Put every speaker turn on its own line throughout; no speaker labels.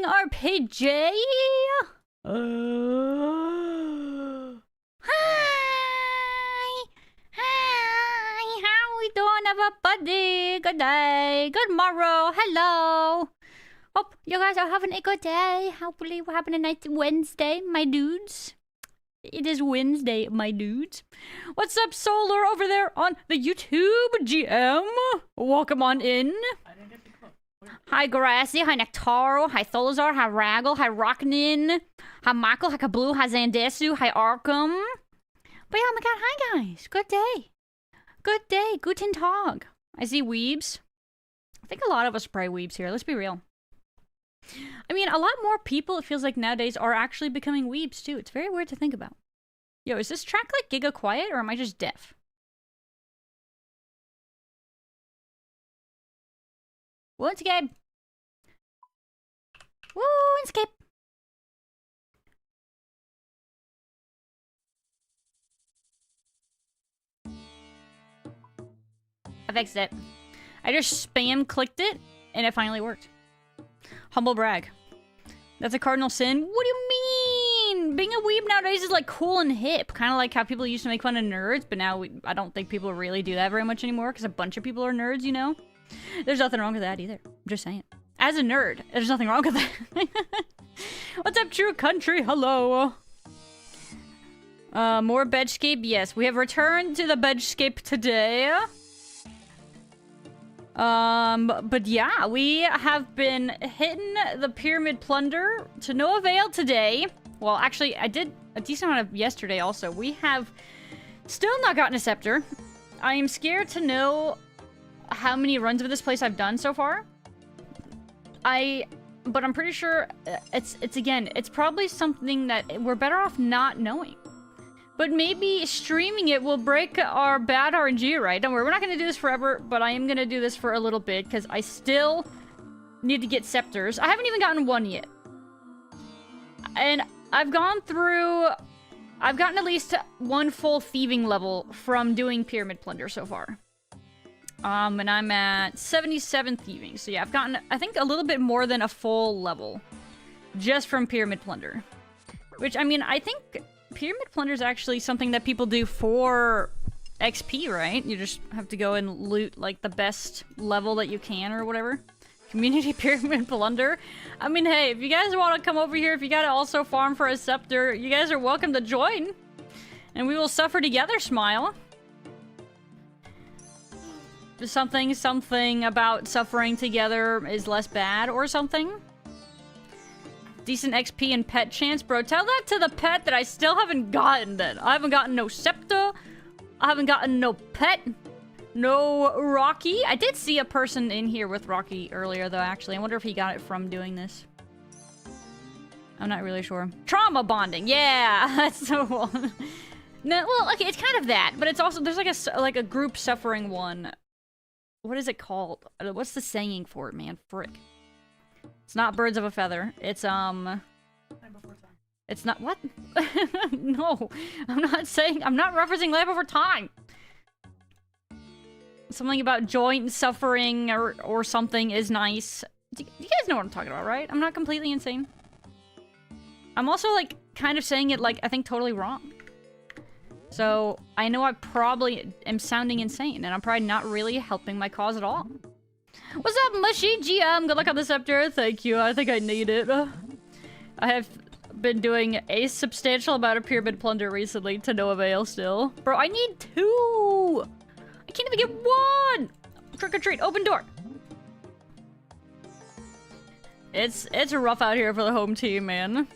RPG. Hi! Hi! How we doing, everybody? Good day, good morrow, hello! Hope you guys are having a good day. Hopefully we're having a nice Wednesday, my dudes. It is Wednesday, my dudes. What's up, Solar, over there on the YouTube GM? Welcome on in. Hi, Grassy. Hi, Nectaro. Hi, Tholazar. Hi, Raggle. Hi, Rocknin. Hi, Michael. Hi, Kablu. Hi, Zandesu. Hi, Arkham. But yeah, oh my god, hi, guys. Good day. Good day. Guten Tag. I see weebs. I think a lot of us are probably weebs here. Let's be real. I mean, a lot more people, it feels like nowadays, are actually becoming weebs, too. It's very weird to think about. Yo, is this track, like, giga quiet, or am I just deaf? Runescape! Runescape! I fixed it. I just spam clicked it, and it finally worked. Humble brag. That's a cardinal sin? What do you mean? Being a weeb nowadays is like cool and hip. Kind of like how people used to make fun of nerds, but now I don't think people really do that very much anymore because a bunch of people are nerds, you know? There's nothing wrong with that either. I'm just saying. As a nerd, there's nothing wrong with that. What's up, True Country? Hello. More Bedscape? Yes, we have returned to the Bedscape today. But yeah, we have been hitting the Pyramid Plunder to no avail today. Well, actually, I did a decent amount of yesterday also. We have still not gotten a scepter. I am scared to know how many runs of this place I've done so far. But I'm pretty sure it's probably something that we're better off not knowing. But maybe streaming it will break our bad RNG, right? Don't worry, we're not going to do this forever, but I am going to do this for a little bit, because I still need to get scepters. I haven't even gotten one yet. And I've gotten at least one full thieving level from doing Pyramid Plunder so far. And I'm at 77 thieving. So yeah, I've gotten, I think, a little bit more than a full level. Just from Pyramid Plunder. Which, I mean, I think Pyramid Plunder is actually something that people do for XP, right? You just have to go and loot, like, the best level that you can or whatever. Community Pyramid Plunder. I mean, hey, if you guys want to come over here, if you gotta also farm for a scepter, you guys are welcome to join. And we will suffer together, smile. Something about suffering together is less bad or something. Decent XP and pet chance, bro. Tell that to the pet that I still haven't gotten then. I haven't gotten no scepter. I haven't gotten no pet. No Rocky. I did see a person in here with Rocky earlier, though, actually. I wonder if he got it from doing this. I'm not really sure. Trauma bonding. Yeah, that's so cool. No, well, okay, it's kind of that, but it's also, there's like a group suffering one. What is it called? What's the saying for it, man? Frick. It's not birds of a feather. It's, It's not- what? No. I'm not referencing Life Over Time. Something about joint suffering or something is nice. You guys know what I'm talking about, right? I'm not completely insane. I'm also, like, kind of saying it, like, I think totally wrong. So, I know I probably am sounding insane, and I'm probably not really helping my cause at all. What's up, Mushy GM? Good luck on the scepter. Thank you. I think I need it. I have been doing a substantial amount of Pyramid Plunder recently to no avail still. Bro, I need 2! I can't even get 1! Trick or treat, open door. It's rough out here for the home team, man.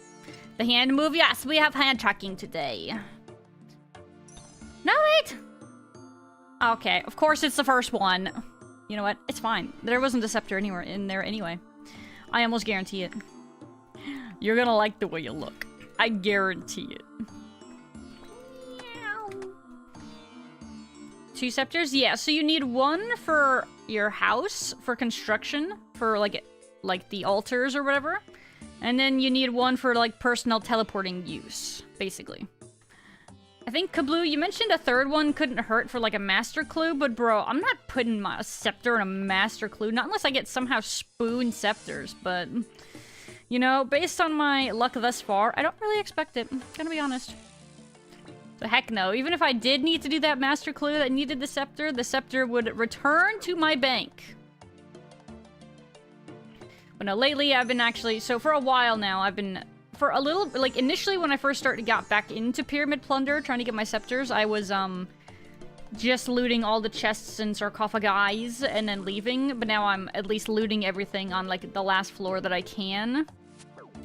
The hand move, yes, we have hand tracking today. No, wait! Okay, of course it's the first one. You know what? It's fine. There wasn't a scepter anywhere in there anyway. I almost guarantee it. You're gonna like the way you look. I guarantee it. 2 scepters? Yeah, so you need 1 for your house, for construction, for like the altars or whatever. And then you need 1 for like personal teleporting use, basically. I think, Kablu, you mentioned a 3rd one couldn't hurt for, like, a Master Clue, but, bro, I'm not putting my scepter in a Master Clue, not unless I get somehow spoon scepters, but You know, based on my luck thus far, I don't really expect it. Gonna be honest. So heck no. Even if I did need to do that master clue that needed the scepter would return to my bank. But no, lately I've been actually... So for a while now, I've been... For a little... Like, initially when I first got back into Pyramid Plunder, trying to get my scepters, I was, just looting all the chests and sarcophagi and then leaving. But now I'm at least looting everything on, like, the last floor that I can.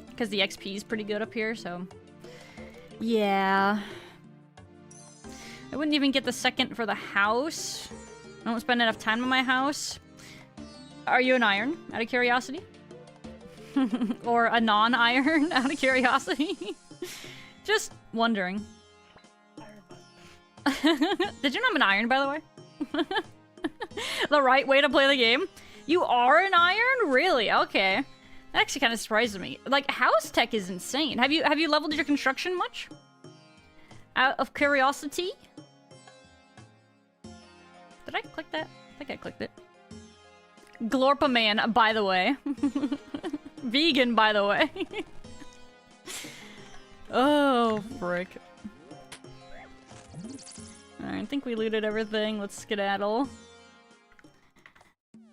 Because the XP is pretty good up here, so... Yeah... I wouldn't even get the second for the house. I don't spend enough time on my house. Are you an iron, out of curiosity? Or a non-iron, out of curiosity? Just wondering. Did you know I'm an iron, by the way? The right way to play the game? You are an iron? Really? Okay. That actually kind of surprises me. Like, house tech is insane. Have you leveled your construction much? Out of curiosity? Did I click that? I think I clicked it. Glorpa man, by the way. Vegan, by the way. Oh, frick. Alright, I think we looted everything. Let's skedaddle.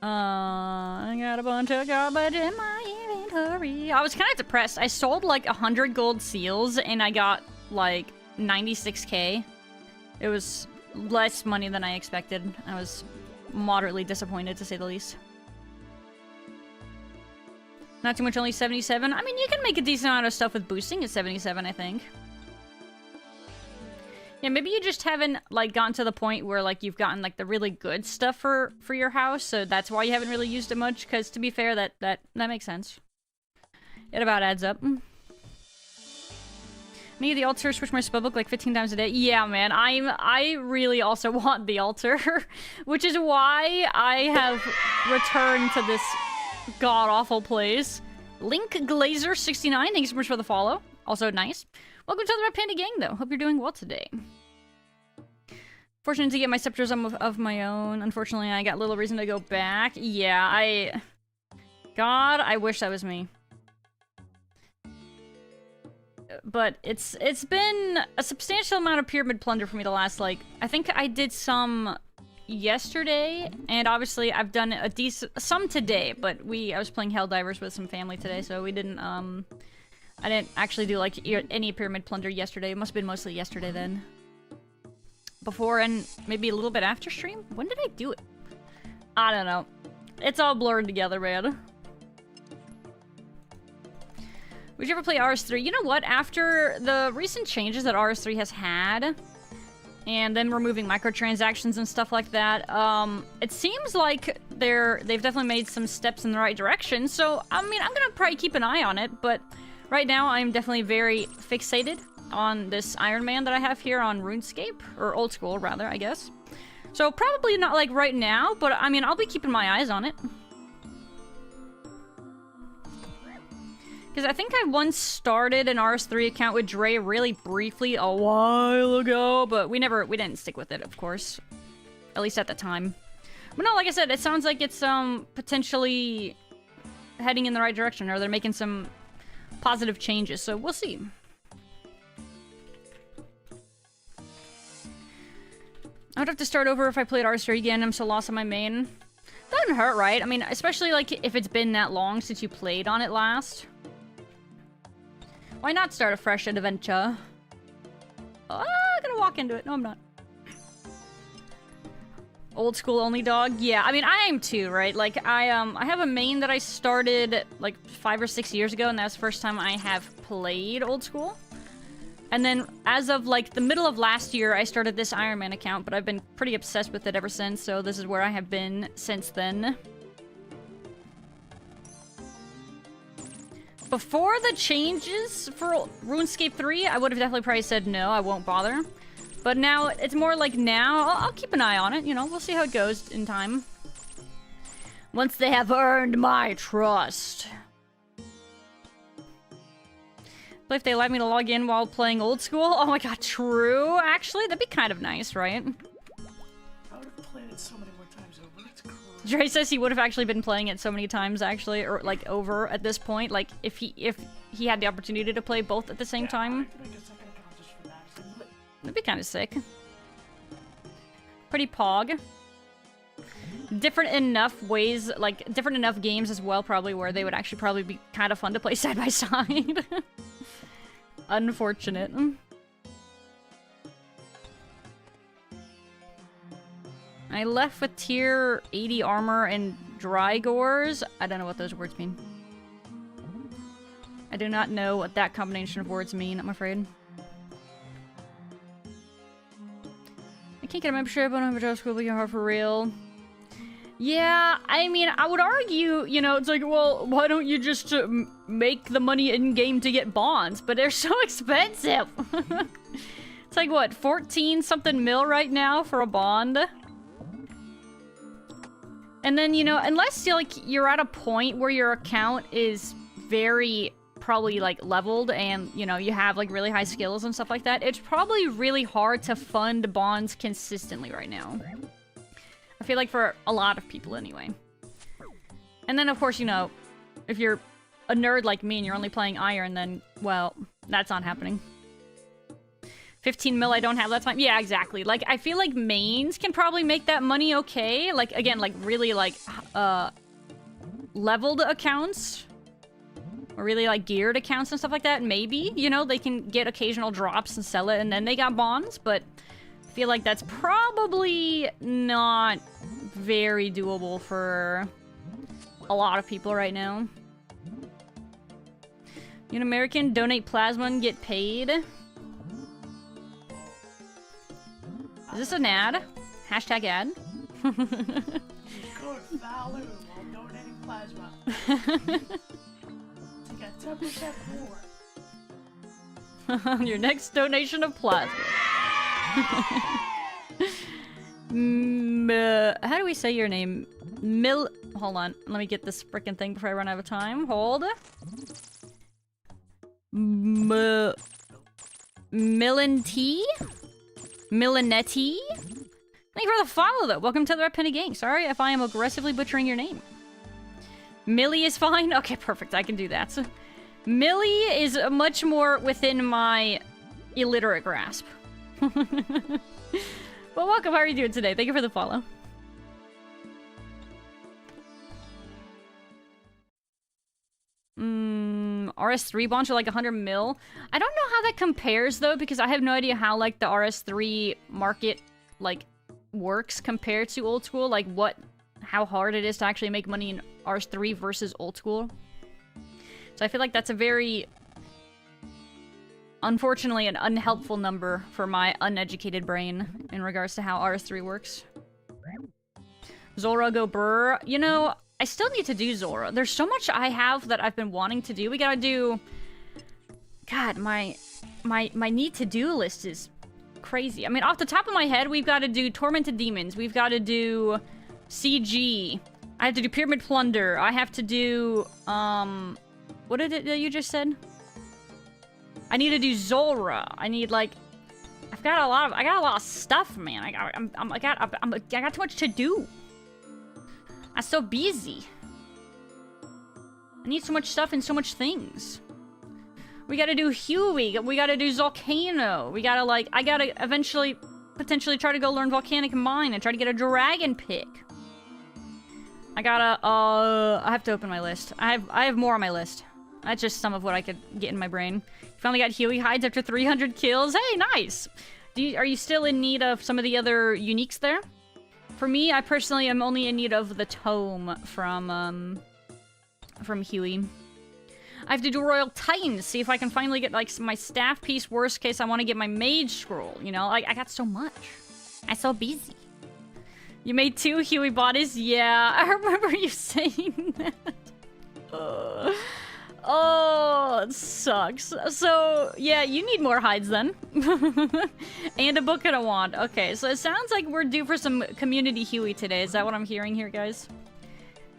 I got a bunch of garbage in my inventory. I was kind of depressed. I sold like 100 gold seals and I got like 96k. It was less money than I expected. I was moderately disappointed, to say the least. Not too much, only 77. I mean, you can make a decent amount of stuff with boosting at 77, I think. Yeah, maybe you just haven't, like, gotten to the point where, like, you've gotten, like, the really good stuff for your house, so that's why you haven't really used it much, because, to be fair, that makes sense. It about adds up. I need the altar, switch my spellbook like 15 times a day. Yeah, man, I really also want the altar, which is why I have returned to this god-awful place. Link Glazer 69, thanks so much for the follow. Also nice. Welcome to the Red Panda Gang, though. Hope you're doing well today. Fortunate to get my scepters of my own. Unfortunately, I got little reason to go back. Yeah, God, I wish that was me. But it's been a substantial amount of Pyramid Plunder for me the last, like... I think I did some yesterday, and obviously I've done some today, but I was playing Helldivers with some family today, so we didn't, I didn't actually do, like, any Pyramid Plunder yesterday. It must have been mostly yesterday then. Before and maybe a little bit after stream? When did I do it? I don't know. It's all blurred together, man. Would you ever play RS3? You know what? After the recent changes that RS3 has had, and then removing microtransactions and stuff like that, it seems like they've definitely made some steps in the right direction. So, I mean, I'm gonna probably keep an eye on it, but right now I'm definitely very fixated on this Iron Man that I have here on RuneScape, or Old School, rather, I guess. So, probably not, like, right now, but, I mean, I'll be keeping my eyes on it. Because I think I once started an RS3 account with Dre really briefly a while ago, but we didn't stick with it, of course. At least at the time. But no, like I said, it sounds like it's, potentially heading in the right direction, or they're making some positive changes, so we'll see. I would have to start over if I played RS3 again. I'm so lost on my main. Doesn't hurt, right? I mean, especially, like, if it's been that long since you played on it last. Why not start a fresh adventure? Oh, I'm gonna walk into it. No, I'm not. Old school only, dog? Yeah, I mean, I am too, right? Like, I have a main that I started, like, 5 or 6 years ago, and that was the first time I have played Old School. And then, as of, like, the middle of last year, I started this Iron Man account, but I've been pretty obsessed with it ever since, so this is where I have been since then. Before the changes for RuneScape 3, I would have definitely probably said no, I won't bother. But now, it's more like now, I'll keep an eye on it, you know, we'll see how it goes in time. Once they have earned my trust. But if they allow me to log in while playing Old School, oh my god, true, actually, that'd be kind of nice, right?
I would have played it so many more times over, it's crazy.
Dre says he would have actually been playing it so many times, actually, or like over at this point. Like if he had the opportunity to play both at the same time, that'd be kind of sick. Pretty pog. Different enough ways, like different enough games as well, probably where they would actually probably be kind of fun to play side by side. Unfortunate. I left with tier 80 armor and Drygores. I don't know what those words mean. I do not know what that combination of words mean, I'm afraid. I can't get a membership, I don't have a job school, but you're hard for real. Yeah, I mean, I would argue, you know, it's like, well, why don't you just make the money in-game to get bonds? But they're so expensive. It's like, what, 14-something mil right now for a bond? And then, you know, unless you're at a point where your account is very probably like leveled and, you know, you have like really high skills and stuff like that, it's probably really hard to fund bonds consistently right now. I feel like for a lot of people anyway. And then of course, you know, if you're a nerd like me and you're only playing Iron, then, well, that's not happening. 15 mil I don't have that time. Yeah, exactly. Like, I feel like mains can probably make that money okay. Like, again, like, really, like, leveled accounts. Or really, like, geared accounts and stuff like that. Maybe, you know, they can get occasional drops and sell it, and then they got bonds. But I feel like that's probably not very doable for a lot of people right now. You an American, donate plasma and get paid. Is this an ad? Hashtag ad?
Use code Faloo while donating plasma. To get 10% more.
Your next donation of plasma. How do we say your name? Hold on. Let me get this freaking thing before I run out of time. Hold. Milenetti? Milenetti? Thank you for the follow, though. Welcome to the Red Panda Gang. Sorry if I am aggressively butchering your name. Millie is fine? Okay, perfect. I can do that. So, Millie is much more within my illiterate grasp. Well, welcome. How are you doing today? Thank you for the follow. RS3 bonds are like 100 mil. I don't know how that compares, though, because I have no idea how, like, the RS3 market, like, works compared to old school. Like, how hard it is to actually make money in RS3 versus old school. So I feel like that's a very, unfortunately, an unhelpful number for my uneducated brain in regards to how RS3 works. Zora go brr. You know, I still need to do Zora. There's so much I have that I've been wanting to do. We gotta do... God, my need-to-do list is crazy. I mean, off the top of my head, we've got to do Tormented Demons. We've got to do CG. I have to do Pyramid Plunder. I have to do... What did it that you just said? I need to do Zora. I need, like... I got a lot of stuff, man. I got too much to do. I'm so busy. I need so much stuff and so much things. We gotta do Huey. We gotta do Volcano. We gotta, like... I gotta eventually, potentially try to go learn Volcanic Mine and try to get a Dragon Pick. I gotta, I have to open my list. I have more on my list. That's just some of what I could get in my brain. Finally got Huey hides after 300 kills. Hey, nice! Are you still in need of some of the other uniques there? For me, I personally am only in need of the tome from Huey. I have to do Royal Titans, see if I can finally get, like, my staff piece. Worst case, I want to get my Mage Scroll, you know? Like, I got so much. I'm so busy. You made 2 Huey bodies? Yeah, I remember you saying that. Oh, it sucks. So, yeah, you need more hides then. And a book and a wand. Okay, so it sounds like we're due for some community Huey today. Is that what I'm hearing here, guys?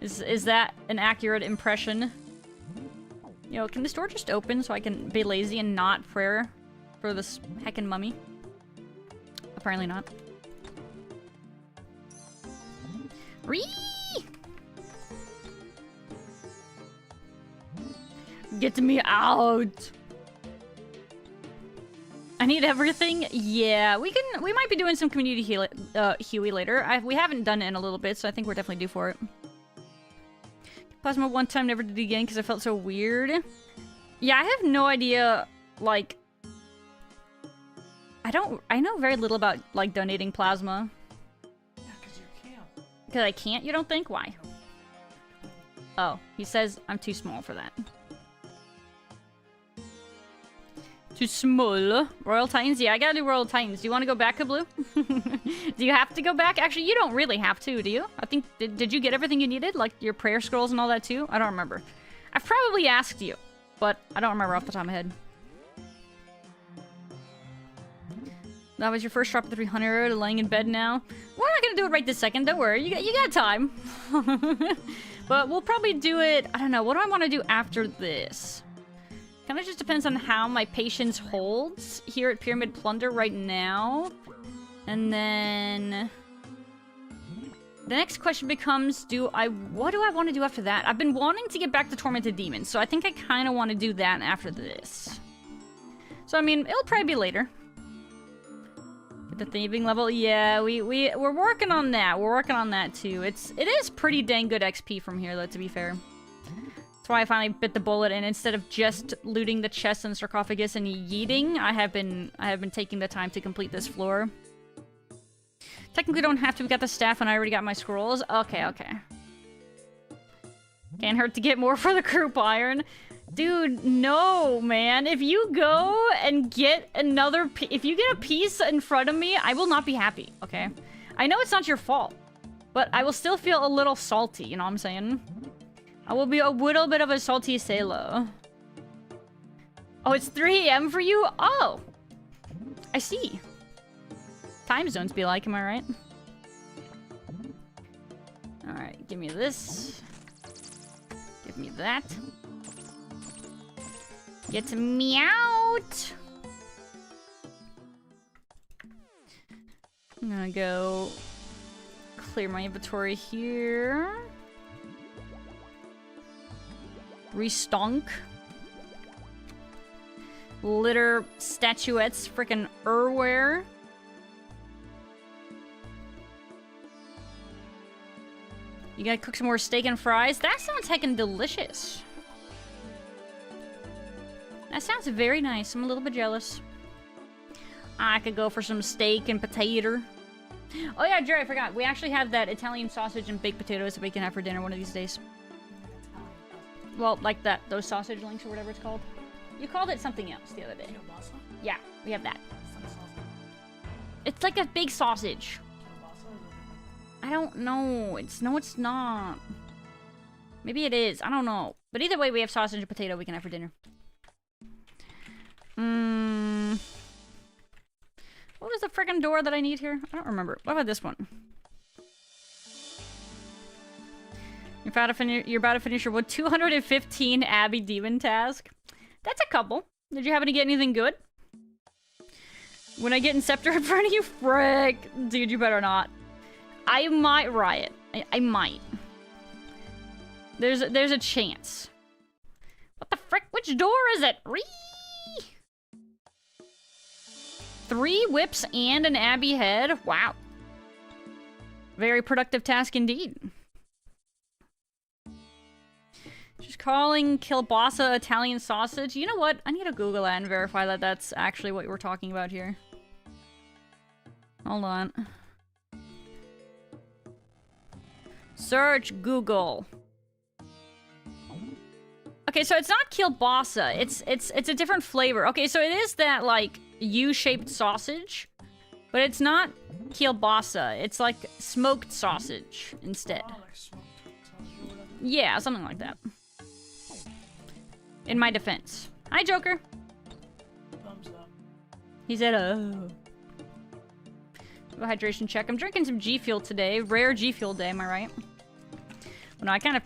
Is that an accurate impression? Yo, can this door just open so I can be lazy and not prayer for this heckin' mummy? Apparently not. Ree! Get me out. I need everything. Yeah, we might be doing some community Huey later. We haven't done it in a little bit, so I think we're definitely due for it. Plasma one time, never did it again because I felt so weird. Yeah, I have no idea, like... I know very little about, like, donating plasma.
Yeah, because you can't.
Because I can't, you don't think? Why? Oh, he says I'm too small for that. Too small. Royal Titans? Yeah, I gotta do Royal Titans. Do you want to go back, Kabloo? Do you have to go back? Actually, you don't really have to, do you? I think... Did you get everything you needed? Like, your prayer scrolls and all that, too? I don't remember. I've probably asked you, but I don't remember off the top of my head. That was your first drop of 300, laying in bed now. We're not gonna do it right this second, don't worry. You got time. But we'll probably do it... I don't know, what do I want to do after this? Kind of just depends on how my patience holds here at Pyramid Plunder right now. And then... the next question becomes, what do I want to do after that? I've been wanting to get back to Tormented Demons, so I think I kind of want to do that after this. So, I mean, it'll probably be later. The thieving level, yeah, we're working on that. We're working on that too. It is pretty dang good XP from here, though, to be fair. That's why I finally bit the bullet, and instead of just looting the chest and sarcophagus and yeeting, I have been taking the time to complete this floor. Technically don't have to, we got the staff and I already got my scrolls. Okay, okay. Can't hurt to get more for the croup iron. Dude, no, man. If you go and get another... if you get a piece in front of me, I will not be happy, okay? I know it's not your fault, but I will still feel a little salty, you know what I'm saying? I will be a little bit of a salty sailor. Oh, it's 3 AM for you? Oh! I see. Time zones be like, am I right? Alright, give me this. Give me that. Get me out! I'm gonna go clear my inventory here. Restonk. Litter statuettes, frickin' Urware. You gotta cook some more steak and fries? That sounds heckin' delicious. That sounds very nice. I'm a little bit jealous. I could go for some steak and potato. Oh yeah, Jerry, I forgot. We actually have that Italian sausage and baked potatoes that we can have for dinner one of these days. Well, like those sausage links or whatever it's called. You called it something else the other day.
Kielbasa?
Yeah, we have that.
It's not a sausage.
It's like a big sausage.
Kielbasa is
I don't know. No, it's not. Maybe it is. I don't know. But either way, we have sausage and potato we can have for dinner. What was the friggin' door that I need here? I don't remember. What about this one? You're about to finish your 215 Abbey Demon task. That's a couple. Did you happen to get anything good? When I get in Scepter in front of you? Frick. Dude, you better not. I might riot. I might. There's a chance. What the frick? Which door is it? 3 whips and an Abbey head? Wow. Very productive task indeed. She's calling kielbasa Italian sausage. You know what? I need to Google that and verify that that's actually what we're talking about here. Hold on. Search Google. Okay, so it's not kielbasa. It's a different flavor. Okay, so it is that like U-shaped sausage, but it's not kielbasa. It's like smoked sausage instead.
Oh, like smoked sausage or whatever.
Yeah, something like that. In my defense. Hi, Joker.
Thumbs up.
He said, oh. A hydration check. I'm drinking some G Fuel today. Rare G Fuel day, am I right? Well, no, I kind of...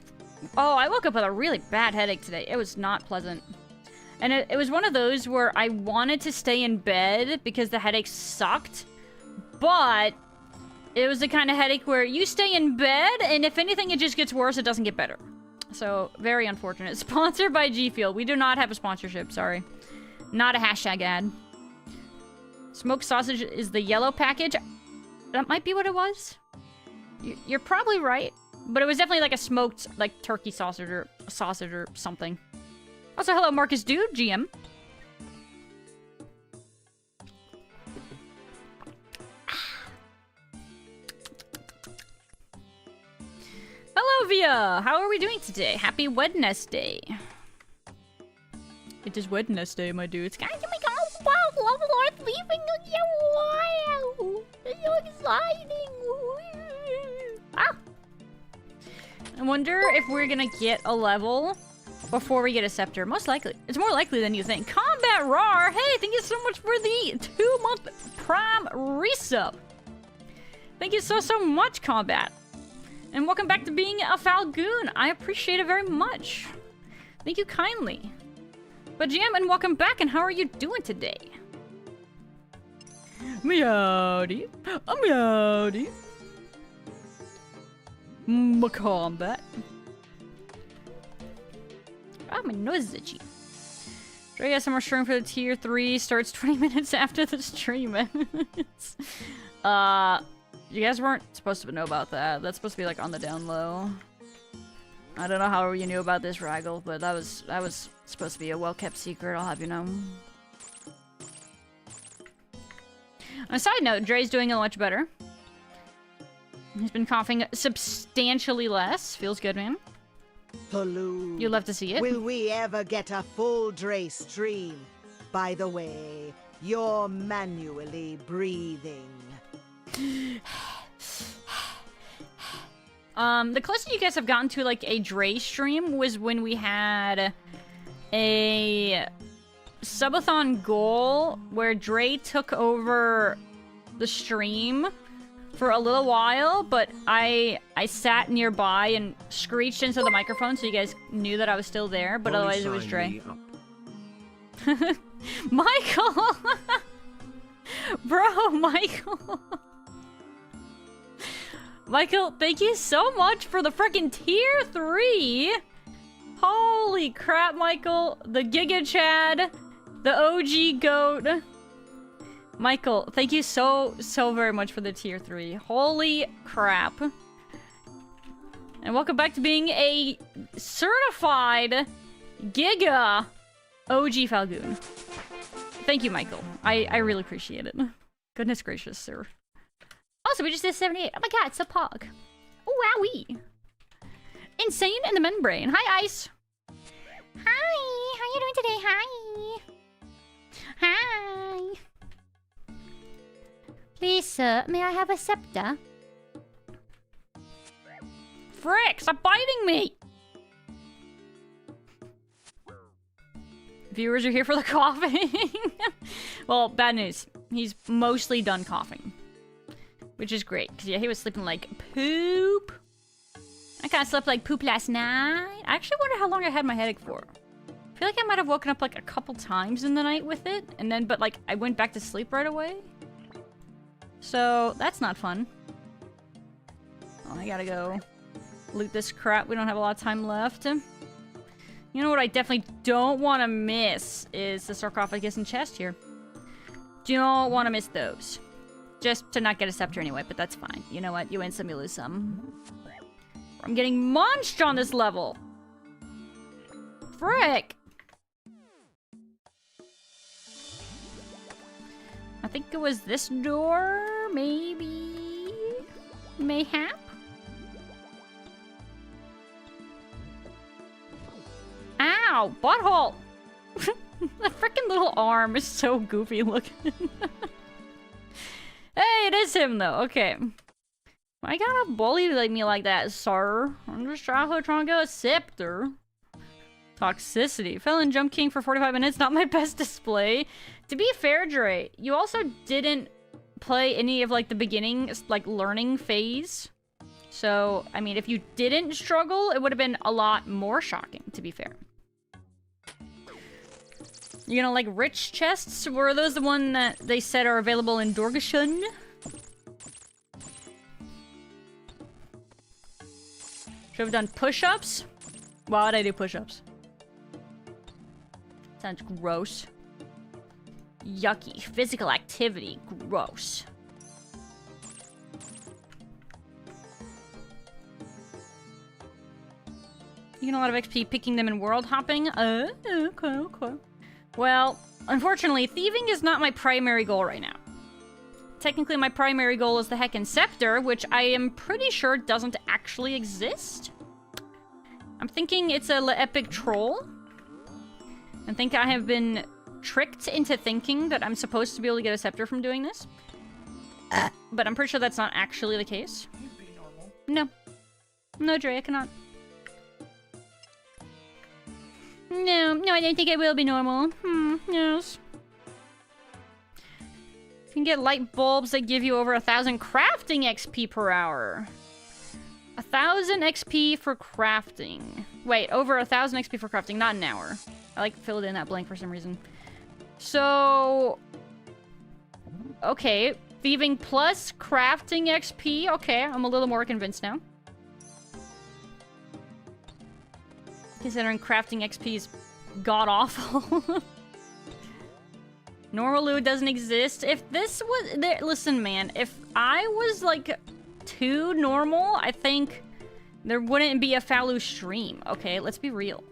Oh, I woke up with a really bad headache today. It was not pleasant. And it was one of those where I wanted to stay in bed because the headache sucked. But it was the kind of headache where you stay in bed, and if anything, it just gets worse. It doesn't get better. So, very unfortunate. Sponsored by G Fuel. We do not have a sponsorship, sorry. Not a hashtag ad. Smoked sausage is the yellow package. That might be what it was. You're probably right. But it was definitely like a smoked, like, turkey sausage or something. Also, hello, Marcus Dude, GM. Hello, Via! How are we doing today? Happy Wednesday. It is Wednesday, my dudes. Guys, oh my god, wow, Love Lord leaving again. Wow! It's so exciting! Ah! I wonder if we're gonna get a level before we get a scepter. Most likely. It's more likely than you think. Combat Rar! Hey, thank you so much for the 2-month Prime resub. Thank you so much, Combat. And welcome back to being a Falgoon. I appreciate it very much. Thank you kindly. But GM, and welcome back, and how are you doing today? Meowdy. A meowdy. Combat. Oh, my nose is itchy. Dre has some mushroom for the tier 3. Starts 20 minutes after the stream ends. You guys weren't supposed to know about that. That's supposed to be like on the down low. I don't know how you knew about this, Raggle, but that was supposed to be a well-kept secret, I'll have you know. On a side note, Dre's doing much better. He's been coughing substantially less. Feels good, man.
Faloo.
You'd love to see it.
Will we ever get a full Dre stream? By the way, you're manually breathing.
The closest you guys have gotten to like a Dre stream was when we had a subathon goal where Dre took over the stream for a little while, but I sat nearby and screeched into the microphone so you guys knew that I was still there, but otherwise it was Dre. Michael! Bro, Michael! Michael, thank you so much for the freaking tier 3! Holy crap, Michael. The Giga Chad. The OG GOAT. Michael, thank you so very much for the tier 3. Holy crap. And welcome back to being a certified Giga OG Falgoon. Thank you, Michael. I really appreciate it. Goodness gracious, sir. Also, we just did 78. Oh my god, so pog. Oh, wowee. Insane in the membrane. Hi, Ice. Hi. How you doing today? Hi. Hi. Please, sir, may I have a scepter? Frick, stop biting me! Viewers are here for the coughing. Well, bad news. He's mostly done coughing. Which is great, because yeah, he was sleeping like poop. I kind of slept like poop last night. I actually wonder how long I had my headache for. I feel like I might have woken up like a couple times in the night with it, and then, but like, I went back to sleep right away. So, that's not fun. Oh, I gotta go loot this crap. We don't have a lot of time left. You know what I definitely don't want to miss is the sarcophagus and chest here. Don't want to miss those. Just to not get a scepter anyway, but that's fine. You know what? You win some, you lose some. I'm getting munched on this level. Frick! I think it was this door, maybe? Mayhap? Ow! Butthole! The freaking little arm is so goofy looking. Hey, it is him though. Okay. Why gotta bully me like that, sir? I'm just trying to get a scepter. Toxicity. Fell in Jump King for 45 minutes. Not my best display. To be fair, Dre, you also didn't play any of like the beginning, like learning phase. So, I mean, if you didn't struggle, it would have been a lot more shocking, to be fair. You know, like rich chests? Were those the one that they said are available in Dorgashun? Should have done push-ups? Why would I do push-ups? Sounds gross. Yucky. Physical activity. Gross. You get a lot of XP picking them in world hopping. Okay. Well, unfortunately, thieving is not my primary goal right now. Technically, my primary goal is the Heckin' Scepter, which I am pretty sure doesn't actually exist. I'm thinking it's a epic troll. I think I have been tricked into thinking that I'm supposed to be able to get a scepter from doing this. But I'm pretty sure that's not actually the case.
You'd be normal.
No. No, Dre, I cannot. No, I don't think I will be normal. Yes. You can get light bulbs that give you over 1,000 crafting XP per hour. 1,000 XP for crafting. Wait, over 1,000 XP for crafting, not an hour. I like filled in that blank for some reason. So... okay, thieving plus crafting XP. Okay, I'm a little more convinced now. Considering crafting XP is god-awful. Normal loot doesn't exist. If this was... listen, man. If I was, like, too normal, I think there wouldn't be a Faloo stream. Okay, let's be real.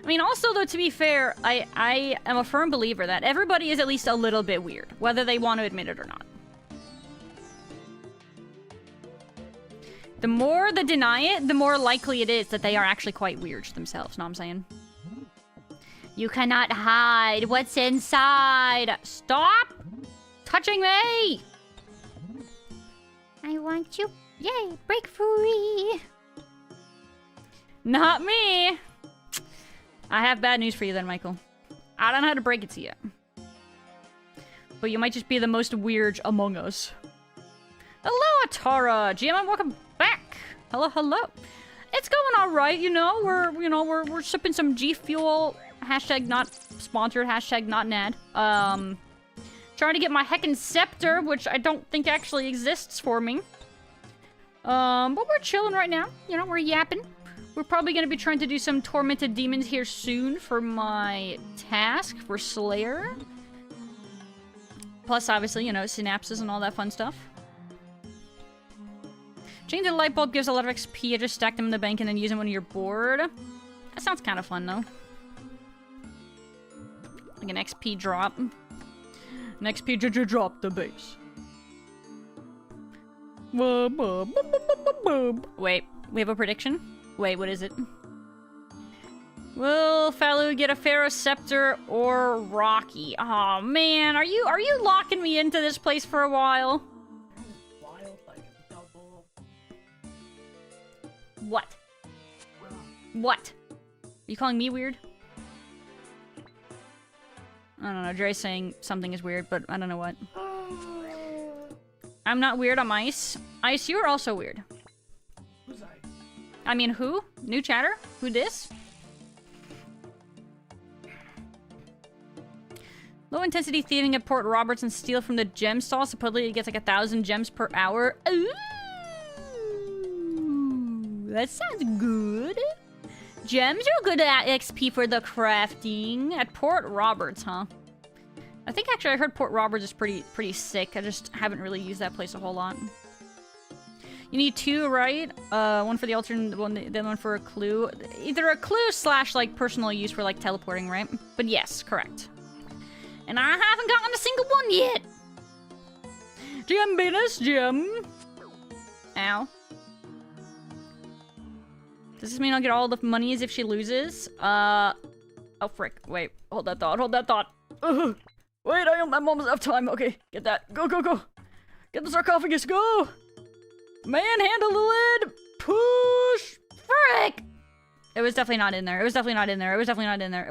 I mean, also, though, to be fair, I am a firm believer that everybody is at least a little bit weird, whether they want to admit it or not. The more they deny it, the more likely it is that they are actually quite weird themselves, know what I'm saying? You cannot hide what's inside. Stop touching me! I want you. Yay, break free. Not me. I have bad news for you then, Michael. I don't know how to break it to you. But you might just be the most weird among us. Hello, Atara. GM, welcome back. Hello. It's going all right, you know. We're sipping some G Fuel. Hashtag not sponsored. Hashtag not an ad. Trying to get my Heckin' Scepter, which I don't think actually exists for me. But we're chilling right now. You know, we're yapping. We're probably going to be trying to do some Tormented Demons here soon for my task for Slayer. Plus, obviously, you know, synapses and all that fun stuff. Changing the light bulb gives a lot of XP. I just stack them in the bank and then use them when you're bored. That sounds kind of fun, though. Like an XP drop. An XP drop the base. Wait, we have a prediction? Wait, what is it? Will Faloo get a Pharaoh Scepter or Rocky? Oh man, are you locking me into this place for a while?
Wild like a double.
What? What? Are you calling me weird? I don't know, Dre's saying something is weird, but I don't know what. I'm not weird, I'm Ice. Ice, you are also weird.
Who's I?
I mean, who? New chatter? Who dis? Low intensity thieving at Port Roberts and steal from the gem stall. Supposedly it gets like 1,000 gems per hour. Ooh, that sounds good. Gems are good at XP for the crafting. At Port Roberts, huh? I think actually I heard Port Roberts is pretty sick. I just haven't really used that place a whole lot. You need 2, right? One for the alternate, then one for a clue. Either a clue slash like personal use for like teleporting, right? But yes, correct. And I haven't gotten a single one yet. GM Venus, GM. Ow. Does this mean I'll get all the money as if she loses? Oh frick. Wait, hold that thought. Ugh. Wait, I'm almost out of time. Okay, get that. Go. Get the sarcophagus, go! Manhandle the lid! Push! Frick! It was definitely not in there. It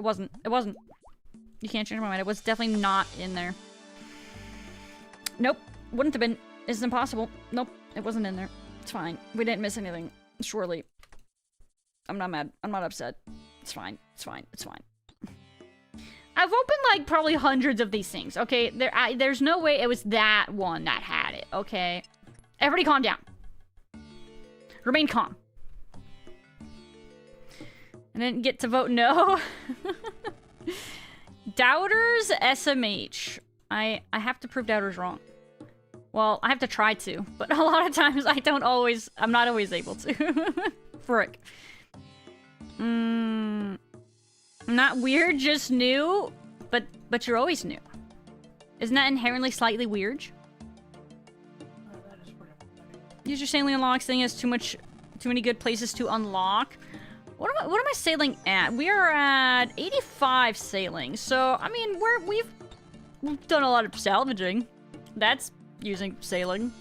wasn't. You can't change my mind. It was definitely not in there. Nope. Wouldn't have been. It's impossible. Nope. It wasn't in there. It's fine. We didn't miss anything. Surely. I'm not mad. I'm not upset. It's fine. I've opened, like, probably hundreds of these things, okay? There's no way it was that one that had it, okay? Everybody calm down. Remain calm. I didn't get to vote no. Doubters SMH. I have to prove doubters wrong. Well, I have to try to, but a lot of times I'm not always able to. Frick. Not weird, just new, but you're always new. Isn't that inherently slightly weird?
That is pretty pathetic.
Use your sailing unlock. Sailing has too many good places to unlock. What am I sailing at? We are at 85 sailing. So I mean, we've done a lot of salvaging. That's using sailing.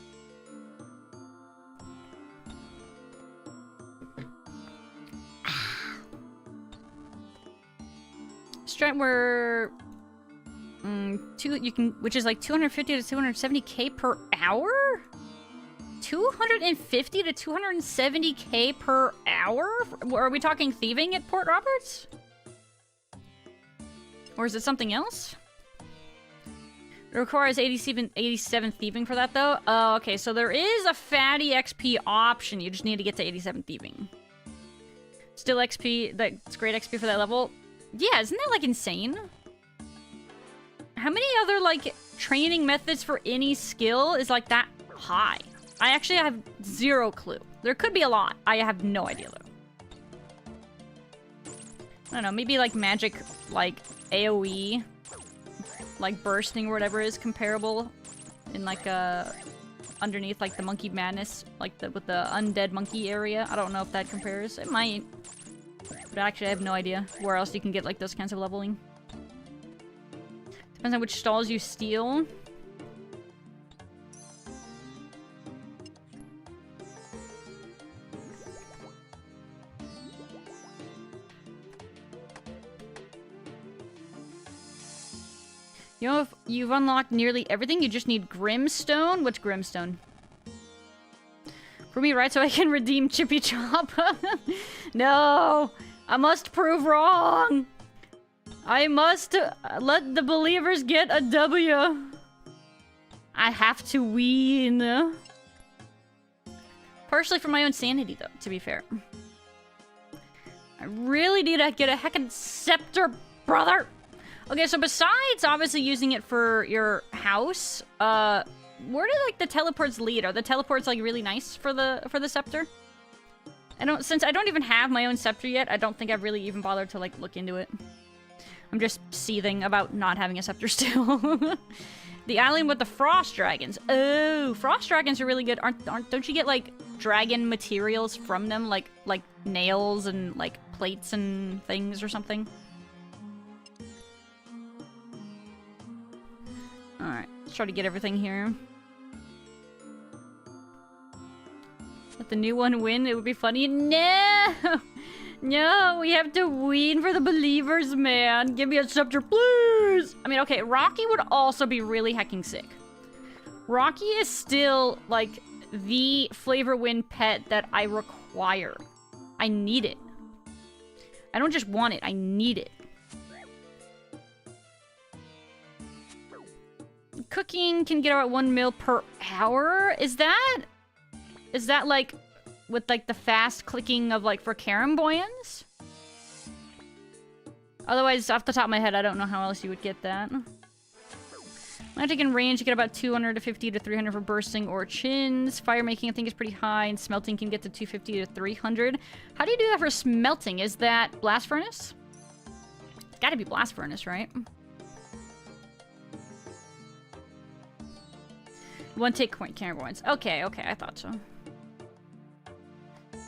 Strat where which is like 250 to 270k per hour? 250 to 270k per hour? Are we talking thieving at Port Roberts? Or is it something else? It requires 87 thieving for that, though. Oh, okay, so there is a fatty XP option. You just need to get to 87 thieving. Still XP, that's great XP for that level. Yeah, isn't that, like, insane? How many other, like, training methods for any skill is, like, that high? I actually have zero clue. There could be a lot. I have no idea, though. I don't know, maybe, like, magic, like, AoE, like, bursting or whatever is comparable in, like, underneath, like, the monkey madness, like, with the undead monkey area. I don't know if that compares. It might. But actually, I have no idea where else you can get, like, those kinds of leveling. Depends on which stalls you steal. You know, if you've unlocked nearly everything, you just need Grimstone. What's Grimstone? For me, right? So I can redeem Chippy Chop. No! I must prove wrong! I must let the believers get a W. I have to win. Partially for my own sanity, though, to be fair. I really need to get a heckin' scepter, brother! Okay, so besides obviously using it for your house, where do like the teleports lead? Are the teleports like really nice for the scepter? Since I don't even have my own scepter yet, I don't think I've really even bothered to like look into it. I'm just seething about not having a scepter still. The island with the frost dragons. Oh, frost dragons are really good. Don't you get like dragon materials from them, like nails and like plates and things or something? Alright, let's try to get everything here. Let the new one win, it would be funny. No! No, we have to win for the believers, man. Give me a scepter, please! I mean, okay, Rocky would also be really hecking sick. Rocky is still, like, the flavor win pet that I require. I need it. I don't just want it, I need it. Cooking can get about 1 mil per hour. Is that like with like the fast clicking of like for Caramboyans? Otherwise, off the top of my head, I don't know how else you would get that. Magic and range, you get about 250 to 300 for bursting or chins. Fire making, I think, is pretty high, and smelting can get to 250 to 300. How do you do that for smelting? Is that blast furnace? It's gotta be blast furnace, right? One take point Caramboyans. Okay, I thought so.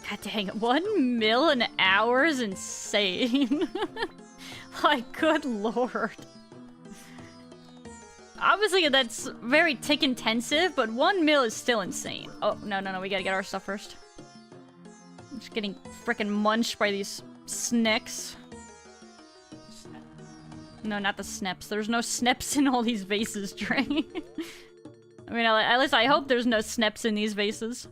God dang it, 1 mil an hour is insane. Like, good lord. Obviously, that's very tick intensive, but 1 mil is still insane. Oh, no, we gotta get our stuff first. I'm just getting frickin' munched by these snacks. No, not the sneps. There's no sneps in all these vases, Dre. I mean, at least I hope there's no sneps in these vases.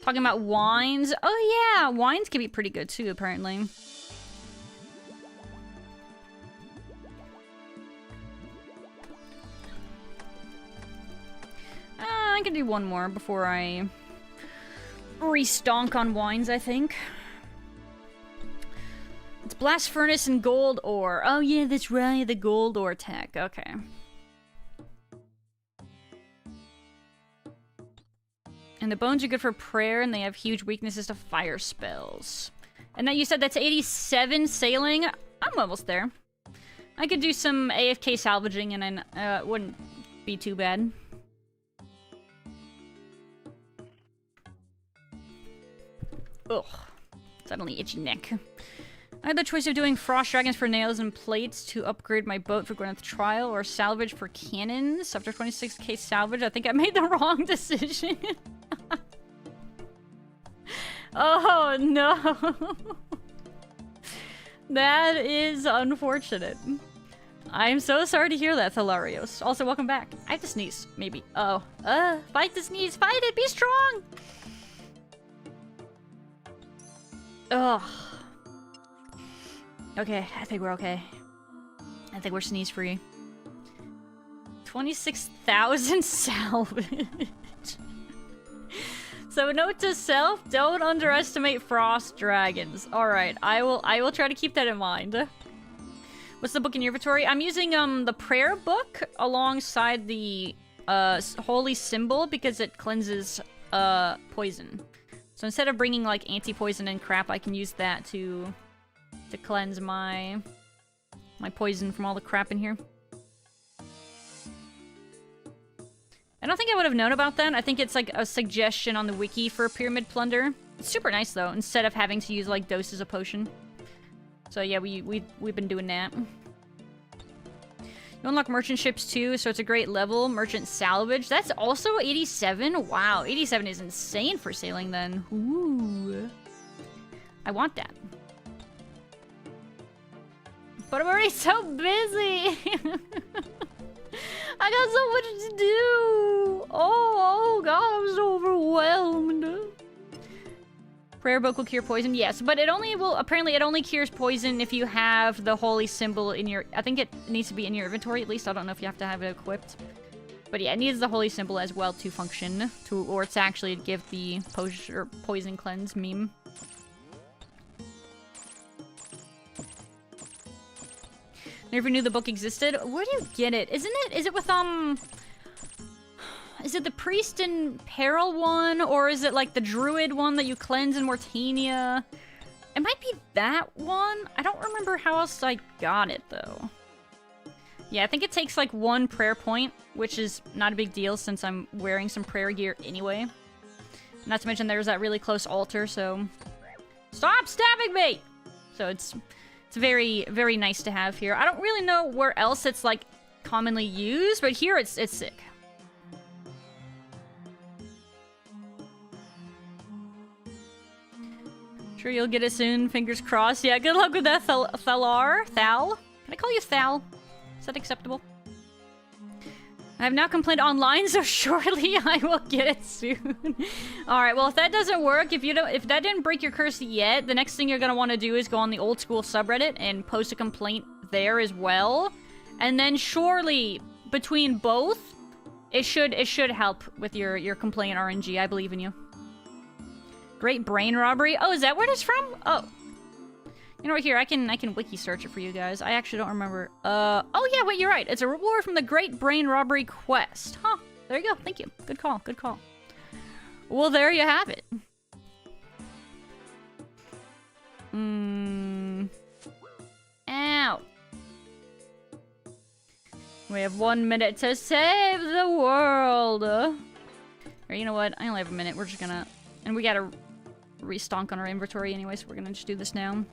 Talking about wines. Oh yeah, wines can be pretty good too, apparently. I can gonna do one more before I re-stonk on wines, I think. It's blast furnace and gold ore. Oh yeah, that's right, the gold ore tech. Okay. And the bones are good for prayer, and they have huge weaknesses to fire spells. And then you said that's 87 sailing? I'm almost there. I could do some AFK salvaging, and then it wouldn't be too bad. Ugh. Suddenly itchy neck. I had the choice of doing frost dragons for nails and plates to upgrade my boat for Gwyneth Trial, or salvage for cannons. After 26k salvage, I think I made the wrong decision. Oh no. That is unfortunate. I'm so sorry to hear that, Thalarios. Also, welcome back. I have to sneeze, maybe. Oh. Fight the sneeze. Fight it. Be strong. Ugh. Okay, I think we're okay. I think we're sneeze-free. 26,000 salvage. So note to self, don't underestimate frost dragons. Alright, I will try to keep that in mind. What's the book in your inventory? I'm using the prayer book alongside the holy symbol because it cleanses poison. So instead of bringing like anti-poison and crap, I can use that to cleanse my poison from all the crap in here. I don't think I would have known about that. I think it's like a suggestion on the wiki for Pyramid Plunder. It's super nice though, instead of having to use like doses of potion. So yeah, we've been doing that. You unlock merchant ships too, so it's a great level. Merchant salvage. That's also 87? Wow, 87 is insane for sailing then. Ooh. I want that. But I'm already so busy. I got so much to do. Oh god, I'm so overwhelmed. Prayer book will cure poison. Yes, but it only will, apparently it only cures poison if you have the holy symbol in your, I think it needs to be in your inventory at least. I don't know if you have to have it equipped. But yeah, it needs the holy symbol as well to function, or it's actually to give the poison cleanse meme. Never knew the book existed. Where do you get it? Isn't it? Is it with, is it the Priest in Peril one? Or is it, like, the Druid one that you cleanse in Mortania? It might be that one. I don't remember how else I got it, though. Yeah, I think it takes, like, 1 prayer point, which is not a big deal since I'm wearing some prayer gear anyway. Not to mention there's that really close altar, so... Stop stabbing me! So it's very, very nice to have here. I don't really know where else it's, like, commonly used, but here it's sick. Sure you'll get it soon, fingers crossed. Yeah, good luck with that, Thalar? Thal? Can I call you Thal? Is that acceptable? I have now complained online, so surely I will get it soon. Alright, well, if that doesn't work, if that didn't break your curse yet, the next thing you're gonna want to do is go on the old school subreddit and post a complaint there as well. And then surely, between both, it should help with your complaint RNG. I believe in you. Great brain robbery. Oh, is that where it's from? Oh. You know what, here, I can wiki search it for you guys. I actually don't remember. Oh yeah, wait, you're right. It's a reward from the Great Brain Robbery Quest. Huh, there you go. Thank you. Good call, good call. Well, there you have it. Ow. We have 1 minute to save the world. Or you know what? I only have a minute. We're just gonna... And we gotta restonk on our inventory anyway, so we're gonna just do this now.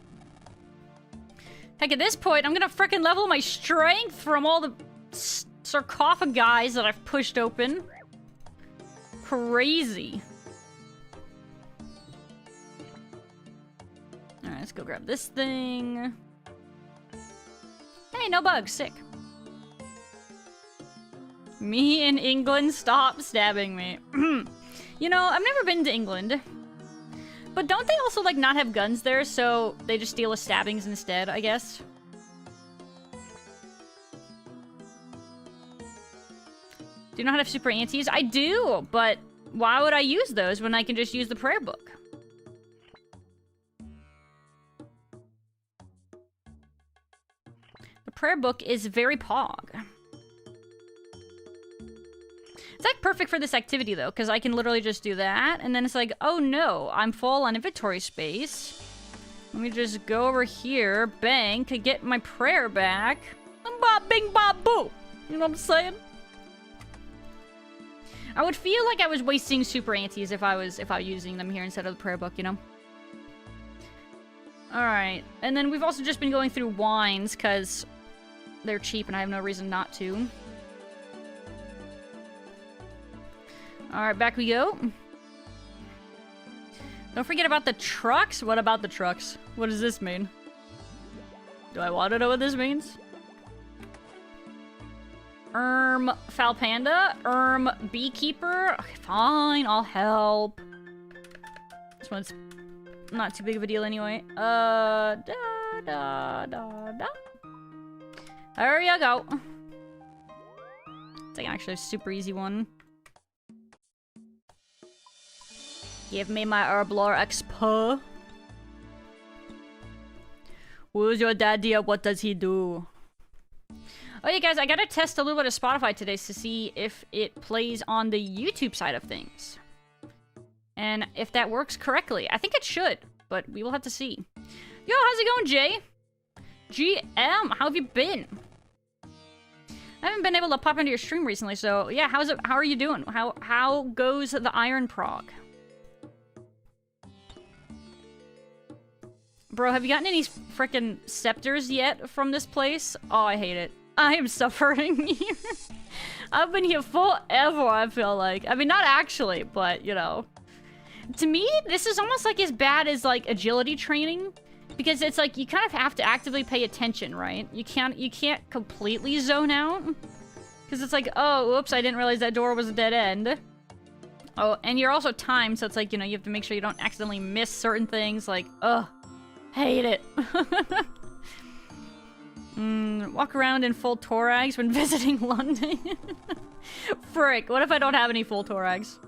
Heck, at this point, I'm gonna frickin' level my strength from all the sarcophagi that I've pushed open. Crazy. Alright, let's go grab this thing. Hey, no bugs. Sick. Me in England, stop stabbing me. You know, I've never been to England. But don't they also, like, not have guns there, so they just deal with stabbings instead, I guess? Do you know how to have super antes? I do, but why would I use those when I can just use the prayer book? The prayer book is very pog. It's like perfect for this activity though, because I can literally just do that, and then it's like, oh no, I'm full on inventory space. Let me just go over here, bang, to get my prayer back. Bop, bing, bop, boo. You know what I'm saying? I would feel like I was wasting super antes if I was using them here instead of the prayer book, you know? Alright, and then we've also just been going through wines, because they're cheap and I have no reason not to. Alright, back we go. Don't forget about the trucks. What about the trucks? What does this mean? Do I want to know what this means? Foul Panda? Beekeeper? Okay, fine, I'll help. This one's not too big of a deal anyway. There you go. It's like actually a super easy one. Give me my Herblore Expo. Who's your daddy and what does he do? Oh yeah, guys, I gotta test a little bit of Spotify today to see if it plays on the YouTube side of things. And if that works correctly. I think it should, but we will have to see. Yo, how's it going, Jay? GM, how have you been? I haven't been able to pop into your stream recently, so yeah, how are you doing? How goes the Iron Prog? Bro, have you gotten any freaking scepters yet from this place? Oh, I hate it. I am suffering here. I've been here forever, I feel like. I mean, not actually, but, you know. To me, this is almost like as bad as, like, agility training. Because it's like, you kind of have to actively pay attention, right? You can't completely zone out. Because it's like, oh, whoops, I didn't realize that door was a dead end. Oh, and you're also timed, so it's like, you know, you have to make sure you don't accidentally miss certain things. Like, ugh. Hate it. Walk around in full Torags when visiting London. Frick, what if I don't have any full Torags?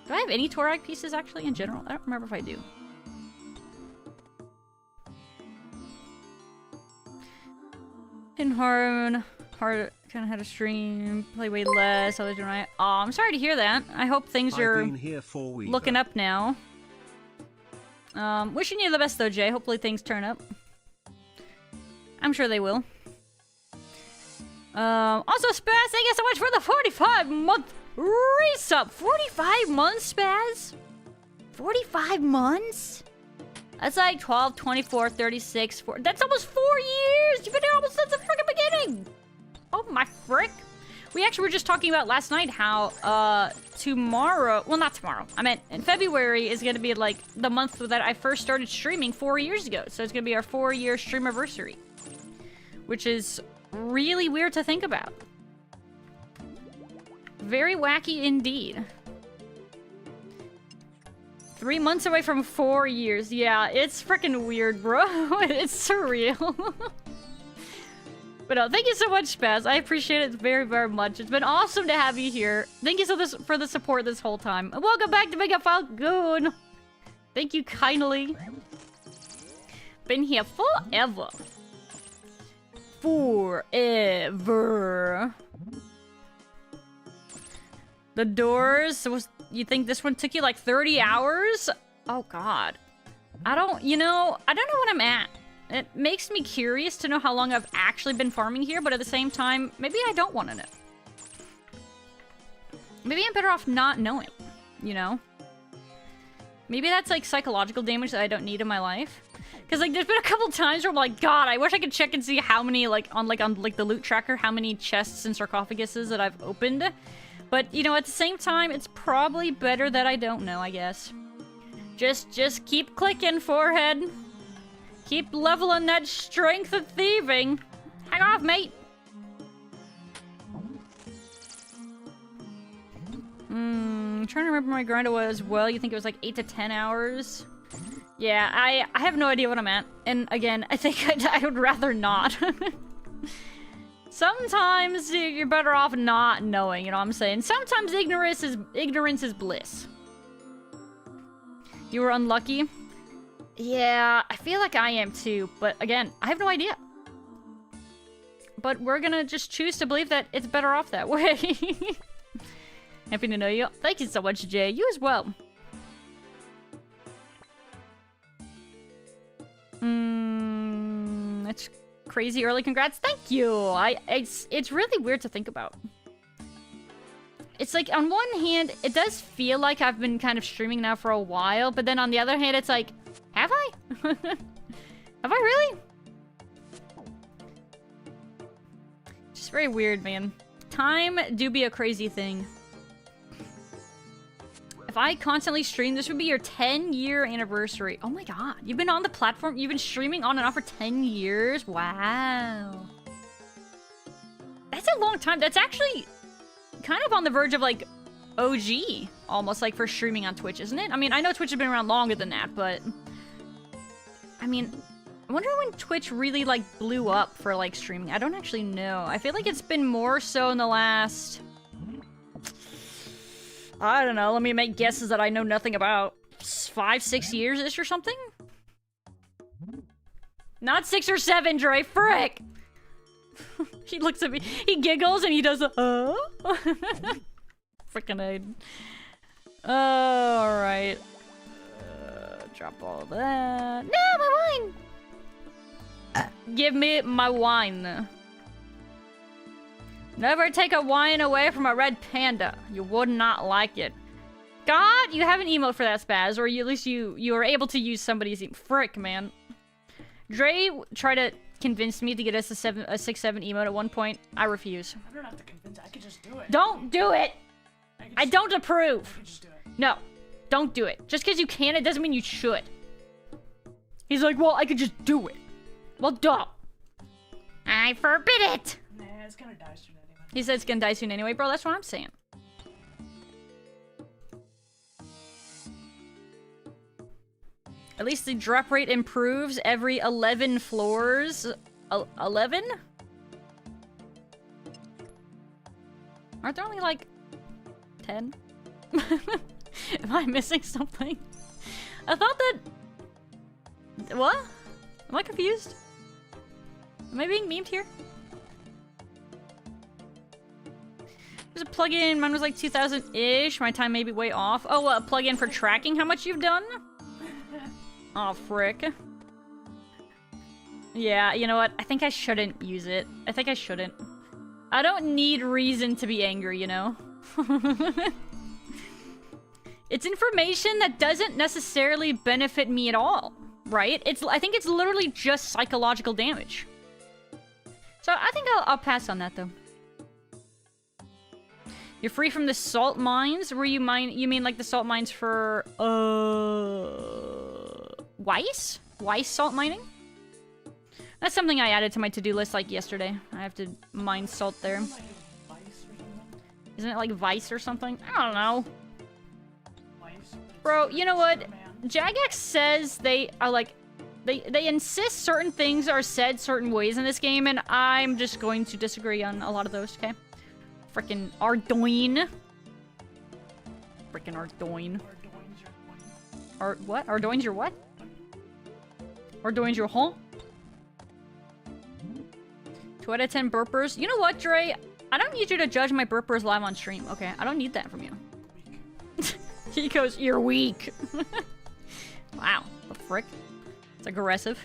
Do I have any Torag pieces, actually, in general? I don't remember if I do. In hard kind of had a stream, play way less, I was doing right. Oh, I'm sorry to hear that. I hope things are looking up now. Wishing you the best though, Jay. Hopefully things turn up. I'm sure they will. Also, Spaz, thank you so much for the 45-month resub. 45 months, Spaz? 45 months? That's like 12, 24, 36, 40. That's almost 4 years! You've been here almost since the freaking beginning! Oh my frick. We actually were just talking about last night how, tomorrow, well, not tomorrow, I meant in February is gonna be like the month that I first started streaming 4 years ago. So it's gonna be our 4-year stream anniversary. Which is really weird to think about. Very wacky indeed. 3 months away from 4 years. Yeah, it's freaking weird, bro. It's surreal. But no, thank you so much, Spaz. I appreciate it very, very much. It's been awesome to have you here. Thank you for the support this whole time. And welcome back to Mega Falcon. Thank you kindly. Been here forever. Forever. The doors you think this one took you like 30 hours? Oh god. I don't know what I'm at. It makes me curious to know how long I've actually been farming here, but at the same time, maybe I don't want to know. Maybe I'm better off not knowing, you know? Maybe that's like psychological damage that I don't need in my life. Because like there's been a couple times where I'm like, god, I wish I could check and see how many on the loot tracker, how many chests and sarcophaguses that I've opened. But, you know, at the same time, it's probably better that I don't know, I guess. Just keep clicking, forehead. Keep leveling that strength of thieving. Hang off, mate. I'm trying to remember my grind was. Well, you think it was like 8 to 10 hours? Yeah, I have no idea what I'm at. And again, I think I would rather not. Sometimes you're better off not knowing, you know what I'm saying? Sometimes ignorance is bliss. You were unlucky? Yeah, I feel like I am too, but again, I have no idea. But we're gonna just choose to believe that it's better off that way. Happy to know you. Thank you so much, Jay. You as well. That's crazy early congrats. Thank you. It's really weird to think about. It's like, on one hand, it does feel like I've been kind of streaming now for a while, but then on the other hand, it's like, have I? Have I really? Just very weird, man. Time do be a crazy thing. If I constantly stream, this would be your 10-year anniversary. Oh my god. You've been on the platform, you've been streaming on and off for 10 years? Wow. That's a long time. That's actually kind of on the verge of, like, OG. Almost, like, for streaming on Twitch, isn't it? I mean, I know Twitch has been around longer than that, but... I mean, I wonder when Twitch really, like, blew up for, like, streaming. I don't actually know. I feel like it's been more so in the last... I don't know, let me make guesses that I know nothing about. 5-6 years-ish or something? Not 6 or 7, Dre, frick! He looks at me, he giggles and he does a, frickin' aid. Alright. Drop all of that. No, my wine! Give me my wine. Never take a wine away from a red panda. You would not like it. God, you have an emote for that, Spaz, or at least you were able to use somebody's frick, man. Dre tried to convince me to get us a 6-7 emote at one point. I refuse.
I don't have to convince. I could just do it.
Don't do it. I don't approve.
I could just do it.
No, don't do it. Just because you can, it doesn't mean you should. He's like, well, I could just do it. Well, duh. I forbid it.
Nah, it's gonna die soon anyway.
He said it's gonna die soon anyway, bro. That's what I'm saying. At least the drop rate improves every 11 floors. 11? Aren't there only like 10? Am I missing something? I thought that... What? Am I confused? Am I being memed here? There's a plugin, mine was like 2,000-ish. My time may be way off. Oh, a plugin for tracking how much you've done? Oh, frick. Yeah, you know what? I think I shouldn't use it. I think I shouldn't. I don't need reason to be angry, you know? It's information that doesn't necessarily benefit me at all, right? I think it's literally just psychological damage. So I think I'll pass on that, though. You're free from the salt mines? You mean like the salt mines for, Weiss? Weiss salt mining? That's something I added to my to-do list like yesterday. I have to mine salt there. Isn't it like Vice or something? I don't know. Bro, you know what? Jagex says they are like... They insist certain things are said certain ways in this game, and I'm just going to disagree on a lot of those, okay? Frickin' Ardoin. Frickin' Ardoin. What? Ardoin's your what? Ardoin's your huh? 2 out of 10 burpers. You know what, Dre? I don't need you to judge my burpers live on stream, okay? I don't need that from you. He goes, you're weak. Wow, the frick? It's aggressive.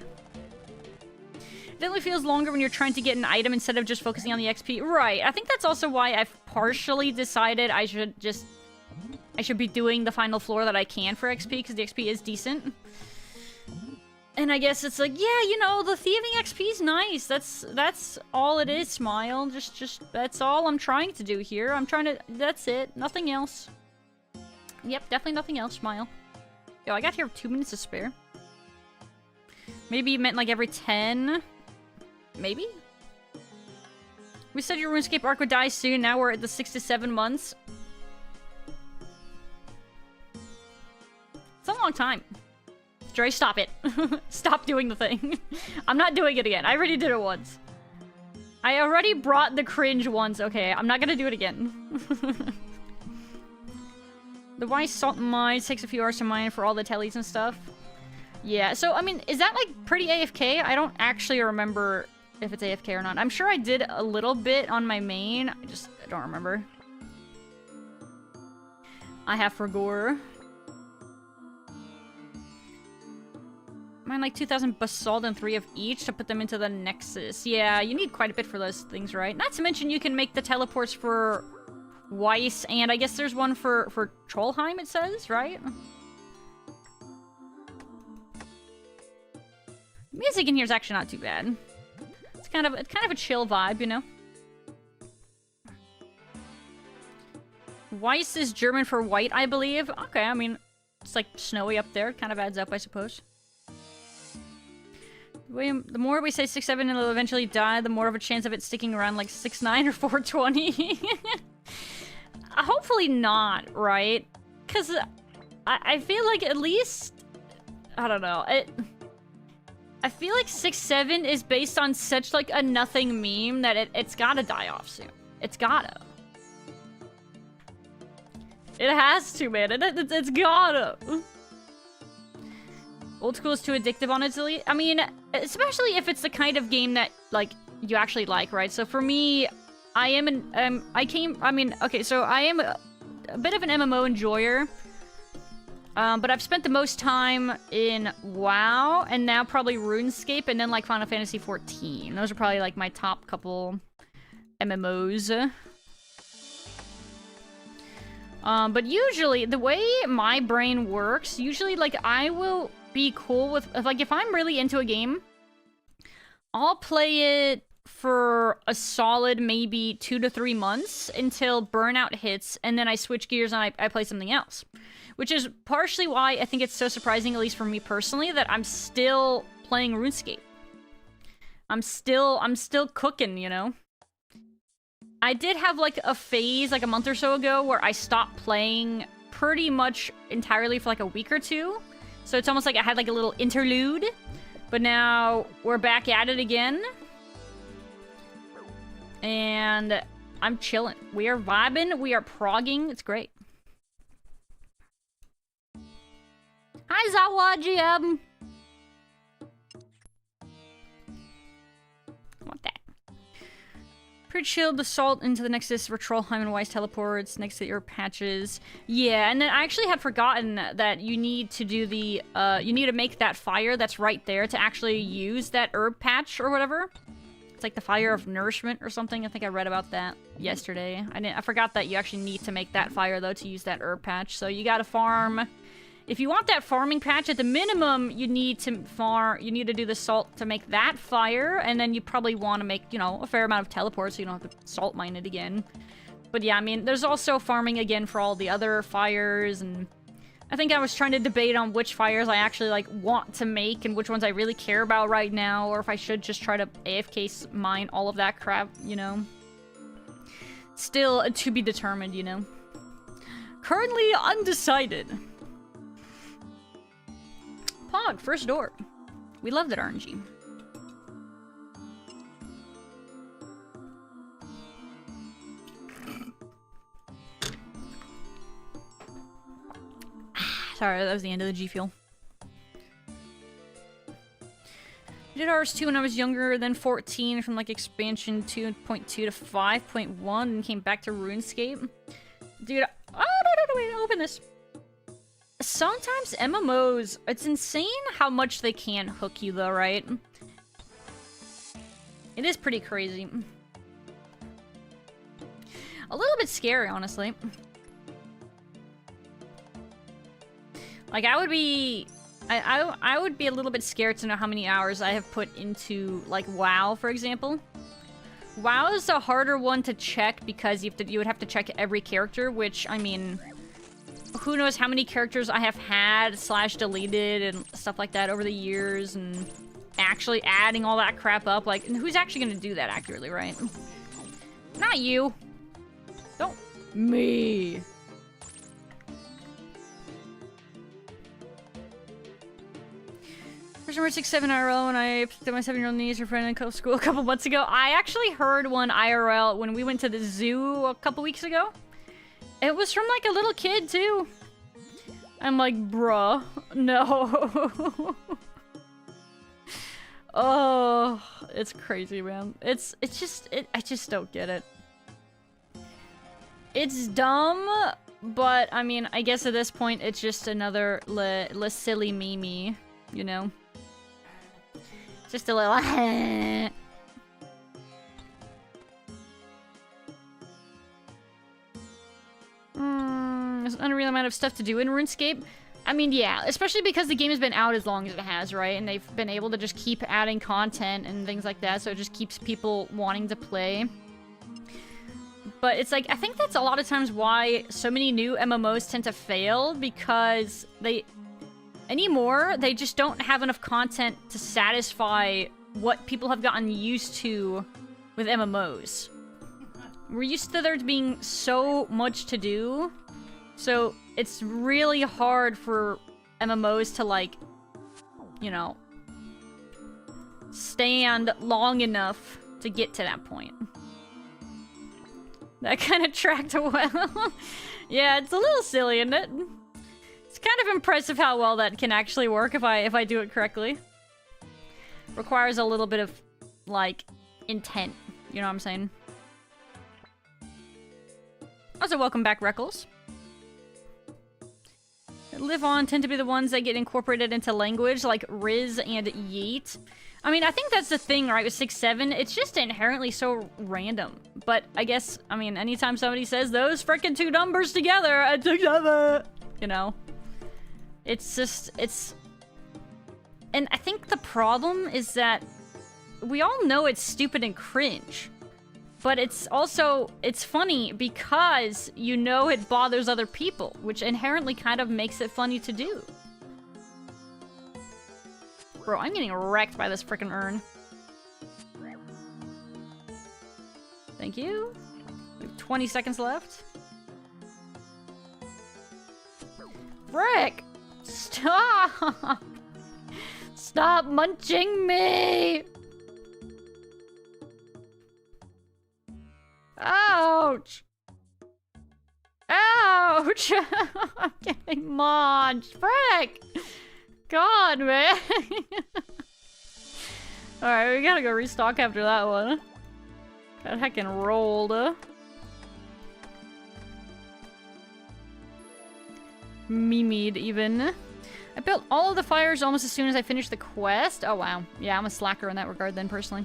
It definitely feels longer when you're trying to get an item instead of just focusing on the XP. Right, I think that's also why I've partially decided I should be doing the final floor that I can for XP, because the XP is decent. And I guess it's like, yeah, you know, the thieving XP is nice. That's all it is, Smile. Just, that's all I'm trying to do here. That's it. Nothing else. Yep, definitely nothing else, Smile. Yo, I got here with 2 minutes to spare. Maybe you meant like every 10? Maybe? We said your RuneScape arc would die soon, now we're at the 6 to 7 months. It's a long time. Dre, stop it. Stop doing the thing. I'm not doing it again. I already did it once. I already brought the cringe once, okay? I'm not gonna do it again. The Wise Salt Mine takes a few hours to mine for all the tellies and stuff. Yeah, so, I mean, is that, like, pretty AFK? I don't actually remember if it's AFK or not. I'm sure I did a little bit on my main. I don't remember. I have for gore. Mine like 2,000 basalt and 3 of each to put them into the Nexus. Yeah, you need quite a bit for those things, right? Not to mention you can make the teleports for Weiss, and I guess there's one for Trollheim, it says, right? Music in here is actually not too bad. It's kind of a chill vibe, you know? Weiss is German for white, I believe. Okay, I mean, it's like snowy up there. It kind of adds up, I suppose. William, the more we say 6'7" and it'll eventually die, the more of a chance of it sticking around like 6'9" or 420. Hopefully not, right? Because I feel like at least... I don't know. I feel like 6'7" is based on such like a nothing meme that it's gotta die off soon. It's gotta. It has to, man. It's gotta. Old School is too addictive on its delete. I mean, especially if it's the kind of game that, like, you actually like, right? So for me, I am I am a bit of an MMO enjoyer. But I've spent the most time in WoW, and now probably RuneScape, and then, like, Final Fantasy XIV. Those are probably, like, my top couple MMOs. But usually, the way my brain works, usually, like, I will be cool with, like, if I'm really into a game, I'll play it for a solid maybe 2 to 3 months until burnout hits, and then I switch gears and I play something else. Which is partially why I think it's so surprising, at least for me personally, that I'm still playing RuneScape. I'm still cooking, you know? I did have, like, a phase, like, a month or so ago where I stopped playing pretty much entirely for, like, a week or two. So it's almost like I had, like, a little interlude. But now we're back at it again. And I'm chilling. We are vibing. We are progging. It's great. Hi, Zawa GM. I want that. Pretty chill. The salt into the Nexus for Trollheim and Weiss teleports next to your patches. Yeah, and then I actually had forgotten that you need to do the, you need to make that fire that's right there to actually use that herb patch or whatever. It's like the fire of nourishment or something. I think I read about that yesterday. I forgot that you actually need to make that fire, though, to use that herb patch. So you gotta farm. If you want that farming patch, at the minimum, you need to do the salt to make that fire, and then you probably want to make, you know, a fair amount of teleports so you don't have to salt mine it again. But yeah, I mean, there's also farming again for all the other fires, and I think I was trying to debate on which fires I actually, like, want to make and which ones I really care about right now, or if I should just try to AFK mine all of that crap, you know? Still to be determined, you know? Currently undecided. Pog, first door. We love that RNG. Sorry, that was the end of the G Fuel. I did RS2 when I was younger than 14, from like expansion 2.2 to 5.1, and came back to RuneScape. Dude, oh no, wait, open this. Sometimes MMOs, it's insane how much they can hook you though, right? It is pretty crazy. A little bit scary, honestly. Like, I would be a little bit scared to know how many hours I have put into, like, WoW, for example. WoW is a harder one to check because you would have to check every character, which, I mean, who knows how many characters I have had / deleted and stuff like that over the years, and actually adding all that crap up. Like, who's actually gonna do that accurately, right? Not you. Don't. Me. First number 6-7 IRL when I picked up my 7-year-old niece, her friend in school a couple months ago. I actually heard one IRL when we went to the zoo a couple weeks ago. It was from like a little kid too. I'm like, bruh, no. Oh, it's crazy, man. I just don't get it. It's dumb, but I mean, I guess at this point, it's just another silly meme, you know? Just a little There's an unreal amount of stuff to do in RuneScape. I mean, yeah, especially because the game has been out as long as it has, right? And they've been able to just keep adding content and things like that, so it just keeps people wanting to play. But it's like, I think that's a lot of times why so many new MMOs tend to fail, because anymore, they just don't have enough content to satisfy what people have gotten used to with MMOs. We're used to there being so much to do, so it's really hard for MMOs to, like, you know, stand long enough to get to that point. That kind of tracked well. Yeah, it's a little silly, isn't it? It's kind of impressive how well that can actually work if I do it correctly. Requires a little bit of, like, intent. You know what I'm saying? Also, welcome back, Reckles. Live on tend to be the ones that get incorporated into language, like Riz and Yeet. I mean, I think that's the thing, right, with 6-7, it's just inherently so random. But I guess, I mean, anytime somebody says those frickin' two numbers together, you know, it's just, and I think the problem is that we all know it's stupid and cringe. But it's also, it's funny because you know it bothers other people, which inherently kind of makes it funny to do. Bro, I'm getting wrecked by this frickin' urn. Thank you. We have 20 seconds left. Frick! Stop! Stop munching me! Ouch! Ouch! I'm getting munched. Frick! God, man. Alright, we gotta go restock after that one. Got heckin' rolled. Mimied, even. I built all of the fires almost as soon as I finished the quest. Oh, wow. Yeah, I'm a slacker in that regard then, personally.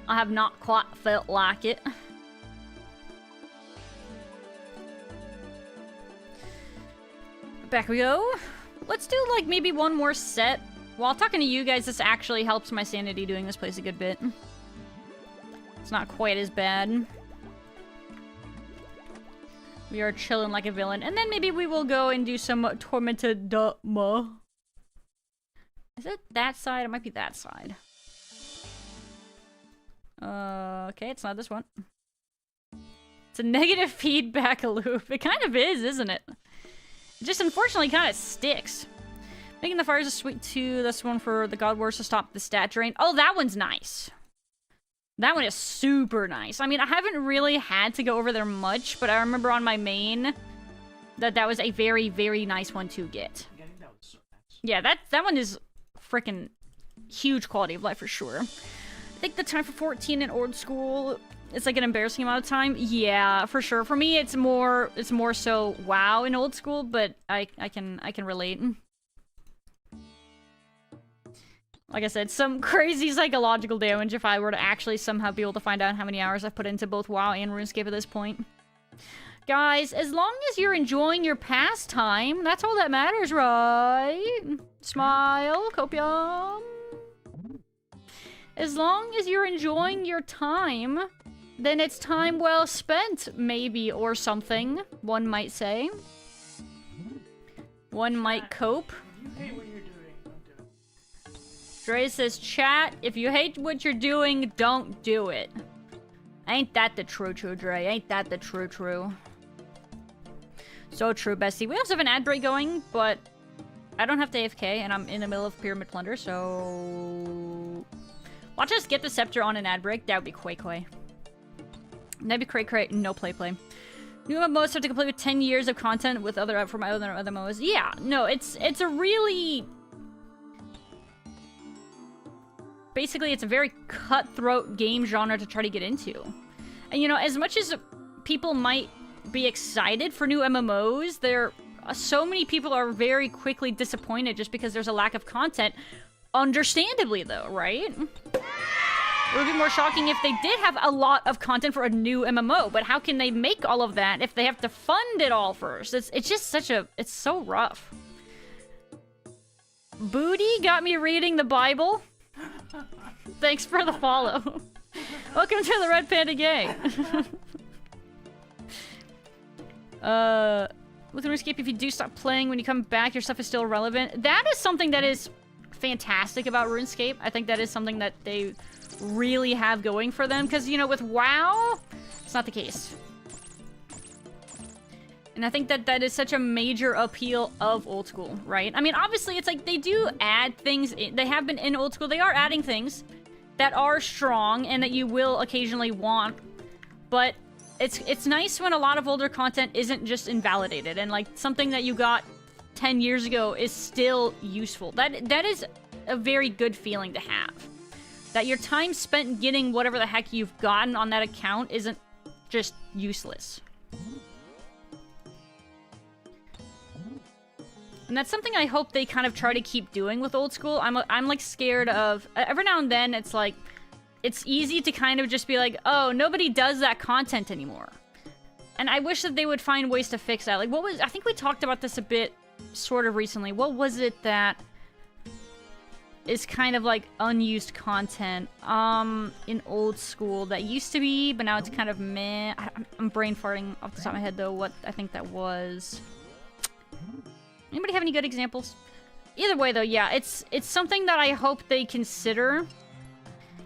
I have not quite felt like it. Back we go. Let's do, like, maybe one more set. While talking to you guys, this actually helps my sanity doing this place a good bit. It's not quite as bad. We are chilling like a villain. And then maybe we will go and do some tormented Dutma. Is it that side? It might be that side. Okay, it's not this one. It's a negative feedback loop. It kind of is, isn't it? It just unfortunately kind of sticks. Making the fires a sweet 2. That's one for the God Wars to stop the stat drain. Oh, that one's nice. That one is super nice. I mean, I haven't really had to go over there much, but I remember on my main that was a very, very nice one to get. Yeah, that one is freaking huge quality of life for sure. I think the time for 14 in old school, it's like an embarrassing amount of time. Yeah, for sure. For me, it's more so WoW in old school, but I can relate. Like I said, some crazy psychological damage if I were to actually somehow be able to find out how many hours I've put into both WoW and RuneScape at this point. Guys, as long as you're enjoying your pastime, that's all that matters, right? Smile, copium. As long as you're enjoying your time, then it's time well spent, maybe, or something, one might say. One might cope.
If you hate what you're doing, don't do it.
Dre says, chat, if you hate what you're doing, don't do it. Ain't that the true, Dre? Ain't that the true? So true, Bessie. We also have an ad break going, but I don't have to AFK, and I'm in the middle of Pyramid Plunder, so... Watch us get the Scepter on an ad break. That would be quay. That'd be cray. No play. New MMOs have to complete with 10 years of content with other from other MMOs. Yeah, no, it's a really... Basically, it's a very cutthroat game genre to try to get into. And, you know, as much as people might be excited for new MMOs, so many people are very quickly disappointed just because there's a lack of content. Understandably, though, right? It would be more shocking if they did have a lot of content for a new MMO, but how can they make all of that if they have to fund it all first? It's just such a... It's so rough. Booty got me reading the Bible. Thanks for the follow. Welcome to the Red Panda Gang. With Runescape, if you do stop playing, when you come back, your stuff is still relevant. That is something that is fantastic about RuneScape. I think that is something that they really have going for them. Because, you know, with WoW, it's not the case. And I think that that is such a major appeal of Old School, right? I mean, obviously, it's like they do add things. They have been in Old School. They are adding things that are strong and that you will occasionally want. But it's nice when a lot of older content isn't just invalidated. And, like, something that you got 10 years ago is still useful. That is a very good feeling to have. That your time spent getting whatever the heck you've gotten on that account isn't just useless. And that's something I hope they kind of try to keep doing with Old School. I'm like scared of... Every now and then, it's like... It's easy to kind of just be like, oh, nobody does that content anymore. And I wish that they would find ways to fix that. Like, what was... I think we talked about this a bit, sort of recently. What was it that is kind of like unused content in Old School that used to be, but now it's kind of meh. I'm brain farting off the top of my head, though, what I think that was... Anybody have any good examples? Either way, though, yeah, it's something that I hope they consider.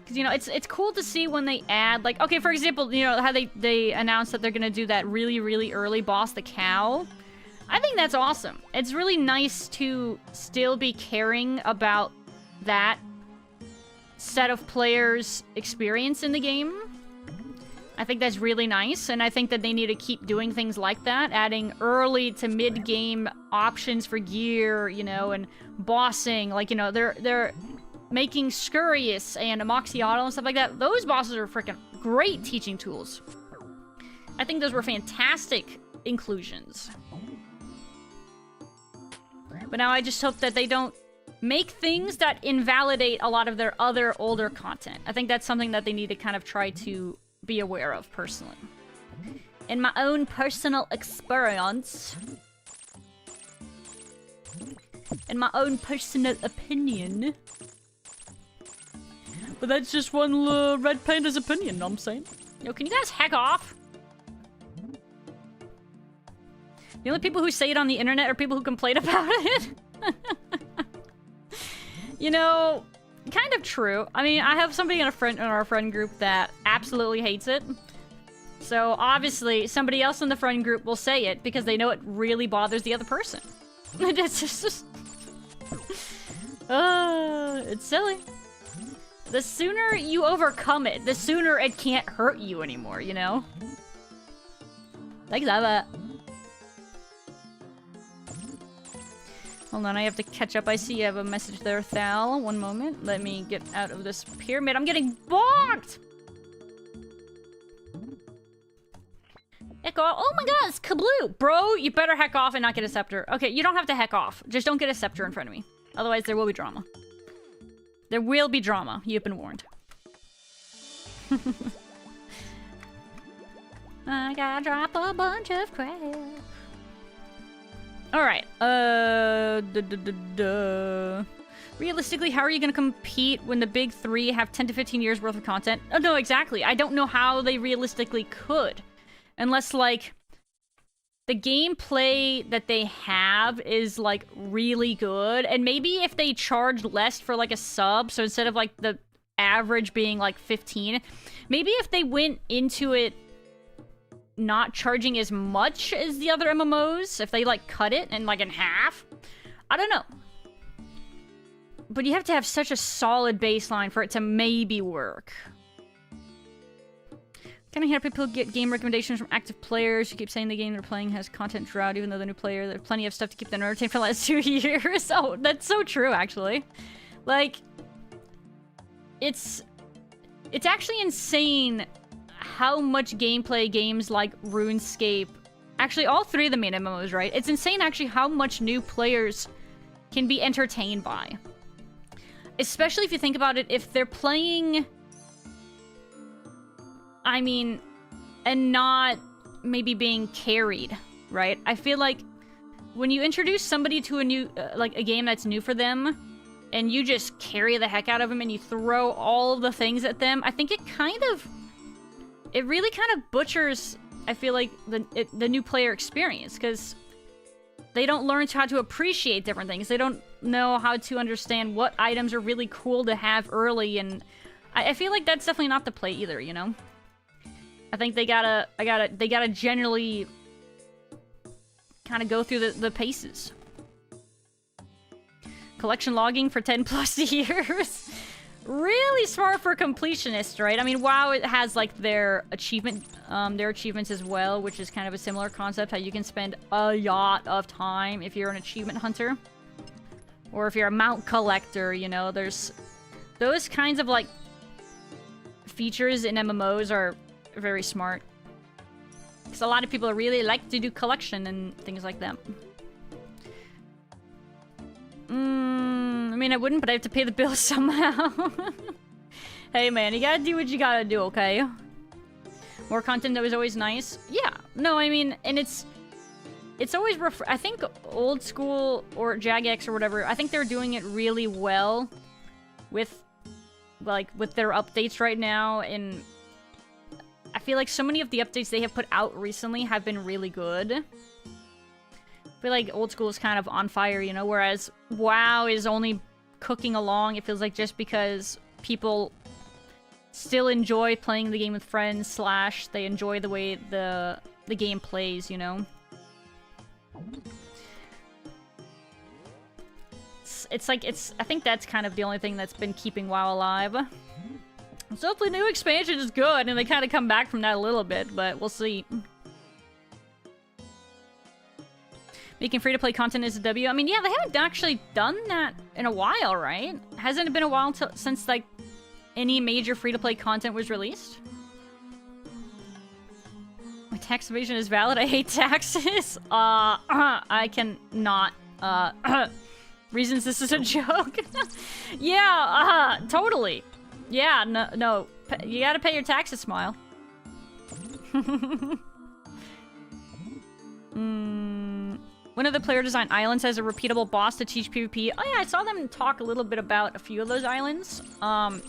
Because, you know, it's cool to see when they add, like, okay, for example, you know, how they announced that they're going to do that really, really early boss, the cow. I think that's awesome. It's really nice to still be caring about that set of players' experience in the game. I think that's really nice, and I think that they need to keep doing things like that, adding early to mid-game options for gear, you know, and bossing. Like, you know, they're making Scurious and Amoxicillin and stuff like that. Those bosses are freaking great teaching tools. I think those were fantastic inclusions. But now I just hope that they don't make things that invalidate a lot of their other older content. I think that's something that they need to kind of try to be aware of personally. In my own personal experience, in my own personal opinion, but that's just one Red Panda's opinion, know what I'm saying? Yo, can you guys heck off? The only people who say it on the internet are people who complain about it. You know, kind of true. I mean, I have somebody in our friend group that absolutely hates it. So obviously, somebody else in the friend group will say it because they know it really bothers the other person. It's just... it's silly. The sooner you overcome it, the sooner it can't hurt you anymore, you know? Thanks, Ava. Hold on, I have to catch up. I see you have a message there, Thal. One moment. Let me get out of this pyramid. I'm getting bonked! Echo. Oh my god, it's Kabloo! Bro, you better heck off and not get a scepter. Okay, you don't have to heck off. Just don't get a scepter in front of me. Otherwise, there will be drama. There will be drama. You've been warned. I gotta drop a bunch of crap. Alright, realistically, how are you gonna compete when the big three have 10 to 15 years worth of content? Oh, no, exactly. I don't know how they realistically could. Unless, like, the gameplay that they have is, like, really good. And maybe if they charge less for, like, a sub, so instead of, like, the average being, like, 15, maybe if they went into it not charging as much as the other MMOs, if they, like, cut it and, like, in half. I don't know. But you have to have such a solid baseline for it to maybe work. Kind of hear people get game recommendations from active players who keep saying the game they're playing has content drought, even though they're new player. There's plenty of stuff to keep them entertained for the last 2 years. Oh, that's so true, actually. Like, it's actually insane how much gameplay games like RuneScape, actually all 3 of the main MMOs, right? It's insane actually how much new players can be entertained by. Especially if you think about it, if they're playing, I mean, and not maybe being carried, right? I feel like when you introduce somebody to a new, like a game that's new for them, and you just carry the heck out of them and you throw all the things at them, I think it really kind of butchers, I feel like, the new player experience, because they don't learn how to appreciate different things. They don't know how to understand what items are really cool to have early, and I feel like that's definitely not the play either, you know? I think they gotta generally kind of go through the paces. Collection logging for 10 plus years. Really smart for completionists, right? I mean, WoW, it has like their achievements as well, which is kind of a similar concept, how you can spend a lot of time if you're an achievement hunter. Or if you're a mount collector, you know, there's those kinds of like features in MMOs are very smart. Because a lot of people really like to do collection and things like that. I mean, I wouldn't, but I have to pay the bills somehow. Hey, man, you gotta do what you gotta do, okay? More content that was always nice. Yeah, no, I mean, and it's always I think Old School or Jagex or whatever, I think they're doing it really well with their updates right now, and I feel like so many of the updates they have put out recently have been really good. I feel like Old School is kind of on fire, you know, whereas WoW is only cooking along, it feels like, just because people still enjoy playing the game with friends, / they enjoy the way the game plays, you know? I think that's kind of the only thing that's been keeping WoW alive. So hopefully new expansion is good, and they kind of come back from that a little bit, but we'll see. Making free-to-play content is a W. I mean, yeah, they haven't actually done that in a while, right? Hasn't it been a while since, like, any major free-to-play content was released? My tax evasion is valid. I hate taxes. I can not. Reasons this is a joke. Yeah, totally. Yeah, no. You gotta pay your taxes, Smile. One of the player design islands has a repeatable boss to teach PvP. Oh yeah, I saw them talk a little bit about a few of those islands. No,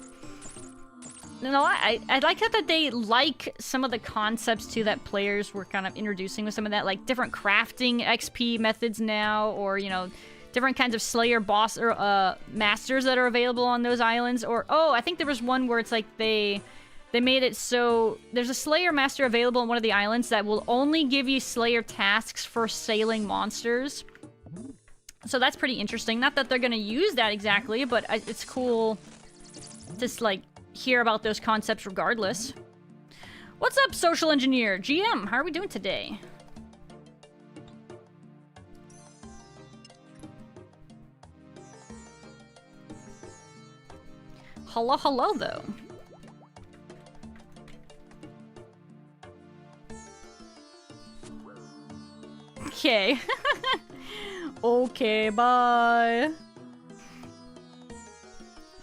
I like that they like some of the concepts too that players were kind of introducing with some of that, like different crafting XP methods now, or, you know, different kinds of Slayer boss or masters that are available on those islands. Or, oh, I think there was one where it's like they made it so there's a Slayer master available on one of the islands that will only give you Slayer tasks for sailing monsters. So that's pretty interesting. Not that they're gonna use that exactly, but it's cool to, like, hear about those concepts regardless. What's up, social engineer? GM, how are we doing today? Hello, though. Okay. Okay, bye.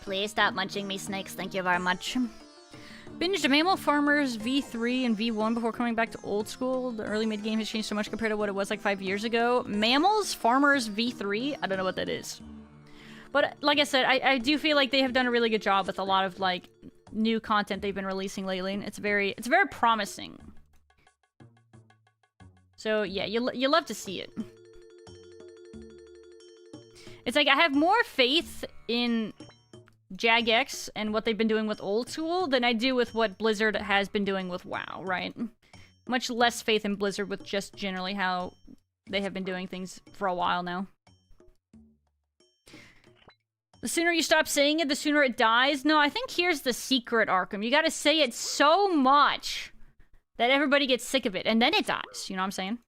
Please stop munching me, snakes. Thank you very much. Binged Mammal Farmers V3 and V1 before coming back to Old School. The early mid-game has changed so much compared to what it was like 5 years ago. Mammals Farmers V3? I don't know what that is. But like I said, I do feel like they have done a really good job with a lot of, like, new content they've been releasing lately, and it's very promising. So yeah, you love to see it. It's like I have more faith in Jagex and what they've been doing with Old School than I do with what Blizzard has been doing with WoW, right? Much less faith in Blizzard with just generally how they have been doing things for a while now. The sooner you stop saying it, the sooner it dies. No, I think here's the secret, Arkham. You gotta say it so much that everybody gets sick of it, and then it dies. You know what I'm saying?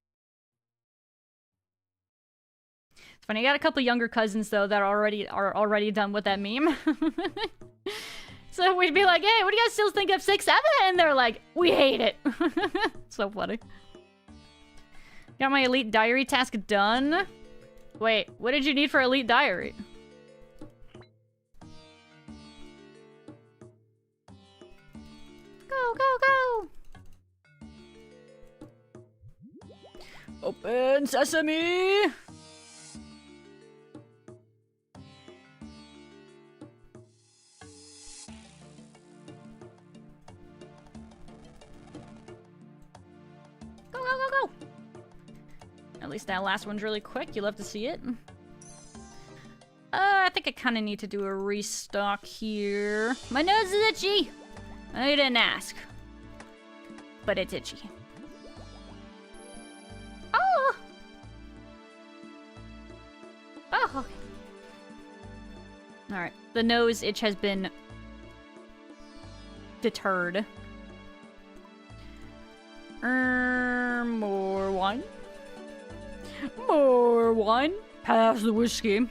It's funny, I got a couple younger cousins, though, that are already done with that meme. So we'd be like, hey, what do you guys still think of 6-7? And they're like, we hate it. So funny. Got my Elite Diary task done. Wait, what did you need for Elite Diary? Go, go, go! Open sesame! Go, go, go, go! At least that last one's really quick. You love to see it. I think I kind of need to do a restock here. My nose is itchy! I didn't ask. But it's itchy. Oh! Oh! Alright. The nose itch has been deterred. More wine. More wine. Pass the whiskey.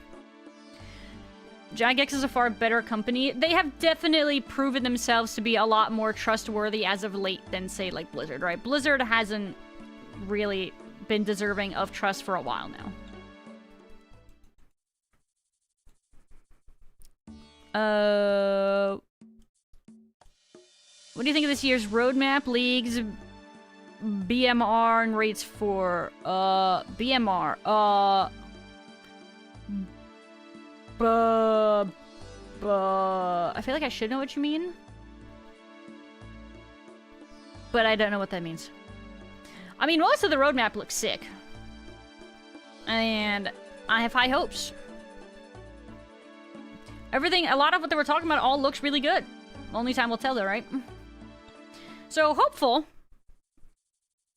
Jagex is a far better company. They have definitely proven themselves to be a lot more trustworthy as of late than, say, like Blizzard, right? Blizzard hasn't really been deserving of trust for a while now. What do you think of this year's roadmap, leagues, BMR, and rates for, BMR, I feel like I should know what you mean. But I don't know what that means. I mean, most of the roadmap looks sick. And I have high hopes. Everything, a lot of what they were talking about all looks really good. Only time will tell though, right? So, hopeful.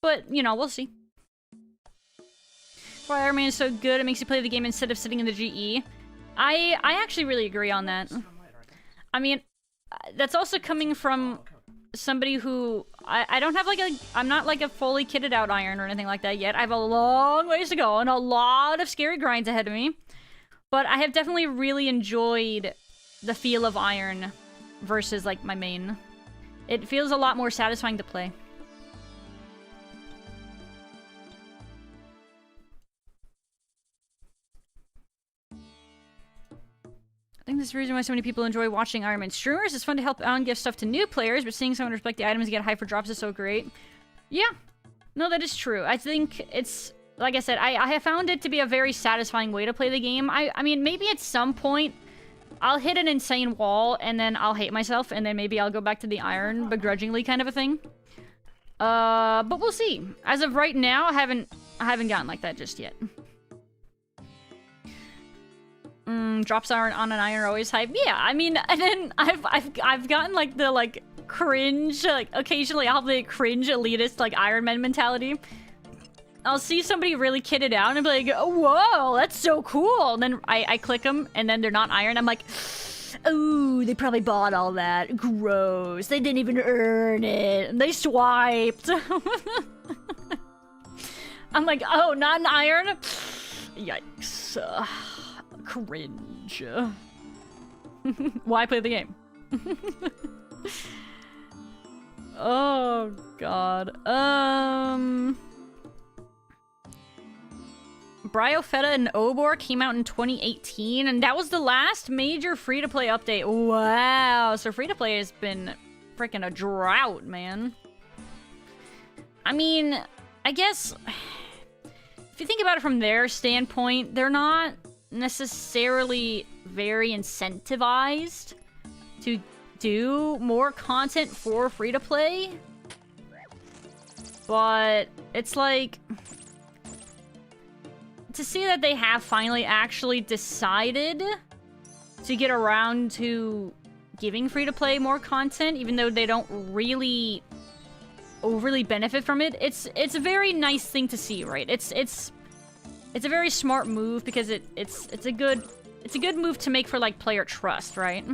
But, you know, we'll see. That's why Iron Man is so good, it makes you play the game instead of sitting in the GE. I actually really agree on that. I mean, that's also coming from somebody who... I don't have like a... I'm not like a fully kitted out Iron or anything like that yet. I have a long ways to go and a lot of scary grinds ahead of me. But I have definitely really enjoyed the feel of Iron versus like my main. It feels a lot more satisfying to play. I think that's the reason why so many people enjoy watching Iron Man streamers. It's fun to help out and give stuff to new players, but seeing someone respect the items and get hype for drops is so great. Yeah. No, that is true. I think it's... Like I said, I have found it to be a very satisfying way to play the game. I mean, maybe at some point, I'll hit an insane wall, and then I'll hate myself, and then maybe I'll go back to the Iron begrudgingly kind of a thing. But we'll see. As of right now, I haven't gotten like that just yet. Drops on an Iron are always hype. Yeah, I mean, and then I've gotten like the like cringe, like occasionally I'll have the cringe elitist like Iron Man mentality. I'll see somebody really kitted out and be like, oh, whoa, that's so cool. And then I click them and then they're not Iron. I'm like, ooh, they probably bought all that. Gross. They didn't even earn it. And they swiped. I'm like, oh, not an Iron? Yikes. Cringe. Why play the game? Oh, God. Bryofeta and Obor came out in 2018, and that was the last major free-to-play update. Wow, so free-to-play has been freaking a drought, man. I mean, I guess, if you think about it from their standpoint, they're not necessarily very incentivized to do more content for free-to-play. But it's like... to see that they have finally actually decided to get around to giving free-to-play more content, even though they don't really overly benefit from it, it's a very nice thing to see, right? It's a very smart move because it's a good It's a good move to make for, like, player trust, right?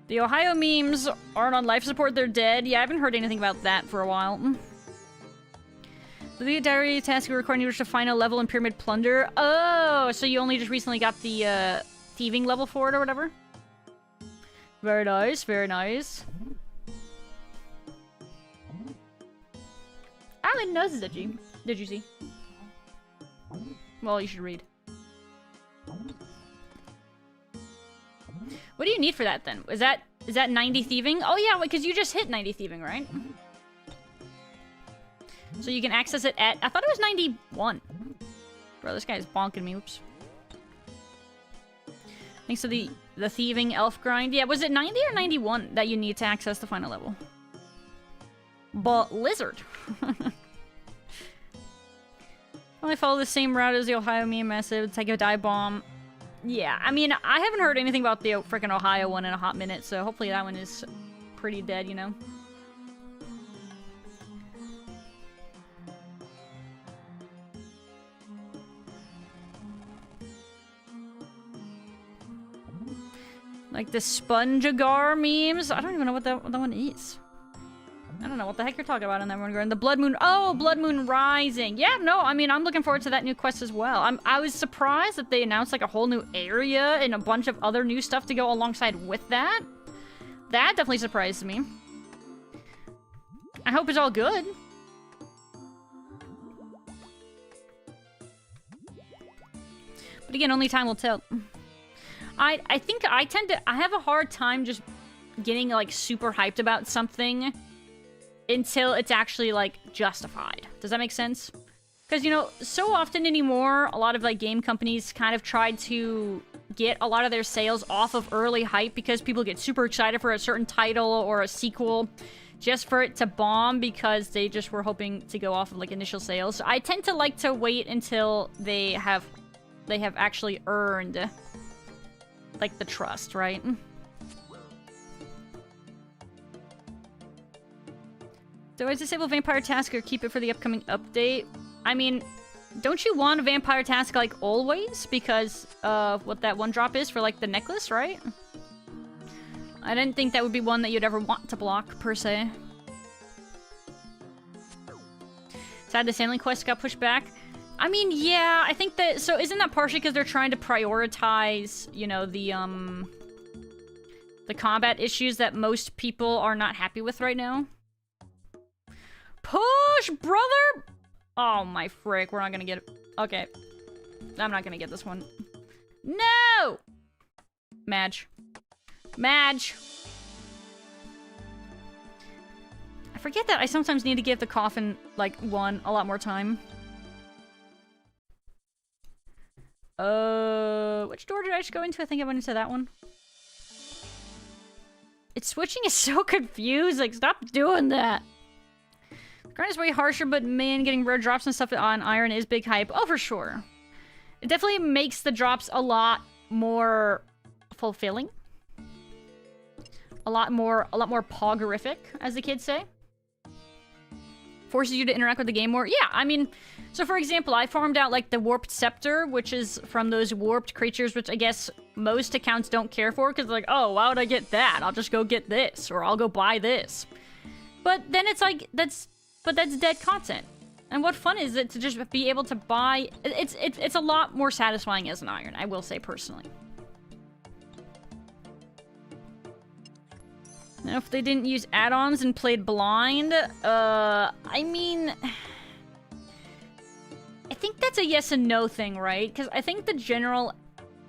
The Ohio memes aren't on life support, they're dead. Yeah, I haven't heard anything about that for a while. The diary task requiring you to find a level in Pyramid Plunder. Oh, so you only just recently got the thieving level for it or whatever? Very nice, very nice. Alan knows that you. Did you see? Well, you should read. What do you need for that then? Is that 90 thieving? Oh yeah, because you just hit 90 thieving, right? So you can access it at... I thought it was 91. Bro, this guy is bonking me. Oops. Thanks to the thieving elf grind. Yeah, was it 90 or 91 that you need to access the final level? But lizard. Well, I follow the same route as the Ohio meme massive. Take a dive bomb. Yeah, I mean, I haven't heard anything about the freaking Ohio one in a hot minute, so hopefully that one is pretty dead, you know? Like the sponge agar memes? I don't even know what that one is. I don't know what the heck you're talking about on that one. And the Blood Moon. Oh, Blood Moon Rising. Yeah, no, I mean, I'm looking forward to that new quest as well. I was surprised that they announced like a whole new area and a bunch of other new stuff to go alongside with that. That definitely surprised me. I hope it's all good. But again, only time will tell. I think I have a hard time just getting like super hyped about something until it's actually like justified. Does that make sense? Because, you know, so often anymore, a lot of like game companies kind of try to get a lot of their sales off of early hype because people get super excited for a certain title or a sequel just for it to bomb because they just were hoping to go off of like initial sales. So I tend to like to wait until they have actually earned like the trust, right? Do I disable Vampire Task or keep it for the upcoming update? I mean, don't you want a Vampire Task like always? Because of what that one drop is for like the necklace, right? I didn't think that would be one that you'd ever want to block, per se. Sad the sailing quest got pushed back. I mean, yeah, I think that... So isn't that partially because they're trying to prioritize, you know, the combat issues that most people are not happy with right now? Push, brother! Oh, my frick. We're not gonna get it. Okay. I'm not gonna get this one. No! Madge. Madge! I forget that I sometimes need to give the coffin, like, one a lot more time. Which door did I just go into? I think I went into that one. It's switching is so confusing. Stop doing that. The grind is way harsher, but man, getting rare drops and stuff on iron is big hype. Oh, for sure. It definitely makes the drops a lot more fulfilling. A lot more poggerific, as the kids say. Forces you to interact with the game more. Yeah, I mean, so for example, I farmed out like the Warped Scepter, which is from those warped creatures, which I guess most accounts don't care for, because like, oh, why would I get that? I'll just go get this, or I'll go buy this. But then it's like, that's dead content. And what fun is it to just be able to buy... It's a lot more satisfying as an iron, I will say personally. Now, if they didn't use add-ons and played blind, I mean... I think that's a yes and no thing, right? Because I think the general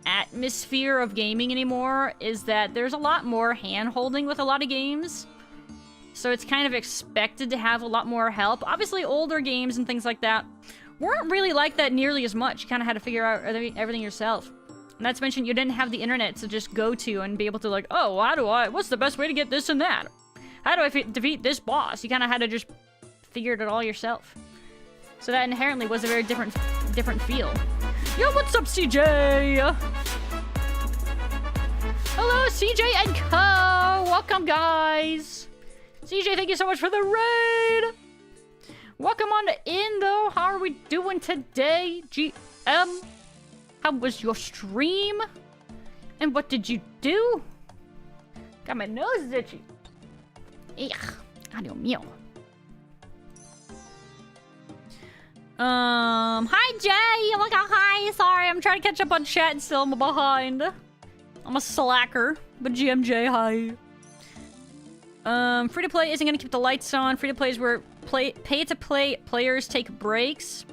atmosphere of gaming anymore is that there's a lot more hand-holding with a lot of games. So it's kind of expected to have a lot more help. Obviously, older games and things like that weren't really like that nearly as much. You kind of had to figure out everything yourself. Not to mention, you didn't have the internet to just go to and be able to like, oh, what's the best way to get this and that? How do I defeat this boss? You kind of had to just figure it all yourself. So that inherently was a very different feel. Yo, what's up, CJ? Hello, CJ and Co. Welcome, guys. CJ, thank you so much for the raid. Welcome on in, though. How are we doing today, GM? How was your stream? And what did you do? Got my nose itchy. Ugh. Adios mío. Hi, Jay. Oh my god, hi. Sorry, I'm trying to catch up on chat and still I'm behind. I'm a slacker. But GMJ, hi. Free to play isn't gonna keep the lights on. Free to play is where pay to play players take breaks.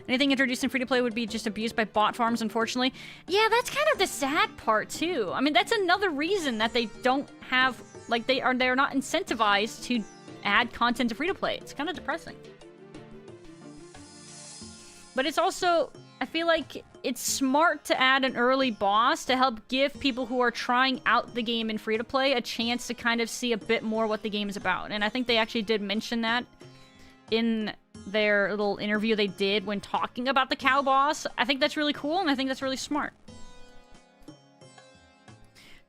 Anything introduced in free to play would be just abused by bot farms, unfortunately. Yeah, that's kind of the sad part too. I mean, that's another reason that they don't have, like, they're not incentivized to add content to free to play. It's kind of depressing. But it's also, I feel like it's smart to add an early boss to help give people who are trying out the game in free-to-play a chance to kind of see a bit more what the game is about. And I think they actually did mention that in their little interview they did when talking about the cow boss. I think that's really cool, and I think that's really smart.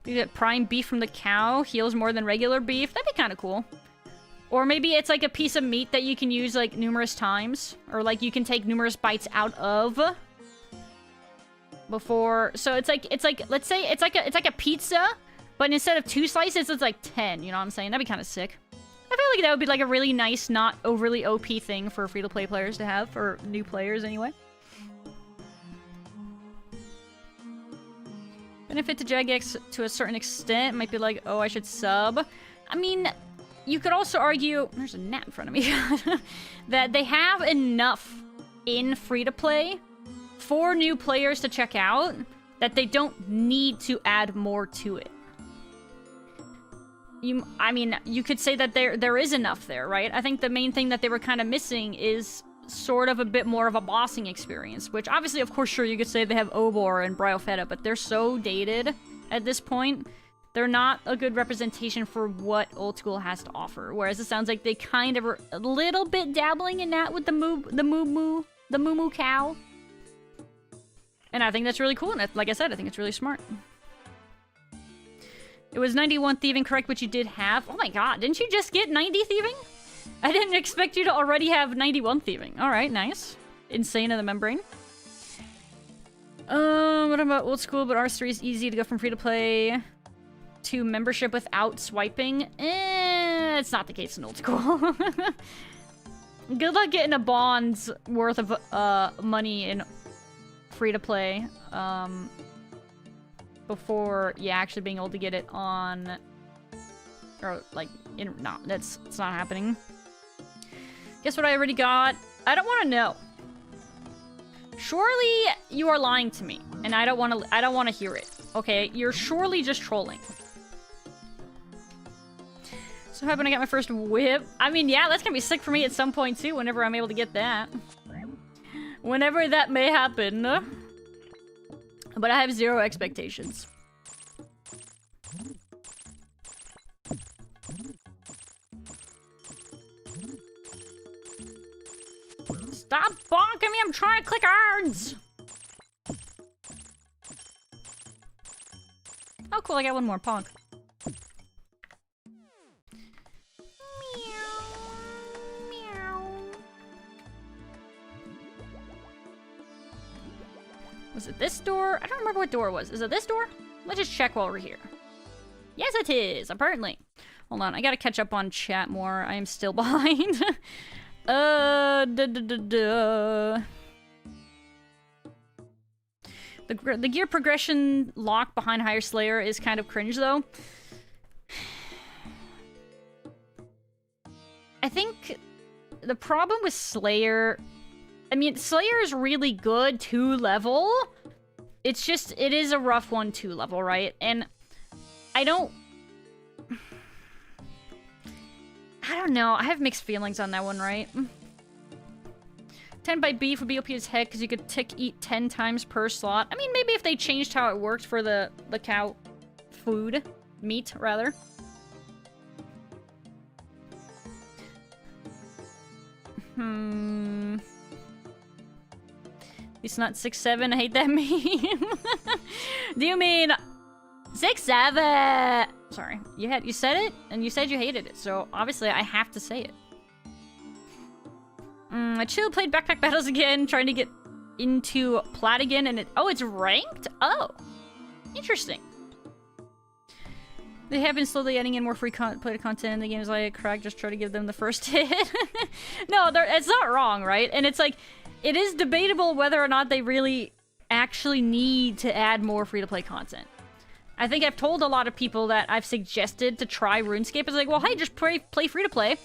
You get prime beef from the cow, heals more than regular beef. That'd be kind of cool. Or maybe it's like a piece of meat that you can use like numerous times, or like you can take numerous bites out of before. So it's like let's say it's like a pizza, but instead of 2 slices, it's like 10. You know what I'm saying? That'd be kind of sick. I feel like that would be like a really nice, not overly OP thing for free-to-play players to have, for new players anyway. Benefit to Jagex to a certain extent might be like, oh, I should sub. I mean, you could also argue, there's a gnat in front of me, that they have enough in free-to-play for new players to check out that they don't need to add more to it. I mean, you could say that there is enough there, right? I think the main thing that they were kind of missing is sort of a bit more of a bossing experience, which obviously, of course, sure, you could say they have Obor and Bryofeta, but they're so dated at this point. They're not a good representation for what Old School has to offer. Whereas it sounds like they kind of are a little bit dabbling in that with the moo cow. And I think that's really cool. And like I said, I think it's really smart. It was 91 thieving, correct, which you did have. Oh my god, didn't you just get 90 thieving? I didn't expect you to already have 91 thieving. Alright, nice. Insane in the membrane. What about Old School? But R3 is easy to go from free to play to membership without swiping. It's not the case in Old School. Good luck getting a bond's worth of money in free to play. Before actually being able to get it on, or like it's not happening. Guess what I already got? I don't want to know. Surely you are lying to me, and I don't want to hear it. Okay, you're surely just trolling. So how about I get my first whip? I mean, yeah, that's gonna be sick for me at some point too. Whenever I'm able to get that, whenever that may happen. But I have 0 expectations. Stop bonking me! I'm trying to click arms! Oh, cool, I got one more. Ponk. Was it this door? I don't remember what door it was. Is it this door? Let's just check while we're here. Yes, it is, apparently. Hold on, I gotta catch up on chat more. I am still behind. The gear progression lock behind Higher Slayer is kind of cringe, though. I think the problem with Slayer... I mean, Slayer is really good 2 level. It's just, it is a rough one 2 level, right? And I don't know. I have mixed feelings on that one, right? 10 by beef would be OP as heck because you could eat 10 times per slot. I mean, maybe if they changed how it worked for the cow food. Meat, rather. It's not 6'7". I hate that meme. Do you mean 6'7"? Sorry, you said it, and you said you hated it, so obviously I have to say it. I played backpack battles again, trying to get into plat again, and it's ranked? Oh, interesting. They have been slowly adding in more free player content. The game's like, crack, just try to give them the first hit. No, it's not wrong, right? And it's like, it is debatable whether or not they really actually need to add more free-to-play content. I think I've told a lot of people that I've suggested to try RuneScape. It's like, well, hey, just play free-to-play.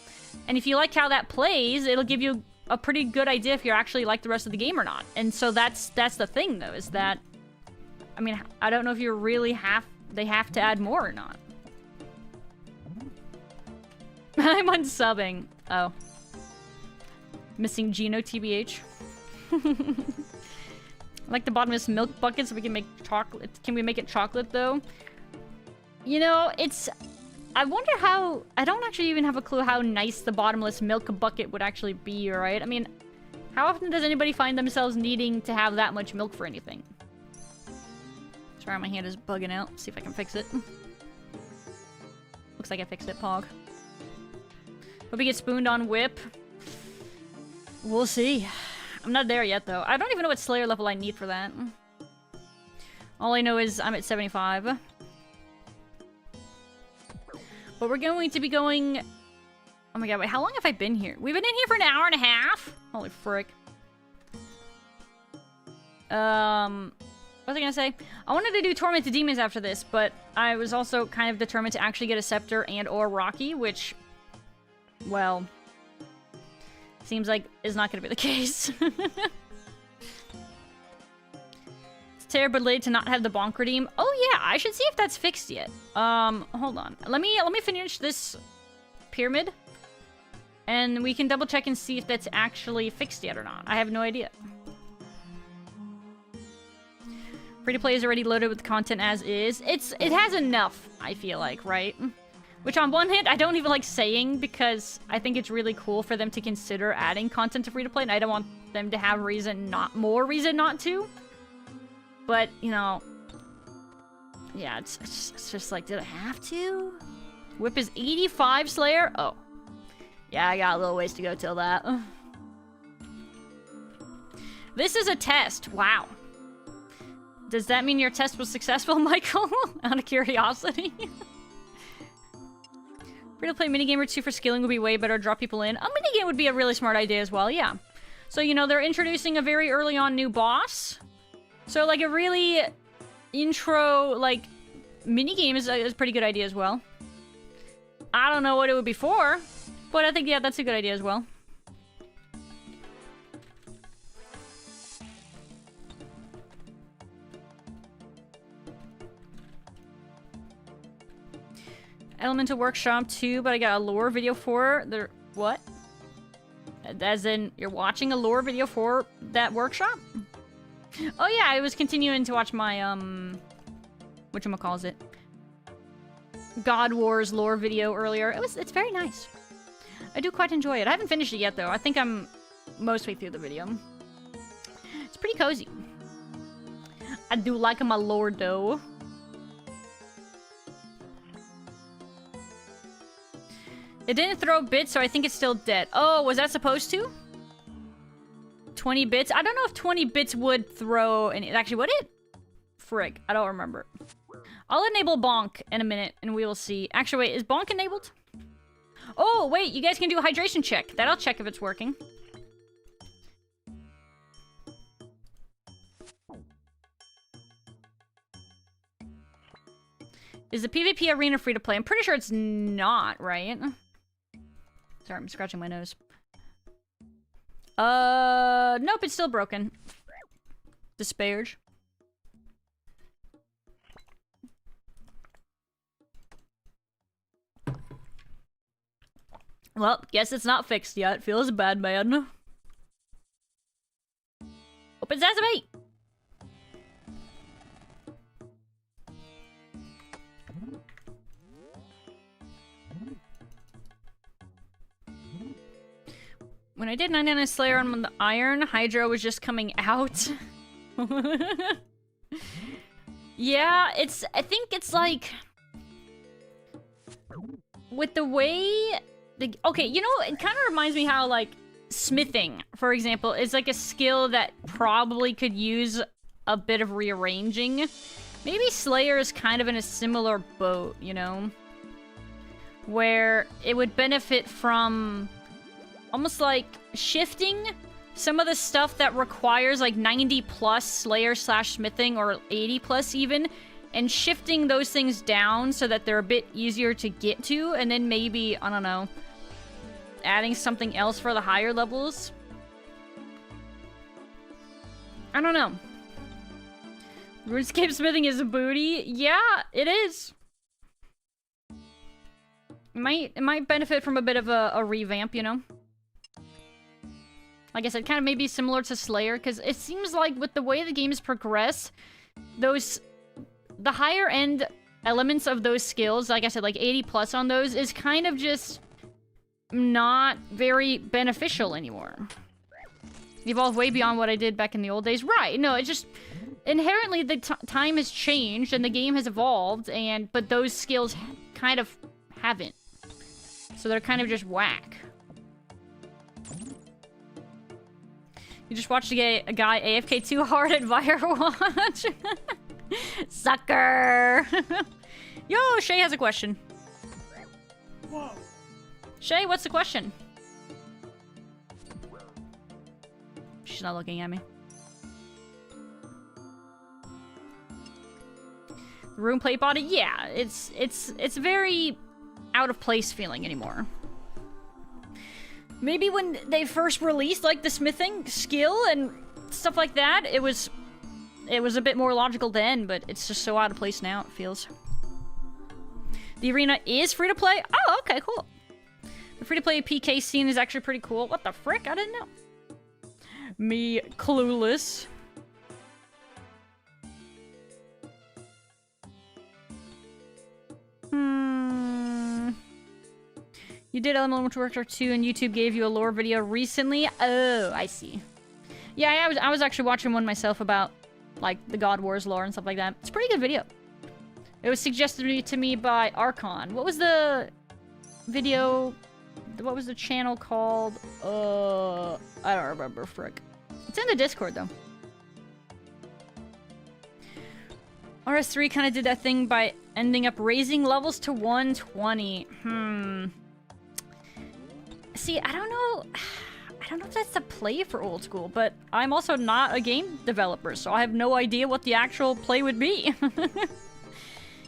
And if you like how that plays, it'll give you a pretty good idea if you actually like the rest of the game or not. And so that's the thing, though, is that... I mean, I don't know if you really they have to add more or not. I'm unsubbing. Oh. Missing Geno, TBH. I like the bottomless milk bucket so we can make chocolate. Can we make it chocolate, though? You know, I wonder how... I don't actually even have a clue how nice the bottomless milk bucket would actually be, right? I mean, how often does anybody find themselves needing to have that much milk for anything? Sorry, my hand is bugging out. See if I can fix it. Looks like I fixed it, Pog. Hope we get spooned on whip. We'll see. I'm not there yet, though. I don't even know what Slayer level I need for that. All I know is I'm at 75. But we're going to be going... Oh my god, wait, how long have I been here? We've been in here for an hour and a half? Holy frick. What was I gonna say? I wanted to do Torment to Demons after this, but I was also kind of determined to actually get a Scepter and or Rocky, which... Well... Seems like is not gonna be the case. It's terrible late to not have the bonk redeem. Oh yeah, I should see if that's fixed yet. Hold on. Let me finish this pyramid. And we can double check and see if that's actually fixed yet or not. I have no idea. Free to play is already loaded with content as is. It has enough, I feel like, right? Which on one hand, I don't even like saying because I think it's really cool for them to consider adding content to free-to-play, and I don't want them to have more reason not to. But, you know... Yeah, it's just like, did I have to? Whip is 85, Slayer? Oh. Yeah, I got a little ways to go till that. This is a test. Wow. Does that mean your test was successful, Michael? Out of curiosity? Free-to-play minigame or two for skilling would be way better to draw people in. A minigame would be a really smart idea as well, yeah. So, you know, they're introducing a very early on new boss. So, like, a really intro, like, minigame is a pretty good idea as well. I don't know what it would be for, but I think, yeah, that's a good idea as well. Elemental Workshop 2, but I got a lore video for the... What? As in, you're watching a lore video for that workshop? Oh yeah, I was continuing to watch my, whatchamacallit? God Wars lore video earlier. It's very nice. I do quite enjoy it. I haven't finished it yet, though. I think I'm most way through the video. It's pretty cozy. I do like my lore, though. It didn't throw bits, so I think it's still dead. Oh, was that supposed to? 20 bits? I don't know if 20 bits would throw any... Actually, would it? Frick, I don't remember. I'll enable Bonk in a minute, and we will see. Actually, wait, is Bonk enabled? Oh, wait, you guys can do a hydration check. That'll check if it's working. Is the PvP arena free to play? I'm pretty sure it's not, right? Sorry, I'm scratching my nose. Nope, it's still broken. Disparage. Well, guess it's not fixed yet. Feels bad, man. Open sesame! When I did 99 Slayer on the Iron, Hydra was just coming out. Yeah, I think it's like... With the way... Okay, you know, it kind of reminds me how, like, smithing, for example, is like a skill that probably could use a bit of rearranging. Maybe Slayer is kind of in a similar boat, you know? Where it would benefit from almost like shifting some of the stuff that requires like 90 plus Slayer / smithing, or 80 plus even, and shifting those things down so that they're a bit easier to get to, and then maybe, I don't know, adding something else for the higher levels. I don't know. RuneScape smithing is a booty. Yeah, it is. It might benefit from a bit of a revamp, you know? Like I said, kind of maybe similar to Slayer, because it seems like with the way the games progress, the higher end elements of those skills, like I said, like 80 plus on those, is kind of just not very beneficial anymore. Evolved way beyond what I did back in the old days. Right, no, it's just inherently the time has changed and the game has evolved, but those skills kind of haven't. So they're kind of just whack. You just watched a guy AFK too hard at Firewatch. Sucker. Yo, Shay has a question.
Whoa.
Shay, what's the question? She's not looking at me. Room plate body? Yeah, it's very out of place feeling anymore. Maybe when they first released like the smithing skill and stuff like that, it was a bit more logical then, but it's just so out of place now, it feels. The arena is free to play? Oh, okay, cool. The free to play PK scene is actually pretty cool. What the frick? I didn't know. Me clueless. You did Elemental Workshop 2 and YouTube gave you a lore video recently? Oh, I see. Yeah, I was actually watching one myself about, like, the God Wars lore and stuff like that. It's a pretty good video. It was suggested to me by Archon. What was the video... What was the channel called? I don't remember, frick. It's in the Discord, though. RS3 kind of did that thing by ending up raising levels to 120. See, I don't know if that's the play for Old School, but I'm also not a game developer, so I have no idea what the actual play would be.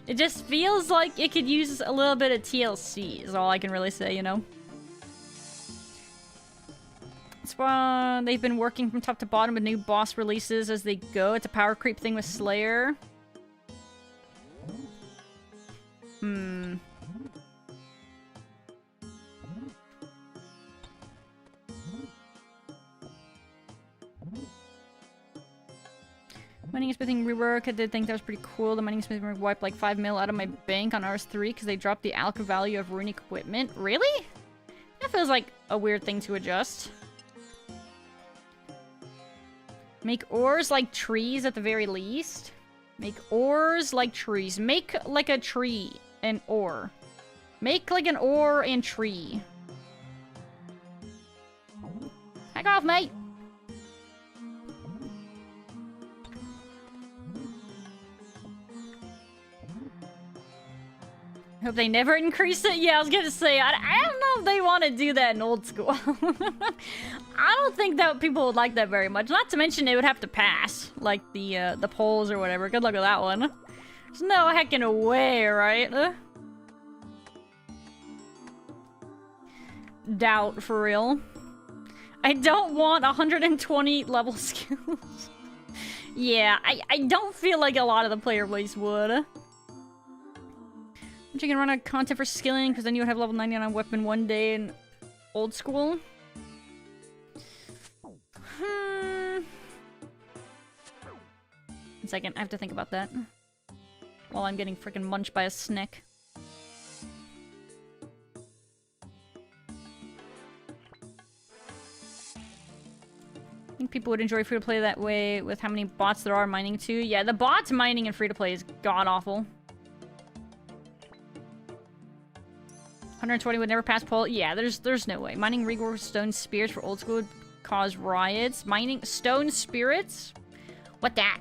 It just feels like it could use a little bit of TLC, is all I can really say, you know? That's why they've been working from top to bottom with new boss releases as they go. It's a power creep thing with Slayer. Mining and smithing rework, I did think that was pretty cool. The mining and smithing rework wiped like 5 mil out of my bank on RS3 because they dropped the alpha value of rune equipment. Really? That feels like a weird thing to adjust. Make ores like trees at the very least. Make ores like trees. Make like a tree and ore. Make like an ore and tree. Heck off, mate! Hope they never increase it. Yeah, I was gonna say, I don't know if they want to do that in Old School. I don't think that people would like that very much. Not to mention they would have to pass, like the polls or whatever. Good luck with that one. There's no heckin' way, right? Doubt, for real. I don't want 120 level skills. Yeah, I don't feel like a lot of the player base would. You can run a content for skilling, because then you would have level 99 weapon one day in Old School. One second, I have to think about that. While I'm getting freaking munched by a snick. I think people would enjoy free-to-play that way with how many bots there are mining too. Yeah, the bots mining in free-to-play is god-awful. 120 would never pass poll. Yeah, there's no way. Mining Rigor stone spirits for old school would cause riots. Mining stone spirits? What that?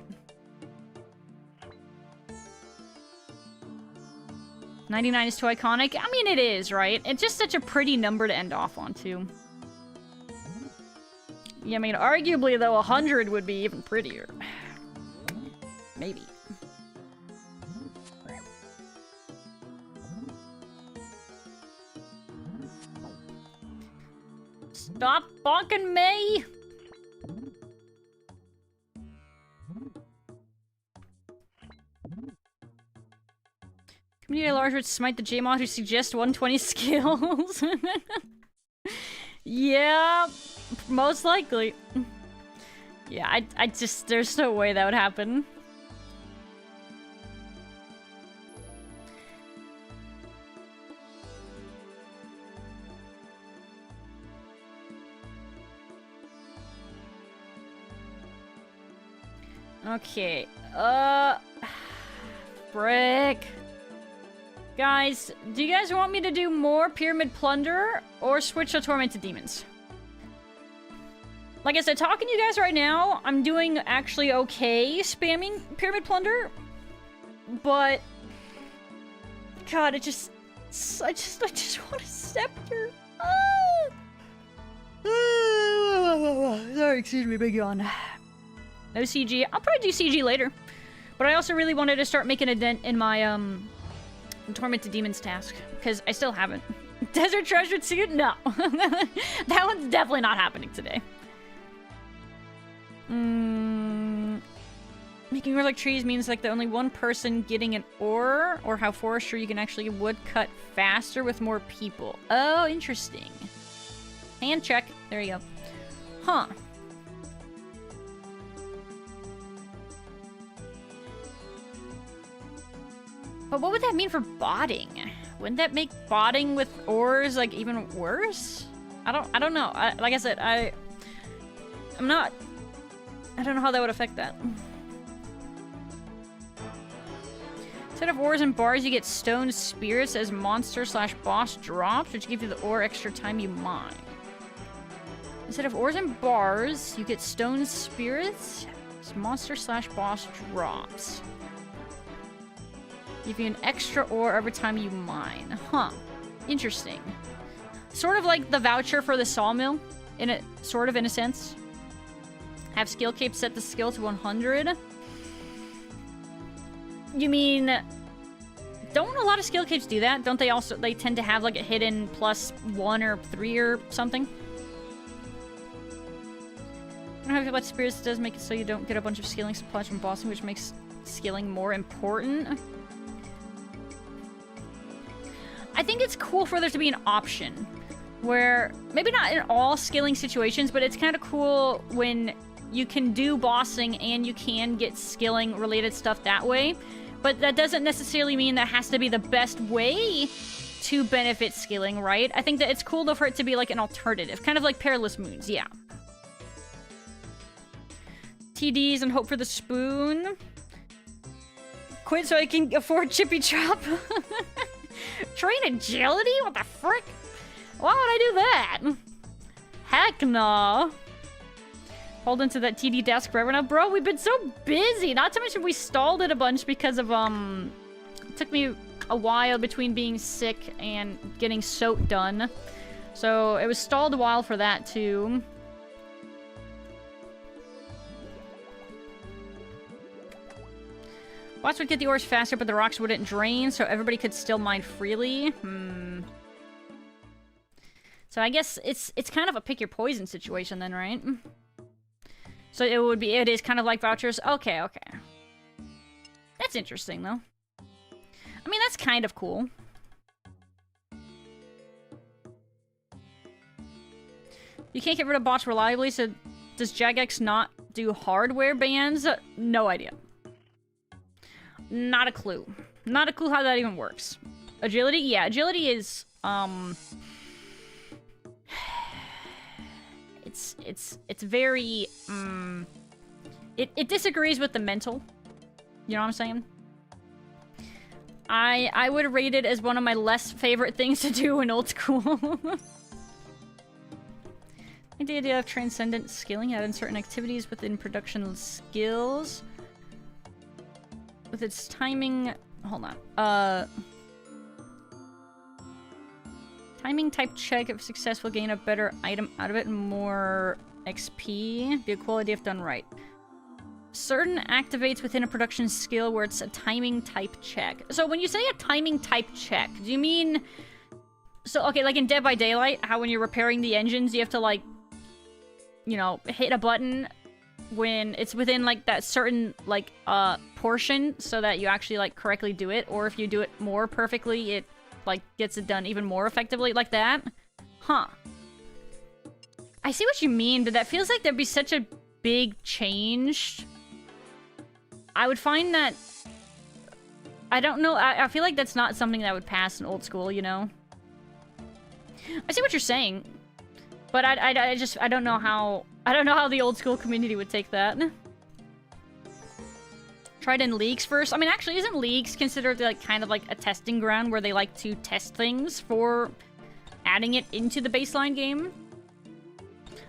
99 is too iconic. I mean, it is, right? It's just such a pretty number to end off on, too. Yeah, I mean, arguably, though, 100 would be even prettier. Maybe. Stop bonking me! Community at large would smite the Jmod who suggests 120 skills. Yeah, most likely. Yeah, I just, there's no way that would happen. Okay, frick. Guys, do you guys want me to do more Pyramid Plunder or switch to Tormented Demons? Like I said, talking to you guys right now, I'm doing actually okay spamming Pyramid Plunder. But God, I just want a scepter. Sorry, excuse me, big yawn. No CG. I'll probably do CG later. But I also really wanted to start making a dent in my Tormented Demons task, because I still haven't. Desert Treasure Suit? No. That one's definitely not happening today. Making ores like trees means like the only one person getting an ore, or how forestry you can actually wood cut faster with more people. Oh, interesting. Hand check. There you go. Huh. But what would that mean for botting? Wouldn't that make botting with ores like even worse? I don't know. Like I said, I don't know how that would affect that. Instead of ores and bars, you get stone spirits as monster/boss drops, which give you the ore extra time you mine. Instead of ores and bars, you get stone spirits as monster/boss drops. Give you an extra ore every time you mine. Huh. Interesting. Sort of like the voucher for the sawmill, in a sense. Have skill cape set the skill to 100. You mean, don't a lot of skill capes do that? Don't they also, they tend to have like a hidden +1 or 3 or something? I don't know how about spirits. It does make it so you don't get a bunch of skilling supplies from bossing, which makes skilling more important. I think it's cool for there to be an option where, maybe not in all skilling situations, but it's kind of cool when you can do bossing and you can get skilling related stuff that way. But that doesn't necessarily mean that has to be the best way to benefit skilling, right? I think that it's cool though for it to be like an alternative, kind of like Perilous Moons, yeah. TDs and hope for the spoon. Quit so I can afford Chippy Chop. Train agility? What the frick? Why would I do that? Heck no. Hold into that TD desk forever now. Bro, we've been so busy. Not to mention we stalled it a bunch because of, it took me a while between being sick and getting soak done. So it was stalled a while for that too. Bots would get the ores faster, but the rocks wouldn't drain, so everybody could still mine freely. So I guess it's kind of a pick your poison situation then, right? So it is kind of like vouchers. Okay. That's interesting though. I mean, that's kind of cool. You can't get rid of bots reliably, so does Jagex not do hardware bans? No idea. Not a clue. Not a clue how that even works. Agility? Yeah, agility is, it's very, it disagrees with the mental. You know what I'm saying? I would rate it as one of my less favorite things to do in old school. The idea of transcendent skilling, add in certain activities within production skills. With its timing... Hold on. Timing type check. If successful, gain a better item out of it and more XP. The equality if done right. Certain activates within a production skill where it's a timing type check. So when you say a timing type check, do you mean... So, okay, like in Dead by Daylight, how when you're repairing the engines, you have to, like, you know, hit a button when it's within, like, that certain, like, portion so that you actually, like, correctly do it. Or if you do it more perfectly, it, like, gets it done even more effectively, like that. Huh. I see what you mean, but that feels like there'd be such a big change. I would find that... I don't know, I feel like that's not something that would pass in old school, you know? I see what you're saying, but I don't know how the old school community would take that. Tried in leagues first. I mean, actually, isn't leagues considered like kind of like a testing ground where they like to test things for adding it into the baseline game?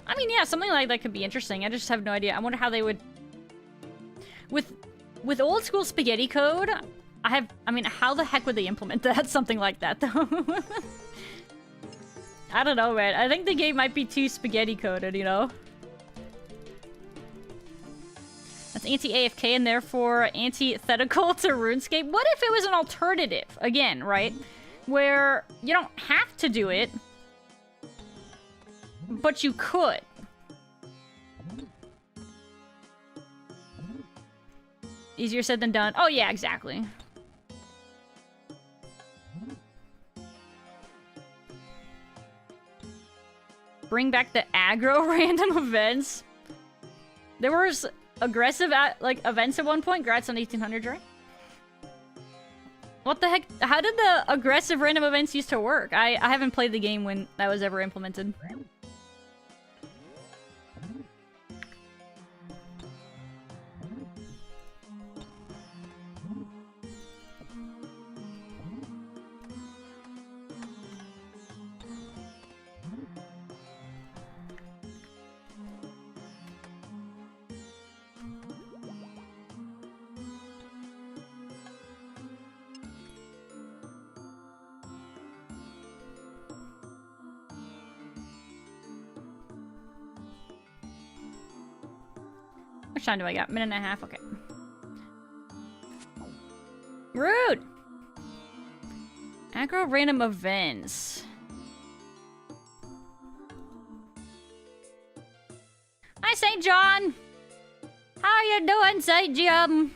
I mean, yeah, something like that could be interesting. I just have no idea. I wonder how they would... With old school spaghetti code, I mean, how the heck would they implement that? Something like that, though. I don't know, man. I think the game might be too spaghetti coded, you know? That's anti-AFK and therefore antithetical to RuneScape. What if it was an alternative? Again, right? Where you don't have to do it, but you could. Easier said than done. Oh yeah, exactly. Bring back the aggro random events. There was aggressive like events at one point. Grats on 1800, right? What the heck? How did the aggressive random events used to work? I haven't played the game when that was ever implemented. How much time do I got? Minute and a half? Okay. Rude! Aggro random events. Hi, St. John! How you doing, St. John?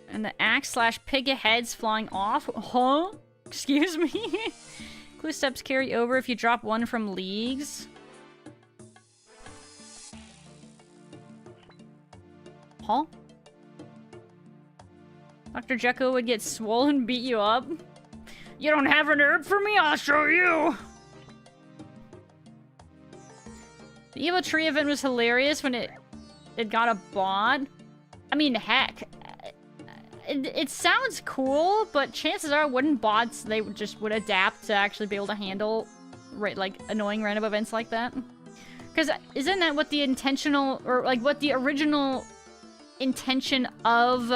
And the axe / pig heads flying off? Huh? Excuse me? Clue steps carry over if you drop one from leagues. Huh? Dr. Jekyll would get swollen and beat you up. You don't have an herb for me? I'll show you! The Evil Tree event was hilarious when it got a bot. I mean, heck. It sounds cool, but chances are wouldn't bots, they would adapt to actually be able to handle like annoying random events like that. Because isn't that what the intentional, or like what the original intention of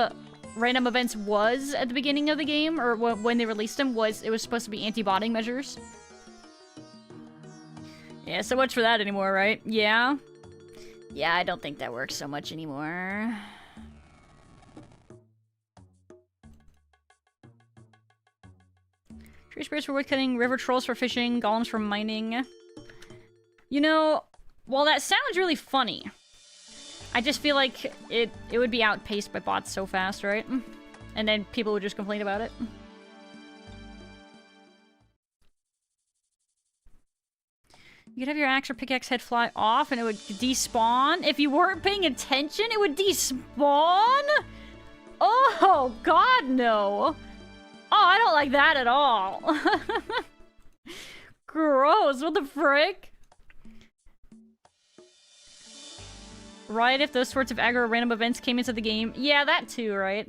random events was at the beginning of the game, or when they released them, was it was supposed to be anti-botting measures? Yeah, so much for that anymore, right? Yeah. Yeah, I don't think that works so much anymore. Tree spirits for woodcutting, river trolls for fishing, golems for mining. You know, while that sounds really funny, I just feel like it would be outpaced by bots so fast, right? And then people would just complain about it. You could have your axe or pickaxe head fly off and it would despawn. If you weren't paying attention, it would despawn? Oh, God, no. Oh, I don't like that at all. Gross, what the frick? Right, if those sorts of aggro random events came into the game. Yeah, that too, right?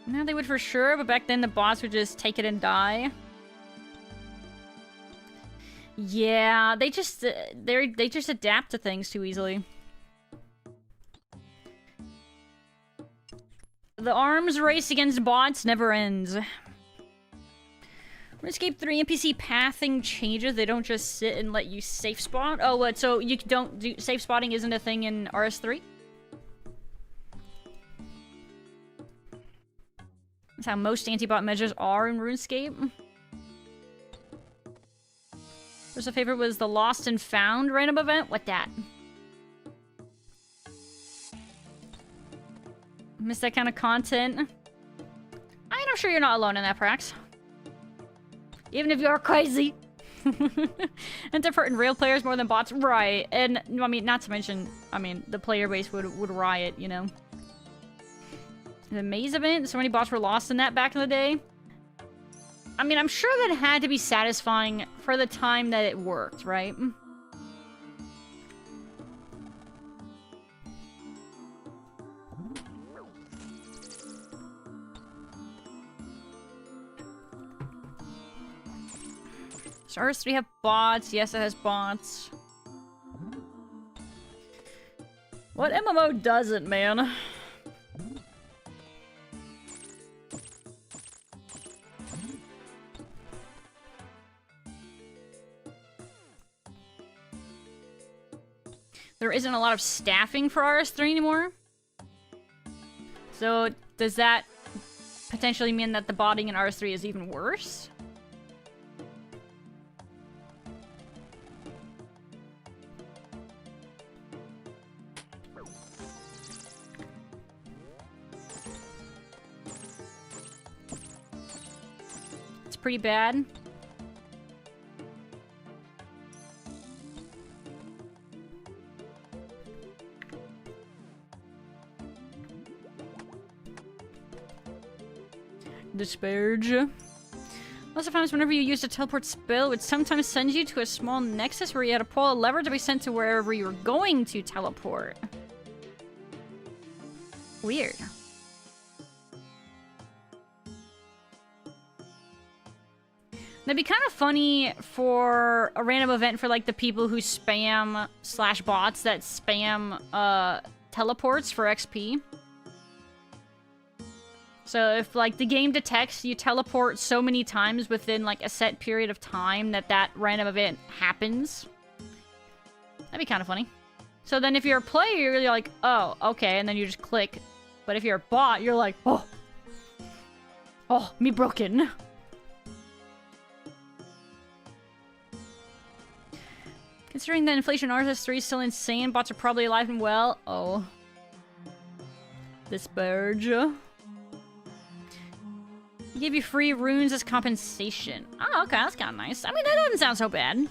Now they would for sure, but back then the bots would just take it and die. Yeah, they just adapt to things too easily. The arms race against bots never ends. RuneScape 3 NPC pathing changes. They don't just sit and let you safe spot. Oh, what? So you don't do safe spotting isn't a thing in RS3? That's how most anti-bot measures are in RuneScape. First a favorite was the Lost and Found random event. What that? Miss that kind of content. I'm sure you're not alone in that, Prax. Even if you're crazy. And different in real players more than bots. Right. And, I mean, not to mention, I mean, the player base would riot, you know. The maze event, so many bots were lost in that back in the day. I mean, I'm sure that had to be satisfying for the time that it worked, right? So RS3 have bots. Yes, it has bots. What MMO doesn't, man? There isn't a lot of staffing for RS3 anymore. So does that potentially mean that the botting in RS3 is even worse? It's pretty bad. Disparage. Also found whenever you used a teleport spell, it would sometimes send you to a small nexus where you had to pull a lever to be sent to wherever you were going to teleport. Weird. That'd be kind of funny for a random event for like the people who spam / bots that spam teleports for XP. So if, like, the game detects you teleport so many times within, like, a set period of time that random event happens. That'd be kind of funny. So then if you're a player, you're like, oh, okay, and then you just click. But if you're a bot, you're like, oh. Oh, me broken. Considering that inflation RS3 is still insane, bots are probably alive and well. Oh. This Burge. Give you free runes as compensation. Oh, okay, that's kind of nice. I mean, that doesn't sound so bad.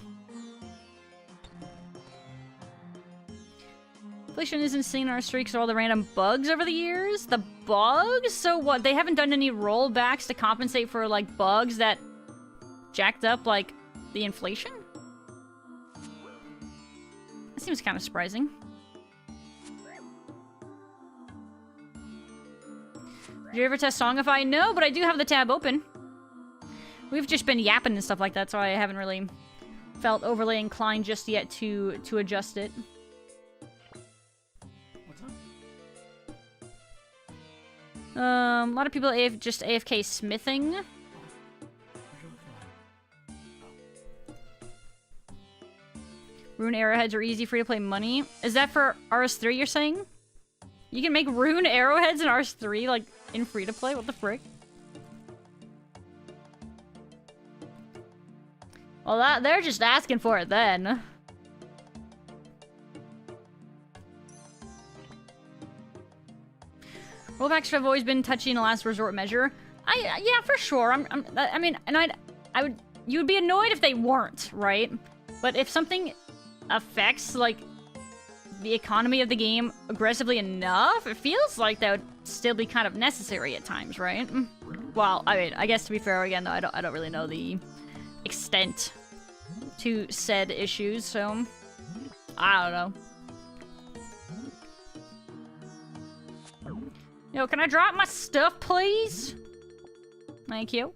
Inflation is insane in our streaks of all the random bugs over the years. The bugs? So what, they haven't done any rollbacks to compensate for, like, bugs that jacked up, like, the inflation? That seems kind of surprising. Did you ever test Songify? No, but I do have the tab open. We've just been yapping and stuff like that, so I haven't really felt overly inclined just yet to adjust it.
What's up?
A lot of people just AFK smithing. Rune arrowheads are easy, free to play money. Is that for RS3 you're saying? You can make rune arrowheads in RS3, like, in free to play? What the frick? Well, they're just asking for it then. Rollbacks have always been touchy in a last resort measure. Yeah, for sure. I mean, and you would be annoyed if they weren't, right? But if something affects, like, the economy of the game aggressively enough, it feels like that would still be kind of necessary at times, right? Well, I mean, I guess to be fair again, though, I don't really know the extent to said issues, so I don't know. Yo, can I drop my stuff, please? Thank you.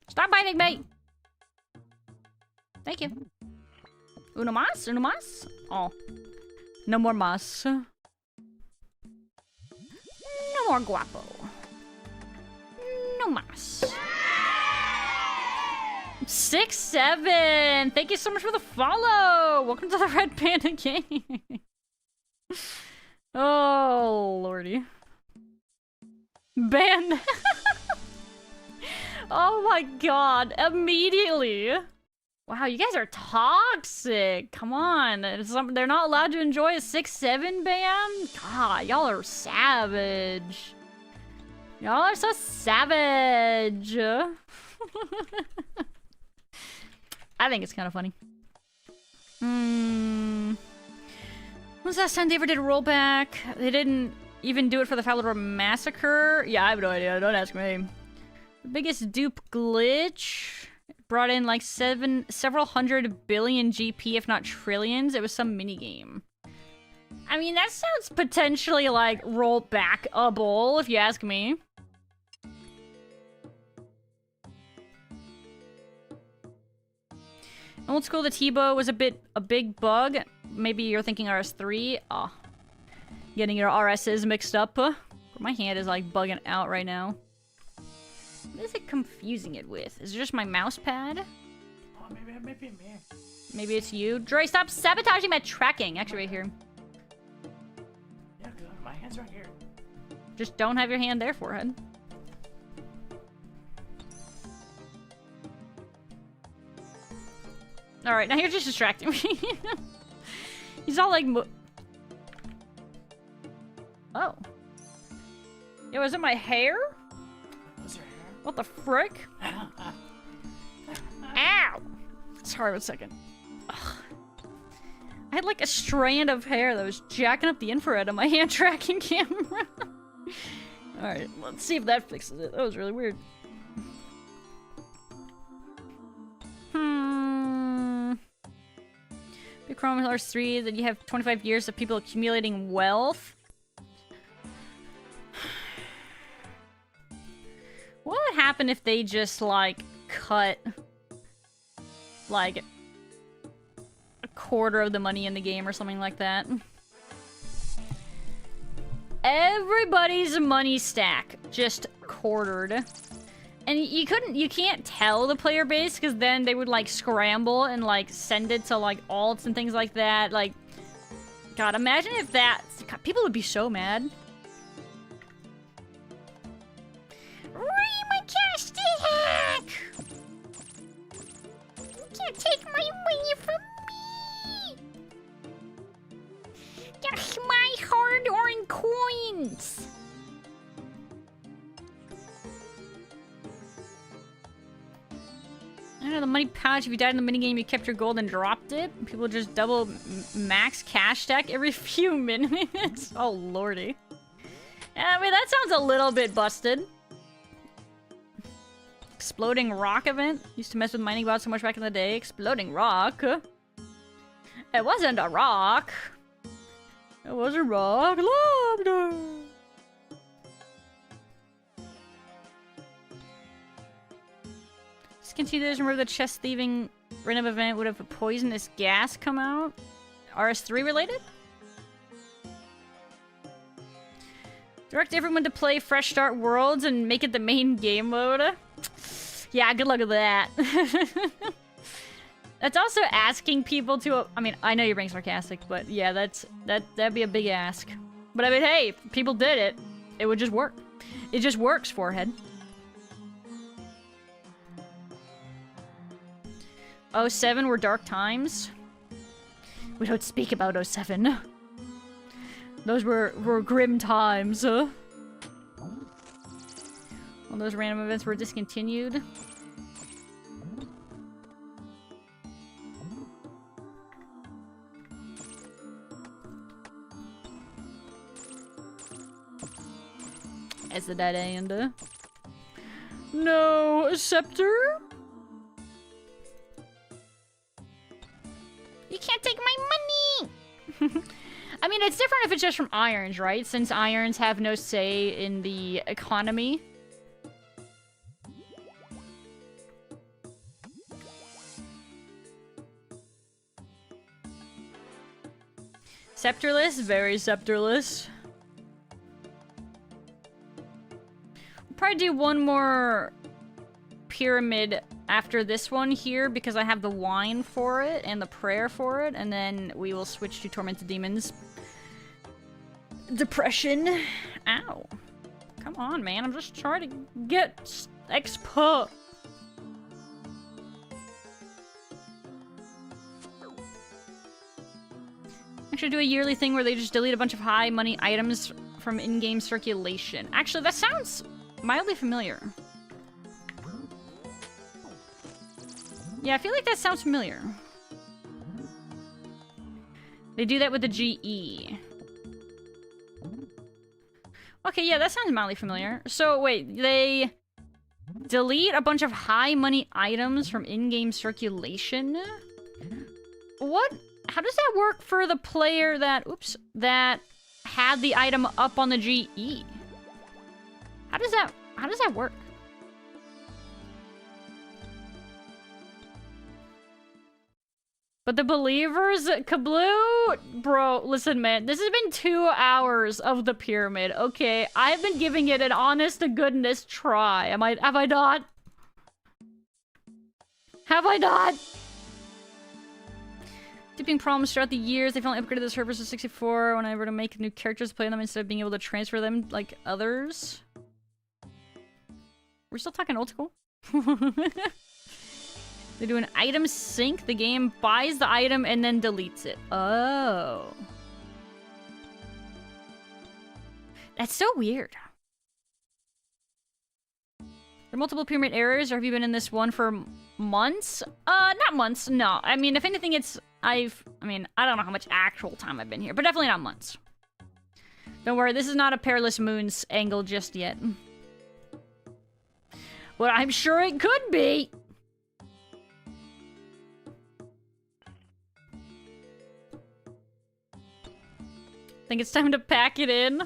Stop biting me! Thank you. Uno más? Uno más? Oh. No more más. No more guapo. No más. 6-7! Thank you so much for the follow! Welcome to the Red Panda Gang. Oh, lordy. Ban. Oh my god, immediately. Wow, you guys are toxic. Come on. They're not allowed to enjoy a 6-7 ban? God, y'all are savage. Y'all are so savage. I think it's kind of funny. When's the last time they ever did a rollback? They didn't even do it for the Faloo massacre? Yeah, I have no idea. Don't ask me. The biggest dupe glitch brought in like several hundred billion GP, if not trillions. It was some minigame. I mean, that sounds potentially like rollbackable, if you ask me. Old school, the T-bow was a big bug. Maybe you're thinking RS3. Oh, getting your RSs mixed up. My hand is like bugging out right now. What is it confusing it with? Is it just my mouse pad?
Oh, maybe me.
Maybe it's you. Dre, stop sabotaging my tracking. Actually, right here.
Yeah, good. My hand's right here.
Just don't have your hand there, forehead. Alright, now you're just distracting me. He's all like... Oh. Yo, is it my hair?
What's your hair?
What the frick? Ow! Sorry, 1 second. Ugh. I had like a strand of hair that was jacking up the infrared on my hand tracking camera. Alright, let's see if that fixes it. That was really weird. Big Chrome Pillars 3, that you have 25 years of people accumulating wealth. What would happen if they just, like, cut, like, a quarter of the money in the game or something like that? Everybody's money stack just quartered. And you can't tell the player base, because then they would, like, scramble and, like, send it to, like, alts and things like that. Like, God, imagine if that... God, people would be so mad. My cash hack! You can't take my money from me! That's my hard-earned coins! I don't know, the money pouch, if you died in the minigame, you kept your gold and dropped it. People just double max cash stack every few minutes. Oh, lordy. I mean, that sounds a little bit busted. Exploding rock event. Used to mess with mining bots so much back in the day. Exploding rock. It wasn't a rock. It was a rock lobster. Continue to remember the chest thieving random event would have a poisonous gas come out. RS3 related? Direct everyone to play Fresh Start Worlds and make it the main game mode. Yeah, good luck with that. That's also asking people to... I mean, I know you're being sarcastic, but yeah, that'd be a big ask. But I mean, hey, if people did it, it would just work. It just works, forehead. 07 were dark times. We don't speak about 07. Those were grim times. All those random events were discontinued. it's a dead end. No, a scepter? You can't take my money! I mean, it's different if it's just from irons, right? Since irons have no say in the economy. Scepterless, very scepterless. We'll probably do one more pyramid after this one here because I have the wine for it and the prayer for it, and then we will switch to Tormented Demons. Depression. Ow. Come on, man. I'm just trying to get expo. Actually do a yearly thing where they just delete a bunch of high money items from in-game circulation. Actually, that sounds mildly familiar. Yeah, I feel like that sounds familiar. They do that with the GE. Okay, yeah, that sounds mildly familiar. So, wait, they delete a bunch of high money items from in-game circulation? What? How does that work for the player that, oops, that had the item up on the GE? How does that work? But the believers, Kabloo, bro, listen, man, this has been 2 hours of the pyramid, okay? I've been giving it an honest to goodness try. Have I not? Have I not? Dipping problems throughout the years. They finally upgraded the servers to 64 when I were to make new characters to play them instead of being able to transfer them like others. We're still talking old school? They do an item sync. The game buys the item and then deletes it. Oh. That's so weird. There are multiple pyramid errors, or have you been in this one for months? Not months, no. I mean, if anything, it's... I don't know how much actual time I've been here, but definitely not months. Don't worry, this is not a Perilous Moons angle just yet. But I'm sure it could be! I think it's time to pack it in.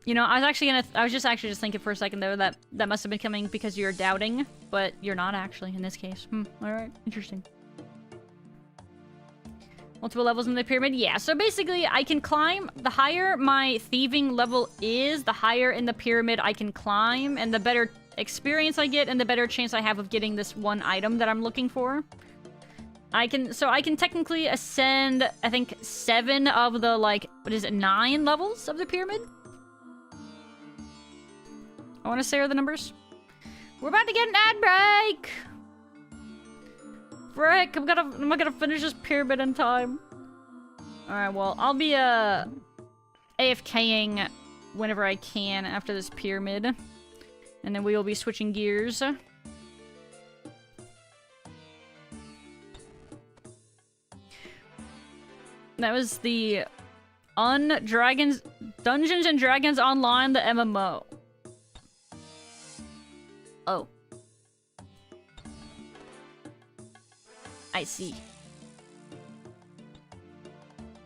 You know, I was just thinking for a second though that must have been coming because you're doubting, but you're not actually in this case. Alright, interesting. Multiple levels in the pyramid? Yeah, so basically I can climb. The higher my thieving level is, the higher in the pyramid I can climb, and the better experience I get, and the better chance I have of getting this one item that I'm looking for. I can technically ascend, I think, 7 of the, like, 9 levels of the pyramid? I want to say are the numbers. We're about to get an ad break! Frick, I'm not gonna finish this pyramid in time. Alright, well, I'll be, AFKing whenever I can after this pyramid. And then we will be switching gears. That was the Dungeons and Dragons Online, the MMO. Oh. I see.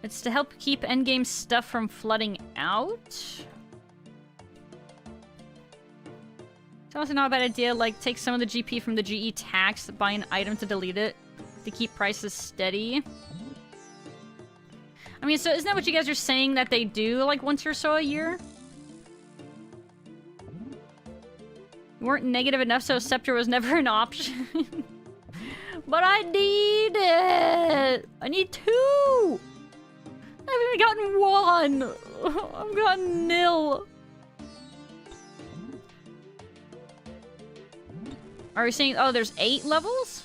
It's to help keep endgame stuff from flooding out? It's also not a bad idea, like, take some of the GP from the GE tax, buy an item to delete it, to keep prices steady. I mean, so isn't that what you guys are saying that they do, like, once or so a year? You weren't negative enough, so Scepter was never an option. But I need it! I need 2! I haven't even gotten 1! I've gotten 0. Are we saying, oh, there's 8 levels?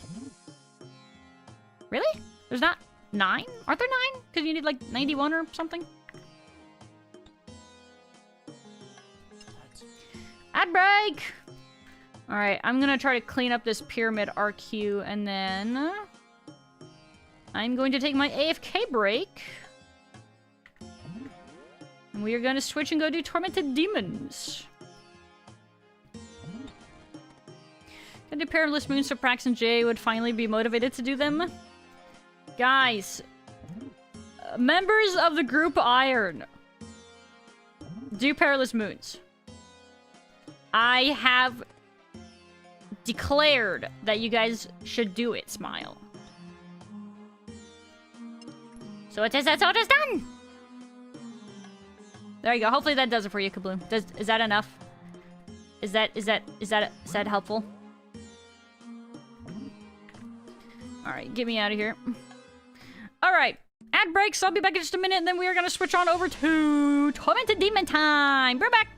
Really? There's not 9? Aren't there 9? Because you need like 91 or something? Ad break! Alright, I'm gonna try to clean up this pyramid RQ, and then I'm going to take my AFK break. And we are gonna switch and go do Tormented Demons. Gonna do Perilous Moons so Prax and Jay would finally be motivated to do them. Guys, members of the group Iron, do Perilous Moons. I have declared that you guys should do it, Smile. So it is done! There you go. Hopefully that does it for you, Kabloom. Is that enough? Is that helpful? Alright, get me out of here. Alright. Ad breaks, I'll be back in just a minute, and then we are gonna switch on over to Tormented Demon time! We're back!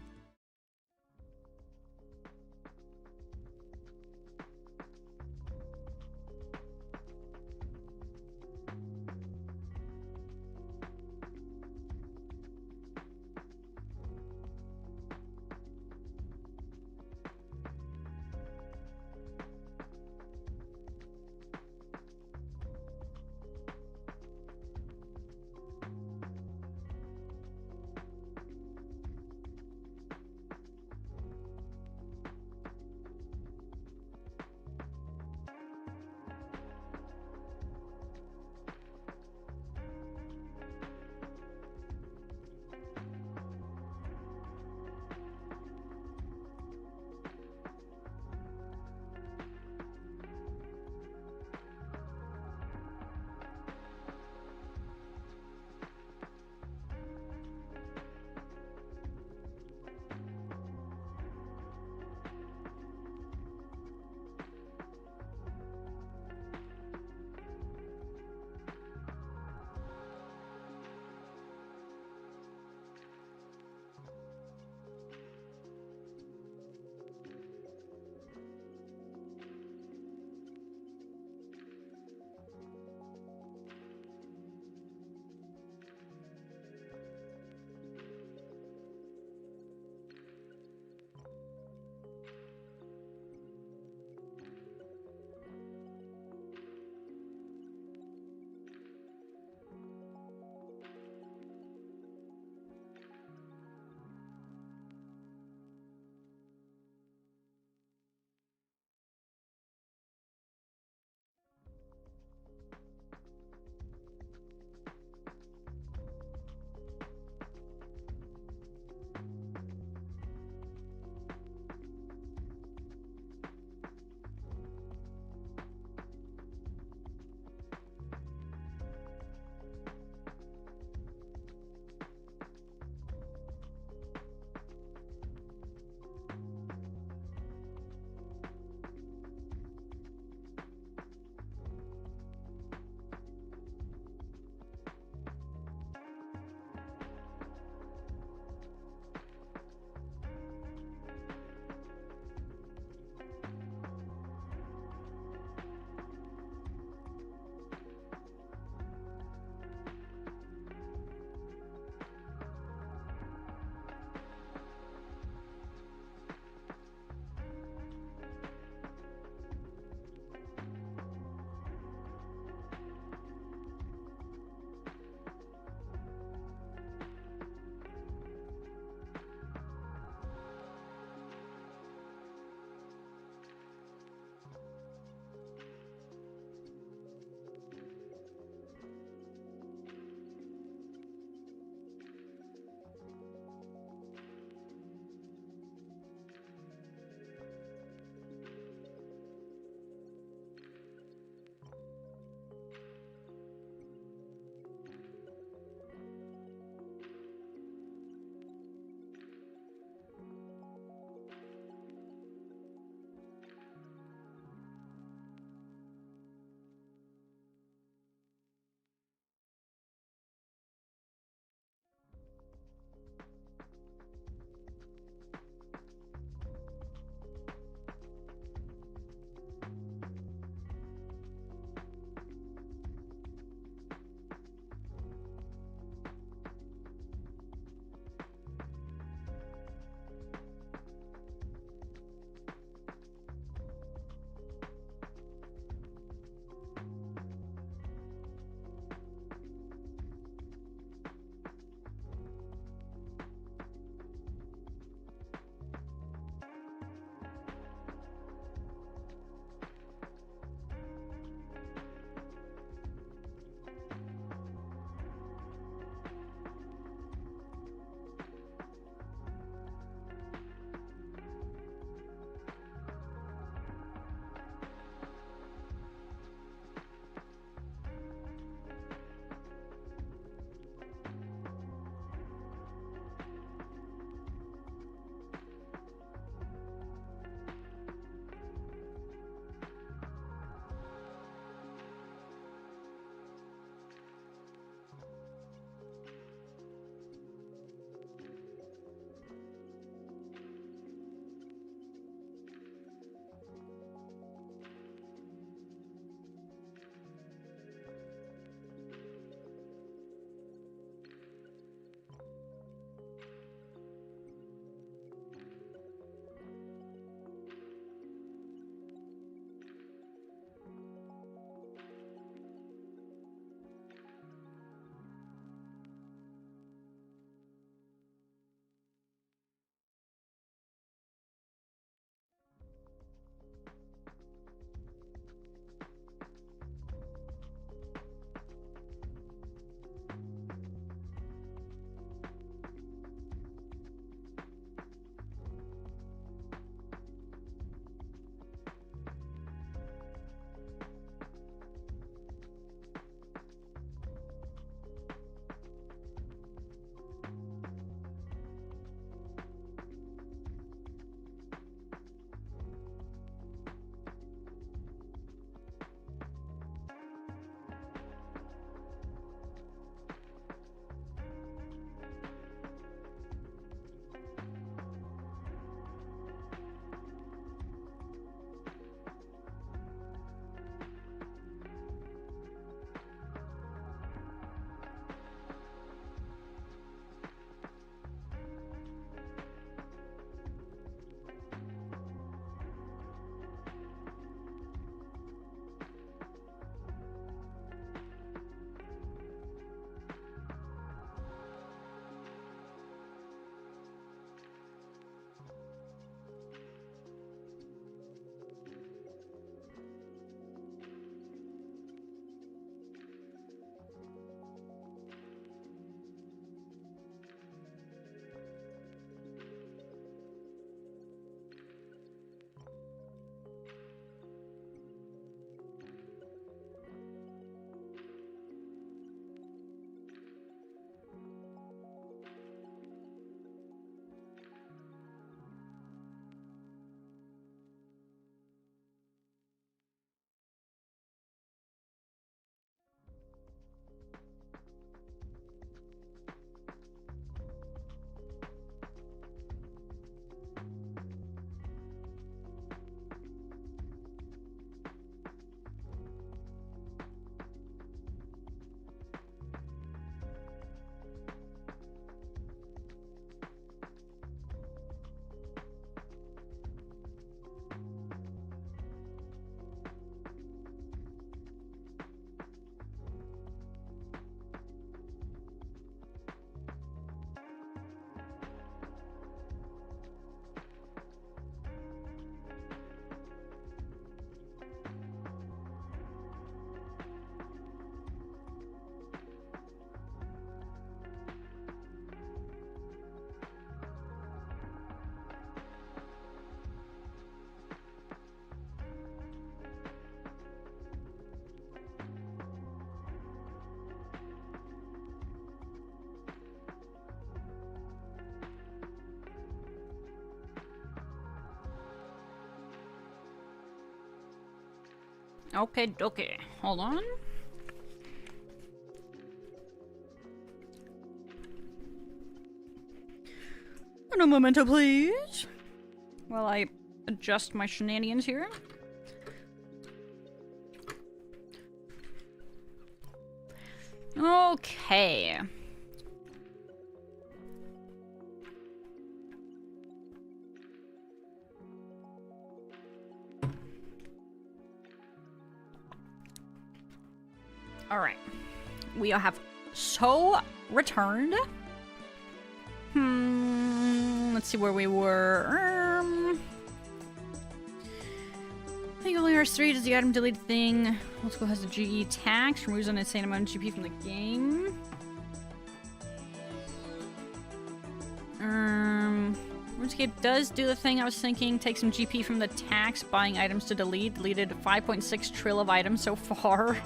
Okay, okay. Hold on. No memento, please. While I adjust my shenanigans here. Okay. All right. We have so returned. Let's see where we were. I think only R3 does the item delete thing. Oldschool has the GE tax, removes an insane amount of GP from the game. RuneScape does do the thing I was thinking. Take some GP from the tax, buying items to delete. Deleted 5.6 trill of items so far.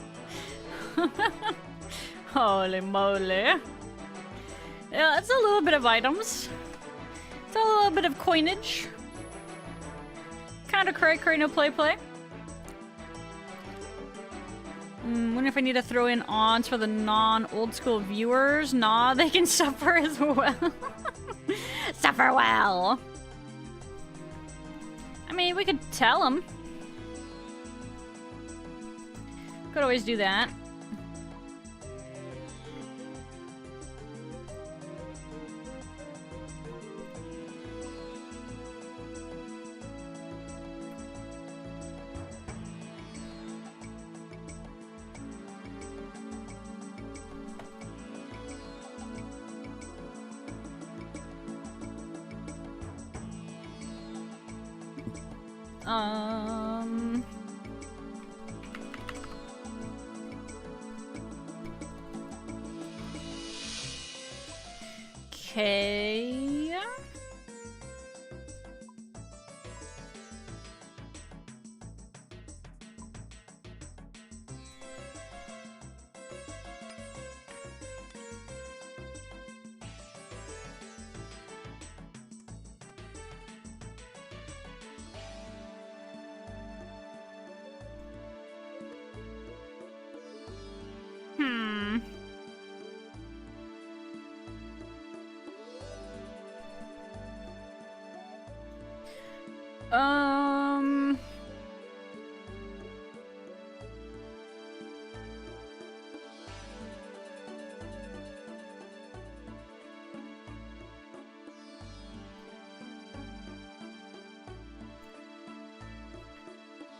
Holy moly. Yeah, that's a little bit of items. It's a little bit of coinage. Kinda cray, no play. Wonder if I need to throw in odds for the non-old school viewers. Nah, they can suffer as well. Suffer well. I mean, we could tell them. Could always do that. Okay.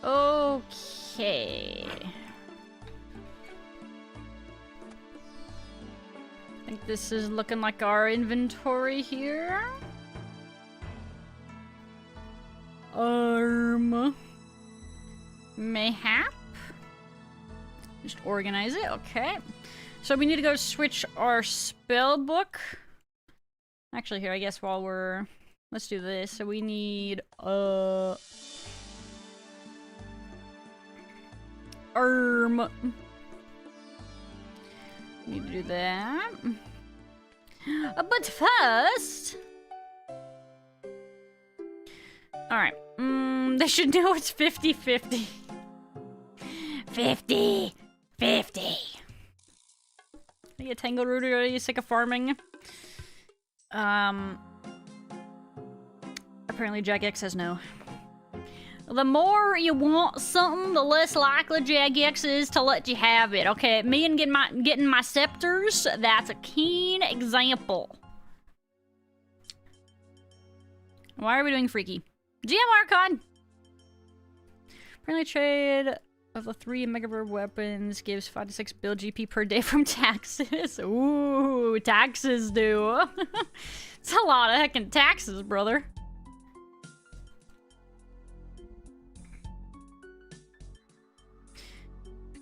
Okay. I think this is looking like our inventory here. Mayhap. Just organize it, okay. So we need to go switch our spell book. Actually, here, I guess while we're... Let's do this. So we need, need to do that. But first... Alright. They should know it's 50-50. 50-50. Are you a tangle rooter? Are you sick of farming? Apparently Jagex says no. The more you want something, the less likely Jagex is to let you have it. Okay, me and getting my scepters, that's a keen example. Why are we doing freaky? GM Archon! Apparently trade of the 3 Megaverb weapons gives 5 to 6 bill GP per day from taxes. Ooh, taxes do. It's a lot of heckin' taxes, brother.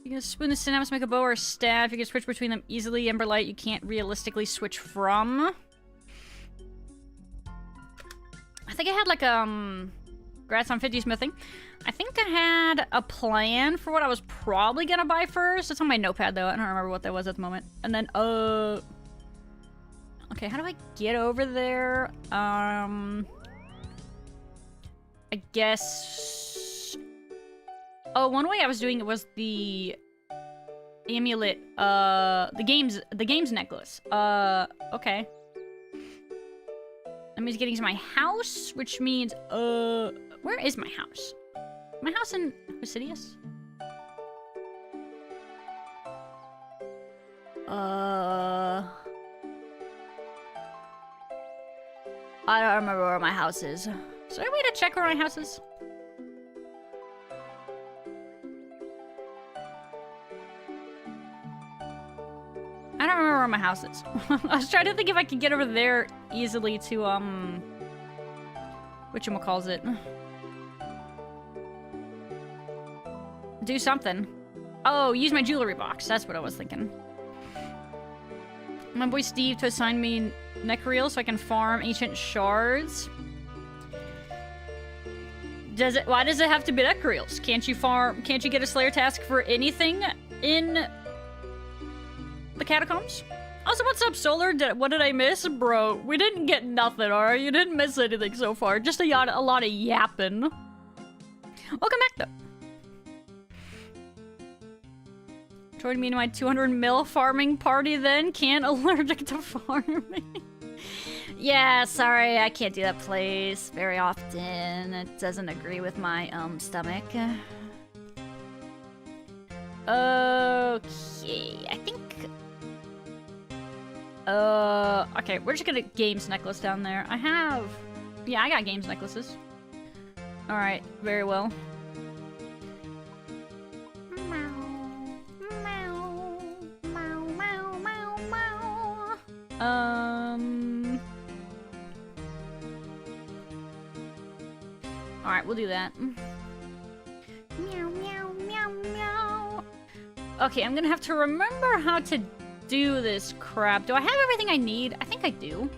You can spoon the Cinemas, make a bow or a staff. You can switch between them easily. Emberlight, you can't realistically switch from. I think I had like, congrats on 50 smithing. I think I had a plan for what I was probably gonna buy first. It's on my notepad though. I don't remember what that was at the moment. And then, okay, how do I get over there? I guess... Oh, one way I was doing it was the amulet, the games necklace. Okay. That means getting to my house, which means, where is my house? My house in Hosidius? I don't remember where my house is. Is there a way to check where my house is? I don't remember where my house is. I was trying to think if I could get over there easily to, whatchamacallit? Do something. Oh, use my jewelry box. That's what I was thinking. My boy Steve to assign me necreals so I can farm ancient shards. Why does it have to be necreals? Can't you get a slayer task for anything in the catacombs? Also, what's up, Solar? What did I miss? Bro, we didn't get nothing, alright? You didn't miss anything so far. Just a lot of yapping. Welcome back, though. Join me in my 200 mil farming party then? Can't allergic to farming. Yeah, sorry, I can't do that place very often. It doesn't agree with my, stomach. Okay, I think... okay, we're just gonna games necklace down there. Yeah, I got games necklaces. Alright, very well. Alright, we'll do that. Meow, meow, meow, meow. Okay, I'm gonna have to remember how to do this crap. Do I have everything I need? I think I do.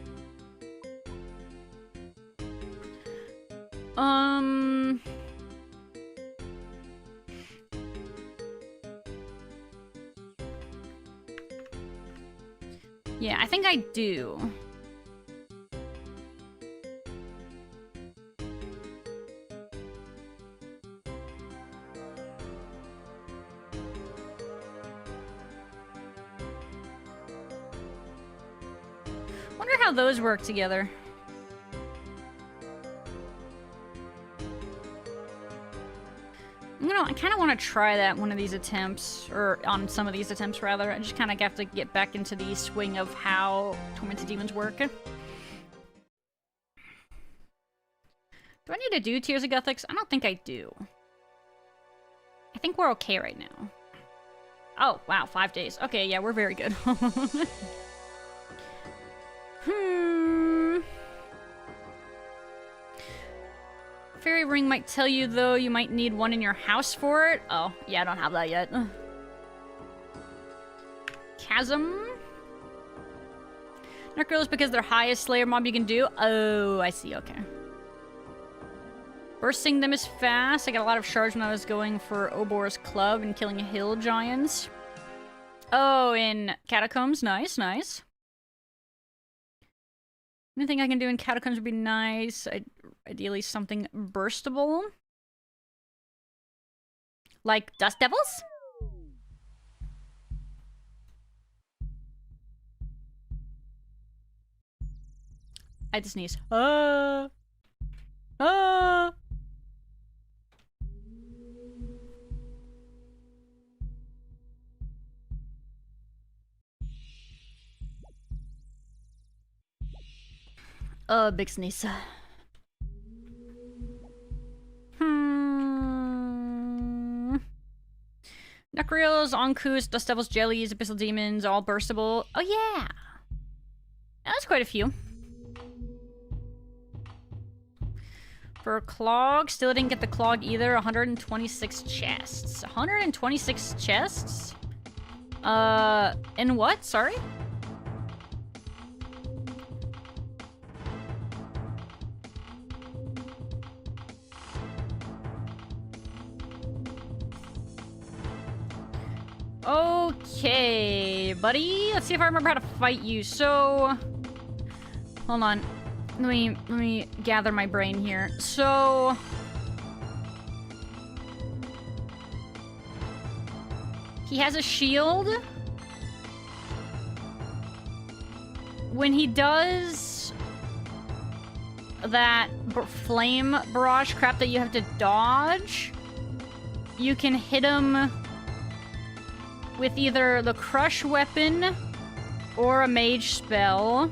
Yeah, I think I do. Wonder how those work together. I kind of want to try that one of these attempts, or on some of these attempts rather. I just kind of have to get back into the swing of how Tormented Demons work. Do I need to do Tears of Guthix? I don't think I do. I think we're okay right now. Oh, wow, 5 days. Okay, yeah, we're very good. Fairy ring might tell you, though, you might need one in your house for it. Oh, yeah, I don't have that yet. Chasm. Necros because they're highest Slayer mob you can do. Oh, I see, okay. Bursting them is fast. I got a lot of shards when I was going for Obor's Club and killing hill giants. Oh, in Catacombs. Nice, nice. Anything I can do in Catacombs would be nice. Ideally something burstable. Like Dust Devils? I just sneeze. Big sneeze. Necreals, Onkus, Dust Devils, Jellies, Abyssal Demons, all burstable. Oh yeah! That's quite a few. For Clog, still didn't get the Clog either. 126 chests. 126 chests? In what? Sorry? Okay, buddy. Let's see if I remember how to fight you. So, hold on. Let me gather my brain here. So, He has a shield. When he does that flame barrage crap that you have to dodge, you can hit him with either the crush weapon or a mage spell.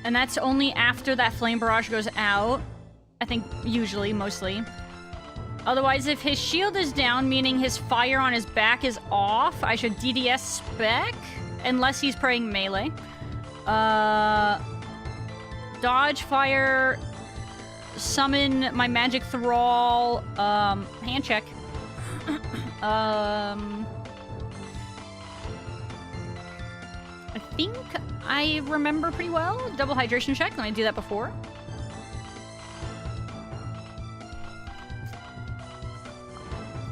And that's only after that flame barrage goes out. I think usually, mostly. Otherwise, if his shield is down, meaning his fire on his back is off, I should DDS spec, unless he's praying melee. Dodge fire, summon my magic thrall, hand check. I think I remember pretty well. Double hydration check. Let me do that before.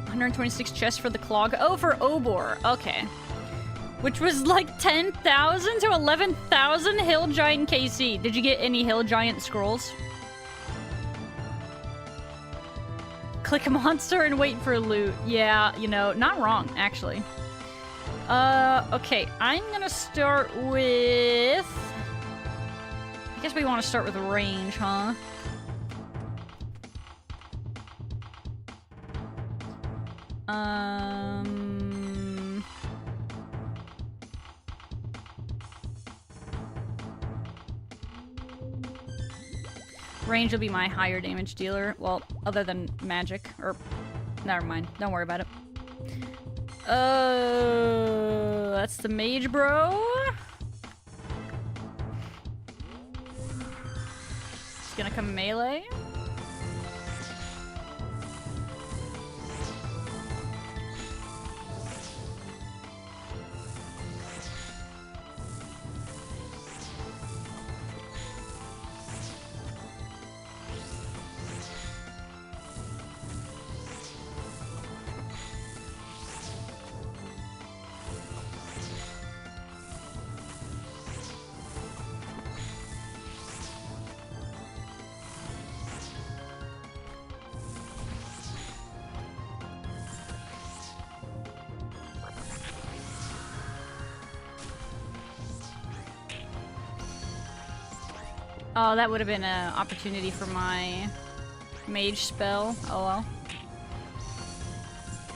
$126 chests for the clog. Oh, for Obor. Okay. Which was like 10,000 to 11,000 Hill Giant KC. Did you get any Hill Giant scrolls? Click a monster and wait for loot. Yeah, you know, not wrong, actually. Okay, I'm gonna start with... I guess we want to start with range, huh? Range will be my higher damage dealer. Well, other than magic. Or, never mind. Don't worry about it. That's the mage bro. He's gonna come melee. Oh, that would have been an opportunity for my mage spell. Oh well.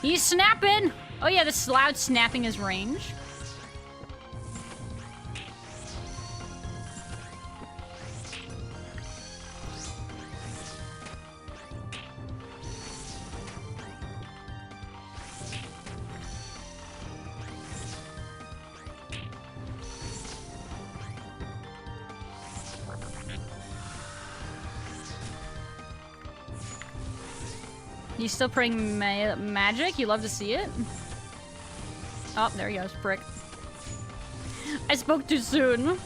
He's snapping! Oh yeah, this loud snapping is range. He's still praying magic? You love to see it? Oh, there he goes. Brick. I spoke too soon.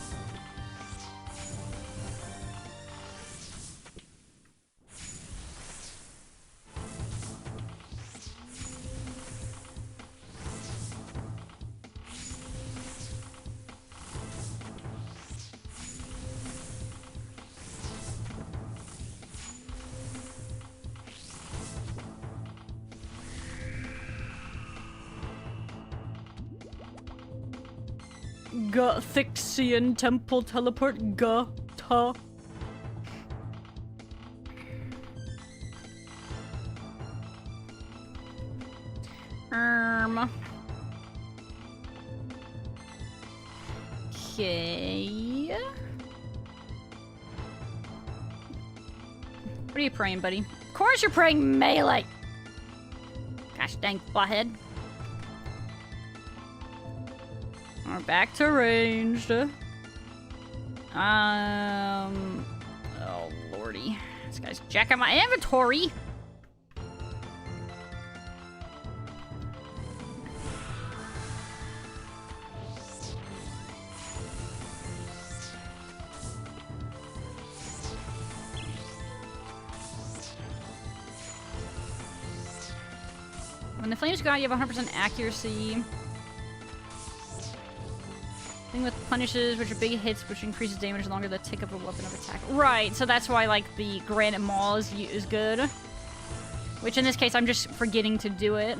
Thixian temple teleport ta. Okay. What are you praying, buddy? Of course you're praying melee. Gosh dang butthead. We're back to ranged. Oh lordy. This guy's jacking my inventory. When the flames go out, you have 100% accuracy. Thing with punishes, which are big hits, which increases damage the longer the tick of a weapon of attack. Right, so that's why, like, the Granite Maul is good. Which, in this case, I'm just forgetting to do it.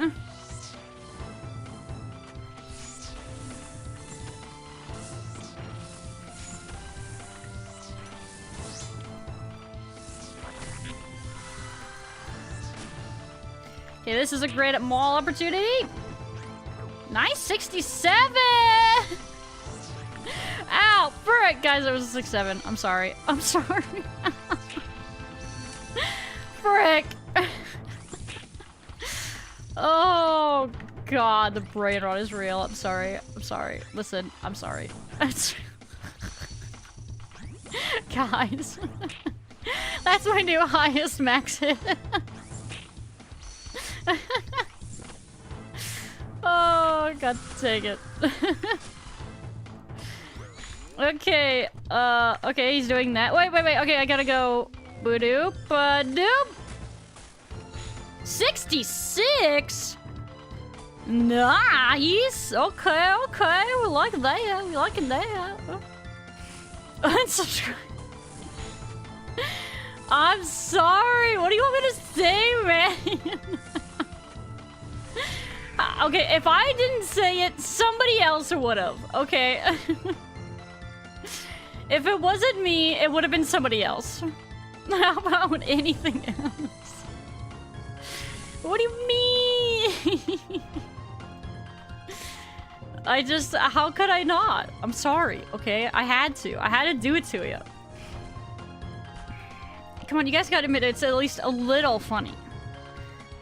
Okay, this is a great mall opportunity. Nice 67! Ow! Frick! Guys, it was a 6-7. I'm sorry. I'm sorry. Frick! Oh, God. The brain rot is real. I'm sorry. I'm sorry. Listen, I'm sorry. Guys. That's my new highest max hit. Oh, God, take it. Okay, okay, he's doing that. Wait, okay, I gotta go. Boop, doop. 66? Nice! Okay, we like that. We like that. Unsubscribe. I'm sorry. What do you want me to say, man? Okay, if I didn't say it, somebody else would have. Okay. If it wasn't me, it would have been somebody else. How about anything else? What do you mean? How could I not? I'm sorry, okay? I had to do it to you. Come on, you guys gotta admit it's at least a little funny.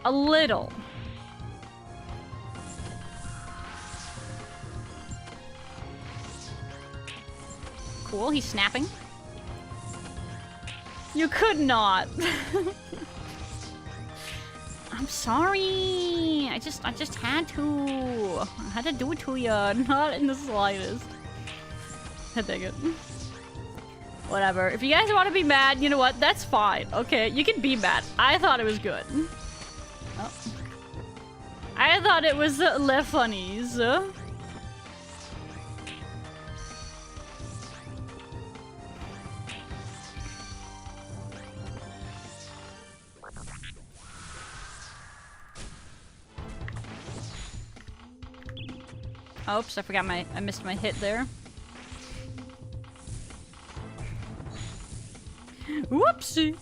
A little. Cool, he's snapping. You could not. I'm sorry. I just had to. I had to do it to you. Not in the slightest. I take it. Whatever. If you guys want to be mad, you know what? That's fine. Okay, you can be mad. I thought it was good. Oh. I thought it was le funnies. Oops, I missed my hit there. Whoopsie.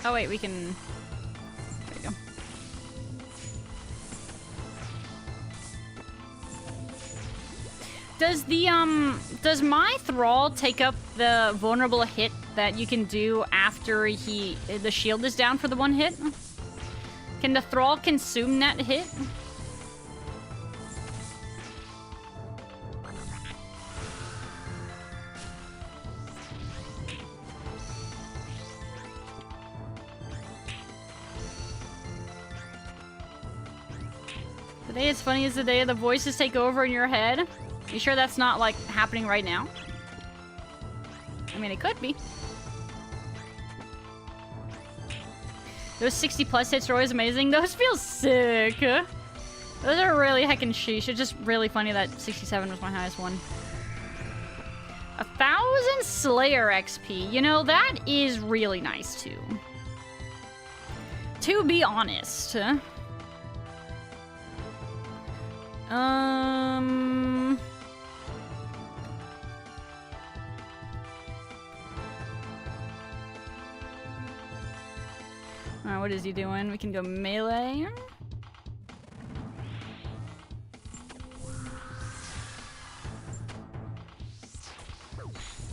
Oh wait, we can... There you go. Does my thrall take up the vulnerable hit that you can do after the shield is down for the one hit? Can the thrall consume that hit? Today it's funny as the day the voices take over in your head. You sure that's not like happening right now? I mean, it could be. Those 60+ hits are always amazing. Those feel sick. Those are really heckin' sheesh. It's just really funny that 67 was my highest one. 1,000 Slayer XP. You know, that is really nice too. To be honest. Alright, what is he doing? We can go melee.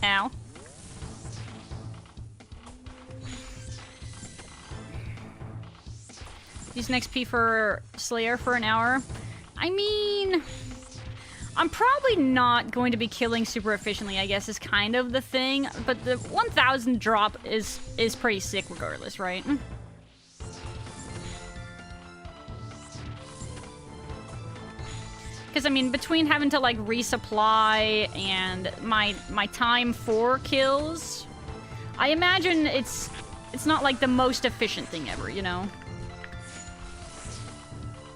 Ow. Use an XP for Slayer for an hour. I mean, I'm probably not going to be killing super efficiently, I guess, is kind of the thing. But the 1,000 drop is pretty sick regardless, right? Because, I mean, between having to, like, resupply and my time for kills, I imagine it's it's not like the most efficient thing ever, you know?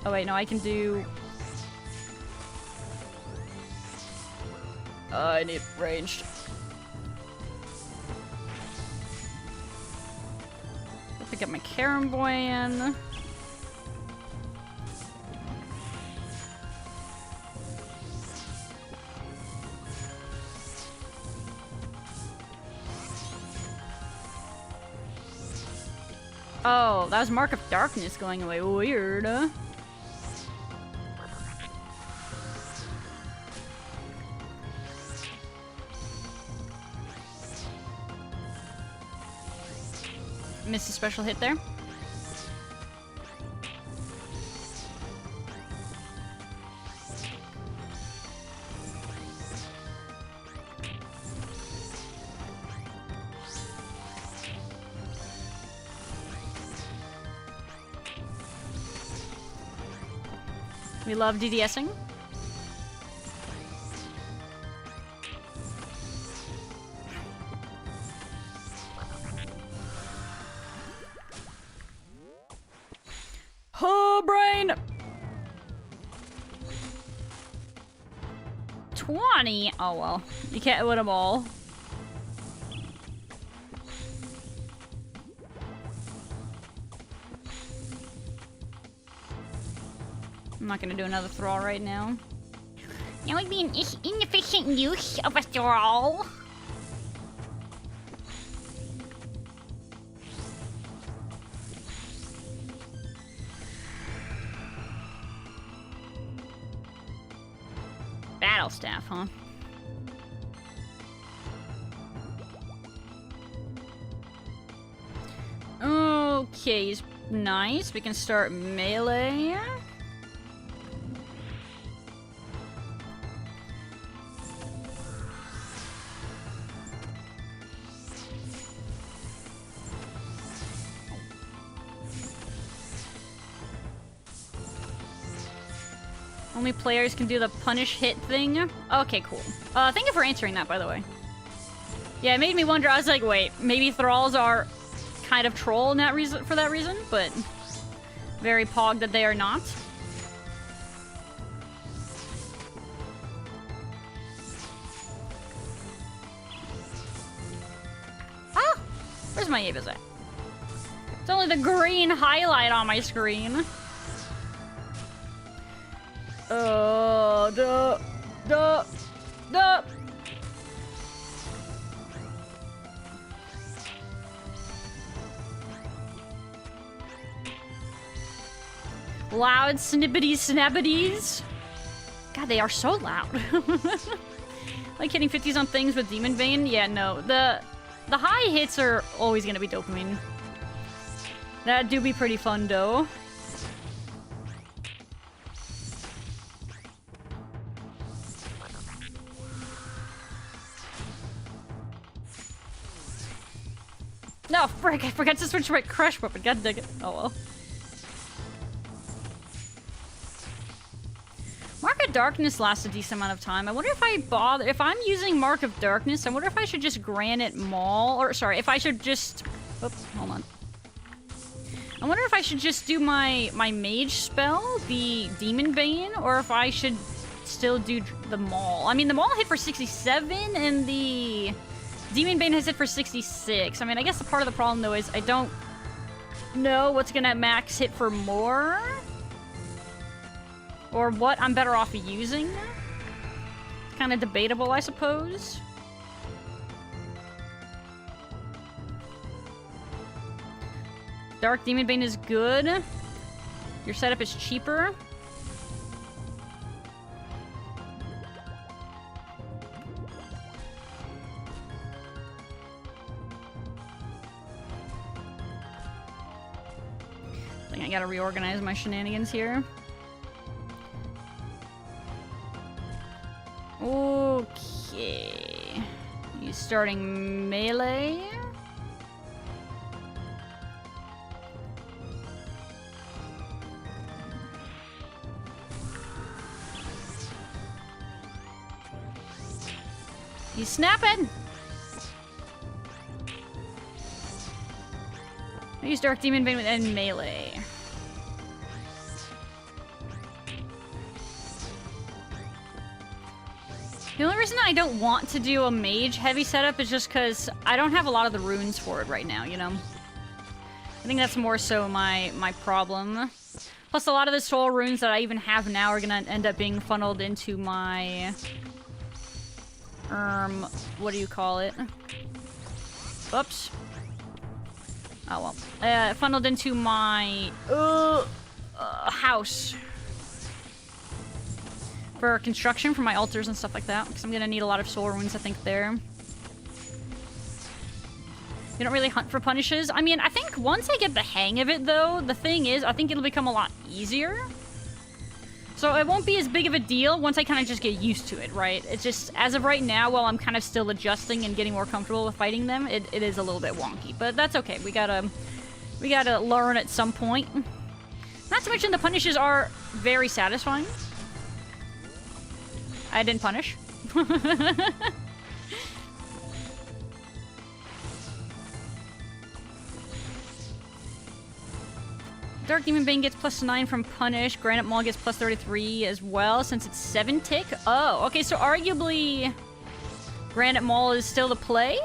Oh wait, no, I can do... I need ranged. I'll pick up my Caramboyan. Oh, that was Mark of Darkness going away. Weird. Missed a special hit there. We love DDSing. Oh, brain! 20? Oh, well. You can't win them all. I'm not gonna do another thrall right now. That would be an inefficient use of a thrall. Battle staff, huh? Okay, he's nice. We can start melee. Only players can do the punish hit thing. Okay, cool. Thank you for answering that, by the way. Yeah, it made me wonder. I was like, wait, maybe thralls are kind of troll in that reason, for that reason, but very pog that they are not. Ah! Where's my Avis at? It's only the green highlight on my screen. Duh. Loud snippety snappities. God, they are so loud. Like hitting 50s on things with Demon Bane? Yeah, no. The high hits are always gonna be dopamine. That do be pretty fun, though. No, frick, I forgot to switch my crush weapon. God dang it. Oh well. Mark of Darkness lasts a decent amount of time. I wonder if I bother... If I'm using Mark of Darkness, I wonder if I should just Granite Maul... Or, sorry, if I should just... Oops, hold on. I wonder if I should just do my mage spell, the Demon Bane, or if I should still do the Maul. I mean, the Maul hit for 67, and the Demon Bane has hit for 66. I mean, I guess the part of the problem, though, is I don't know what's gonna max hit for more. Or what I'm better off using. Kind of debatable, I suppose. Dark Demon Bane is good. Your setup is cheaper. I think I gotta reorganize my shenanigans here. Okay. He's starting melee. He's snapping! I use Dark Demon Bane and melee. The only reason I don't want to do a mage heavy setup is just because I don't have a lot of the runes for it right now, you know? I think that's more so my problem. Plus, a lot of the soul runes that I even have now are gonna end up being funneled into my... what do you call it? Oops. Oh well. Funneled into my... house. For construction, for my altars and stuff like that. Because I'm gonna need a lot of soul runes, I think, there. You don't really hunt for punishes. I mean, I think once I get the hang of it, though, the thing is, I think it'll become a lot easier. So it won't be as big of a deal once I kind of just get used to it, right? It's just, as of right now, while I'm kind of still adjusting and getting more comfortable with fighting them, it is a little bit wonky. But that's okay. We gotta learn at some point. Not to mention the punishes are very satisfying. I didn't punish. Dark Demon Bane gets +9 from Punish. Granite Maul gets +33 as well, since it's 7 tick. Oh, okay, so arguably Granite Maul is still the play?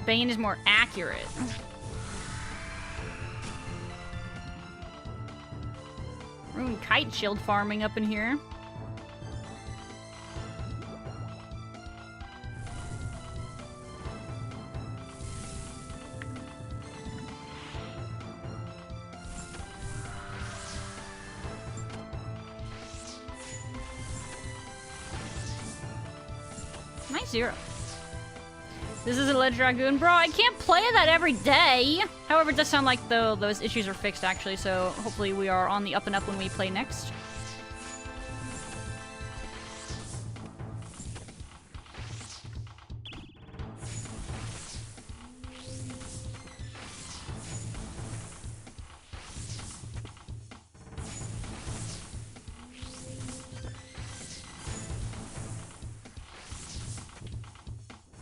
Bane is more accurate. Rune kite shield farming up in here. Nice 0. This is a Ledge Dragoon. Bro, I can't play that every day. However, it does sound like those issues are fixed, actually, so hopefully we are on the up and up when we play next.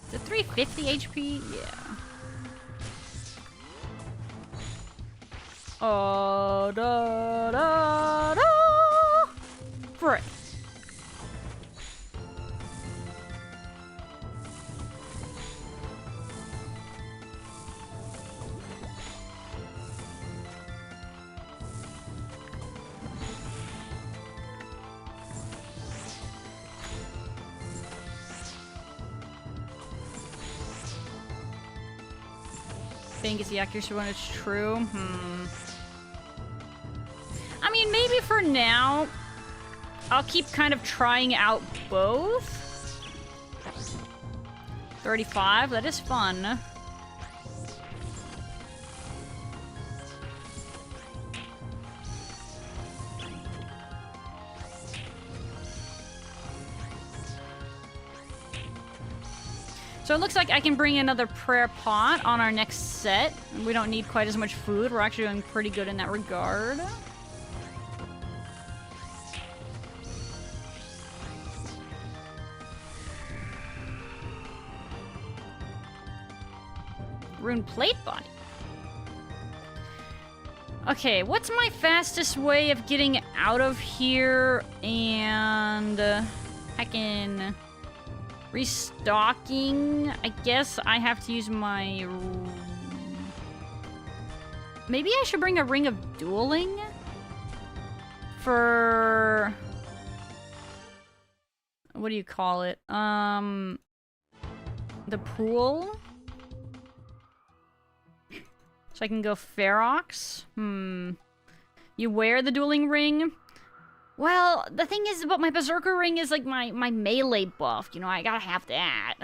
Is it 350 HP? Yeah. Oh, da, da, da. Frick. Bane gets the accuracy when it's true. I mean, maybe for now, I'll keep kind of trying out both. 35, that is fun. So it looks like I can bring another prayer pot on our next set. We don't need quite as much food. We're actually doing pretty good in that regard. Rune plate body. Okay, what's my fastest way of getting out of here and heckin' restocking? I guess I have to use my... Maybe I should bring a Ring of Dueling for... What do you call it? The pool? So I can go Ferox? You wear the dueling ring? Well, the thing is about my Berserker ring is like my melee buff. You know, I gotta have that.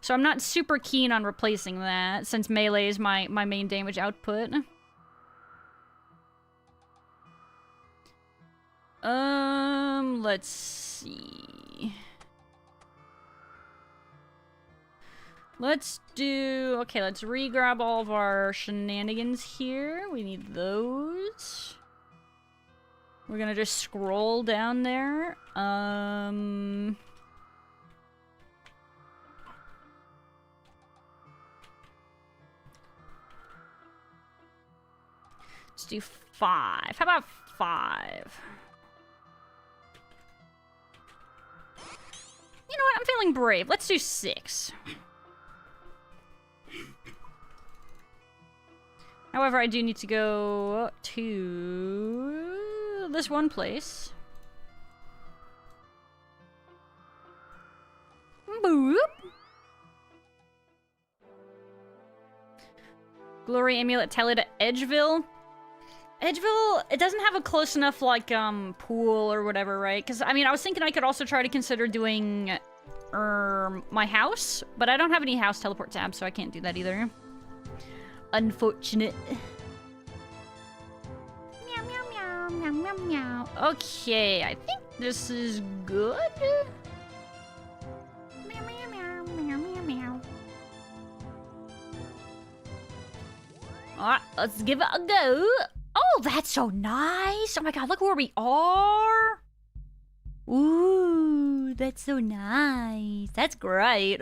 So I'm not super keen on replacing that, since melee is my main damage output. Let's see. Let's do... Okay, let's re-grab all of our shenanigans here. We need those. We're gonna just scroll down there. Let's do 5. How about 5? You know what? I'm feeling brave. Let's do 6. However, I do need to go to this one place. Boop. Glory Amulet Tally to Edgeville. Edgeville, it doesn't have a close enough, like, pool or whatever, right? Because, I mean, I was thinking I could also try to consider doing, my house, but I don't have any house teleport tabs, so I can't do that either. Unfortunate. Meow, meow, meow, meow, meow, meow. Okay, I think this is good. Meow, meow, meow, meow, meow, meow. Alright, let's give it a go. Oh, that's so nice. Oh my god, look where we are. Ooh, that's so nice. That's great.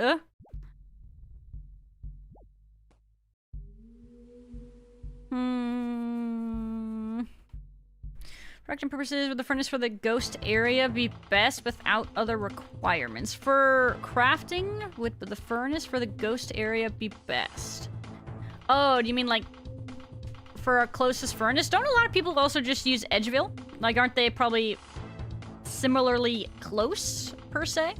For action purposes, would the furnace for the ghost area be best without other requirements? For crafting, would the furnace for the ghost area be best? Oh, do you mean like for our closest furnace? Don't a lot of people also just use Edgeville? Like, aren't they probably similarly close, per se?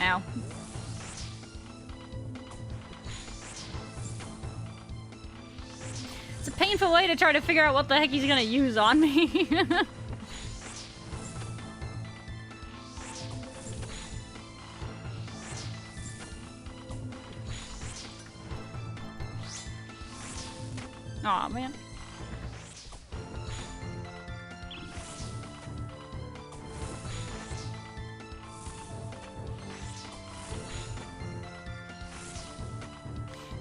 Ow. It's a painful way to try to figure out what the heck he's gonna use on me. Aw, man.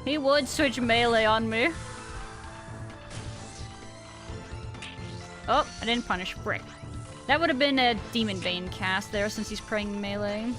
He would switch melee on me. Oh, I didn't punish. Frick. That would have been a Demon Bane cast there since he's praying melee.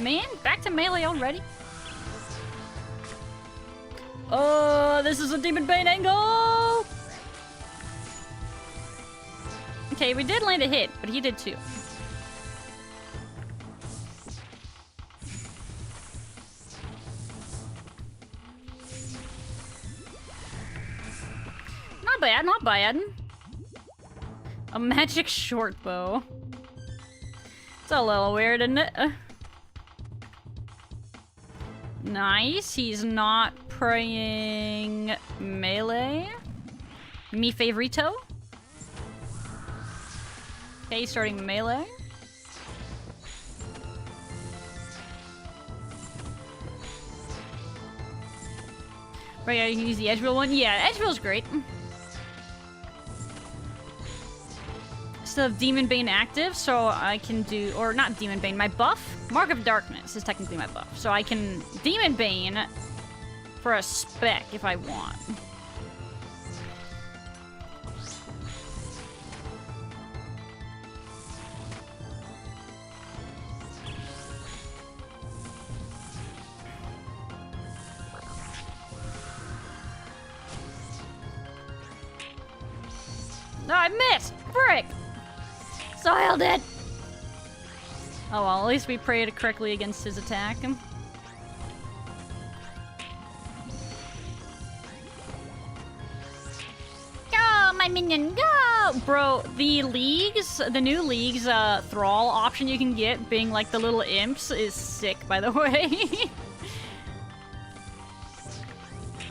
Man, back to melee already? Oh, this is a Demon Bane angle! Okay, we did land a hit, but he did too. Not bad, not bad. A magic short bow. It's a little weird, isn't it? Nice. He's not praying melee. Mi favorito. Okay, he's starting melee. Right, I can use the Edgeville one. Yeah, Edgeville's great. Still have Demon Bane active, so I can do, or not Demon Bane, my buff? Mark of Darkness is technically my buff. So I can Demon Bane for a spec if I want. No, I missed! Frick! Soiled it! Oh well, at least we prayed correctly against his attack. my minion, go! Bro, the leagues, the new leagues, thrall option you can get, being like the little imps, is sick, by the way.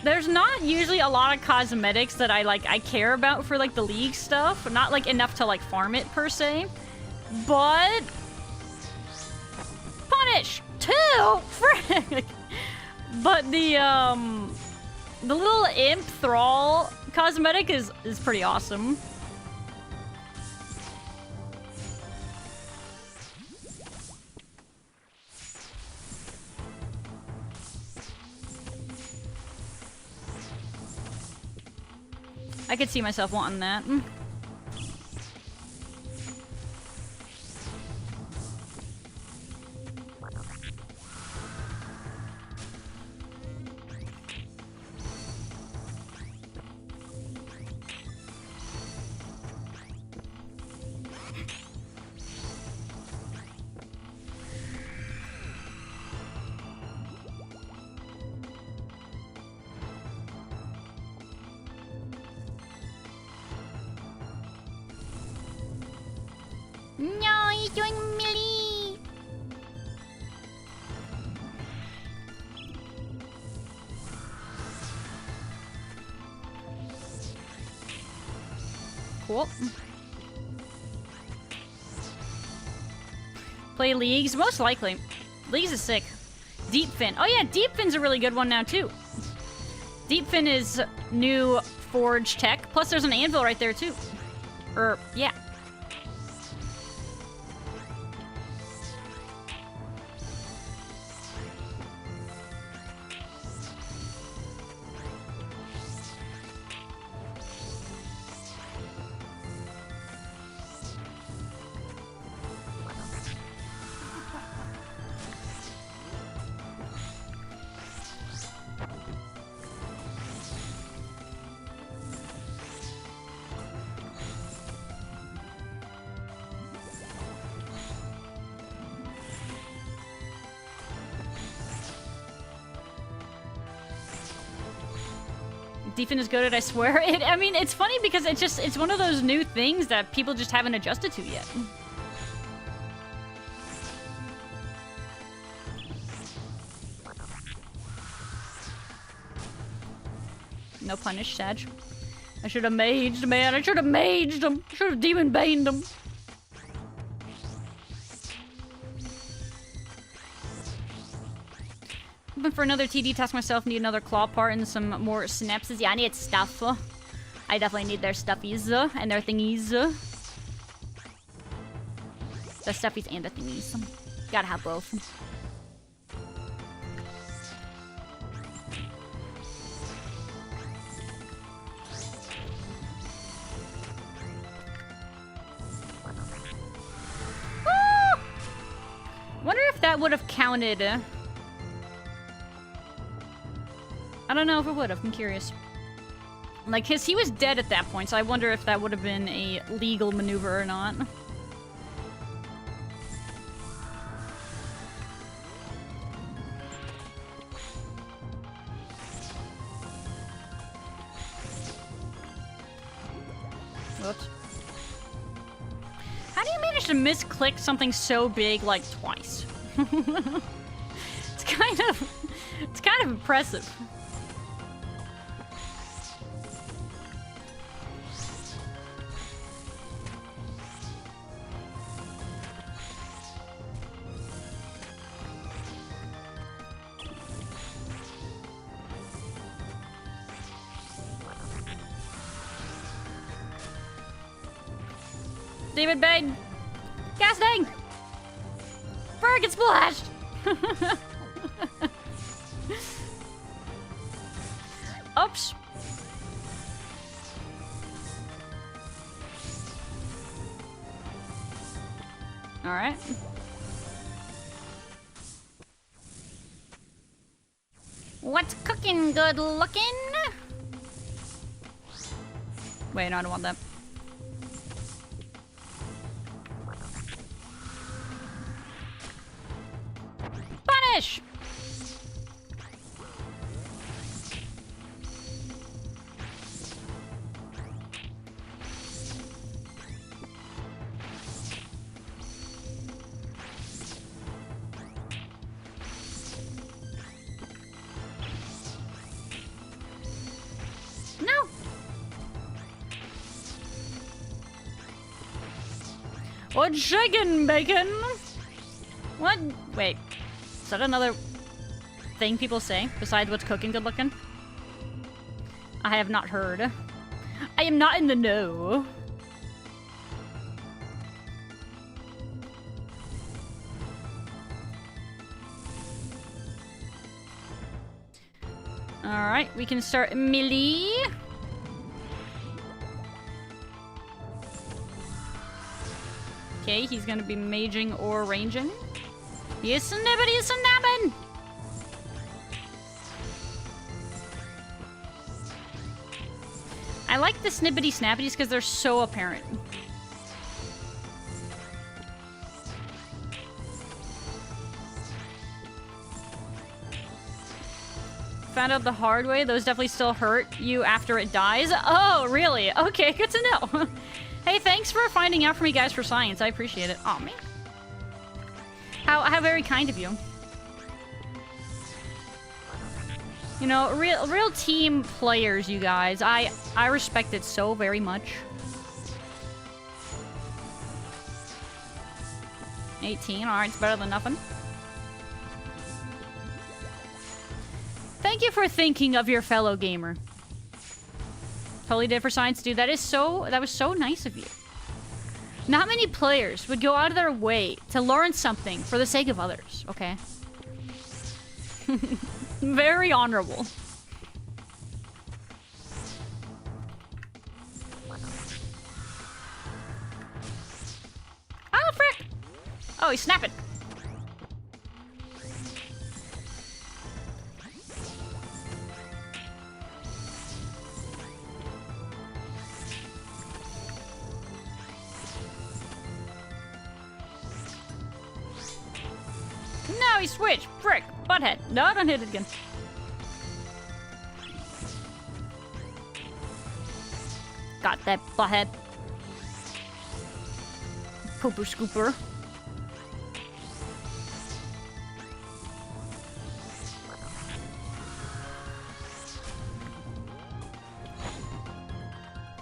There's not usually a lot of cosmetics that I care about for, like, the league stuff. Not, like, enough to, like, farm it, per se. But... Punish! 2! Frick! But the little imp thrall cosmetic is pretty awesome. I could see myself wanting that. No, he's doing melee. Cool. Play leagues? Most likely. Leagues is sick. Deep Fin. Oh yeah, Deep Fin's a really good one now too. Deep Fin is new forge tech. Plus there's an anvil right there too. Yeah. Defin is good at, I swear. I mean, it's funny because it's one of those new things that people just haven't adjusted to yet. No punish, Sag. I should have maged, man. I should have maged him. I should have demon baned him. Hoping for another TD task myself. Need another claw part and some more synapses. Yeah, I need stuff. I definitely need their stuffies and their thingies. The stuffies and the thingies. Gotta have both. Wonder if that would have counted. I don't know if it would have. I'm curious. Like, he was dead at that point, so I wonder if that would have been a legal maneuver or not. Whoops. How do you manage to misclick something so big, like, twice? It's kind of impressive. David Bane! Casting! Ferg, it's splashed! Oops. Alright. What's cooking? Good looking? Wait, no, I don't want that. Punish! What chicken bacon? What? Wait. Is that another thing people say besides what's cooking good looking? I have not heard. I am not in the know. Alright, we can start melee. Okay, he's gonna be maging or ranging. You snippity snapping! I like the snippity snappities because they're so apparent. Found out the hard way, those definitely still hurt you after it dies. Oh, really? Okay, good to know. Hey, thanks for finding out for me, guys, for science. I appreciate it. Aw, man. How very kind of you. You know, real team players, you guys. I respect it so very much. 18, alright, it's better than nothing. Thank you for thinking of your fellow gamer. Totally did for science, dude. That was so nice of you. Not many players would go out of their way to learn something for the sake of others, okay? Very honorable. Oh, frick! Oh, he's snapping. No, he switched. Frick. Butthead. No, don't hit it again. Got that butthead. Pooper scooper.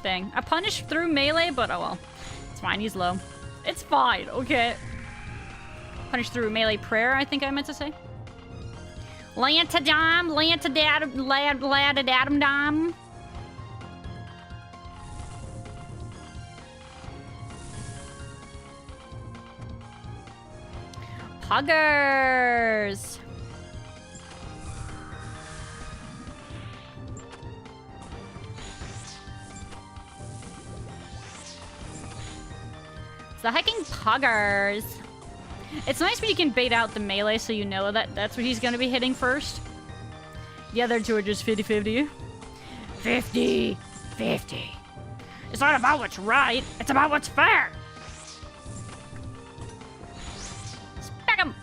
Dang. I punished through melee, but oh well. It's fine, he's low. It's fine, okay. Punish through melee prayer, I think I meant to say. Lantadam, lantadadam, ladadadam dam. Puggers. It's the hecking puggers. It's nice when you can bait out the melee so you know that that's what he's going to be hitting first. The other two are just 50-50. 50-50. It's not about what's right, it's about what's fair. Smack him.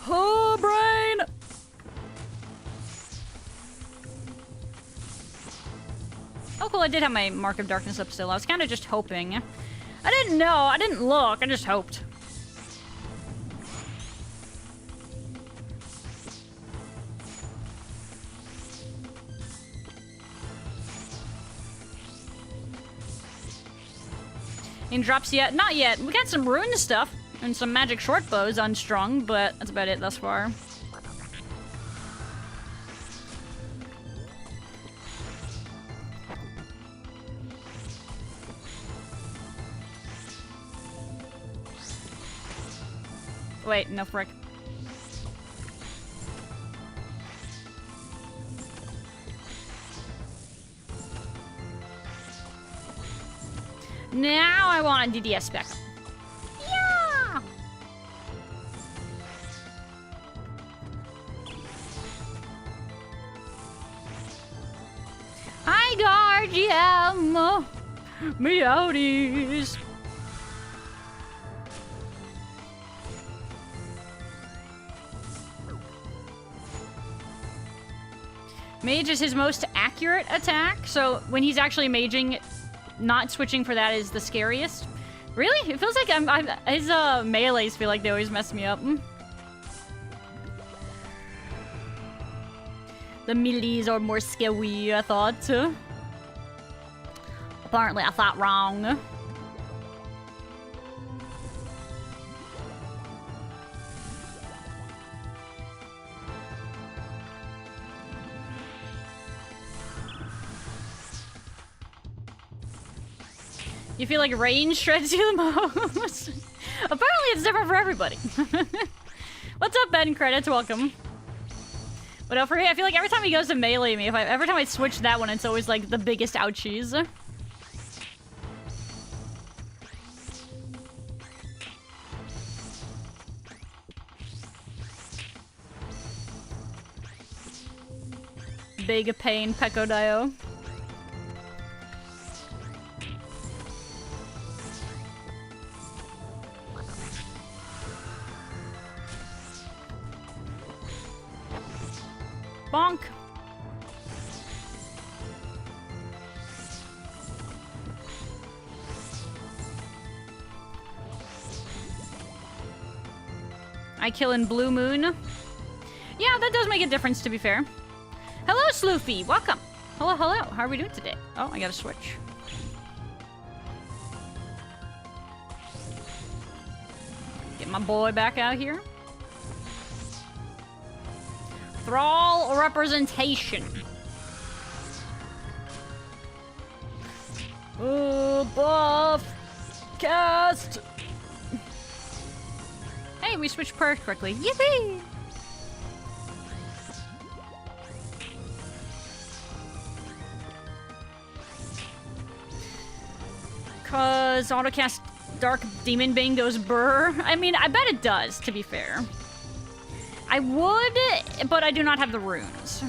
Oh, brain! Oh, cool, I did have my Mark of Darkness up still. I was kind of just hoping. I didn't know, I didn't look, I just hoped. Any drops yet? Not yet. We got some rune stuff. And some magic short bows unstrung, but that's about it thus far. Wait, no frick. Now I want a DDS spec. Yeah! Hi, Guardian! Meowties! Mage is his most accurate attack, so when he's actually maging, not switching for that is the scariest. Really? It feels like his melees feel like they always mess me up. The melees are more scary, I thought. Apparently I thought wrong. You feel like range shreds you the most? Apparently it's different for everybody. What's up, Ben? Credits, welcome. But for me, I feel like every time he goes to melee me, every time I switch that one, it's always like the biggest ouchies. Big pain, Peko Dio. Bonk. I kill in Blue Moon. Yeah, that does make a difference, to be fair. Hello, Sloofy. Welcome. Hello, hello. How are we doing today? Oh, I gotta switch. Get my boy back out here. Thrall representation. Buff. Cast. Hey, we switched perks quickly. Yippee! Cause autocast Dark Demon Bane goes burr. I mean, I bet it does, to be fair. I would, but I do not have the runes.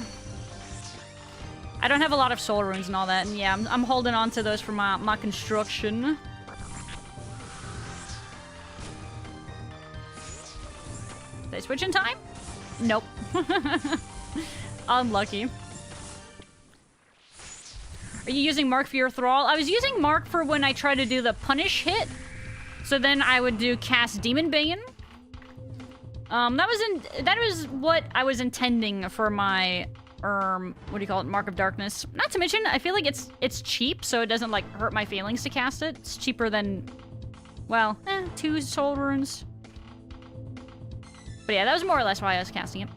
I don't have a lot of soul runes and all that, and yeah, I'm holding on to those for my construction. Did I switch in time? Nope. Unlucky. Are you using Mark for your Thrall? I was using Mark for when I try to do the punish hit. So then I would do cast Demon Bane. That was what I was intending for my what do you call it? Mark of Darkness. Not to mention, I feel like it's cheap, so it doesn't like hurt my feelings to cast it. It's cheaper than, well, 2 soul runes. But yeah, that was more or less why I was casting it.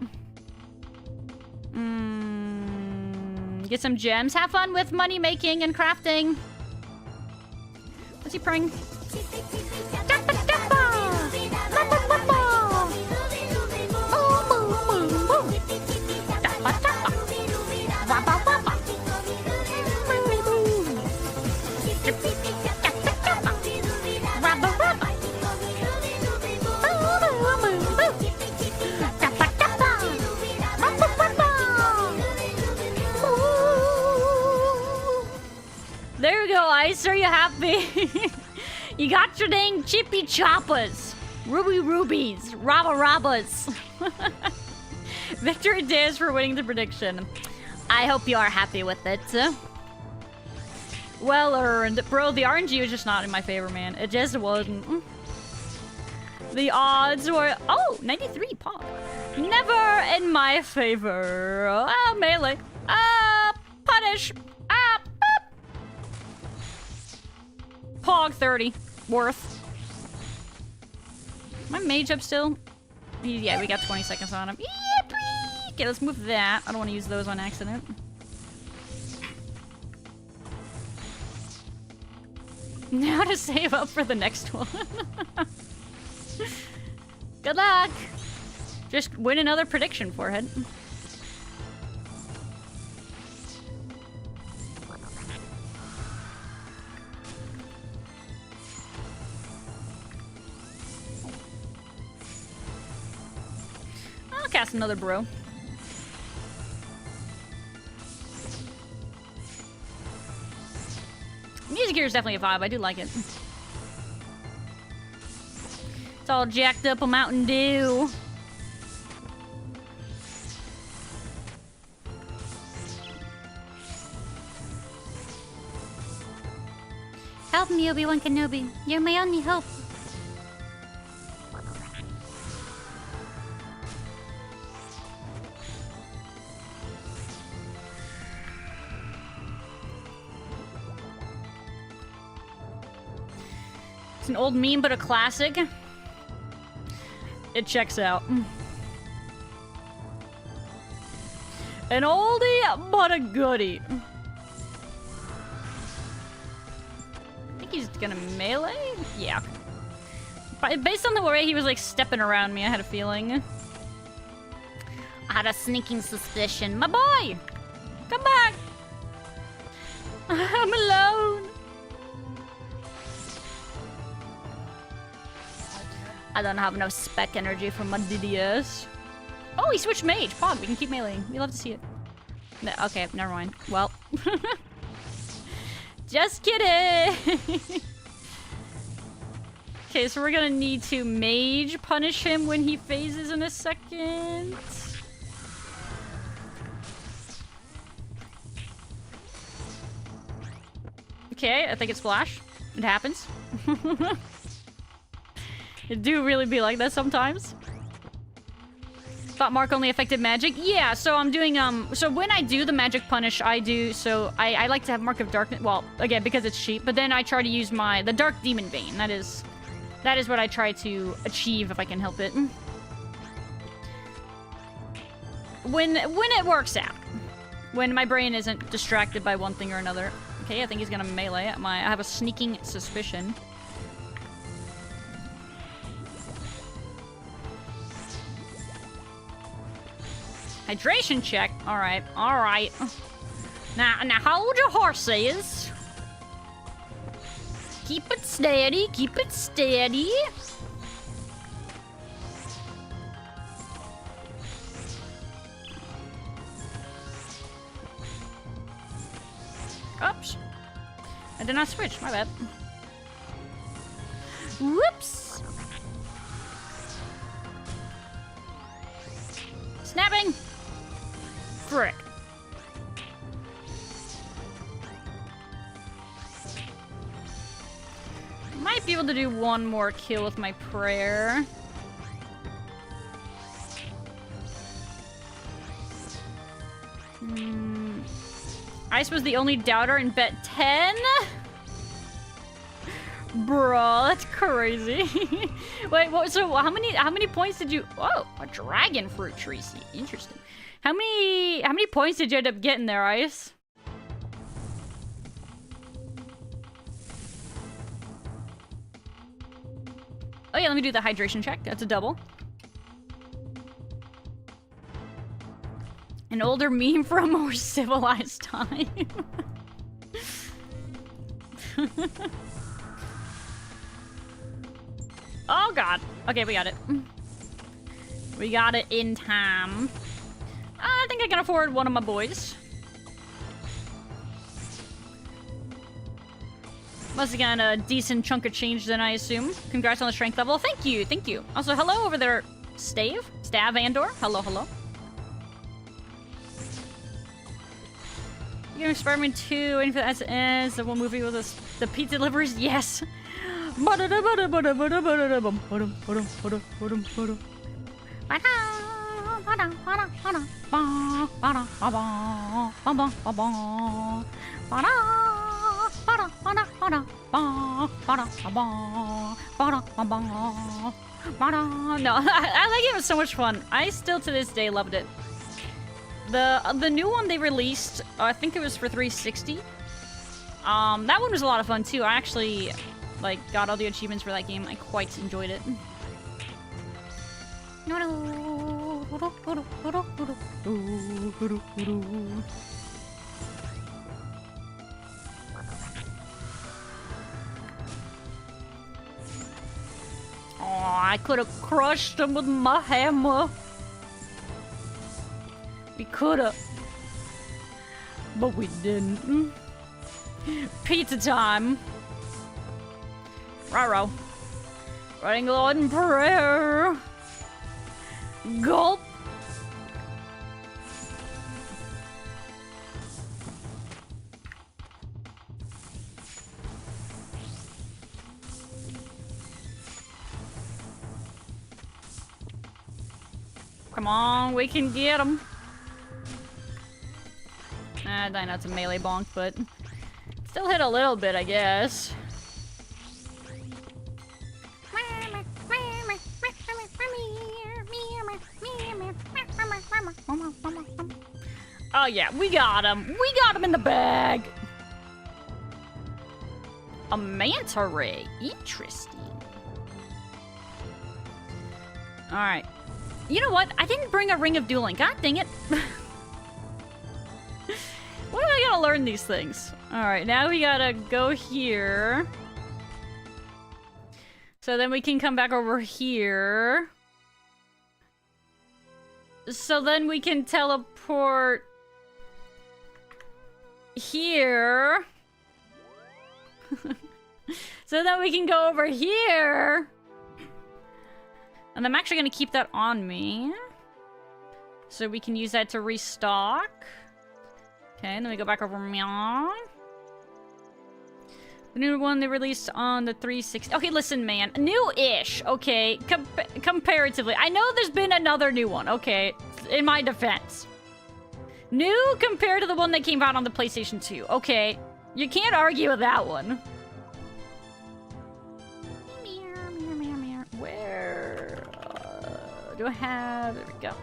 Get some gems. Have fun with money making and crafting. What's he praying? There you go, Ice. Are you happy? You got your dang chippy choppers. Ruby rubies. Rabba rabbas. Victory days for winning the prediction. I hope you are happy with it. Well earned. Bro, the RNG was just not in my favor, man. It just wasn't. The odds were... Oh, 93, Pog. Never in my favor. Oh, melee. Punish. Pog 30. Worth. My mage up still? Yeah, we got 20 seconds on him. Yippee! Okay, let's move that. I don't want to use those on accident. Now to save up for the next one. Good luck! Just win another prediction, Forehead. I'll cast another bro. Music here is definitely a vibe. I do like it. It's all jacked up a Mountain Dew. Help me, Obi-Wan Kenobi. You're my only hope. It's an old meme, but a classic. It checks out. An oldie, but a goodie. I think he's gonna melee? Yeah. But based on the way he was like stepping around me, I had a feeling. I had a sneaking suspicion. My boy! Come back! I'm alone! I don't have enough spec energy for my DDS. Oh, he switched mage. Pog, we can keep meleeing. We love to see it. No, okay, never mind. Well. Just kidding! Okay, so we're gonna need to mage punish him when he phases in a second. Okay, I think it's flash. It happens. It do really be like that sometimes. Thought mark only affected magic? Yeah, so I'm doing, so when I do the magic punish, I like to have Mark of Darkness, well, again, because it's cheap, but then I try to use the Dark Demon Bane. That is what I try to achieve if I can help it. When it works out. When my brain isn't distracted by one thing or another. Okay, I think he's gonna melee. I have a sneaking suspicion. Hydration check. Alright, alright. Now hold your horses. Keep it steady, keep it steady. Oops. I did not switch, my bad. Whoops. Snapping. Frick. Might be able to do one more kill with my prayer. Ice was the only doubter in bet 10? Bro, that's crazy. Wait, what? So how many points did you? Oh, a dragon fruit tree seed. Interesting. How many points did you end up getting there, Ice? Oh yeah, let me do the hydration check. That's a double. An older meme from a more civilized time. Oh god. Okay, we got it. We got it in time. I think I can afford one of my boys. Must have gotten a decent chunk of change then, I assume. Congrats on the strength level. Thank you, thank you. Also, hello over there, Stav Andor. Hello, hello. You know, Spider-Man 2, anything that's ends, the one movie with us, the pizza deliveries, yes. No, I like it. It was so much fun. I still to this day loved it. The new one they released, I think it was for 360. That one was a lot of fun too. I actually like got all the achievements for that game. I quite enjoyed it. Oh, I could have crushed him with my hammer. We could have. But we didn't. Pizza time. Raro. Running Lord in prayer. Gulp. Come on, we can get him. I know it's a melee bonk, but still hit a little bit, I guess. Oh yeah, we got him. We got him in the bag. A manta ray. Interesting. Alright. You know what? I didn't bring a ring of dueling. God dang it. When am I gonna learn these things? Alright, now we gotta go here. So then we can come back over here. So then we can teleport here. So then we can go over here. And I'm actually gonna keep that on me. So we can use that to restock. Okay, and then we go back over meow. The new one they released on the 360. Okay, listen, man. New-ish, okay? Comparatively. I know there's been another new one, okay? In my defense. New compared to the one that came out on the PlayStation 2. Okay, you can't argue with that one. Where do I have? There we go.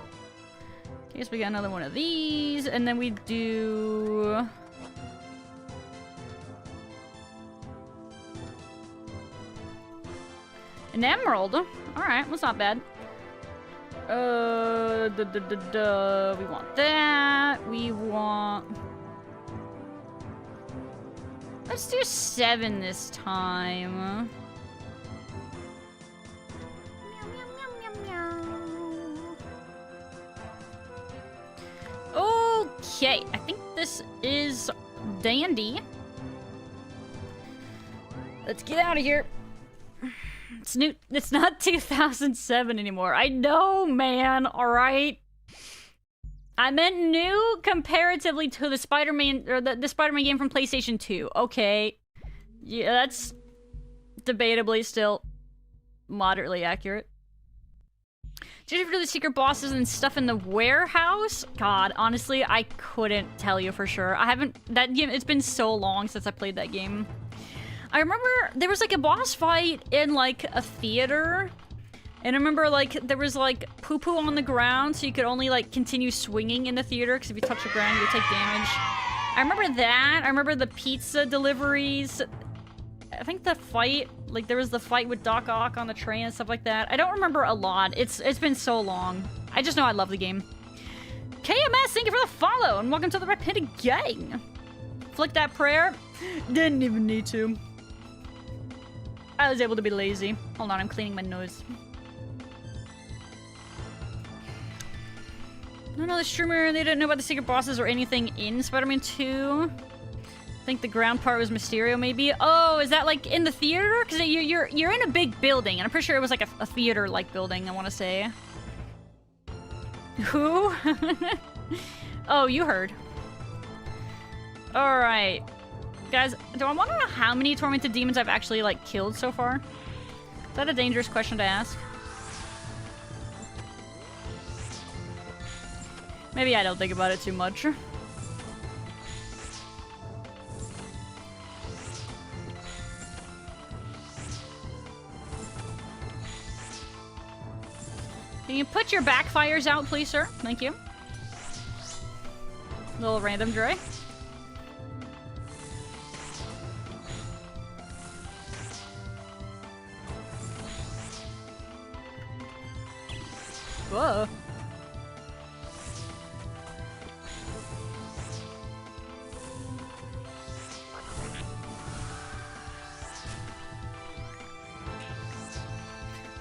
I guess we got another one of these, and then we do an emerald. All right, that's not bad. We want that. We want. Let's do 7 this time. Okay, I think this is dandy. Let's get out of here. It's new. It's not 2007 anymore. I know, man. All right. I meant new comparatively to the Spider-Man or the Spider-Man game from PlayStation 2. Okay. Yeah, that's debatably still moderately accurate. Did you do the secret bosses and stuff in the warehouse? God, honestly, I couldn't tell you for sure. I haven't that game. It's been so long since I played that game. I remember there was like a boss fight in like a theater, and I remember like there was like poo-poo on the ground, so you could only like continue swinging in the theater because if you touch the ground, you would take damage. I remember that. I remember the pizza deliveries. I think the fight, like there was the fight with Doc Ock on the train and stuff like that. I don't remember a lot. It's been so long. I just know I love the game. KMS, thank you for the follow, and welcome to the Red Panda Gang. Flick that prayer. Didn't even need to. I was able to be lazy. Hold on, I'm cleaning my nose. No, the streamer, they didn't know about the secret bosses or anything in Spider-Man 2. I think the ground part was Mysterio, maybe. Oh, is that like in the theater? Because you're in a big building, and I'm pretty sure it was like a theater-like building, I want to say. Who? Oh, you heard. Alright. Guys, do I want to know how many tormented demons I've actually, like, killed so far? Is that a dangerous question to ask? Maybe I don't think about it too much. Can you put your backfires out, please, sir? Thank you. Little random Dre. Whoa.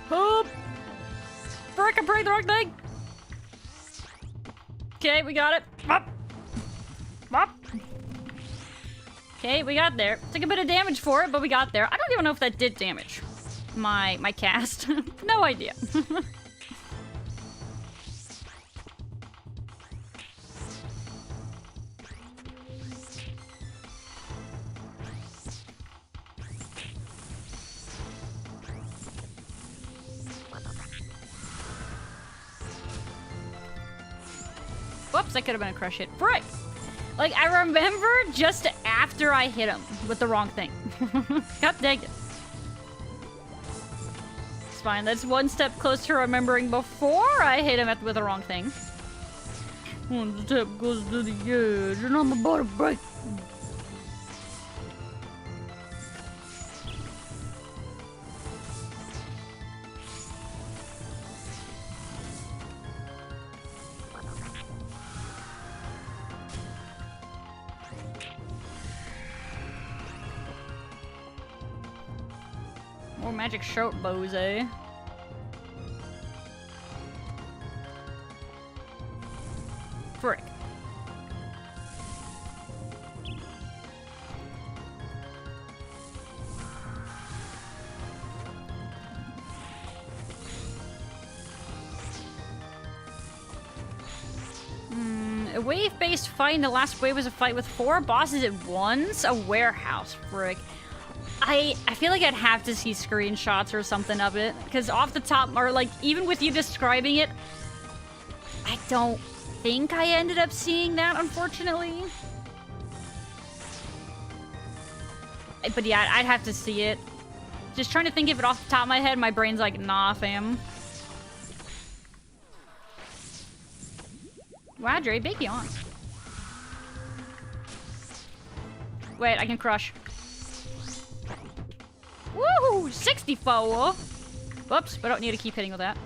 Hoop! Frick, I prayed the wrong thing! Okay, we got it. Bop! Bop! Okay, we got there. Took a bit of damage for it, but we got there. I don't even know if that did damage. My cast. No idea. Whoops, that could have been a crush hit. Frick! Like, I remember just after I hit him with the wrong thing. God dang it. It's fine. That's one step closer to remembering before I hit him with the wrong thing. One step goes to the edge, and I'm about to break. More magic short bows, eh? Frick. A wave-based fight, and the last wave was a fight with 4 bosses at once? A warehouse, frick. I feel like I'd have to see screenshots or something of it, because off the top, or like, even with you describing it, I don't think I ended up seeing that, unfortunately. But yeah, I'd have to see it. Just trying to think of it off the top of my head, my brain's like, nah, fam. Wow, Dre, big yawn. Wait, I can crush. Woohoo! 64! Whoops, but I don't need to keep hitting with that.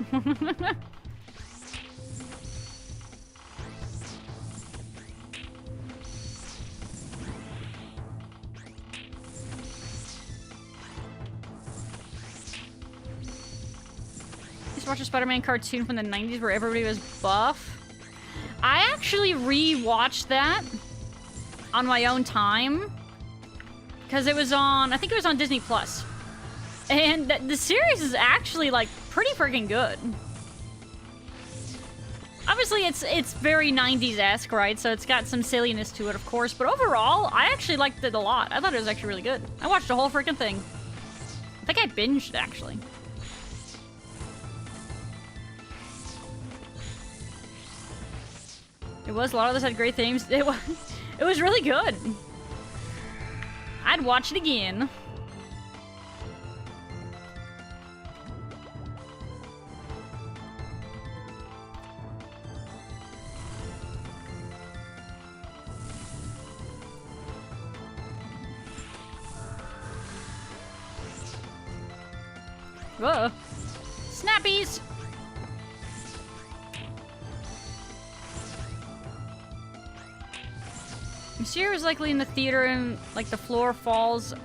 Just watch a Spider-Man cartoon from the 90s where everybody was buff. I actually re-watched that on my own time. Because it was on, I think it was on Disney Plus. And the series is actually, like, pretty freaking good. Obviously, it's very 90s-esque, right? So it's got some silliness to it, of course. But overall, I actually liked it a lot. I thought it was actually really good. I watched the whole freaking thing. I think I binged, actually. It was. A lot of those had great themes. It was really good. I'd watch it again. Whoa. Snappies! Monsieur was likely in the theater and, like, the floor falls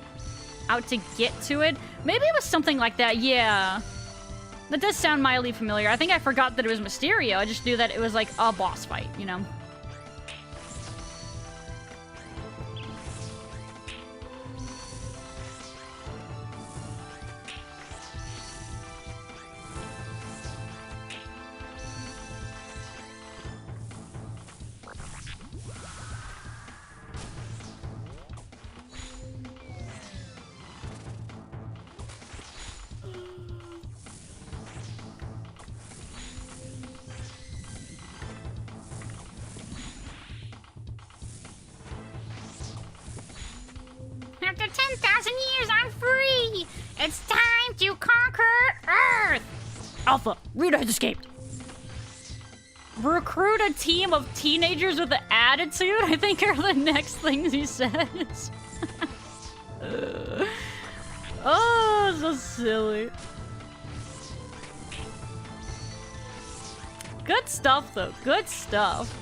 out to get to it. Maybe it was something like that, yeah. That does sound mildly familiar. I think I forgot that it was Mysterio. I just knew that it was, like, a boss fight, you know? After 10,000 years, I'm free! It's time to conquer Earth! Alpha, Rita has escaped. Recruit a team of teenagers with attitude, I think are the next things he says. Oh, so silly. Good stuff, though. Good stuff.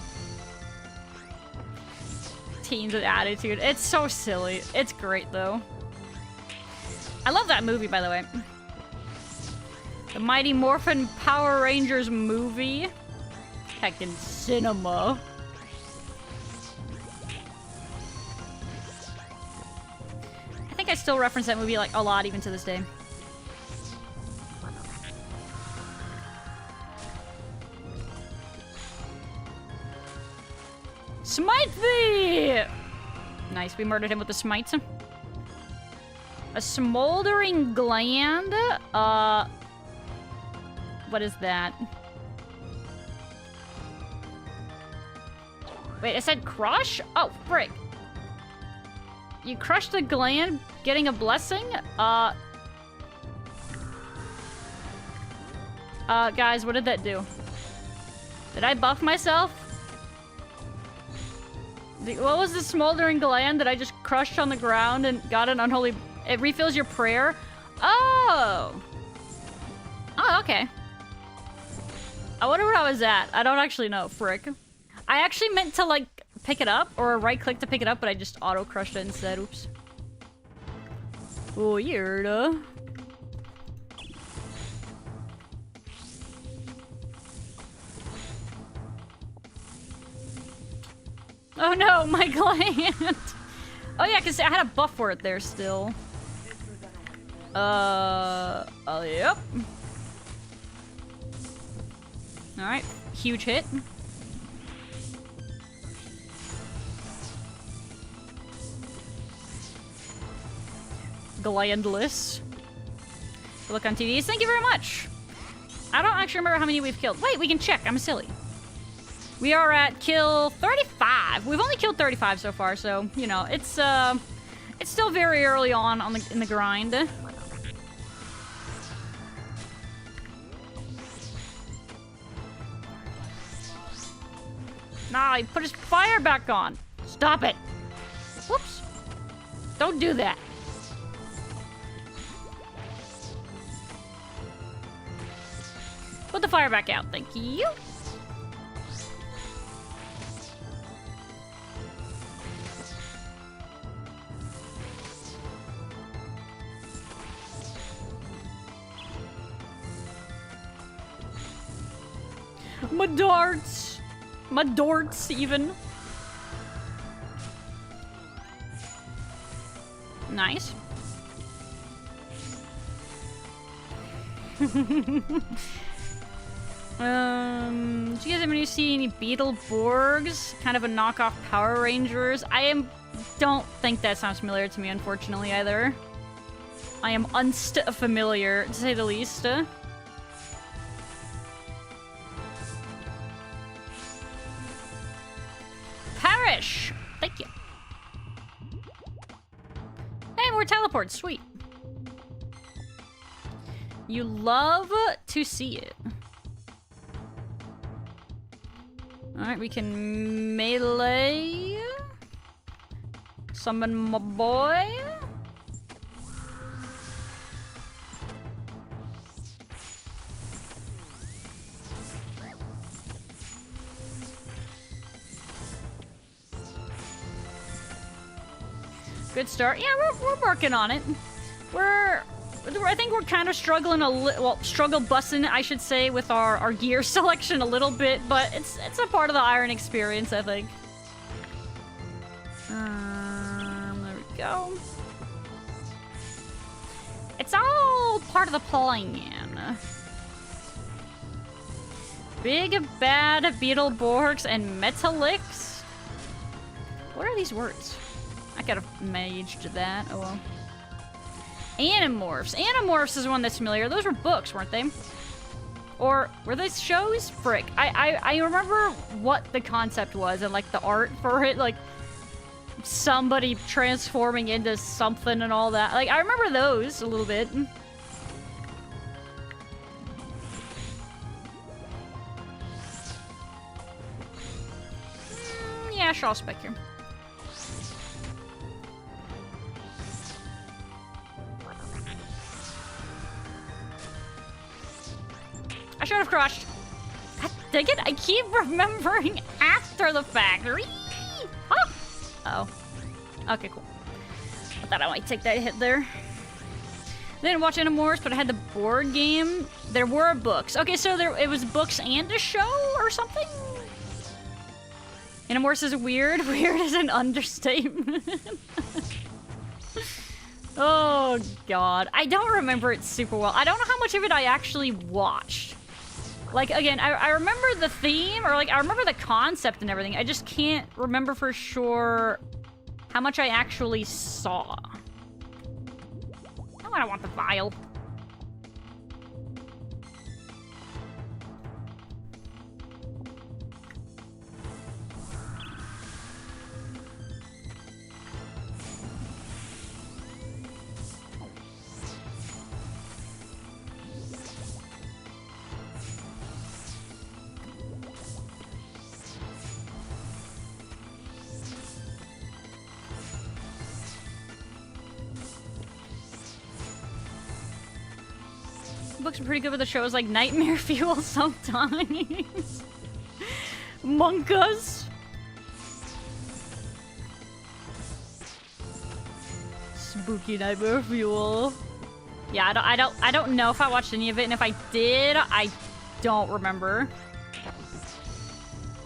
Teens with attitude. It's so silly. It's great, though. I love that movie, by the way. The Mighty Morphin Power Rangers movie. Heckin' cinema. I think I still reference that movie, like, a lot, even to this day. Smite thee! Nice, we murdered him with the smites. A smoldering gland? What is that? Wait, it said crush? Oh, frick. You crushed the gland, getting a blessing? Guys, what did that do? Did I buff myself? What was the smoldering gland that I just crushed on the ground and got an unholy... It refills your prayer? Oh! Oh, okay. I wonder where I was at. I don't actually know, frick. I actually meant to, like, pick it up, or right-click to pick it up, but I just auto-crushed it instead. Oops. Weird. Oh no, my gland! Oh yeah, because I had a buff for it there still. Oh yep. Alright, huge hit. Glandless. Look on TVs. Thank you very much. I don't actually remember how many we've killed. Wait, we can check. I'm silly. We are at kill 35. We've only killed 35 so far, so you know it's still very early on in the grind. Nah, he put his fire back on. Stop it. Whoops. Don't do that. Put the fire back out. Thank you. My darts. My dorts, even. Nice. Do you guys ever see any Beetleborgs? Kind of a knockoff Power Rangers. Don't think that sounds familiar to me, unfortunately, either. I am unfamiliar, to say the least. Perish! Thank you. Hey, more teleports. Sweet. You love to see it. Alright, we can melee. Summon my boy. Good start. Yeah, we're working on it. I think we're kind of struggling struggle busting, I should say, with our gear selection a little bit, but it's a part of the Iron experience, I think. There we go. It's all part of the plan. Big bad Beetleborgs and Metallix. What are these words? I could have maged that. Oh well. Animorphs. Animorphs is one that's familiar. Those were books, weren't they? Or were they shows? Frick. I remember what the concept was and like the art for it, like somebody transforming into something and all that. Like I remember those a little bit. Yeah, sure, I'll spec here. I should have crushed. God dang it, I keep remembering after the fact. Oh. Uh oh. Okay, cool. I thought I might take that hit there. Didn't watch Animorphs, but I had the board game. There were books. Okay, so it was books and a show or something? Animorphs is weird. Weird is an understatement. Oh, God. I don't remember it super well. I don't know how much of it I actually watched. Like, again, I remember the theme, or, like, I remember the concept and everything. I just can't remember for sure how much I actually saw. Oh, I don't want the vial. books are pretty good with the shows like Nightmare Fuel sometimes. Monkas. Spooky Nightmare Fuel. Yeah, I don't know if I watched any of it, and if I did, I don't remember.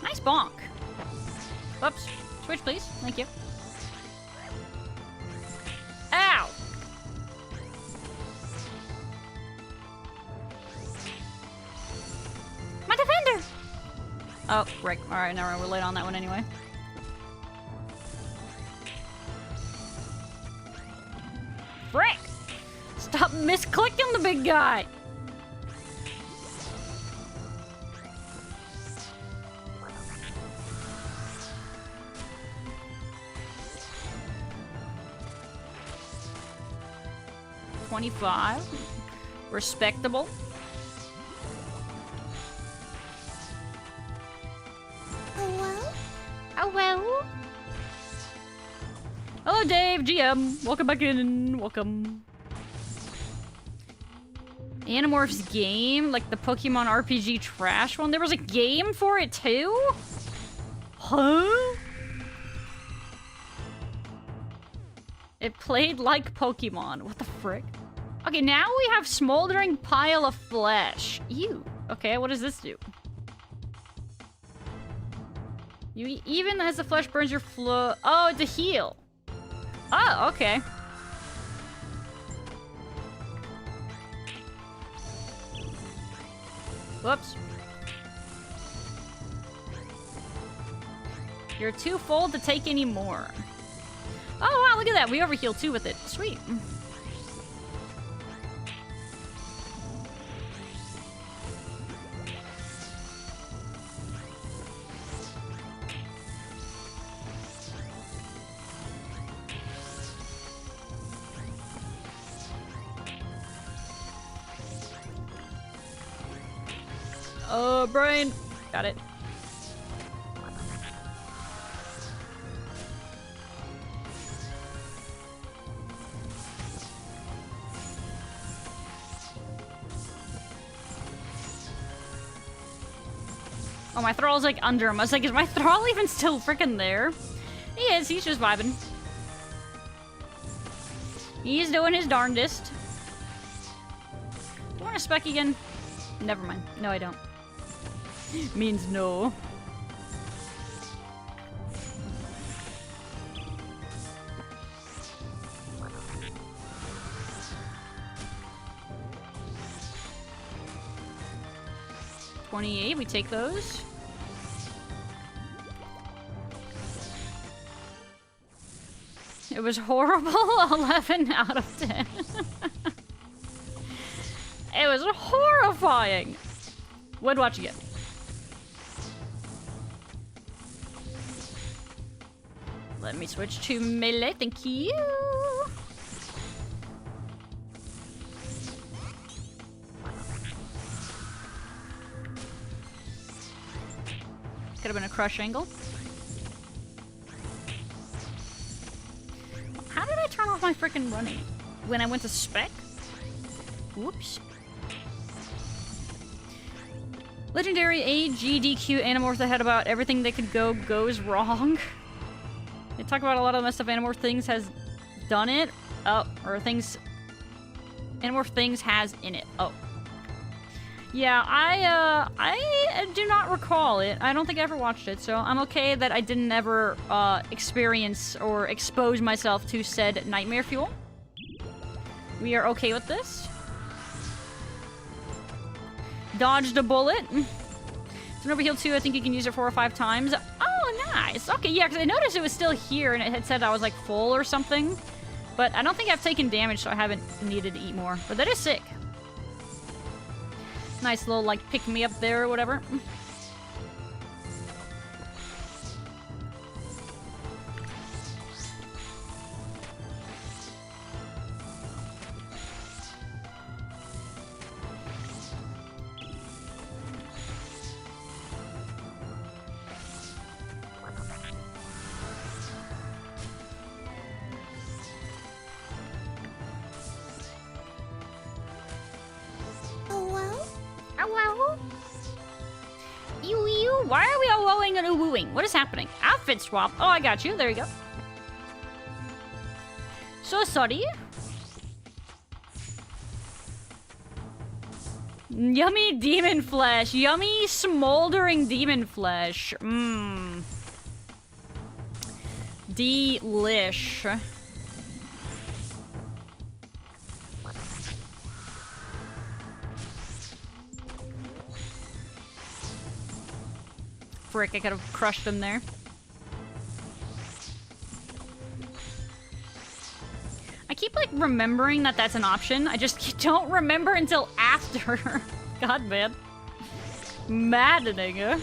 Nice bonk. Whoops. Switch, please. Thank you. Ow! My defender! Oh, Rick. Alright, never mind. We're late on that one anyway. Frick! Stop misclicking the big guy! $25. Respectable.
Oh well?
Oh well. Hello, Dave, GM. Welcome back in. Welcome. Animorphs game? Like the Pokemon RPG trash one? There was a game for it too? Huh? It played like Pokemon. What the frick? Okay, now we have Smoldering Pile of Flesh. Ew. Okay, what does this do? Even as the flesh burns your flow... Oh, it's a heal. Oh, okay. Whoops. You're too full to take any more. Oh, wow, look at that. We overheal too with it. Sweet. Brain. Got it. Oh, my thrall's like under him. I was like, is my thrall even still freaking there? He is. He's just vibing. He's doing his darndest. Do you want a spec again? Never mind. No, I don't. Means no. $28, we take those. It was horrible. 11 out of 10. It was horrifying. Would watch again. Let me switch to melee, thank you. Could have been a crush angle. How did I turn off my freaking running? When I went to spec? Whoops. Legendary AGDQ Animorph that had about everything that could go goes wrong. They talk about a lot of the messed up Animorph things has done it. Oh, or things... Animorph things has in it. Oh. Yeah, I do not recall it. I don't think I ever watched it, so I'm okay that I didn't ever experience or expose myself to said nightmare fuel. We are okay with this. Dodged a bullet. It's an overheal too. I think you can use it 4 or 5 times. Oh, nice. Okay, yeah, because I noticed it was still here and it had said I was like full or something. But I don't think I've taken damage, so I haven't needed to eat more. But that is sick. Nice little, like, pick me up there or whatever.
Oh
ooh-woo? Why are we all wooing and ooh-wooing? What is happening? Outfit swap. Oh, I got you. There you go. So sorry. Yummy demon flesh. Yummy smoldering demon flesh. Mmm. Delish. Frick, I could have crushed him there. I keep, like, remembering that that's an option. I just don't remember until after. God, man. Maddening.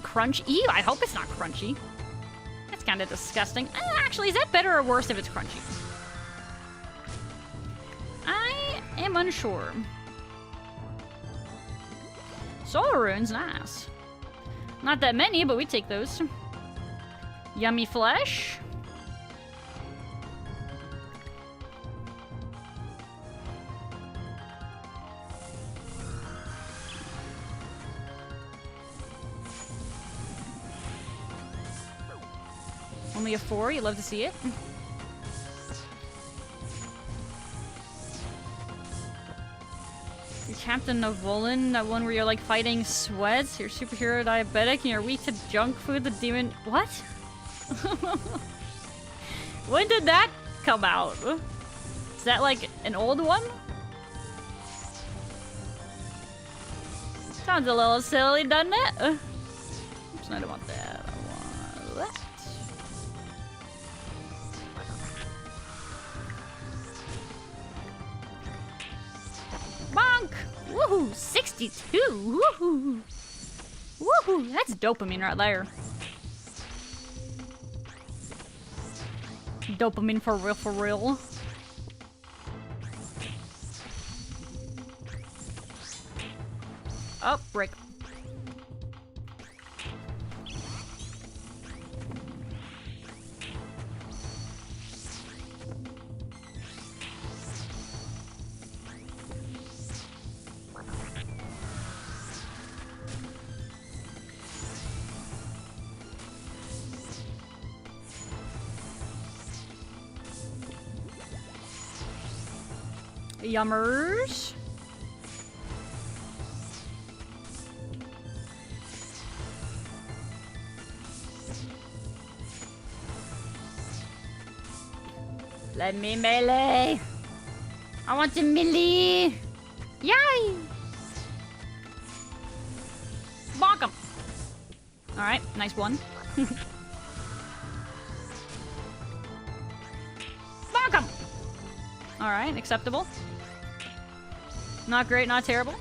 Crunch? Ew, I hope it's not crunchy. That's kind of disgusting. Actually, is that better or worse if it's crunchy? I am unsure. Soul runes, nice. Not that many, but we take those. Yummy flesh. Only a 4, you love to see it. Captain Novolin, that one where you're like fighting sweats, you're superhero diabetic, and you're weak to junk food, the demon. What? When did that come out? Is that like an old one? Sounds a little silly, doesn't it? Oops, I don't want that. I want that. Bonk! Woohoo! 62! Woohoo! Woohoo! That's dopamine right there. Dopamine for real, for real. Oh, break. Yummers. Let me melee. I want to melee. Yay! Bonk him. All right, nice one. Bonk him. All right, acceptable. Not great, not terrible.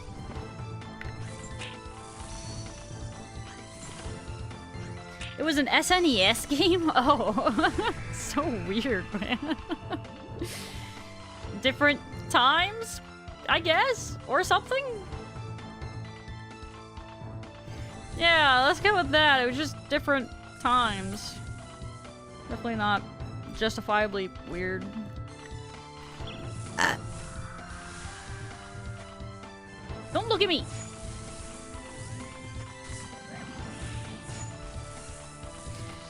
It was an SNES game? Oh, so weird, man. Different times, I guess? Or something? Yeah, let's go with that. It was just different times. Definitely not justifiably weird. Don't look at me!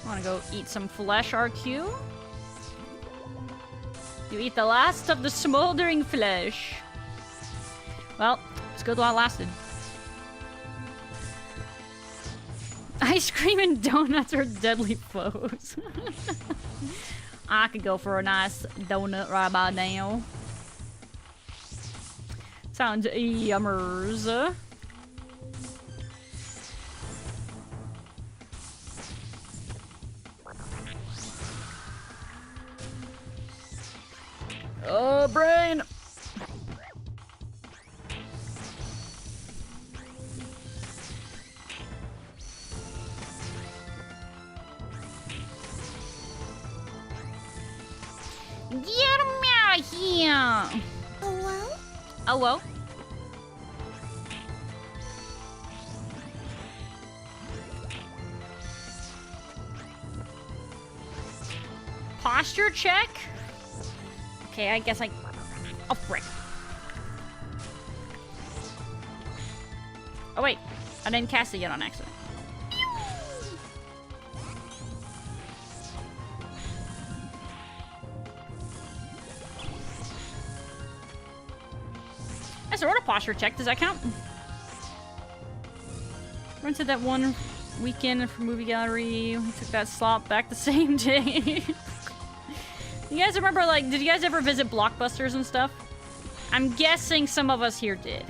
I wanna go eat some flesh, RQ. You eat the last of the smoldering flesh. Well, it's good while it lasted. Ice cream and donuts are deadly foes. I could go for a nice donut right about now. Sounds yummers. Oh, brain! Get him out here!
Hello?
Oh, well. Posture check? Okay, I guess I... Oh, frick. Oh, wait. I didn't cast it yet on accident. I sort of posture check. Does that count? Went to that one weekend for movie gallery. We took that slot back the same day. You guys remember, like, did you guys ever visit Blockbusters and stuff? I'm guessing some of us here did.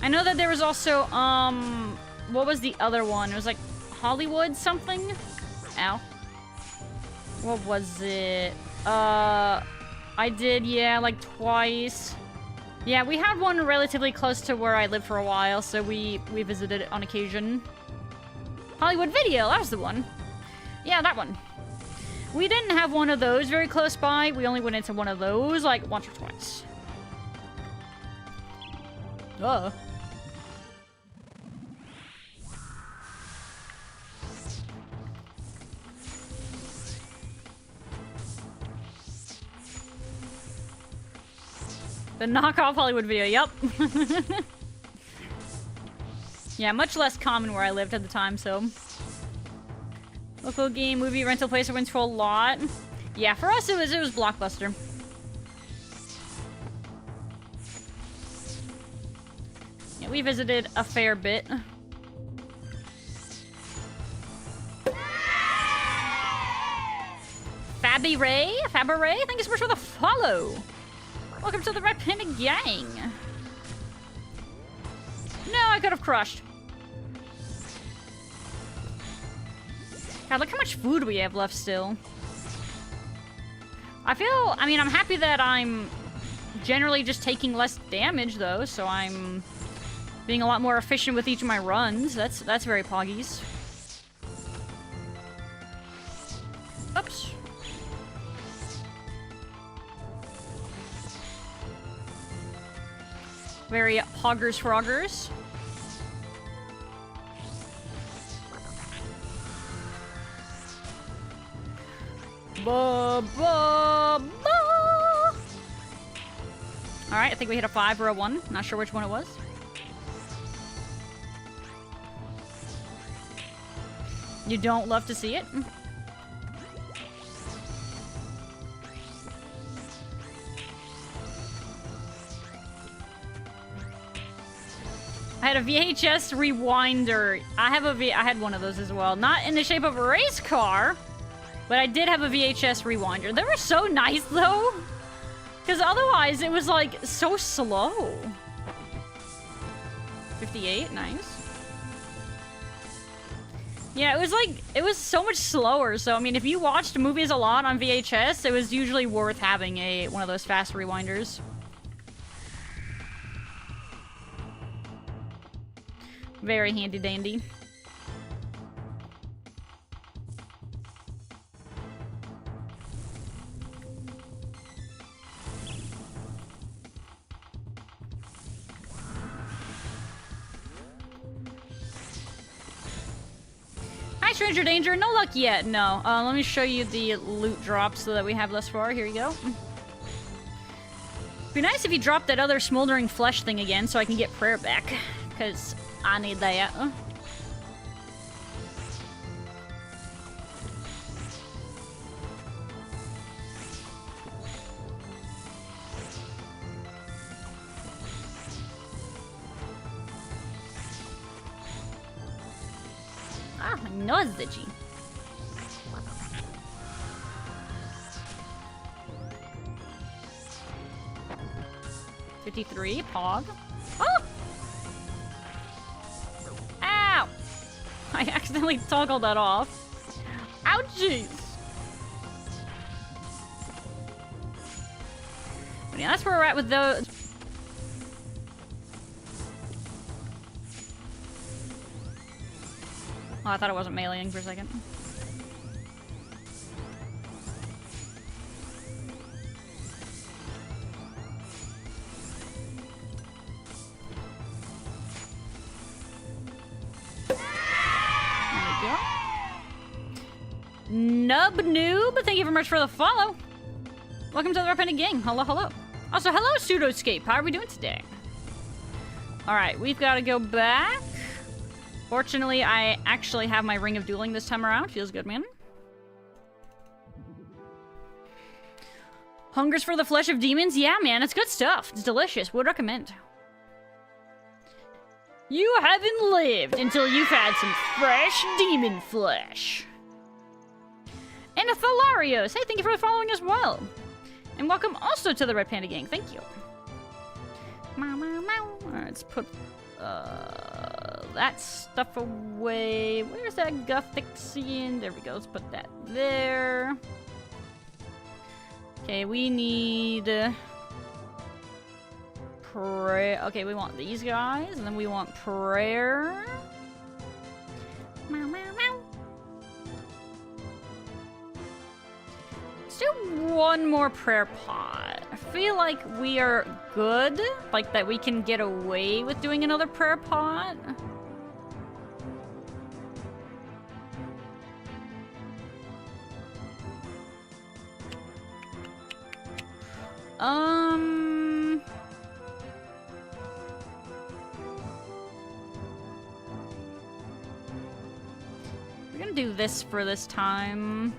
I know that there was also, what was the other one? It was like Hollywood something? Ow. What was it? I did, yeah, like twice. Yeah, we had one relatively close to where I lived for a while, so we visited it on occasion. Hollywood Video, that was the one. Yeah, that one. We didn't have one of those very close by. We only went into one of those, like, once or twice. The knockoff Hollywood Video, yep. Yeah, much less common where I lived at the time, so... Local game, movie, rental place I went to a lot. Yeah, for us it was Blockbuster. Yeah, we visited a fair bit. Fabby Ray, thank you so much for the follow. Welcome to the Red Panda Gang. No, I could have crushed. God, look how much food we have left still. I mean, I'm happy that I'm generally just taking less damage, though, so I'm being a lot more efficient with each of my runs. That's very poggies. Oops. Very hoggers froggers. Ba, ba, ba. Alright, I think we hit a 5 or a 1. Not sure which one it was. You don't love to see it? I had a VHS rewinder. I had one of those as well. Not in the shape of a race car, but I did have a VHS rewinder. They were so nice, though. Because otherwise, it was, like, so slow. 58, nice. Yeah, it was so much slower. So, I mean, if you watched movies a lot on VHS, it was usually worth having one of those fast rewinders. Very handy dandy. Hi, Stranger Danger. No luck yet. No. Let me show you the loot drops that we have thus far. Here you go. Be nice if you dropped that other smoldering flesh thing again so I can get prayer back. Because I need that. Ah, my nose is itchy. $53, pog. Oh! Ow! I accidentally toggled that off. Ouchies! But yeah, that's where we're at with those. Oh, I thought it wasn't meleeing for a second. Nub Noob, thank you very much for the follow. Welcome to the Red Panda Gang. Hello, hello. Also, hello, Pseudoscape. How are we doing today? Alright, we've got to go back. Fortunately, I actually have my Ring of Dueling this time around. Feels good, man. Hungers for the flesh of demons? Yeah, man, it's good stuff. It's delicious. Would recommend. You haven't lived until you've had some fresh demon flesh. And a Thalarios. Hey, thank you for following as well. And welcome also to the Red Panda Gang. Thank you. Alright, let's put that stuff away. Where's that Guffixian? There we go. Let's put that there. Okay, we need prayer. Okay, we want these guys, and then we want prayer. Let's do one more prayer pot. I feel like we are good, like that we can get away with doing another prayer pot. We're gonna do this for this time.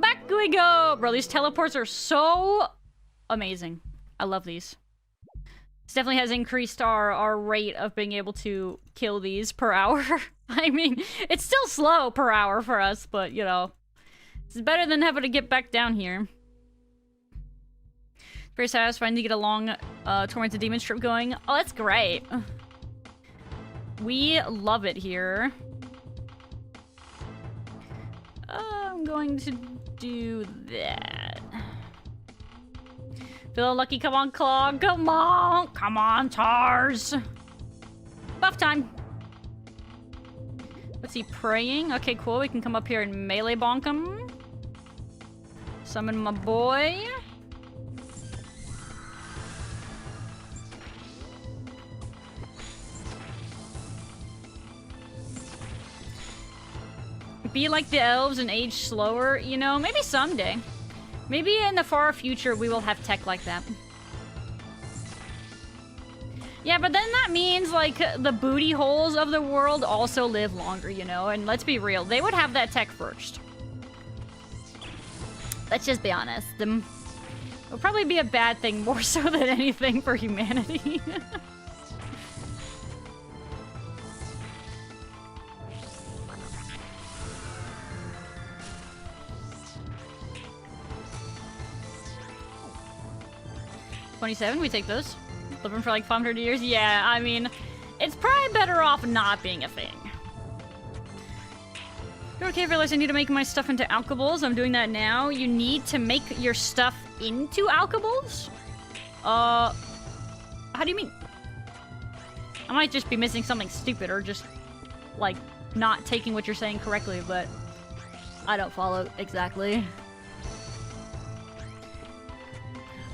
Back we go! Bro, these teleports are so amazing. I love these. This definitely has increased our rate of being able to kill these per hour. I mean, it's still slow per hour for us, but, you know, it's better than having to get back down here. Very satisfying to get a long Tormented Demon strip going. Oh, that's great. We love it here. I'm going to do that. Feel lucky, come on, Clog, come on, Tars. Buff time. What's he praying? Okay, cool, we can come up here and melee bonk him. Summon my boy. Be like the elves and age slower, you know? Maybe someday. Maybe in the far future we will have tech like that. Yeah, but then that means, like, the booty holes of the world also live longer, you know? And let's be real, they would have that tech first. Let's just be honest. It would probably be a bad thing more so than anything for humanity. $27, we take those. Live them for like 500 years. Yeah, I mean, it's probably better off not being a thing. Okay, I realize I need to make my stuff into alkables. I'm doing that now. You need to make your stuff into alkables? How do you mean? I might just be missing something stupid or just, like, not taking what you're saying correctly, but I don't follow exactly.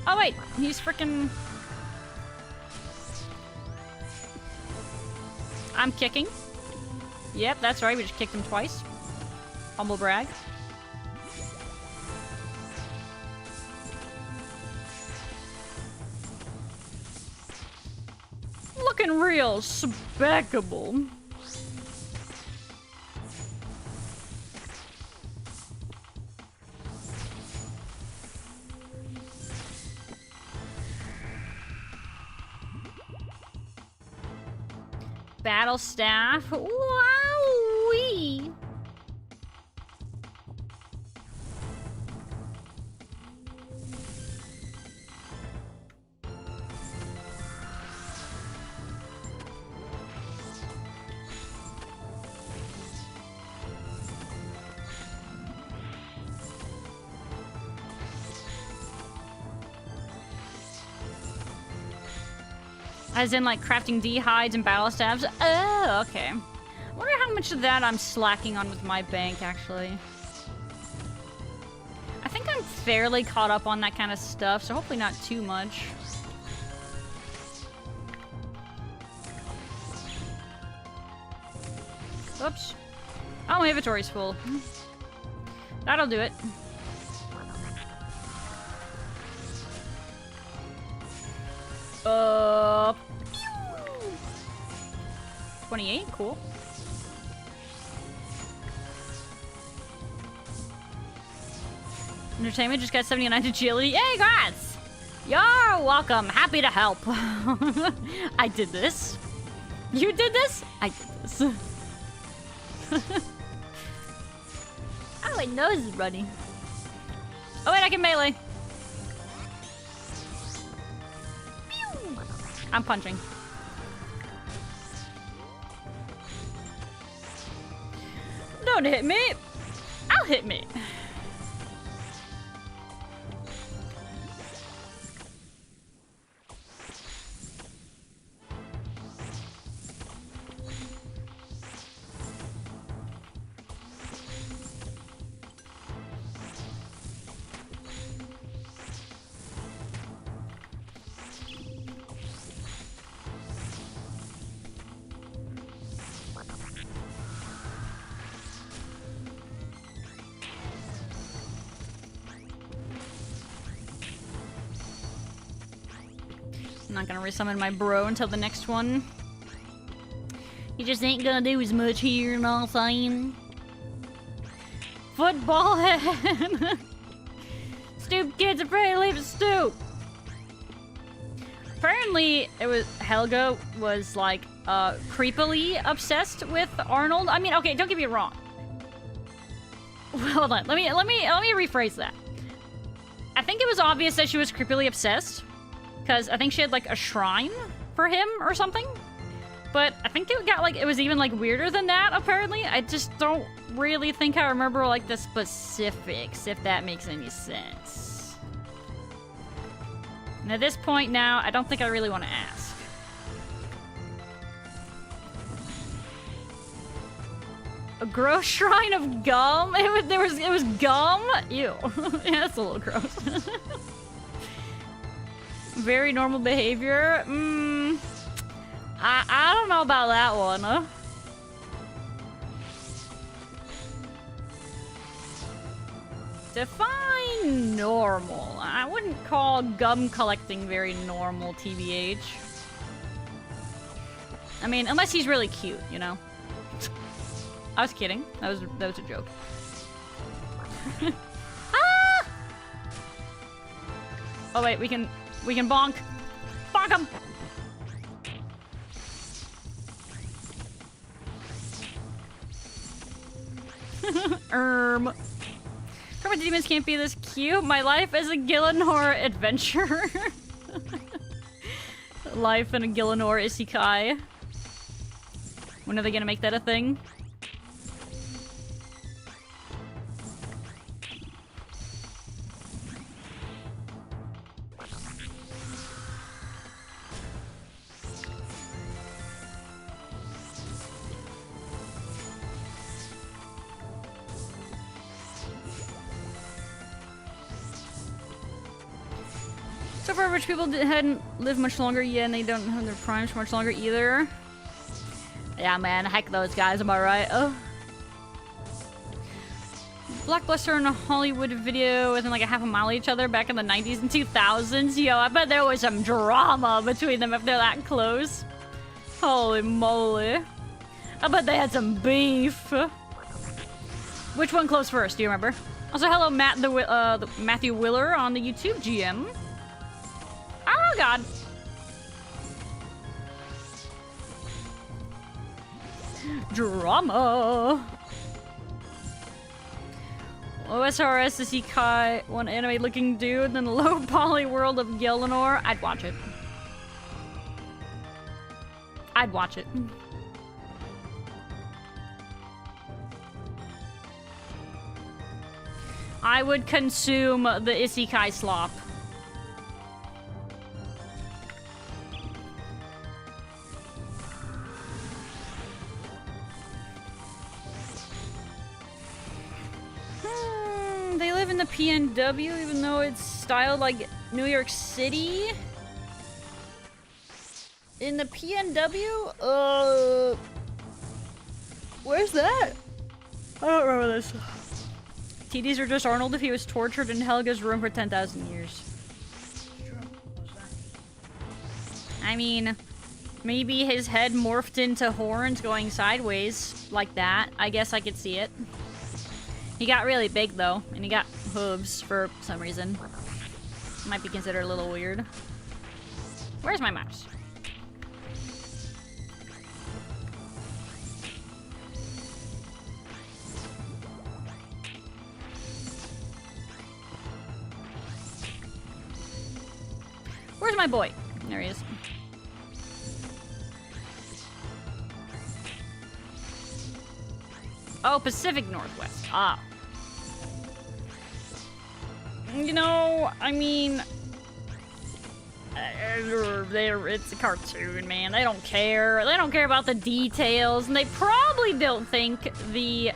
Oh wait, he's freaking... I'm kicking. Yep, that's right, we just kicked him twice. Humble brag. Looking real speckable. Battle staff. Wowee. As in, like, crafting D-hides and battle staves? Oh, okay. I wonder how much of that I'm slacking on with my bank, actually. fairly caught up on that kind of stuff, so hopefully not too much. Oops. Oh, my inventory's full. That'll do it. Pew! 28, cool. Entertainment just got 79 agility. Hey, congrats! You're welcome. Happy to help. I did this. You did this? I did this. Oh, my nose is running. Oh, wait, I can melee. Pew! I'm punching. Don't hit me. I'll hit me. I'm not gonna resummon my bro until the next one. You just ain't gonna do as much here, you know what I'm saying? Football head! Stoop kids afraid to leave a stoop! Apparently, it was Helga was like creepily obsessed with Arnold. I mean, okay, don't get me wrong. Hold on, let me rephrase that. I think it was obvious that she was creepily obsessed. Because I think she had, like, a shrine for him or something. But I think it got, like, it was even, like, weirder than that, apparently. I just don't really think I remember, like, the specifics, if that makes any sense. And at this point now, I don't think I really want to ask. A gross shrine of gum? It was gum? Ew. Yeah, that's a little gross. Very normal behavior. I don't know about that one. Define normal. I wouldn't call gum collecting very normal, TBH. I mean, unless he's really cute, you know. I was kidding. That was a joke. Ah! Oh wait, we can bonk. Bonk him! Carpet demons can't be this cute. My life is a Gielinor adventure. Life in a Gielinor isekai. When are they gonna make that a thing? So far, rich people hadn't lived much longer yet, and they don't have their primes for much longer either. Yeah, man, heck those guys, am I right? Oh. Blockbuster and a Hollywood video within like a half a mile of each other back in the 90s and 2000s. Yo, I bet there was some drama between them if they're that close. Holy moly. I bet they had some beef. Which one closed first, do you remember? Also, hello, Matthew Willer on the YouTube GM. Oh, God. Drama. OSRS is Isekai, one anime looking dude, then the low poly world of Gielinor. I'd watch it. I'd watch it. I would consume the Isekai slop. They live in the PNW, even though it's styled like New York City. In the PNW? Where's that? I don't remember this. TDs are just Arnold if he was tortured in Helga's room for 10,000 years. I mean, maybe his head morphed into horns going sideways like that. I guess I could see it. He got really big though, and he got hooves for some reason. Might be considered a little weird. Where's my mouse? Where's my boy? There he is. Oh, Pacific Northwest. Ah. You know, I mean... it's a cartoon, man. They don't care. They don't care about the details. And they probably don't think the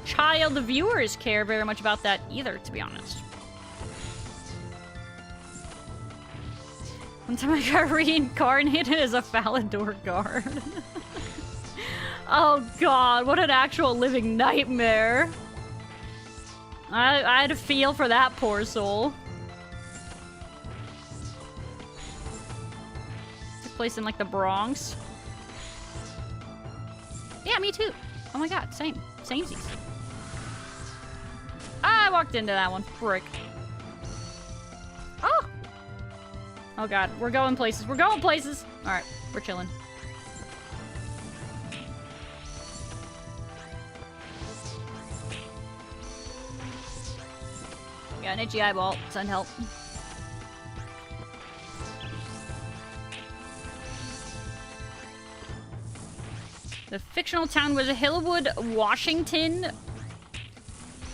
child viewers care very much about that either, to be honest. One time I got reincarnated as a Faloo guard. Oh god, what an actual living nightmare. I had to feel for that poor soul. Took place in like the Bronx. Yeah, me too. Oh my god, same. Samesies. I walked into that one. Frick. Oh! Oh god, we're going places. We're going places! Alright, we're chilling. Got an itchy eyeball. Send help. The fictional town was Hillwood, Washington.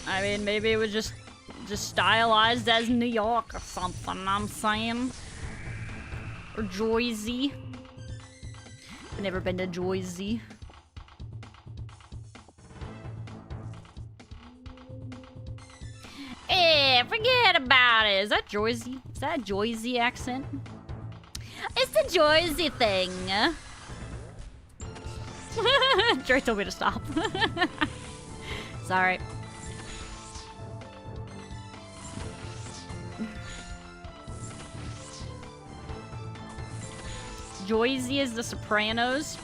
I mean, maybe it was just stylized as New York or something, I'm saying. Or Jersey. I've never been to Jersey. Eh, forget about it. Is that Jersey? Is that a Jersey accent? It's the Jersey thing. Drake told me to stop. Sorry. Jersey is The Sopranos.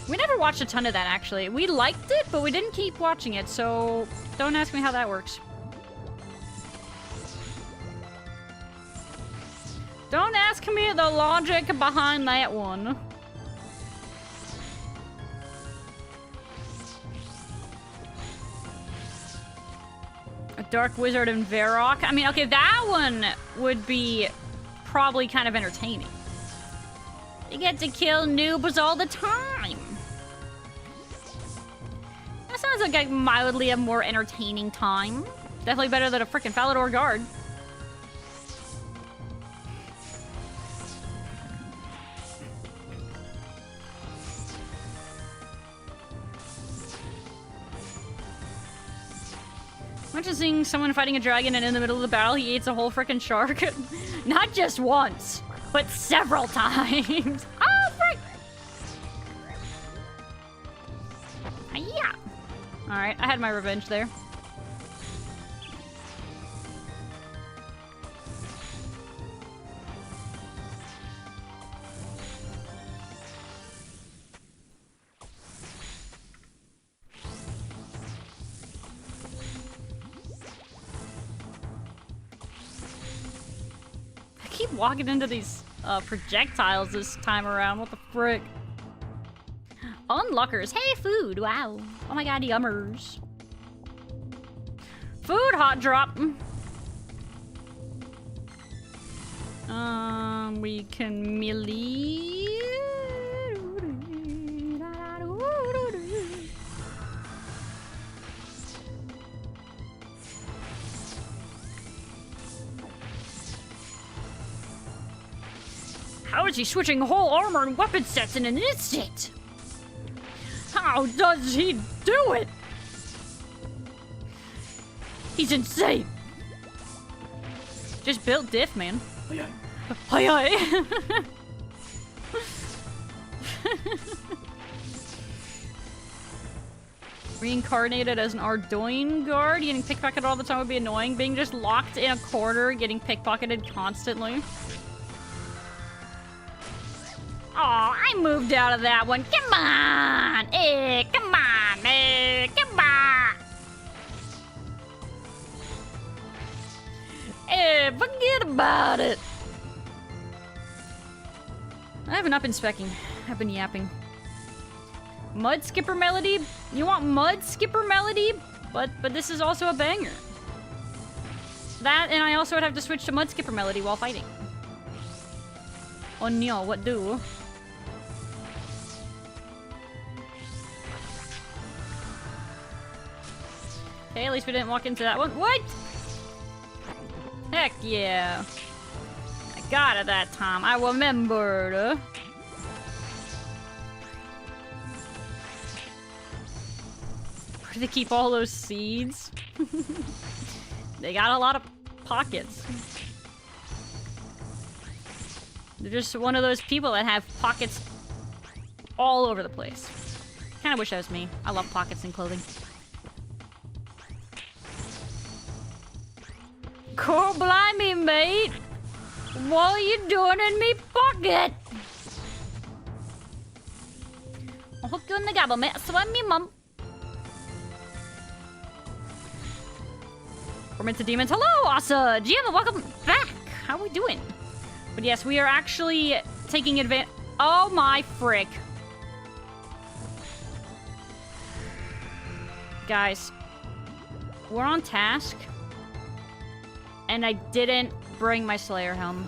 We never watched a ton of that, actually. We liked it, but we didn't keep watching it, so don't ask me how that works. Don't ask me the logic behind that one. A Dark Wizard in Varrock. I mean, okay, that one would be probably kind of entertaining. You get to kill noobs all the time. That sounds like a mildly a more entertaining time. Definitely better than a freaking Faloo guard. Imagine seeing someone fighting a dragon and in the middle of the battle he eats a whole freaking shark. Not just once, but several times. Oh, frick! Yeah. Alright, I had my revenge there. I keep walking into these projectiles this time around. What the frick? Unlockers. Hey, food. Wow. Oh my god, yummers. Food hot drop. We can melee. How is he switching whole armor and weapon sets in an instant? How does he do it? He's insane. Just built diff, man.
Aye,
Hi hi. Reincarnated as an Ardoin guard, getting pickpocketed all the time would be annoying. Being just locked in a corner, getting pickpocketed constantly. Aw, I moved out of that one. Come on! Come on! Come on! Forget about it. I have not been specking. I've been yapping. Mud Skipper Melody? You want Mud Skipper Melody? But this is also a banger. That, and I also would have to switch to Mud Skipper Melody while fighting. Oh no, what do? Okay, at least we didn't walk into that one. What? Heck yeah. I got it that time. I remembered. Where do they keep all those seeds? They got a lot of pockets. They're just one of those people that have pockets all over the place. Kinda wish that was me. I love pockets in clothing. Cool, blimey, mate! What are you doing in me pocket? I'll hook you in the gabble, mate. Swim me, mum. Tormented Demons. Hello, Asa! GM, welcome back! How are we doing? But yes, we are actually taking advantage. Oh my frick. Guys, we're on task. And I didn't bring my Slayer helm.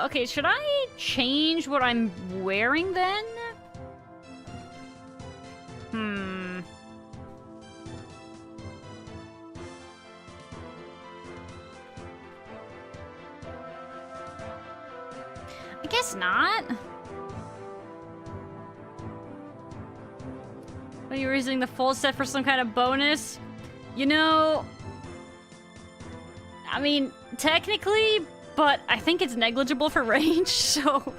Okay, should I change what I'm wearing then? I guess not. Are you using the full set for some kind of bonus? You know, I mean, technically, but I think it's negligible for range, so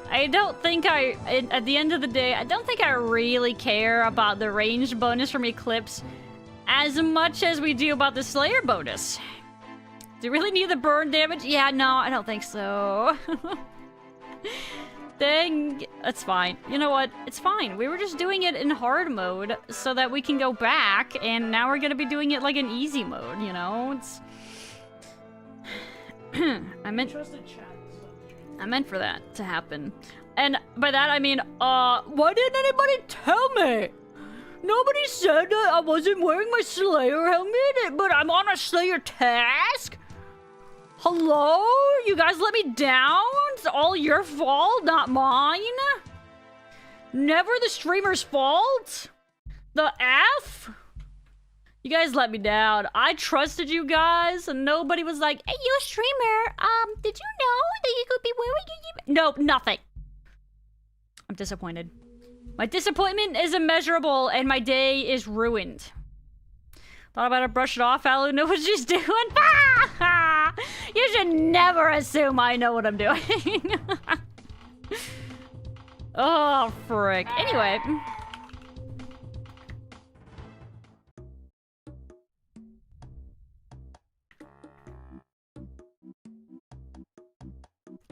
I don't think at the end of the day, I don't think I really care about the range bonus from Eclipse as much as we do about the Slayer bonus. Do you really need the burn damage? Yeah, no, I don't think so. Dang, that's fine. You know what? It's fine. We were just doing it in hard mode so that we can go back, and now we're gonna be doing it like in easy mode, you know? It's... I meant for that to happen. And by that I mean, why didn't anybody tell me? Nobody said that I wasn't wearing my Slayer helmet, but I'm on a Slayer task? Hello? You guys let me down? It's all your fault, not mine? Never the streamer's fault? The F? You guys let me down. I trusted you guys, and nobody was like, hey, you a streamer, did you know that you could be wearing your... Nope, nothing. I'm disappointed. My disappointment is immeasurable, and my day is ruined. Thought about to brush it off, Faloo knows what she's doing. You should never assume I know what I'm doing. Oh, frick. Anyway...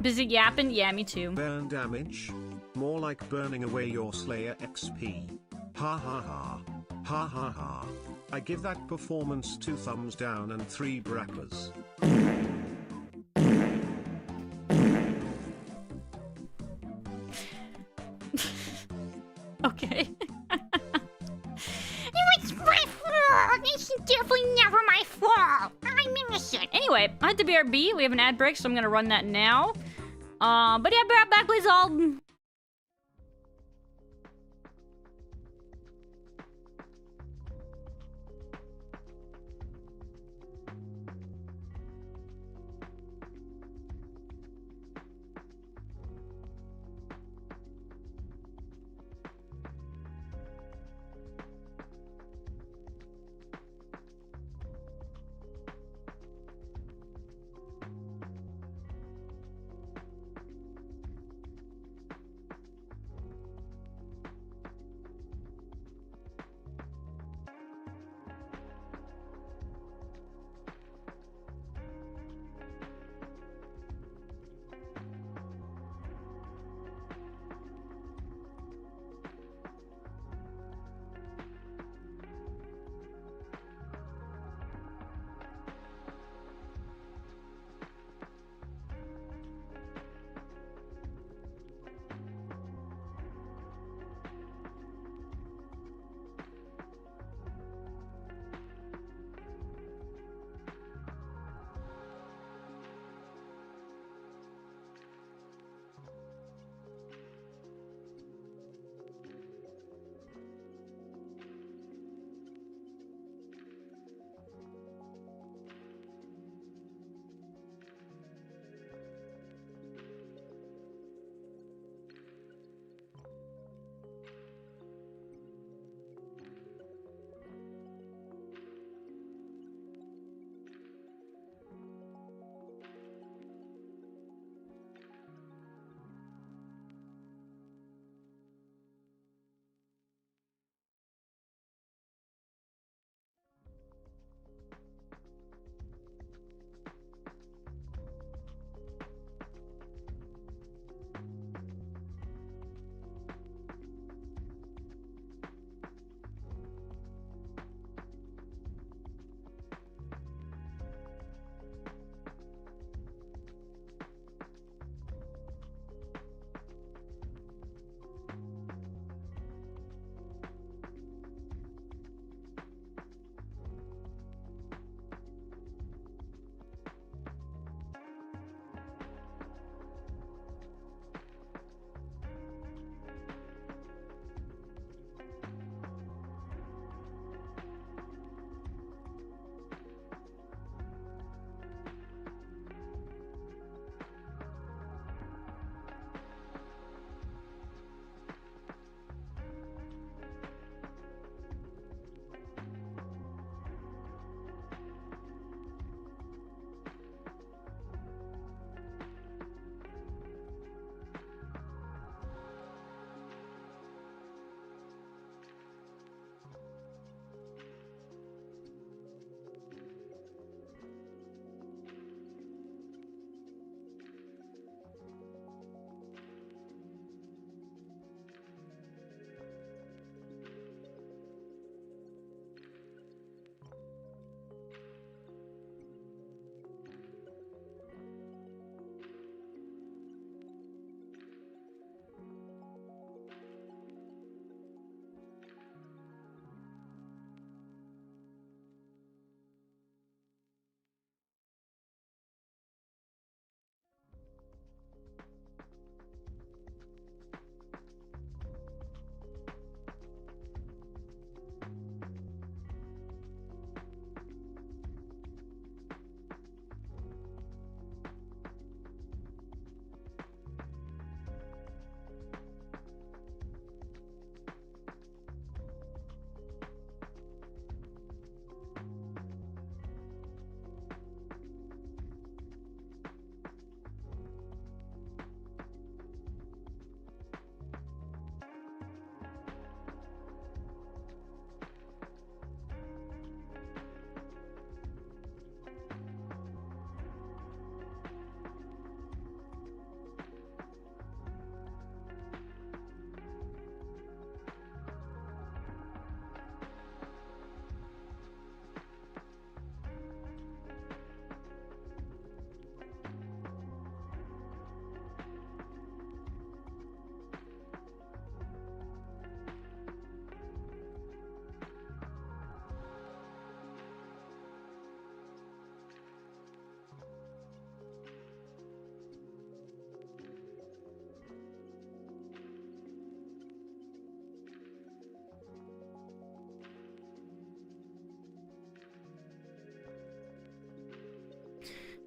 Busy yapping? Yeah, me too.
Burn damage? More like burning away your Slayer XP. Ha ha ha. Ha ha ha. I give that performance 2 thumbs down and 3 brappers.
anyway, I had to BRB. We have an ad break, so I'm gonna run that now. But yeah, be right back, please all.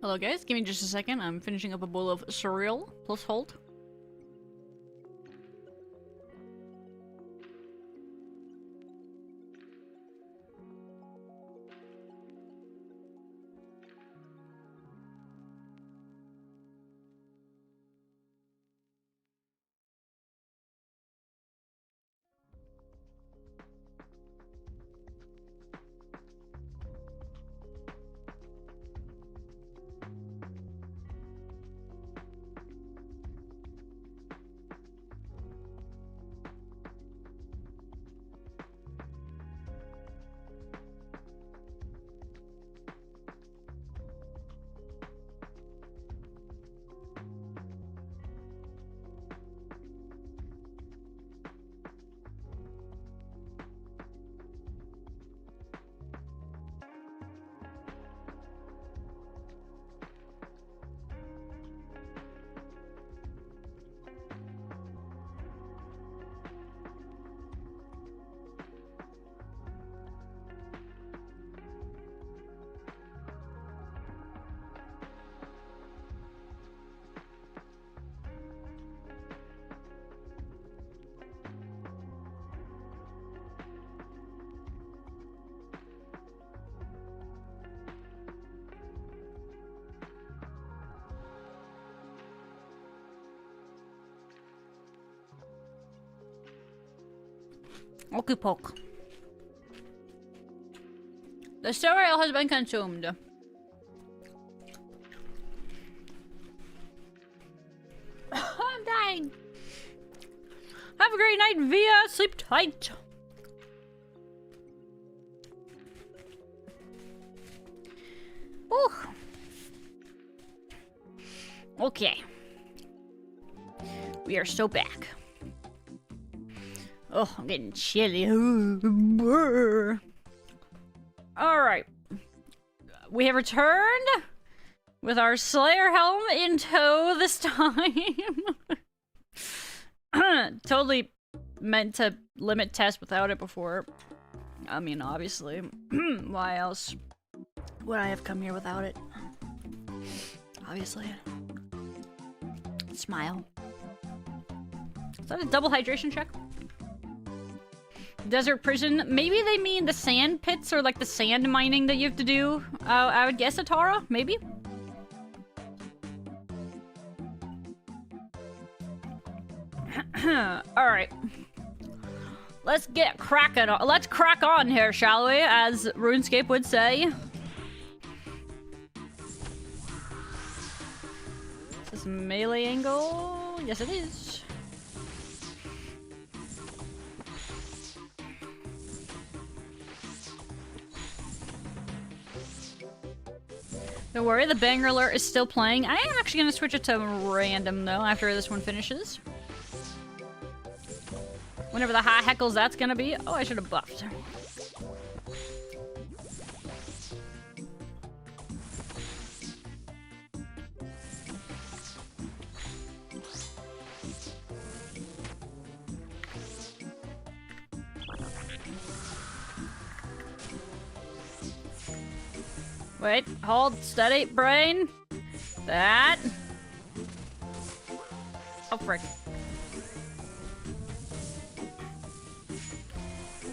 Hello guys, give me just a second. I'm finishing up a bowl of cereal. Plus hold. Okay, poke. The cereal has been consumed. I'm dying. Have a great night, Via. Sleep tight. Ooh. Okay. We are so back. Oh, I'm getting chilly. Alright. We have returned with our Slayer helm in tow this time. Totally meant to limit test without it before. I mean, obviously. Why else would I have come here without it? Obviously. Smile. Is that a double hydration check? Desert prison. Maybe they mean the sand pits or like the sand mining that you have to do. I would guess Atara, maybe. Alright. Let's get cracking on. Let's crack on here, shall we? As RuneScape would say. Is this melee angle? Yes, it is. Don't worry, the banger alert is still playing. I am actually going to switch it to random, though, after this one finishes. Whenever the high heckles that's going to be. Oh, I should have buffed. Wait, hold, steady, brain. That. Oh, frick.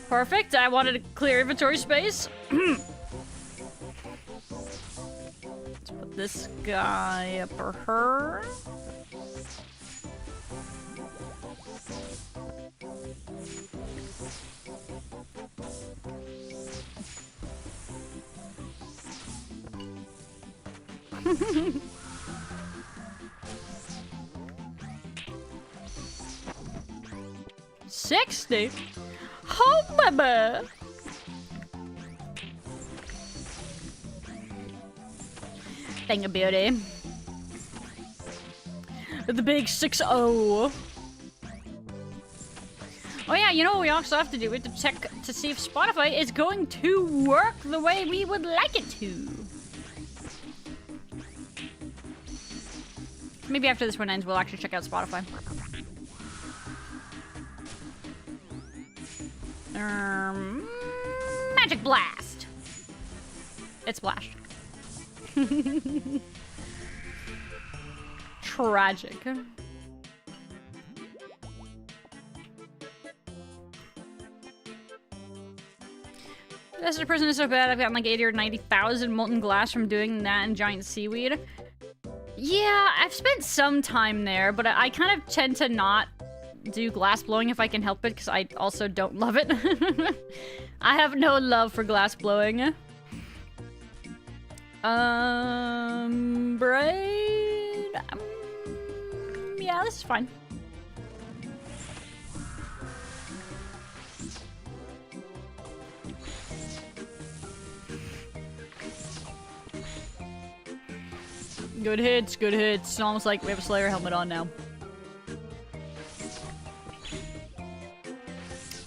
Perfect, I wanted to clear inventory space. Let's put this guy up for her. $60. Oh, baby. Thing of beauty. The big 6-0. Oh yeah, you know what we also have to do? We have to check to see if Spotify is going to work the way we would like it to. Maybe after this one ends, we'll actually check out Spotify. Magic Blast! It splashed. Tragic. Desert prison is so bad, I've gotten like 80 or 90,000 molten glass from doing that and giant seaweed. Yeah, I've spent some time there, but I kind of tend to not do glass blowing if I can help it, because I also don't love it. I have no love for glass blowing. Braid? Yeah, this is fine. Good hits, good hits. It's almost like we have a Slayer helmet on now.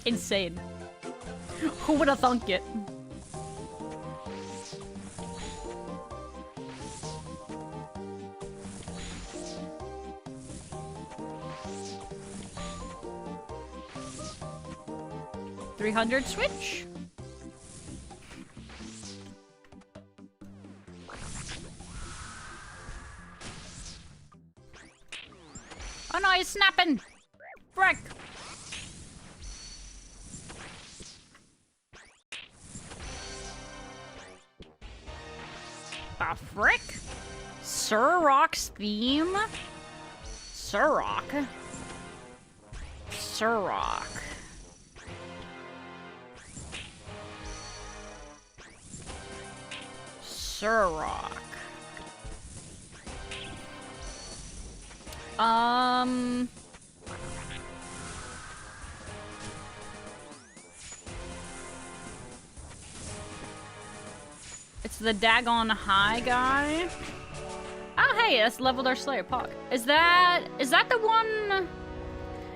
Insane. Who would have thunk it? $300 switch. Oh no, he's snapping! Frick! Ah, frick? Sir Rock's theme? Sir Rock? Sir Rock. Sir Rock. It's the Dagon High guy. Oh, hey, that's leveled our Slayer Pog. Is that the one?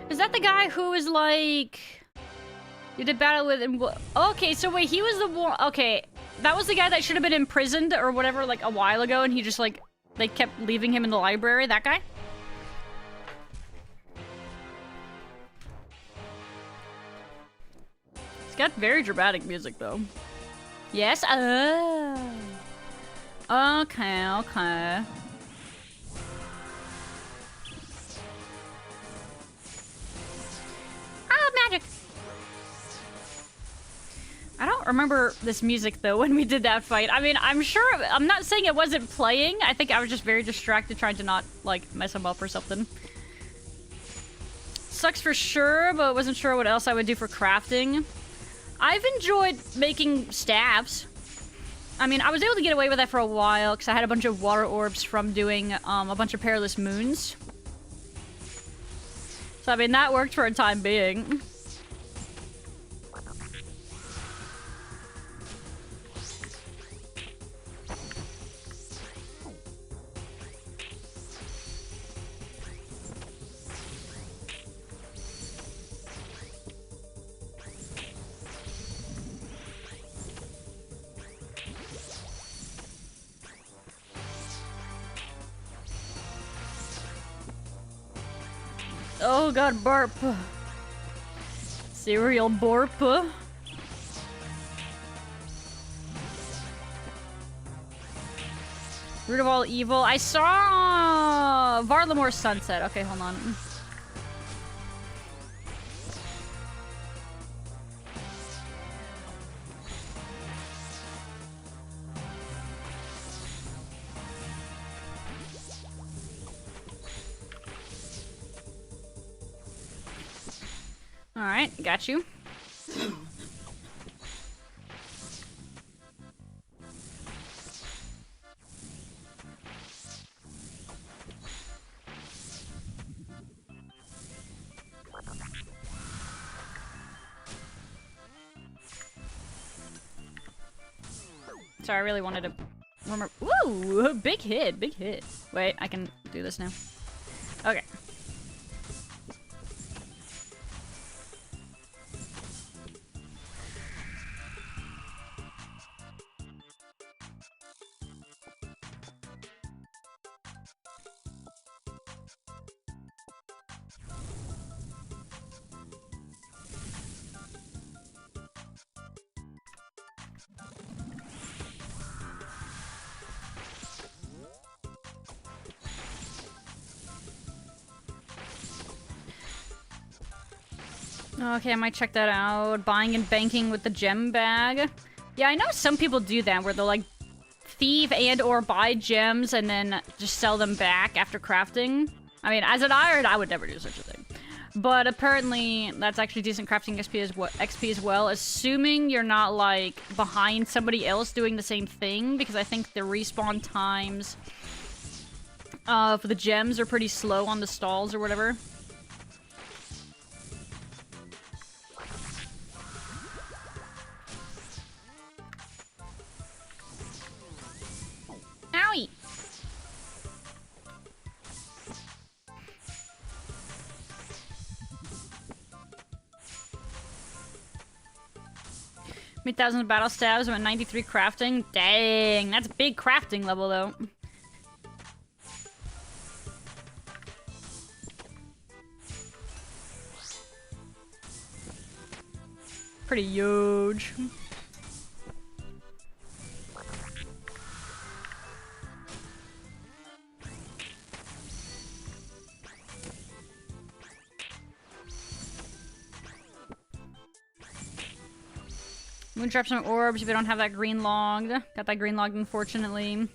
Is that the guy who is like you did battle with? And okay, so wait, he was the one. Okay, that was the guy that should have been imprisoned or whatever like a while ago, and he just like they kept leaving him in the library. That guy. It's got very dramatic music, though. Yes? Oh. Okay, okay. Oh, magic! I don't remember this music, though, when we did that fight. I mean, I'm sure... I'm not saying it wasn't playing. I think I was just very distracted trying to not, like, mess him up or something. Sucks for sure, but wasn't sure what else I would do for crafting. I've enjoyed making staves. I mean, I was able to get away with that for a while because I had a bunch of water orbs from doing a bunch of perilous moons. So, I mean, that worked for a time being. Oh god, burp. Cereal burp. Root of all evil. I saw Varlamore's sunset. Okay, hold on. Alright, got you. Sorry, I really wanted to remember. Woo! Big hit, big hit. Wait, I can do this now. Okay. Okay, I might check that out. Buying and banking with the gem bag. Yeah, I know some people do that, where they'll, like, thieve and or buy gems and then just sell them back after crafting. I mean, as an iron, I would never do such a thing. But apparently, that's actually decent crafting XP as well, assuming you're not, like, behind somebody else doing the same thing, because I think the respawn times for the gems are pretty slow on the stalls or whatever. Owie! Mid-thousand battle stabs, I'm at 93 crafting. Dang, that's a big crafting level, though. Pretty huge. Moontrap some orbs if you don't have that green logged. Got that green logged, unfortunately.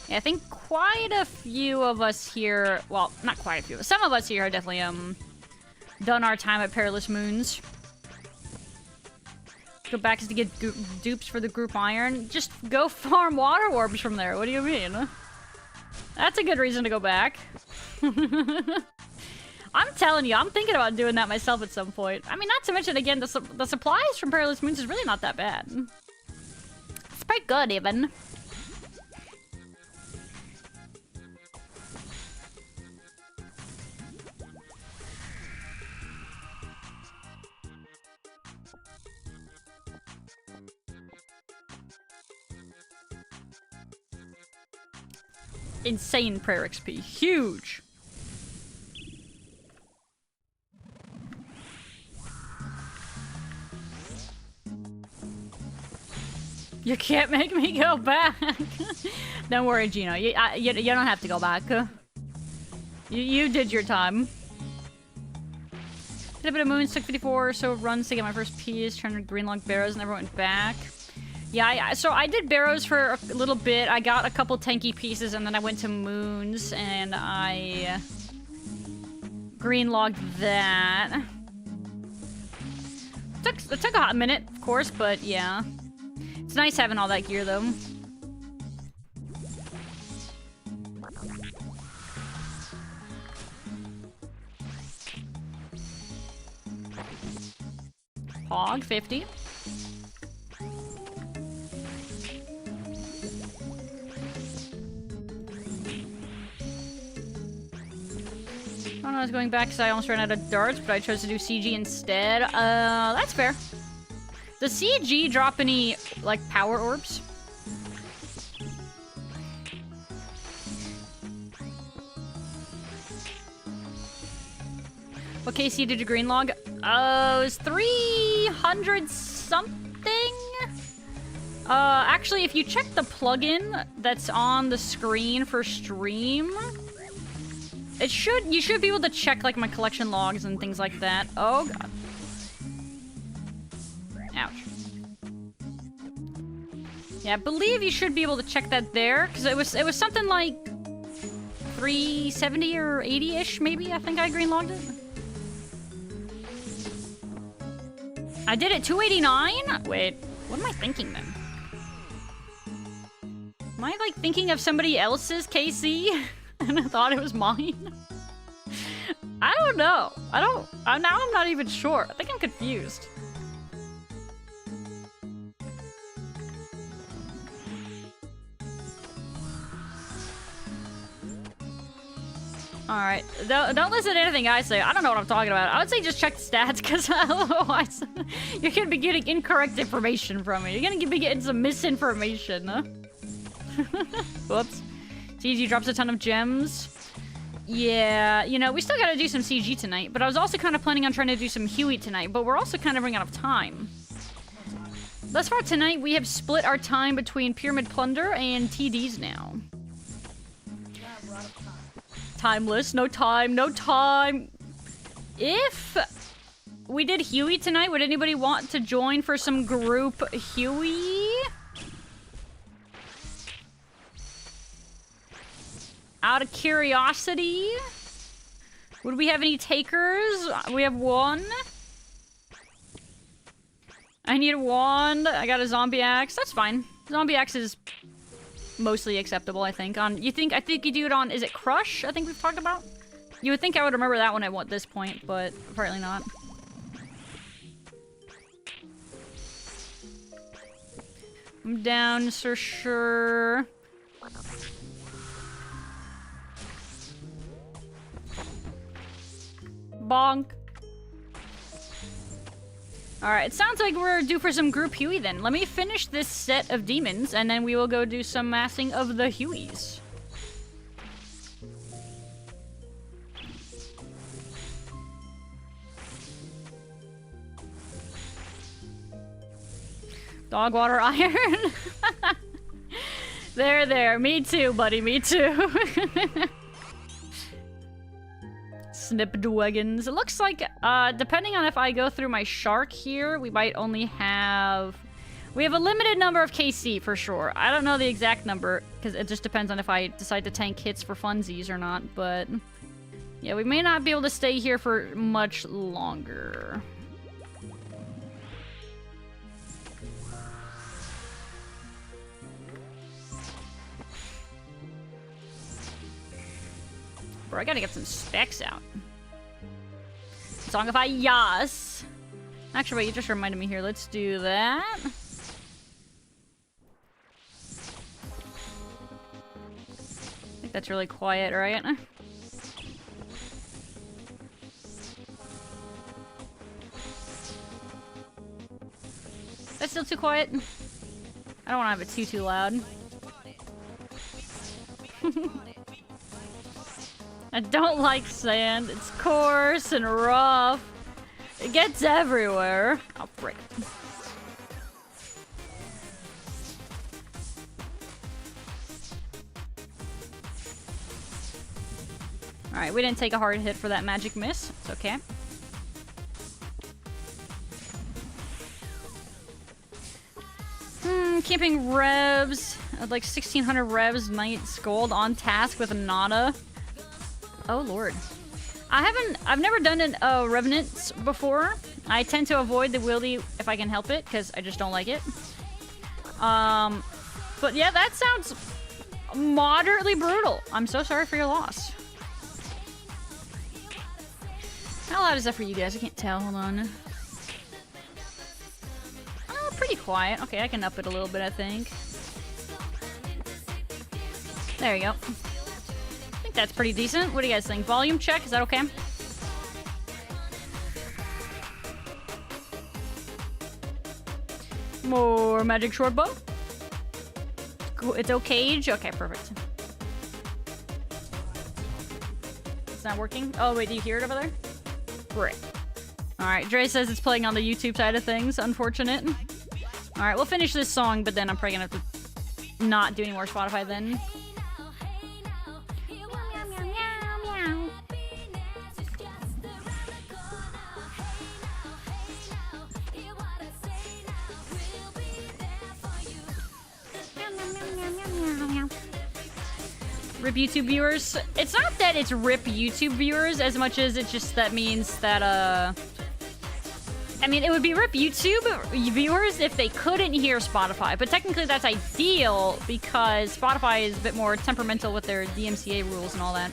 Yeah, I think quite a few of us here, well, not quite a few, but some of us here are definitely, done our time at Perilous Moons. Go back is to get dupes for the group iron. Just go farm water orbs from there, what do you mean? That's a good reason to go back. I'm telling you, I'm thinking about doing that myself at some point. I mean, not to mention, again, the supplies from Perilous Moons is really not that bad. It's quite good, even. Insane prayer XP. Huge. You can't make me go back. Don't worry, Gino. You don't have to go back. You did your time. Did a bit of moons, took 54 or so runs to get my first piece, turned to green log barrows, never went back. Yeah, so I did barrows for a little bit. I got a couple tanky pieces, and then I went to moons, and I green logged that. It took a hot minute, of course, but yeah. It's nice having all that gear, though. Hog, 50. Oh no, I was going back because I almost ran out of darts, but I chose to do CG instead. That's fair. Does CG drop any, like, power orbs? What KC did you green log? It was 300 something? Actually, if you check the plugin that's on the screen for stream, you should be able to check, like, my collection logs and things like that. Oh, God. Ouch. Yeah, I believe you should be able to check that there, because it was something like 370 or 80-ish, maybe, I think I green logged it. I did it 289? Wait, what am I thinking then? Am I, like, thinking of somebody else's KC? And I thought it was mine? I don't know. Now I'm not even sure. I think I'm confused. Alright, don't listen to anything I say. I don't know what I'm talking about. I would say just check the stats, because otherwise you're gonna be getting incorrect information from me. You're gonna be getting some misinformation, huh? Whoops. CG drops a ton of gems. Yeah, you know, we still gotta do some CG tonight, but I was also kind of planning on trying to do some Huey tonight, but we're also kind of running out of time. Thus far tonight, we have split our time between Pyramid Plunder and TDs now. Timeless. No time. No time. If we did Huey tonight, would anybody want to join for some group Huey? Out of curiosity? Would we have any takers? We have one. I need a wand. I got a zombie axe. That's fine. Zombie axe is mostly acceptable, I think. I think you do it on, is it Crush? I think we've talked about. You would think I would remember that one at this point, but apparently not. I'm down for sure. Bonk. Alright, it sounds like we're due for some group Huey then. Let me finish this set of demons, and then we will go do some massing of the Hueys. Dog water iron. There. Me too, buddy. Me too. Snipdwaggons. It looks like, depending on if I go through my shark here, we might only have... We have a limited number of KC, for sure. I don't know the exact number, because it just depends on if I decide to tank hits for funsies or not, but... Yeah, we may not be able to stay here for much longer. Bro, I gotta get some specs out. Song of Ayas. Actually, wait, you just reminded me here. Let's do that. I think that's really quiet, right? That's still too quiet. I don't want to have it too loud. I don't like sand. It's coarse and rough. It gets everywhere. Oh, frick. Alright, we didn't take a hard hit for that magic miss. It's okay. Camping revs. I'd like 1600 revs, Knight's Gold on task with Nada. Oh lord. I've never done an Revenants before. I tend to avoid the wildy if I can help it, because I just don't like it. But yeah, that sounds moderately brutal. I'm so sorry for your loss. How loud is that for you guys? I can't tell. Hold on. Oh, pretty quiet. Okay, I can up it a little bit, I think. There you go. I think that's pretty decent. What do you guys think? Volume check? Is that okay? More magic short bow. It's okay. Okay, perfect. It's not working. Oh wait, do you hear it over there? Great. All right, Dre says it's playing on the YouTube side of things. Unfortunate. All right, we'll finish this song, but then I'm probably gonna have to not do any more Spotify then. Rip YouTube viewers. It's not that it's rip YouTube viewers as much as it just that means that I mean, it would be rip YouTube viewers if they couldn't hear Spotify, but technically that's ideal because Spotify is a bit more temperamental with their DMCA rules and all that.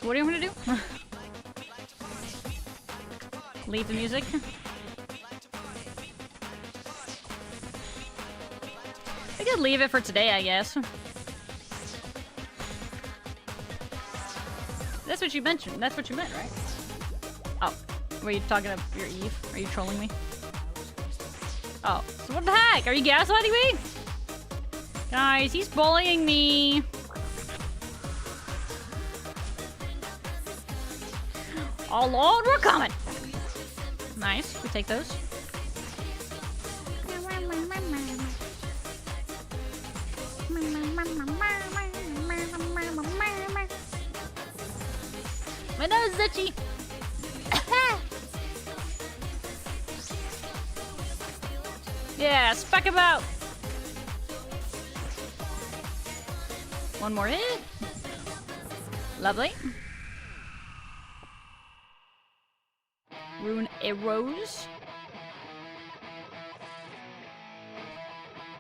What do you want to do? Leave the music? I could leave it for today, I guess. That's what you mentioned. That's what you meant, right? Oh. Were you talking about your Eve? Are you trolling me? Oh. So what the heck? Are you gaslighting me? Guys, he's bullying me. Oh Lord, we're coming. Nice, we take those. My nose is itchy. Yeah, spec him out. One more hit. Lovely. Rune arrows.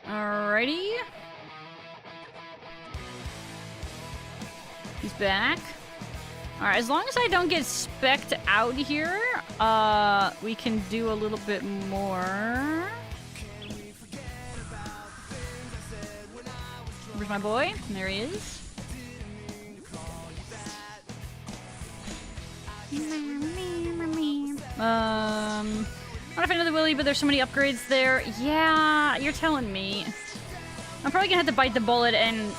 Alrighty. He's back. Alright, as long as I don't get specced out here, we can do a little bit more. Where's my boy? There he is. I don't know if I know the Willy, but there's so many upgrades there. Yeah, you're telling me. I'm probably gonna have to bite the bullet and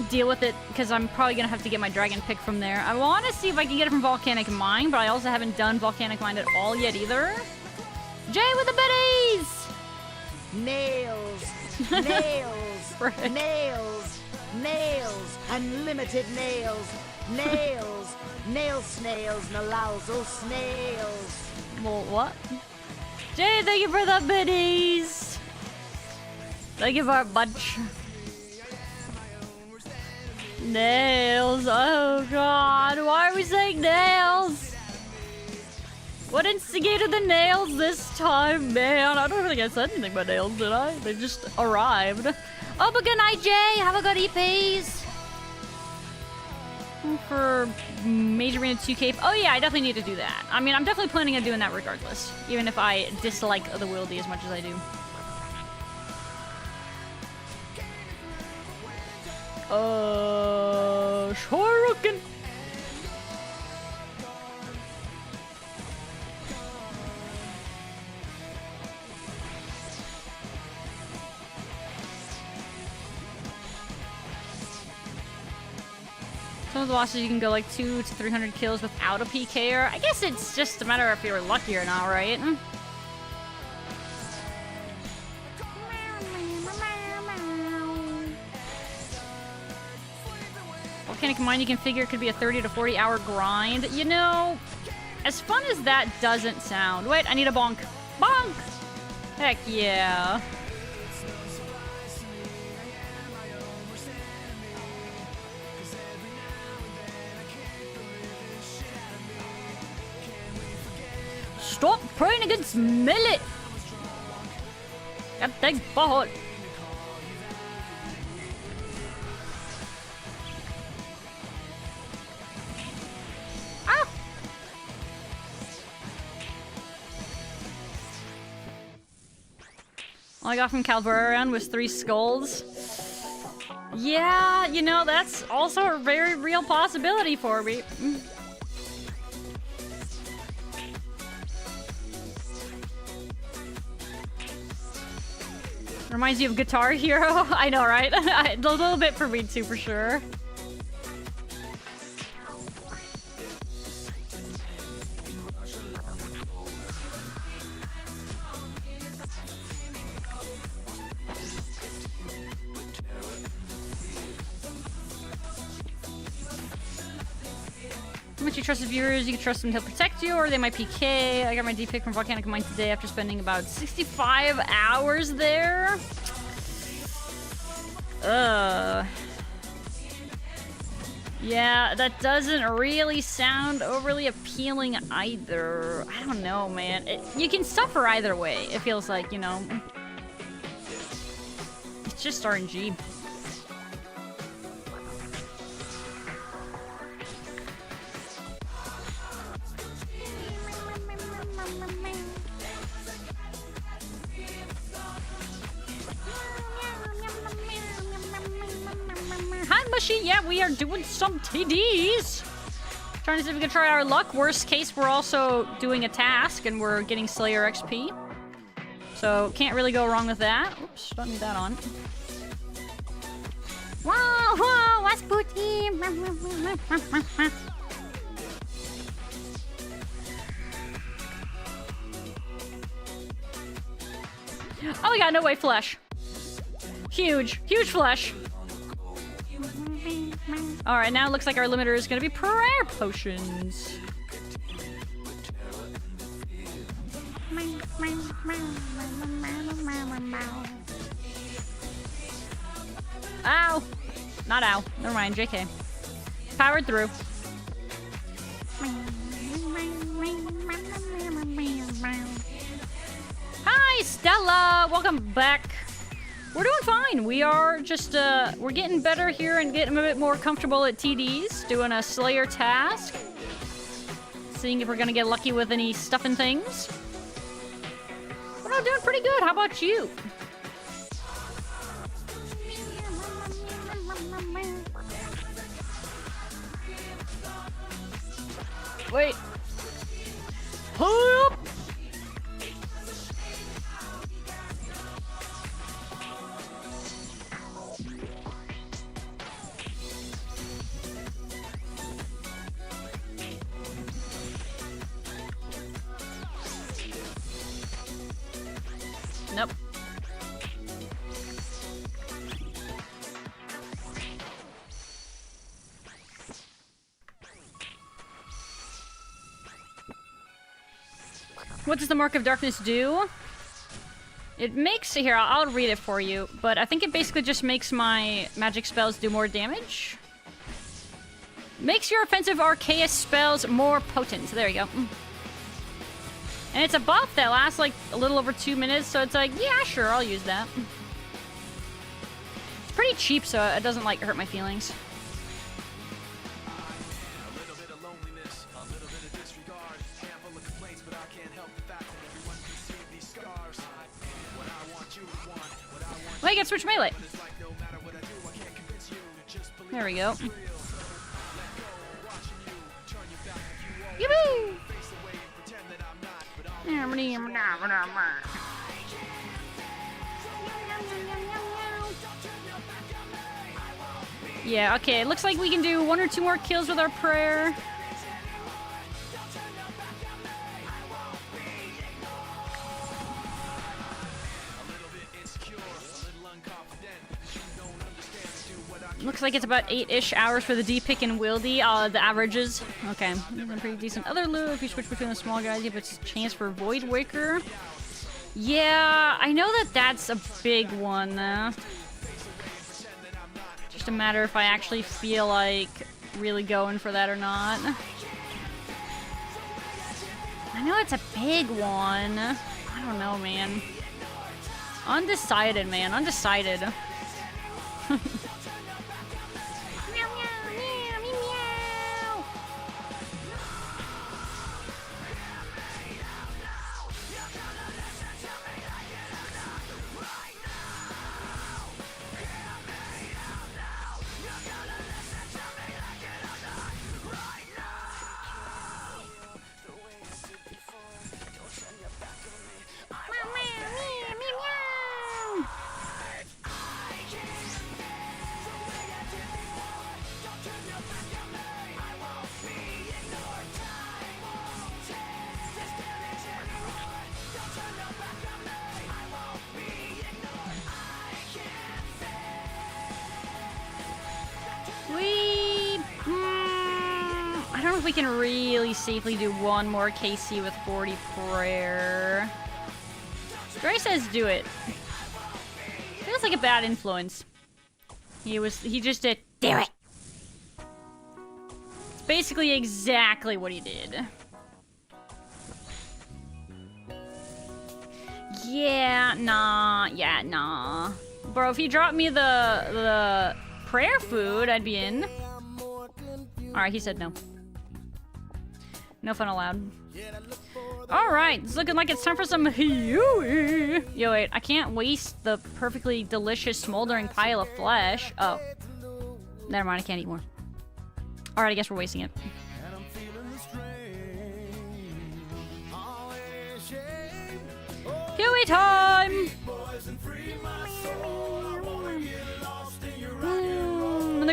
deal with it, because I'm probably gonna have to get my dragon pick from there. I want to see if I can get it from Volcanic Mine, but I also haven't done Volcanic Mine at all yet either. Jay with the biddies!
Nails, nails, nails, nails, unlimited nails, nails, nail snails, nalousal snails.
Well, what? Jay, thank you for the biddies! Thank you very much. Nails, oh god, why are we saying nails? What instigated the nails this time, man? I don't think I said anything about nails, did I? They just arrived. Oh, but good night, Jay! Have a good EPs! For Major Arena 2 Cape. Oh yeah, I definitely need to do that. I mean, I'm definitely planning on doing that regardless. Even if I dislike the Wildy as much as I do. Shuriken! Some of the bosses you can go like 200 to 300 kills without a PKer. I guess it's just a matter of if you're lucky or not, right? Volcanic Mine, you can figure, could be a 30 to 40 hour grind. You know, as fun as that doesn't sound. Wait, I need a bonk. Bonk! Heck yeah. Stop praying against Millet! That thing bot. Ah! All I got from Calvarian was 3 skulls. Yeah, you know, that's also a very real possibility for me. Reminds you of Guitar Hero? I know, right? A little bit for me too, for sure. How much you trust the viewers? You can trust them to protect you, or they might PK. I got my D-pick from Volcanic Mine today after spending about 65 hours there. Yeah, that doesn't really sound overly appealing either. I don't know, man. You can suffer either way, it feels like, you know. It's just RNG. Hi, Mushy. Yeah, we are doing some TDs. Trying to see if we can try our luck. Worst case, we're also doing a task and we're getting Slayer XP. So, can't really go wrong with that. Oops, don't need that on. Whoa, whoa, Rasputin! Oh, we got no way flesh. Huge, huge flesh. All right, now it looks like our limiter is gonna be prayer potions. Ow! Not ow. Never mind, JK. Powered through. Hi, Stella! Welcome back. We're doing fine. We are just, we're getting better here and getting a bit more comfortable at TDs. Doing a Slayer task. Seeing if we're gonna get lucky with any stuff and things. We're all doing pretty good. How about you? Wait. Hurry up! Nope. What does the Mark of Darkness do? It makes... Here, I'll read it for you. But I think it basically just makes my magic spells do more damage. Makes your offensive Arceus spells more potent. So there you go. And it's a buff that lasts like a little over 2 minutes. So it's like, yeah, sure, I'll use that. It's pretty cheap, so it doesn't like hurt my feelings. Well, you get switch melee. There we go. Yoo-hoo! Yeah, okay, it looks like we can do 1 or 2 more kills with our prayer. Looks like it's about 8-ish hours for the D-pick and Wildy, the averages. Okay, pretty decent. Other loot, if you switch between the small guys, you have a chance for Void Waker. Yeah, I know that that's a big one. Just a matter if I actually feel like really going for that or not. I know it's a big one. I don't know, man. Undecided, man. Undecided. We can really safely do 1 more KC with 40 prayer. Dre says do it. Feels like a bad influence. He just did do it. It's basically exactly what he did. Yeah, nah. Bro, if he dropped me the prayer food, I'd be in. Alright, he said no. No fun allowed. Alright, it's looking like it's time for some Huey. Yo, wait, I can't waste the perfectly delicious smoldering pile of flesh. Oh. Never mind, I can't eat more. Alright, I guess we're wasting it. Huey time!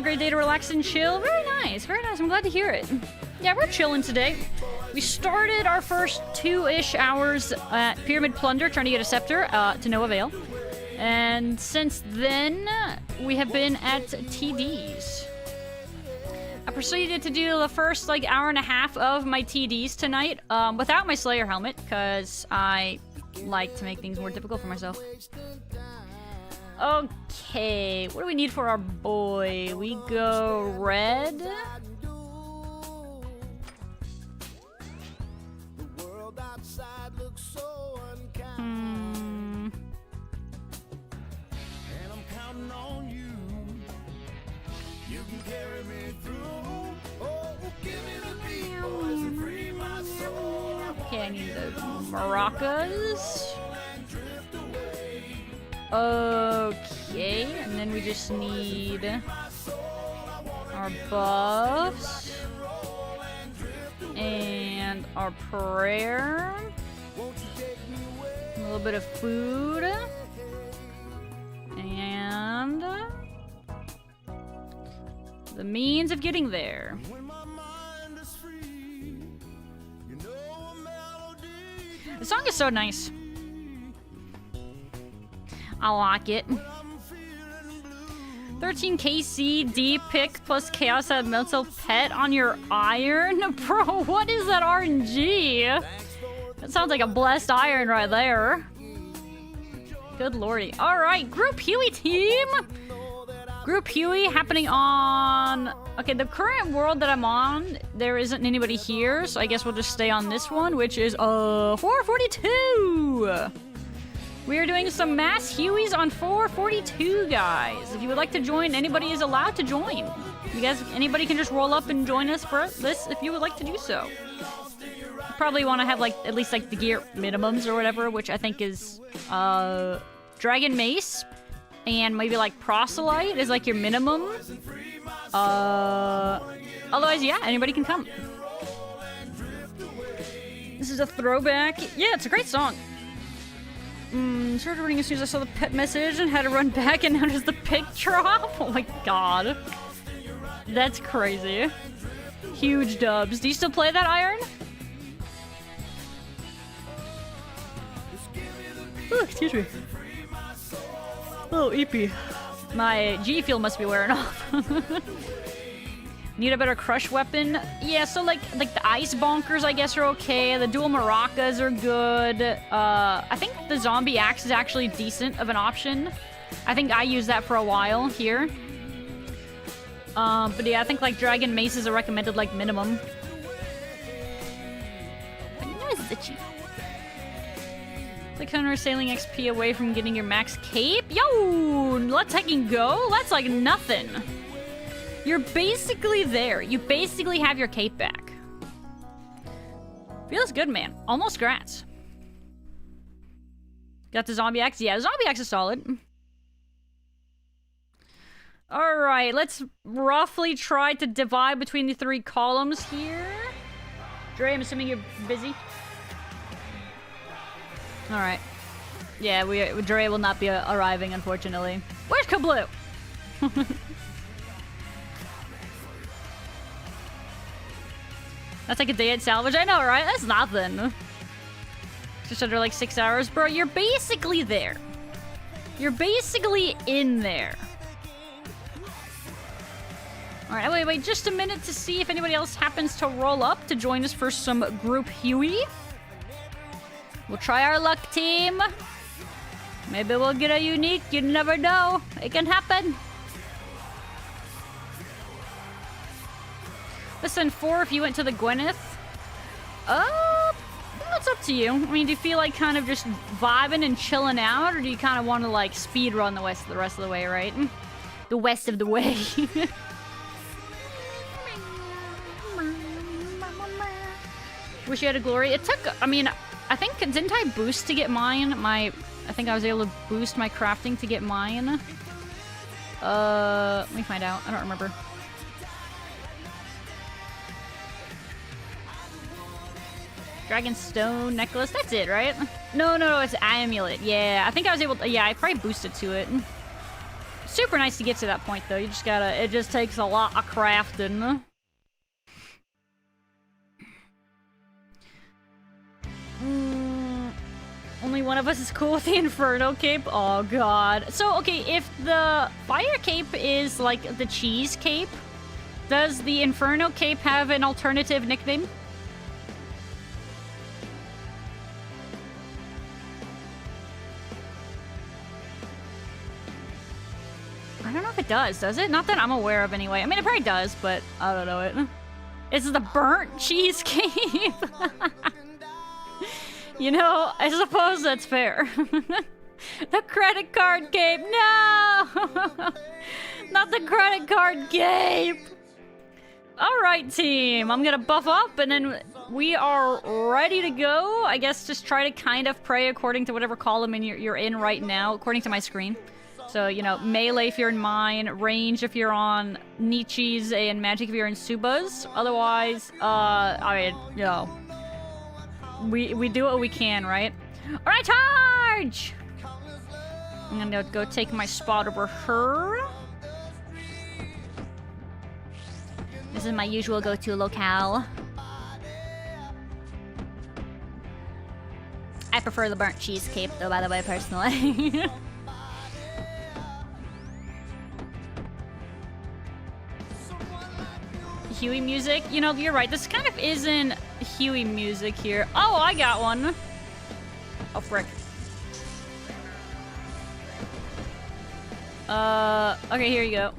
a great day to relax and chill. Very nice, very nice. I'm glad to hear it. Yeah, we're chilling today. We started our first 2-ish hours at Pyramid Plunder, trying to get a scepter, to no avail. And since then, we have been at TDs. I proceeded to do the first, like, hour and a half of my TDs tonight, without my Slayer helmet, because I like to make things more difficult for myself. Okay, what do we need for our boy? We go red. Okay, I need the maracas. Okay, and then we just need our buffs and our prayer, a little bit of food, and the means of getting there. The song is so nice. I like it. 13 KC D pick plus Chaos Elemental Pet on your iron? Bro, what is that RNG? That sounds like a blessed iron right there. Good lordy. Alright, Group Huey team! Group Huey happening on... Okay, the current world that I'm on, there isn't anybody here, so I guess we'll just stay on this one, which is 442! We are doing some mass Hueys on 442, guys. If you would like to join, anybody is allowed to join. You guys, anybody can just roll up and join us for this if you would like to do so. You probably want to have, like, at least, like, the gear minimums or whatever, which I think is, Dragon Mace, and maybe, like, Proselyte is, like, your minimum. Otherwise, yeah, anybody can come. This is a throwback. Yeah, it's a great song. Started running as soon as I saw the pet message and had to run back, and now does the pick drop? Oh my god. That's crazy. Huge dubs. Do you still play that, Iron? Oh, excuse me. Oh, EP. My G Fuel must be wearing off. Need a better crush weapon? Yeah, so like the ice bonkers, I guess, are okay. The dual maracas are good. I think the zombie axe is actually decent of an option. I think I used that for a while here. But yeah, I think like Dragon Mace is a recommended like minimum. Like Hunter sailing XP away from getting your max cape? Yo, let's heckin' go. That's like nothing. You're basically there. You basically have your cape back. Feels good, man. Almost grats. Got the zombie axe? Yeah, the zombie axe is solid. Alright, let's roughly try to divide between the 3 columns here. Dre, I'm assuming you're busy. Alright. Yeah, Dre will not be arriving, unfortunately. Where's Kabloo? That's like a day at salvage. I know, right? That's nothing. Just under like 6 hours. Bro, you're basically there. You're basically in there. Alright, wait just a minute to see if anybody else happens to roll up to join us for some group Huey. We'll try our luck, team. Maybe we'll get a unique. You never know. It can happen. Listen, 4 if you went to the Gwyneth. It's up to you. I mean, do you feel like kind of just vibing and chilling out, or do you kind of want to like speed run the rest of the way, right? The west of the way. Wish you had a glory. It took, I mean, I think, didn't I boost to get mine? I think I was able to boost my crafting to get mine. Let me find out. I don't remember. Dragonstone necklace. That's it, right? No, it's amulet. Yeah, I think I was able to... Yeah, I probably boosted to it. super nice to get to that point, though. You just gotta... It just takes a lot of crafting. Only one of us is cool with the Inferno Cape? Oh, God. So, okay, if the Fire Cape is, like, the Cheese Cape, does the Inferno Cape have an alternative nickname? I don't know if it does it? Not that I'm aware of, anyway. I mean, it probably does, but I don't know it. It's the Burnt Cheese Cape. You know, I suppose that's fair. The credit card cape, no! Not the credit card cape! Alright, team, I'm gonna buff up, and then we are ready to go. I guess just try to kind of pray according to whatever column you're in right now, according to my screen. So, you know, melee if you're in mine, range if you're on Nietzsche's, and magic if you're in Suba's. Otherwise, I mean, you know... We do what we can, right? Alright, charge! I'm gonna go take my spot over her. This is my usual go-to locale. I prefer the burnt cheese cape, though, by the way, personally. Huey music? You know, you're right. This kind of isn't Huey music here. Oh, I got one. Oh, frick. Okay, here you go.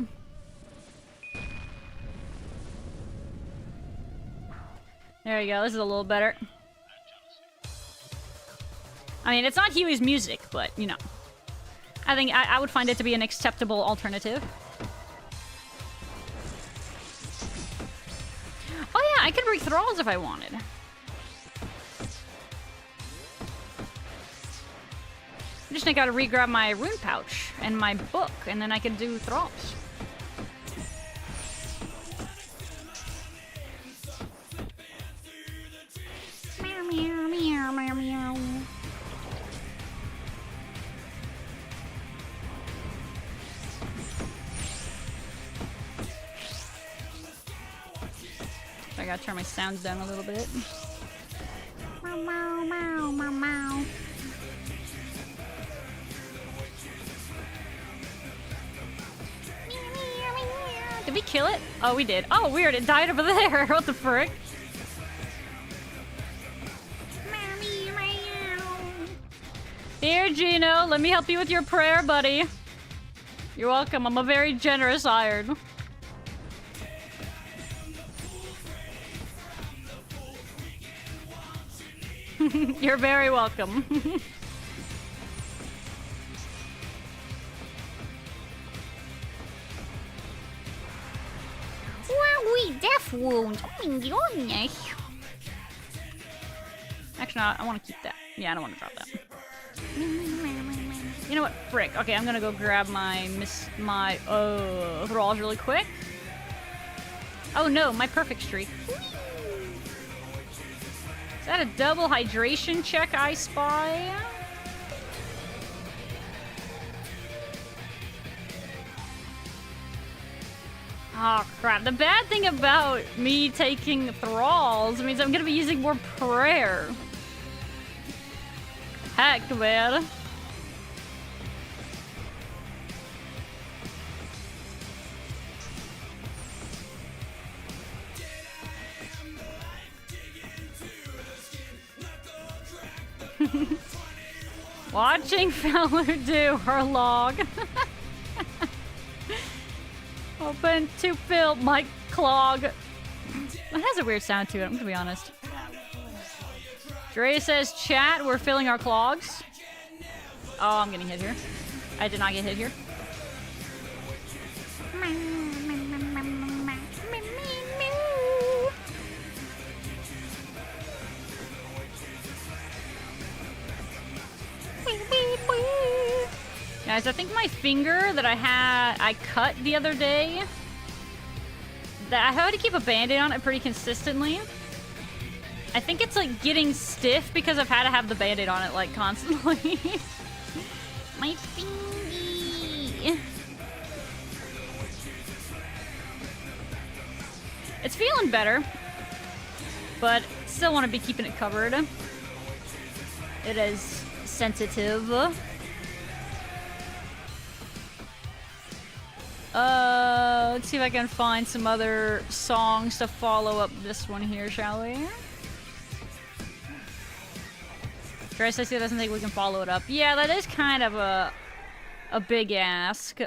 There you go. This is a little better. I mean, it's not Huey's music, but, you know. I think I would find it to be an acceptable alternative. Oh yeah, I could break thralls if I wanted. I just gotta re-grab my rune pouch and my book, and then I can do thralls. Meow, meow, meow, meow, meow. I gotta turn my sounds down a little bit. Meow, meow, meow, meow, meow. Did we kill it? Oh, we did. Oh, weird. It died over there. What the frick? Here, Gino. Let me help you with your prayer, buddy. You're welcome. I'm a very generous iron. You're very welcome. Wowie, death wound. Oh my goodness. Actually, no, I want to keep that. Yeah, I don't want to drop that. You know what? Frick. Okay, I'm gonna go grab my thralls really quick. Oh no, my perfect streak. Is that a double hydration check I spy? Oh crap. The bad thing about me taking thralls means I'm gonna be using more prayer. Heck, man. Watching Faloo do her log. Open to fill my clog. That has a weird sound to it, I'm gonna be honest. Dre says, chat, we're filling our clogs. Oh, I'm getting hit here. I did not get hit here. Guys, I think my finger that I cut the other day, that I had to keep a band-aid on it pretty consistently. I think it's like getting stiff because I've had to have the band-aid on it like constantly. My fingy. feeling better, but still want to be keeping it covered. It is sensitive. Let's see if I can find some other songs to follow up this one here, shall we? Grace, I see doesn't think we can follow it up. Yeah, that is kind of a big ask.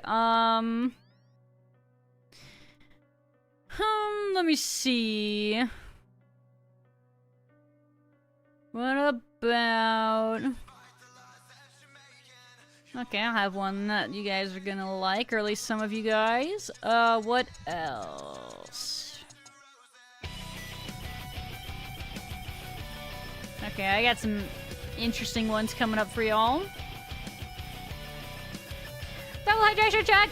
Let me see. What about... Okay, I'll have one that you guys are gonna like, or at least some of you guys. What else? Okay, I got some interesting ones coming up for y'all. Double hydration check!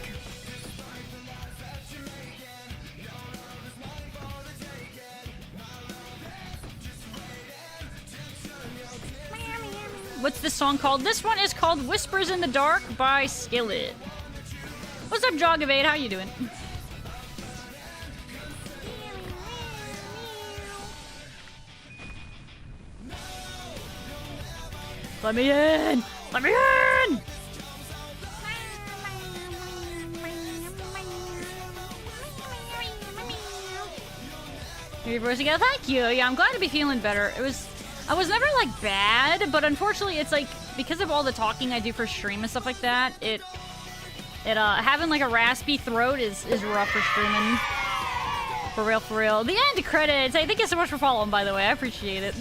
What's this song called? This one is called Whispers in the Dark by Skillet. What's up, Jogavade? How you doing? Let me in! Let me in! Hey, Rosie, thank you. Yeah, I'm glad to be feeling better. I was never, like, bad, but unfortunately, it's, like, because of all the talking I do for stream and stuff like that, having, like, a raspy throat is rough for streaming. For real, for real. The end credits! Hey, thank you so much for following, by the way. I appreciate it.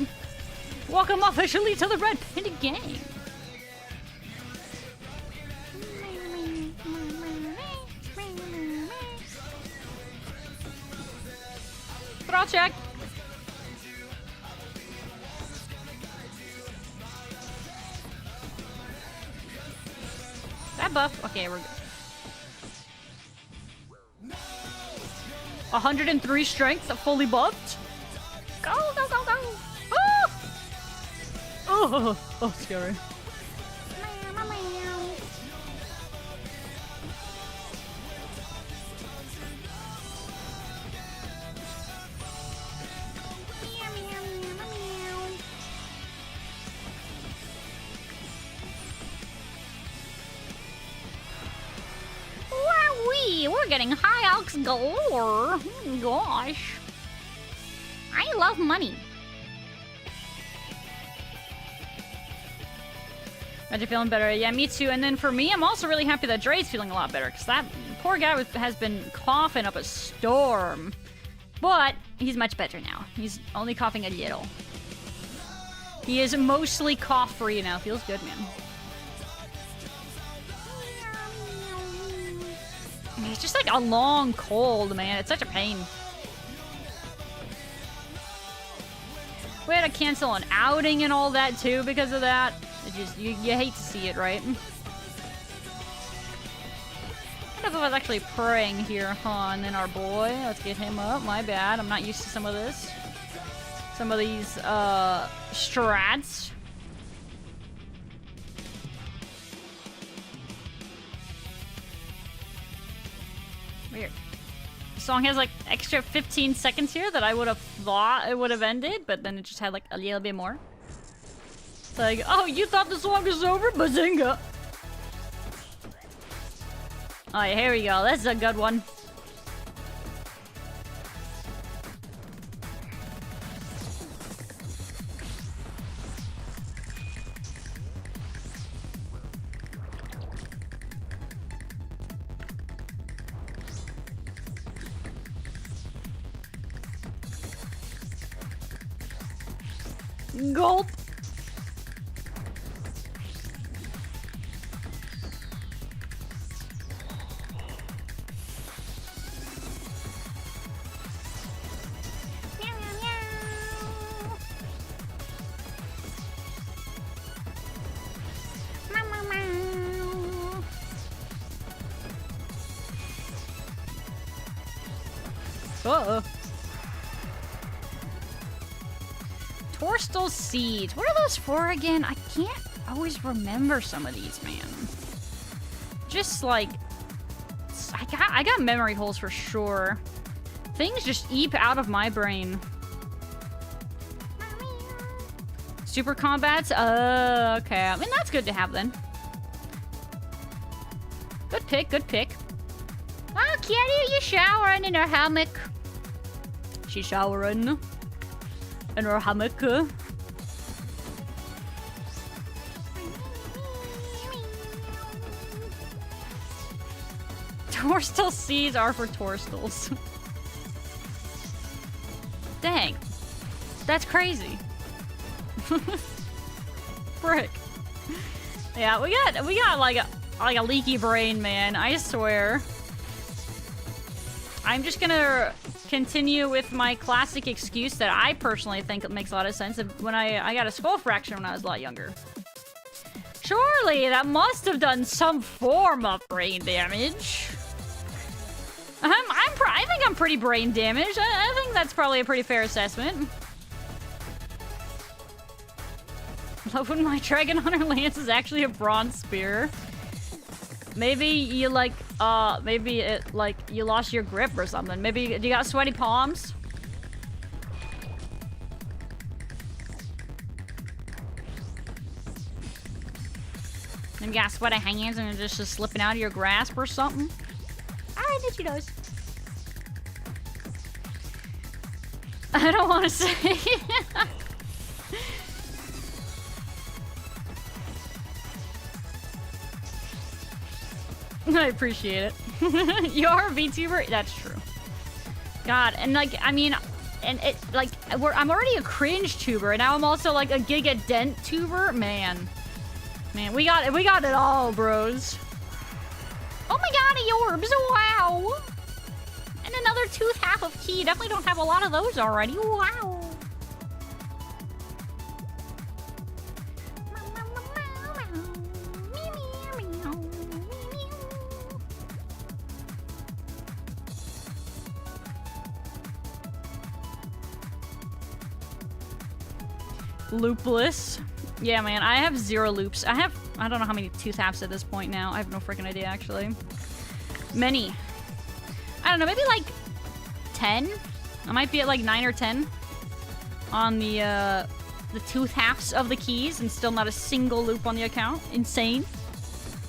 Welcome officially to the Red Panda Gang. But I'll check. That buff. Okay, we're good. 103 strength, fully buffed. Go, go, go, go. Oh! Oh, scary. We're getting high alks galore. Oh, gosh. I love money. Are you feeling better? Yeah, me too. And then for me, I'm also really happy that Dre's feeling a lot better, because that poor guy has been coughing up a storm. But he's much better now. He's only coughing a little. He is mostly cough-free now. Feels good, man. It's just like a long cold, man. It's such a pain. We had to cancel an outing and all that too because of that. It just you hate to see it, right? I don't know if I was actually praying here, huh? And then our boy, let's get him up. My bad. I'm not used to some of this. Some of these strats. Weird. The song has like extra 15 seconds here that I would have thought it would have ended, but then it just had like a little bit more. It's like, oh, you thought the song was over? Bazinga! Oh, yeah, here we go. That's a good one. Gulp. Uh-oh. Torstal seeds. What are those for again? I can't always remember some of these, man. Just like... I got memory holes for sure. Things just eep out of my brain. Super combats? Okay. I mean, that's good to have then. Good pick, good pick. Oh, Kitty, you showering in her hammock. She's showering in her hammock. Torstal C's are for Torstals. Dang. That's crazy. Frick. Yeah, we got like a leaky brain, man. I swear. I'm just gonna continue with my classic excuse that I personally think makes a lot of sense. When I got a skull fracture when I was a lot younger. Surely that must have done some form of brain damage. I think I'm pretty brain damaged. I think that's probably a pretty fair assessment. Love when my Dragon Hunter Lance is actually a bronze spear. Maybe you maybe it like you lost your grip or something. Maybe you got sweaty palms. Maybe you got sweaty hands and it's just slipping out of your grasp or something. I bet you does. I don't want to say. I appreciate it. You are a Vtuber? That's true. God, and like, I mean, and it, like, I'm already a cringe tuber, and now I'm also like a giga dent tuber? Man, we got it all, bros. Oh my god, a Yorbs, wow! And another tooth half of key. Definitely don't have a lot of those already, wow. Loopless. Yeah, man, I have 0 loops. I don't know how many tooth halves at this point now. I have no freaking idea, actually. Many. I don't know, maybe like 10? I might be at like 9 or 10 on the tooth halves of the keys and still not a single loop on the account. Insane.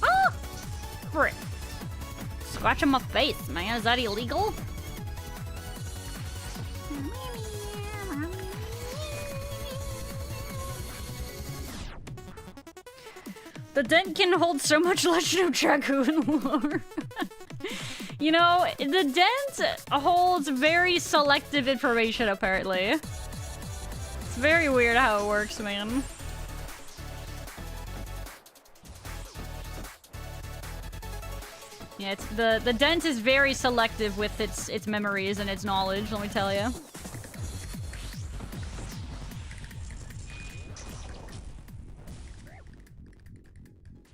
Oh! Frick. Scratching my face, man. Is that illegal? The dent can hold so much Legend of Dragoon lore. You know, the dent holds very selective information, apparently. It's very weird how it works, man. Yeah, it's the dent is very selective with its memories and its knowledge, let me tell you.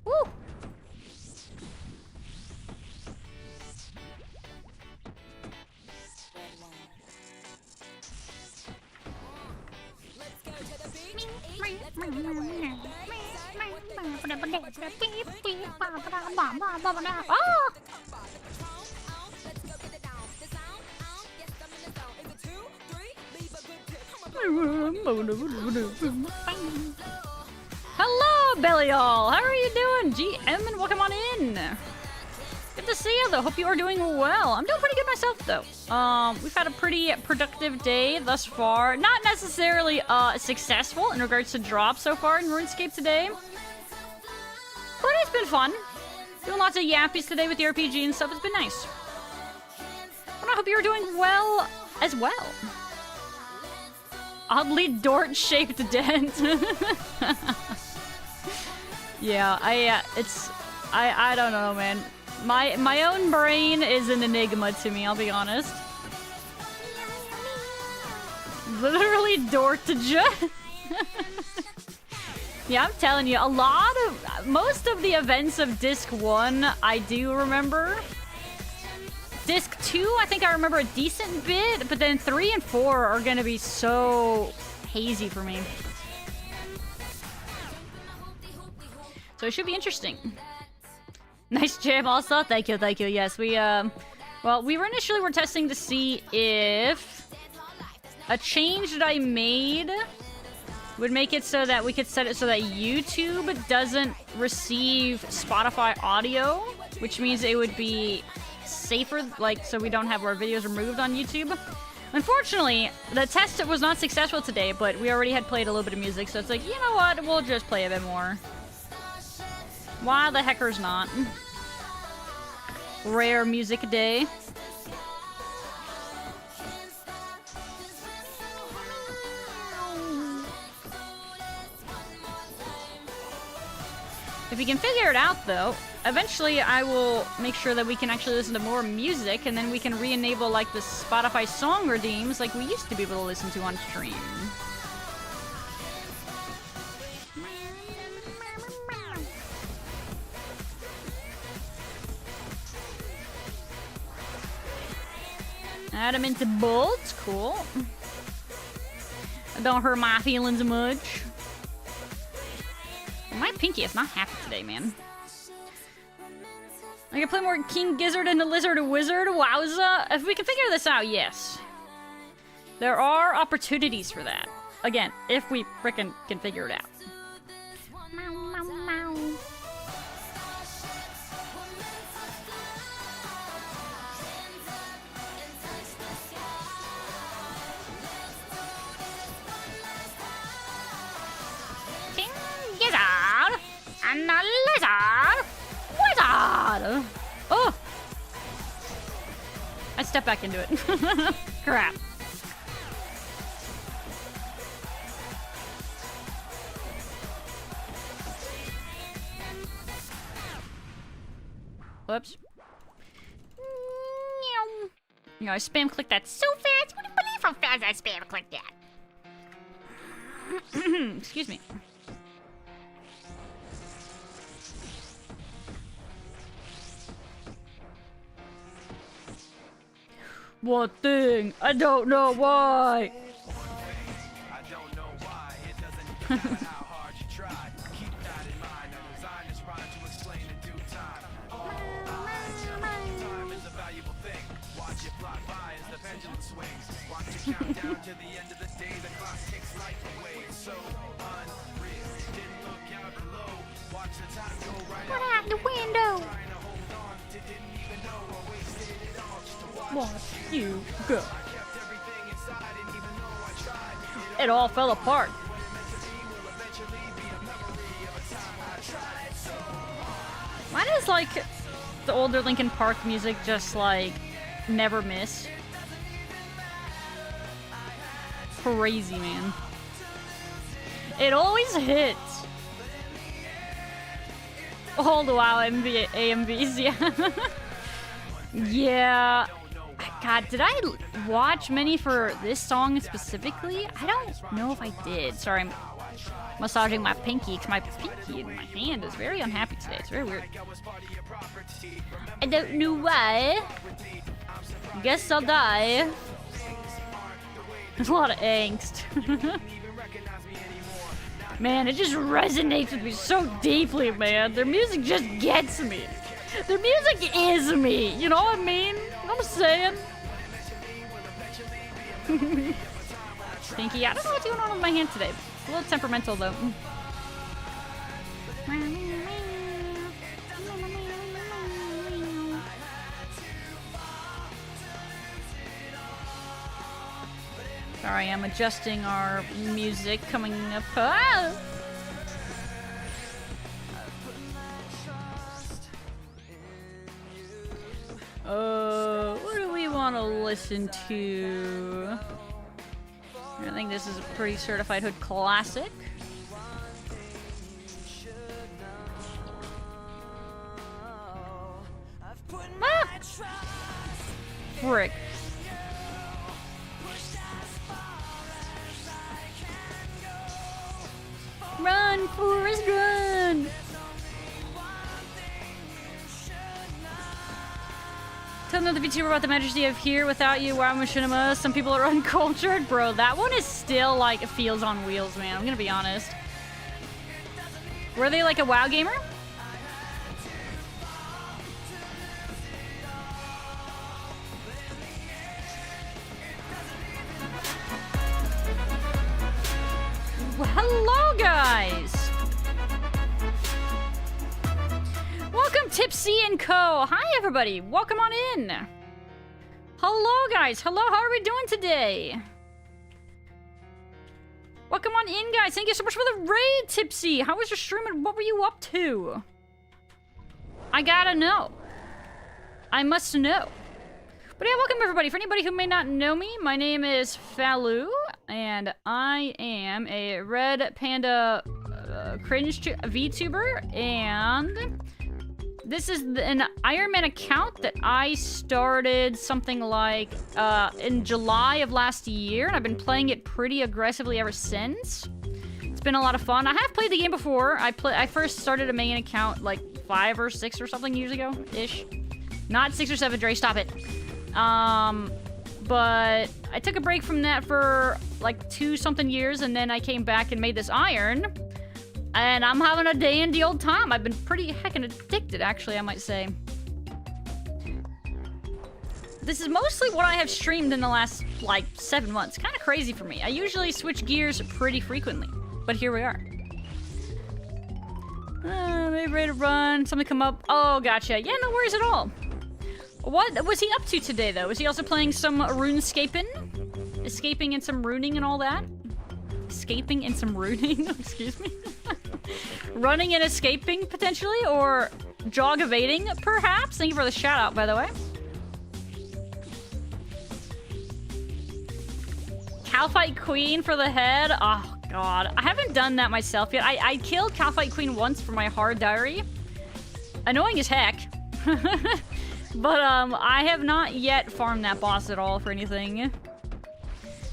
Woo! Oh! Hello, Belly All. How are you doing, GM? And welcome on in. Good to see you, though. Hope you are doing well. I'm doing pretty good myself, though. We've had a pretty productive day thus far. Not necessarily successful in regards to drops so far in RuneScape today, but it's been fun. Doing lots of yappies today with the RPG and stuff. It's been nice. And I hope you're doing well as well. Oddly dort-shaped dent. Yeah, I don't know, man. My own brain is an enigma to me, I'll be honest. Literally dort-to-jet. Yeah, I'm telling you, most of the events of Disc 1, I do remember. Disc 2, I think I remember a decent bit, but then 3 and 4 are gonna be so hazy for me. So it should be interesting. Nice jam also, thank you, thank you. Yes, we Well, we were initially testing to see if a change that I made would make it so that we could set it so that YouTube doesn't receive Spotify audio, which means it would be safer, like, so we don't have our videos removed on YouTube. Unfortunately, the test was not successful today, but we already had played a little bit of music, so it's like, you know what, we'll just play a bit more. Why the heckers not? Rare music day. If we can figure it out, though, eventually I will make sure that we can actually listen to more music, and then we can re-enable, like, the Spotify song redeems like we used to be able to listen to on stream. Add them into bolts, cool. Don't hurt my feelings much. My pinky is not happy today, man. I can play more King Gizzard and the Lizard Wizard. Wowza. If we can figure this out, yes. There are opportunities for that. Again, if we frickin' can figure it out. King Gizzard and the Lizard Wizard. Oh! I stepped back into it. Crap. Whoops. You know, I spam clicked that so fast. Wouldn't believe how fast I spam clicked that. Excuse me. One thing, I don't know why.
I don't know why. It doesn't matter how hard you try. Keep that in mind. I designed this rhyme to explain in due time. Time is a valuable thing. Watch it fly by as the pendulum swings. Watch it count down to the end of the day. The clock takes life away. It's so unreal. Didn't look out below. Watch the time go right out
the window.
trying to hold on to didn't even know I wasted it all just to watch.
Watch you go.
I kept everything inside and even though I tried,
It all fell apart. Why does, like, the older Linkin Park music just, like, never miss? Crazy, man. It always hits. Oh, wow, AMVs, yeah. Yeah. God, did I watch many for this song specifically? I don't know if I did. Sorry, I'm massaging my pinky because my pinky in my hand is very unhappy today. It's very weird. I don't know why. Guess I'll die. There's a lot of angst. Man, it just resonates with me so deeply, man. Their music just gets me. Their music is me. You know what I mean? What I'm saying? Pinky, I don't know what's going on with my hand today. It's a little temperamental, though. Sorry, I'm adjusting our music coming up. Ah! What do we want to listen to? I think this is a pretty certified hood classic. Ah! Frick. Run, Forrest, run! Tell another VTuber about the majesty of here without you, wow machinima. Some people are uncultured. Bro, that one is still like feels on wheels, man. I'm gonna be honest. Were they like a WoW gamer? Hello, guys. Welcome, Tipsy and Co. Hi, everybody. Welcome on in. Hello, guys. Hello. How are we doing today? Welcome on in, guys. Thank you so much for the raid, Tipsy. How was your stream and what were you up to? I gotta know. I must know. But yeah, welcome everybody. For anybody who may not know me, my name is Faloo, and I am a Red Panda cringe VTuber, and this is an Iron Man account that I started something like in July of last year, and I've been playing it pretty aggressively ever since. It's been a lot of fun. I have played the game before. I first started a main account like 5 or 6 or something years ago-ish. Not 6 or 7, Dre, stop it. But I took a break from that for like 2-something years, and then I came back and made this iron. And I'm having a day in the old time. I've been pretty heckin' addicted, actually, I might say. This is mostly what I have streamed in the last, like, 7 months. Kind of crazy for me. I usually switch gears pretty frequently. But here we are. Maybe ready to run. Something come up. Oh, gotcha. Yeah, no worries at all. What was he up to today, though? Was he also playing some runescaping? Escaping and some runing and all that? Escaping and some runing? Excuse me? Running and escaping, potentially? Or jog evading, perhaps? Thank you for the shout-out, by the way. Calfight Queen for the head? Oh, God. I haven't done that myself yet. I killed Calfight Queen once for my hard diary. Annoying as heck. But, I have not yet farmed that boss at all for anything.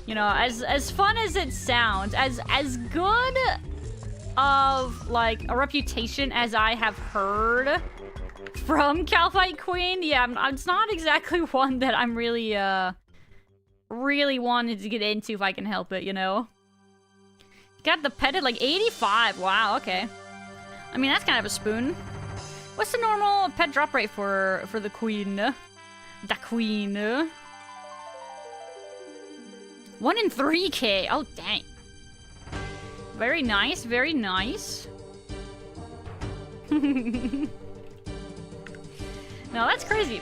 You know, as fun as it sounds, as good of, like, a reputation as I have heard from Calfight Queen, yeah, it's not exactly one that I'm really, really wanted to get into if I can help it, you know? Got the pet at, like, 85. Wow, okay. I mean, that's kind of a spoon. What's the normal pet drop rate for the queen? The queen. 1 in 3K. Oh, dang. Very nice, very nice. No, that's crazy.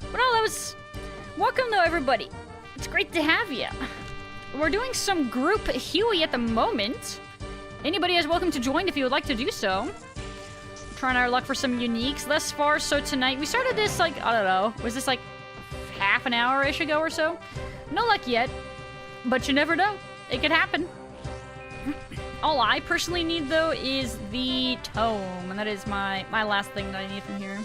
But no, that was... Welcome, though, everybody. It's great to have you. We're doing some group Huey at the moment. Anybody is welcome to join if you would like to do so. Trying our luck for some uniques thus far. So tonight, we started this, like, I don't know. Was this, like, half an hour-ish ago or so? No luck yet. But you never know. It could happen. All I personally need, though, is the tome. And that is my last thing that I need from here.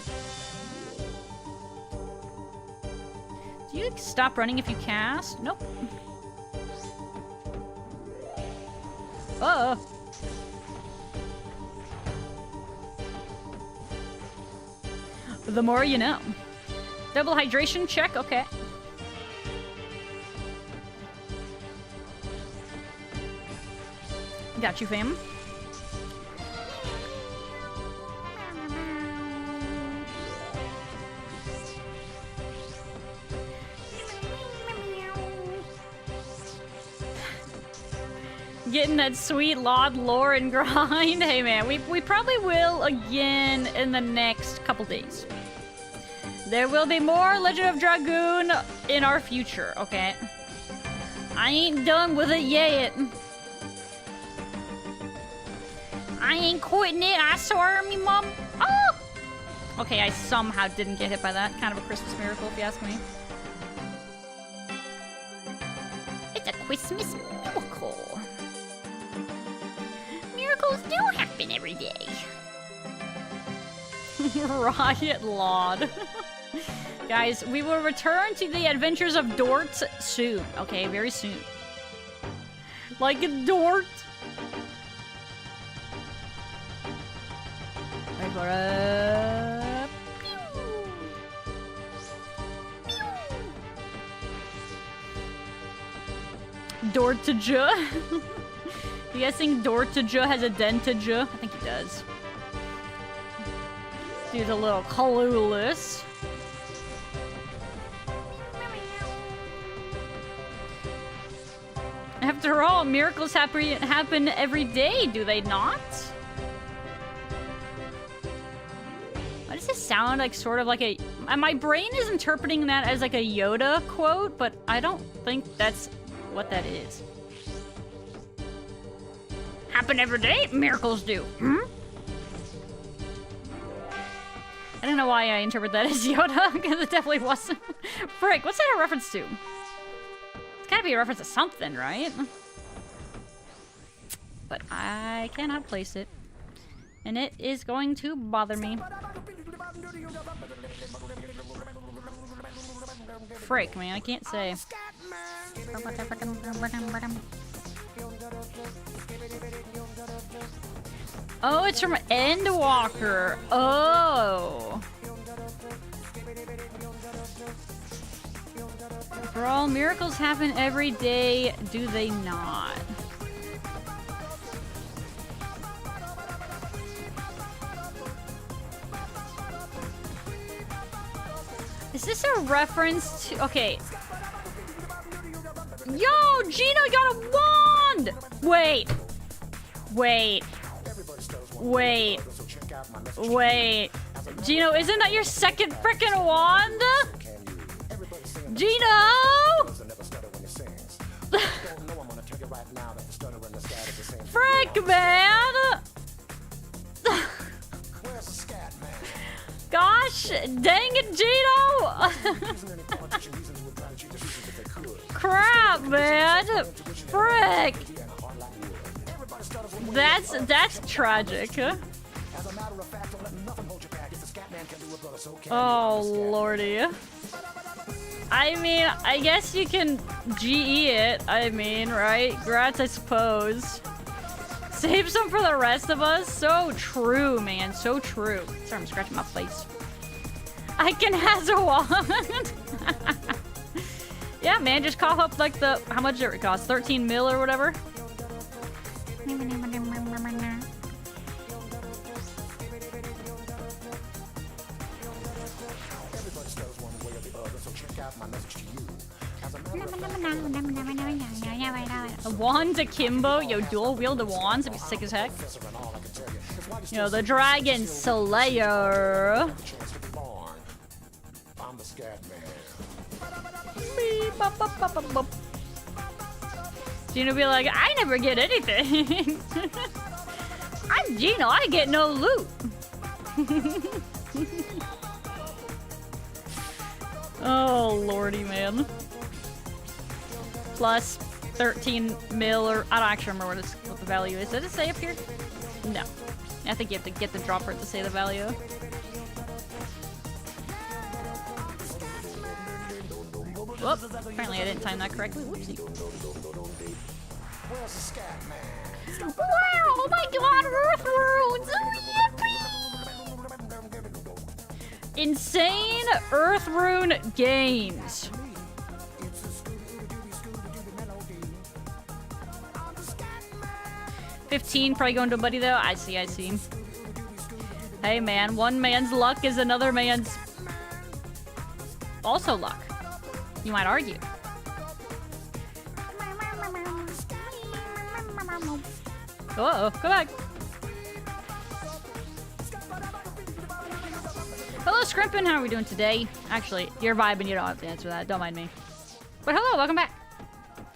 Do you stop running if you cast? Nope. Uh-oh. The more you know. Double hydration check? Okay. Got you, fam. Getting that sweet Laud lore and grind. Hey man, we probably will again in the next couple days. There will be more Legend of Dragoon in our future, okay? I ain't done with it yet. I ain't quitting it, I swear, me mom. Oh! Okay, I somehow didn't get hit by that. Kind of a Christmas miracle, if you ask me. It's a Christmas miracle. Miracles do happen every day. Riot Laud. Guys, we will return to the adventures of Dort soon. Okay, very soon. Like a Dort. Wait for it. Dortaja. You guys think Dortaja has a dentaja? I think he does. Dude's a little clueless. I have After all, miracles happen every day, do they not? Why does this sound like sort of like a... My brain is interpreting that as like a Yoda quote, but I don't think that's what that is. Happen every day? Miracles do. Hmm? I don't know why I interpret that as Yoda, because it definitely wasn't. Frick, what's that a reference to? It's gotta be a reference to something, right? But I cannot place it. And it is going to bother me. Frick, man, I can't say. Oh, it's from Endwalker. Oh. For all, miracles happen every day, do they not? Is this a reference to... Okay. Yo, Gino got a wand! Wait. Wait. Wait. Wait. Gino, isn't that your second frickin' wand? Gino! Frick, man! Gosh, dang it, Gino! Crap, man! Frick! That's tragic. Oh, lordy. I mean, I guess you can GE it, I mean, right? Grats, I suppose. Save some for the rest of us. So true, man. So true. Sorry, I'm scratching my face. I can has a wand. Yeah, man, just cough up like the... How much did it cost? 13 mil or whatever? A wand akimbo? Yo, dual wield the wands? That'd be sick as heck. Yo, the Dragon Slayer. Gino be like, I never get anything. I'm Gino, I get no loot. Oh, lordy, man. Plus 13 mil, or I don't actually remember what the value is. Did it say up here? No. I think you have to get the dropper to say the value. Whoop. Apparently I didn't time that correctly. Whoopsie. Wow! Oh my god, Earth Runes! Oh, yippee! Insane Earth Rune games. $15, probably going to a buddy though. I see, I see. Hey man, one man's luck is another man's also luck. You might argue. Uh-oh, go back. Hello, Scrimpin. How are we doing today? Actually, you're vibing. You don't have to answer that. Don't mind me. But hello, welcome back.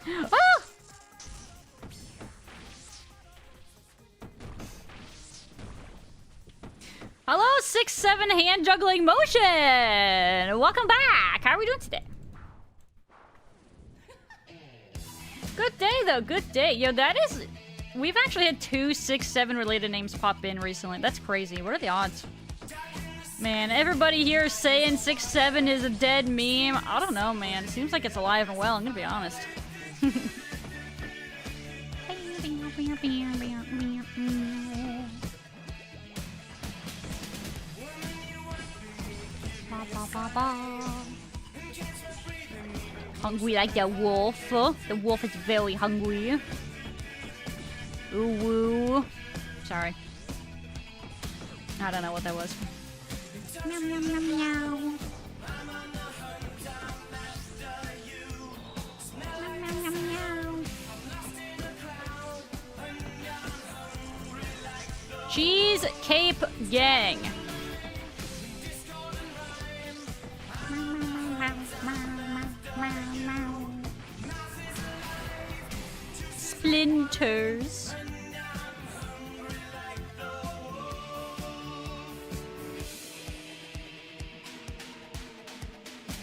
Oh! Hello, 6-7 hand juggling motion. Welcome back. How are we doing today? Good day, though. Good day. Yo, that is... We've actually had 2 6-7 related names pop in recently. That's crazy. What are the odds? Man, everybody here saying 6-7 is a dead meme. I don't know, man. It seems like it's alive and well. I'm gonna be honest. Hungry like the wolf. The wolf is very hungry. Ooh woo. Sorry. I don't know what that was. Meow, meow, meow, meow. Meow, meow, meow, meow. Cheesecake Gang. Splinters.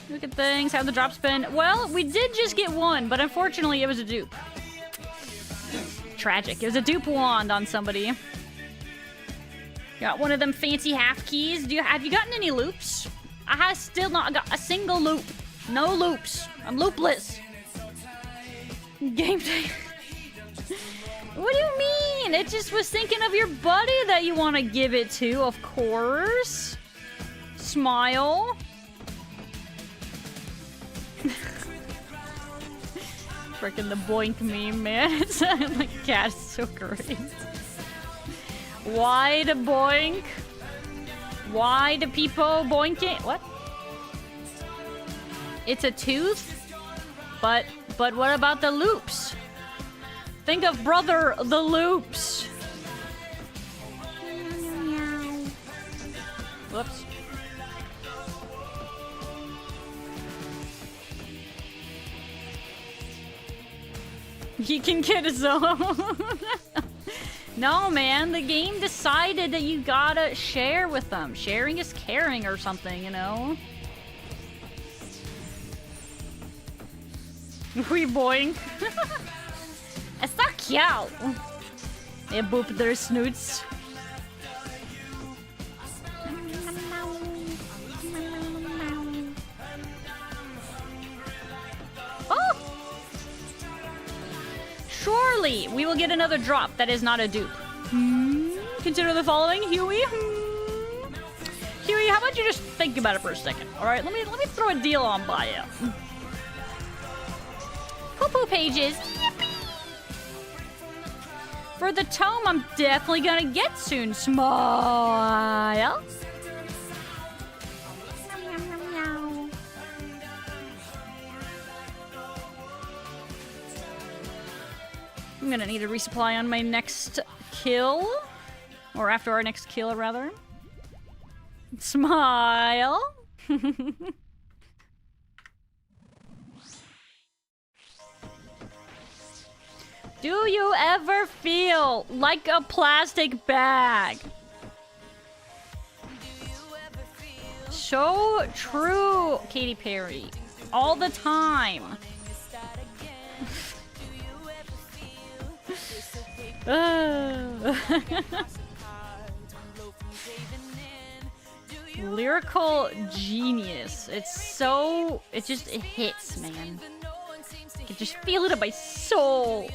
Look at things, how the drops been. Well, we did just get one, but unfortunately it was a dupe. Tragic. It was a dupe wand on somebody. Got one of them fancy half keys. Have you gotten any loops? I have still not got a single loop. No loops. I'm loopless. Game day. What do you mean? It just was thinking of your buddy that you want to give it to, of course. Smile. Freaking the boink meme, man. It's like cat is so great. Why the boink? Why do people boinking? What? It's a tooth? But what about the loops? Think of Brother the Loops. Whoops. He can get his own. No, man, the game decided that you gotta share with them. Sharing is caring or something, you know? We boink. It's so cute. They boop their snoots. Oh! Surely we will get another drop that is not a dupe. Consider the following, Huey. Huey, how about you just think about it for a second? All right, let me throw a deal on by you. Poo-poo pages. Yippee. For the tome, I'm definitely gonna get soon. Smile. I'm gonna need a resupply on my next kill. Or after our next kill, rather. Smile. Do you ever feel like a plastic bag? So true, Katy Perry. All the time. Lyrical genius. It's so... It hits, man. I can just feel it in my soul.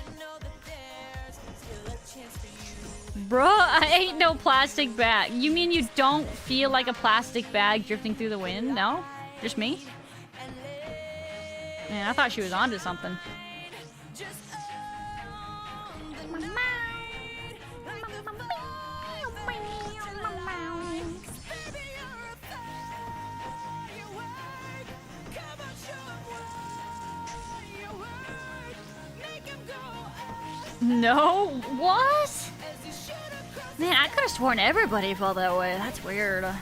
Bruh, I ain't no plastic bag. You mean you don't feel like a plastic bag drifting through the wind? No? Just me? Man, I thought she was onto something. No? What? Man, I could have sworn everybody felt that way. That's weird. I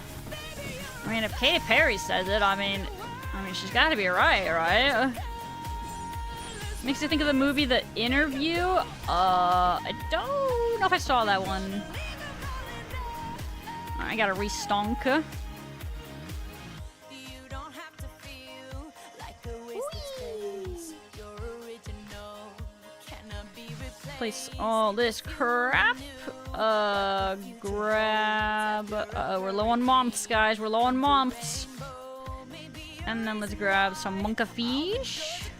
mean, if Katy Perry says it, I mean, she's got to be right? Makes you think of the movie The Interview. I don't know if I saw that one. I gotta restonk. Place all this crap. Grab. We're low on months, guys. We're low on months. And then let's grab some monka fish.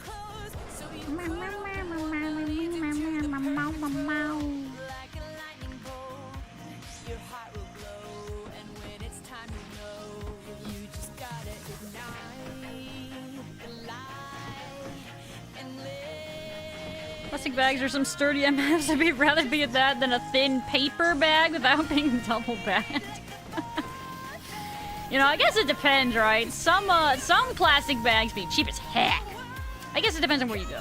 Plastic bags are some sturdy MFs. I'd rather be at that than a thin paper bag without being double bagged. You know, I guess it depends, right? Some plastic bags be cheap as heck. I guess it depends on where you go.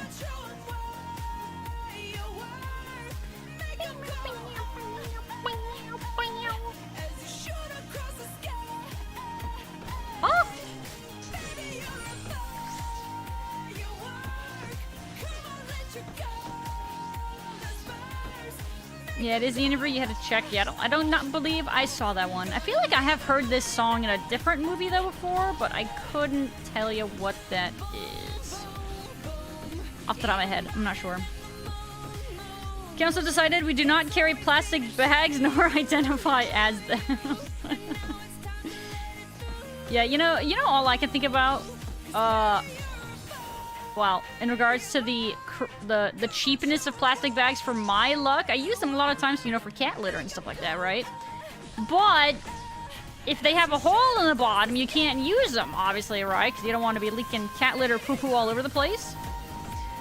Yeah, it is the interview. You had to check. Yeah, I don't not believe I saw that one. I feel like I have heard this song in a different movie though before, but I couldn't tell you what that is. Off the top of my head, I'm not sure. Council decided we do not carry plastic bags nor identify as them. Yeah, you know, all I can think about, well, in regards to the cheapness of plastic bags, for my luck, I use them a lot of times, you know, for cat litter and stuff like that, right? But if they have a hole in the bottom, you can't use them, obviously, right? Because you don't want to be leaking cat litter poo-poo all over the place.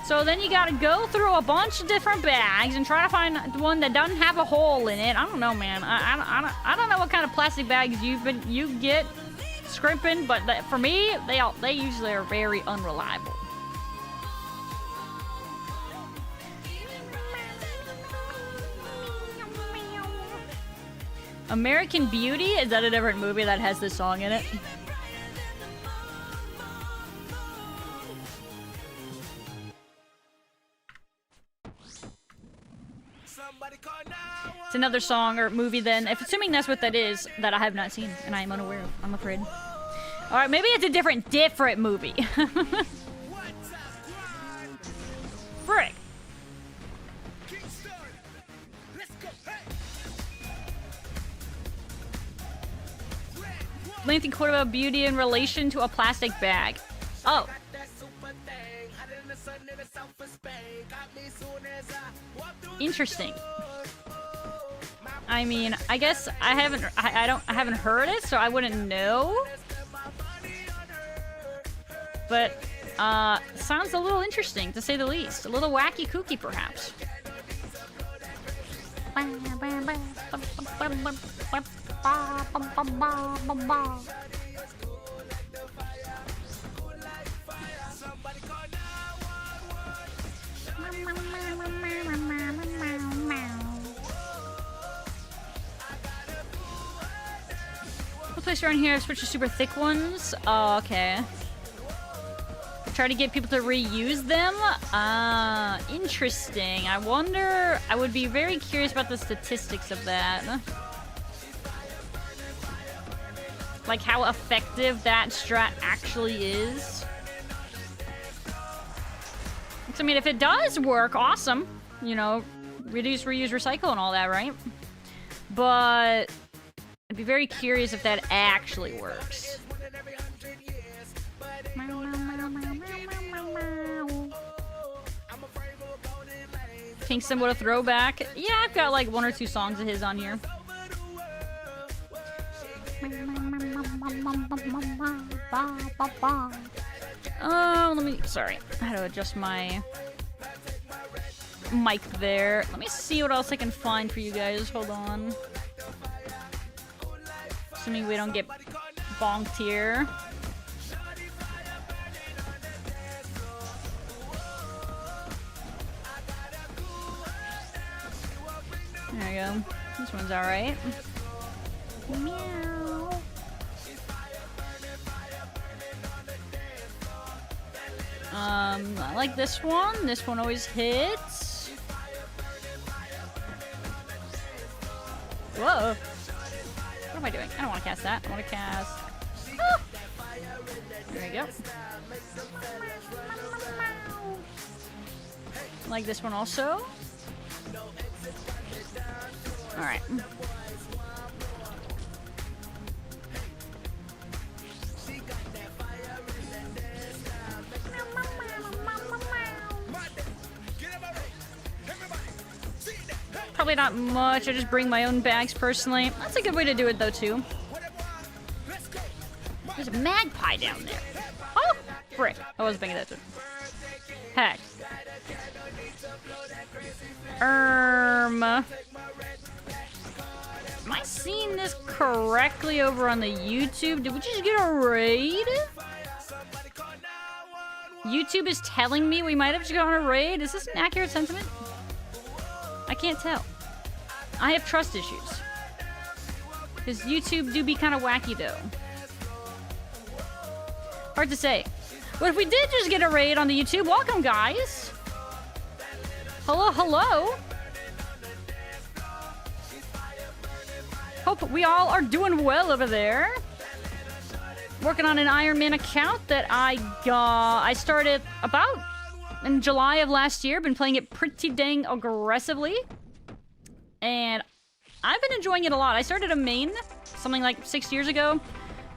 So then you gotta go through a bunch of different bags and try to find one that doesn't have a hole in it. I don't know, man. I don't know what kind of plastic bags you get scrimping, but for me, they usually are very unreliable. American Beauty? Is that a different movie that has this song in it? It's another song or movie then, assuming that's what that is, that I have not seen and I am unaware of, I'm afraid. Alright, maybe it's a different movie. Frick. Lengthy quote about beauty in relation to a plastic bag. Oh. Interesting. I mean, I guess I haven't heard it, so I wouldn't know. But sounds a little interesting, to say the least. A little wacky kooky, perhaps. What place around here? Switch to super thick ones. Oh, okay. Try to get people to reuse them. Interesting. I wonder. I would be very curious about the statistics of that. Like how effective that strat actually is. I mean, if it does work, awesome. You know, reduce, reuse, recycle and all that, right? But I'd be very curious if that actually works. Kingston, what a throwback. Yeah, I've got like 1 or 2 songs of his on here. Oh, sorry. I had to adjust my mic there. Let me see what else I can find for you guys. Hold on. Assuming we don't get bonked here. There you go. This one's alright. Meow. I like this one. This one always hits. Whoa. What am I doing? I don't want to cast that. I want to cast... Oh. There you go. I like this one also. Alright. Probably not much. I just bring my own bags personally. That's a good way to do it though too. There's a magpie down there. Oh! Frick. I wasn't paying attention. Heck. Am I seeing this correctly over on the YouTube? Did we just get a raid? YouTube is telling me we might have just gotten a raid. Is this an accurate sentiment? I can't tell. I have trust issues. Because YouTube do be kind of wacky though. Hard to say. But if we did just get a raid on the YouTube, welcome guys. Hello, hello. Hope we all are doing well over there. Working on an Iron Man account that I started about in July of last year. Been playing it pretty dang aggressively. And I've been enjoying it a lot. I started a main something like 6 years ago.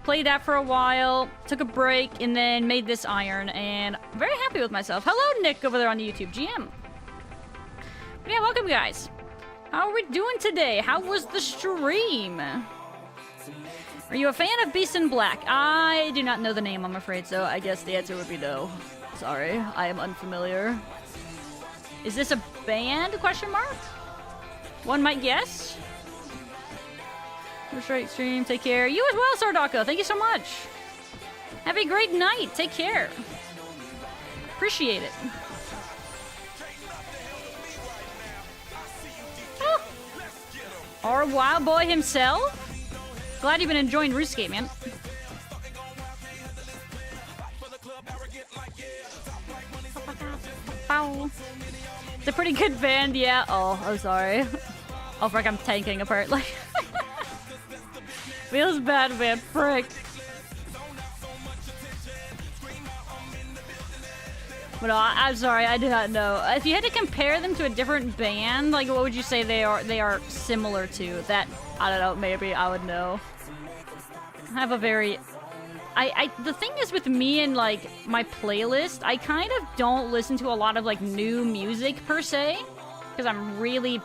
Played that for a while, took a break, and then made this Iron, and I'm very happy with myself. Hello, Nick, over there on the YouTube GM. But yeah, welcome, guys. How are we doing today? How was the stream? Are you a fan of Beast in Black? I do not know the name, I'm afraid, so I guess the answer would be no. Sorry, I am unfamiliar. Is this a band, question mark? One might guess. Straight stream, take care. You as well, Sardako. Thank you so much. Have a great night. Take care. Appreciate it. Oh. Our wild boy himself. Glad you've been enjoying Runescape, man. Ow. It's a pretty good band, yeah. Oh, I'm sorry. Oh, frick, I'm tanking apparently. Feels bad, man. Frick. But no, I'm sorry, I do not know. If you had to compare them to a different band, like what would you say they are similar to? That, I don't know, maybe I would know. I have a very... the thing is with me and like my playlist, I kind of don't listen to a lot of like new music per se. Because I'm really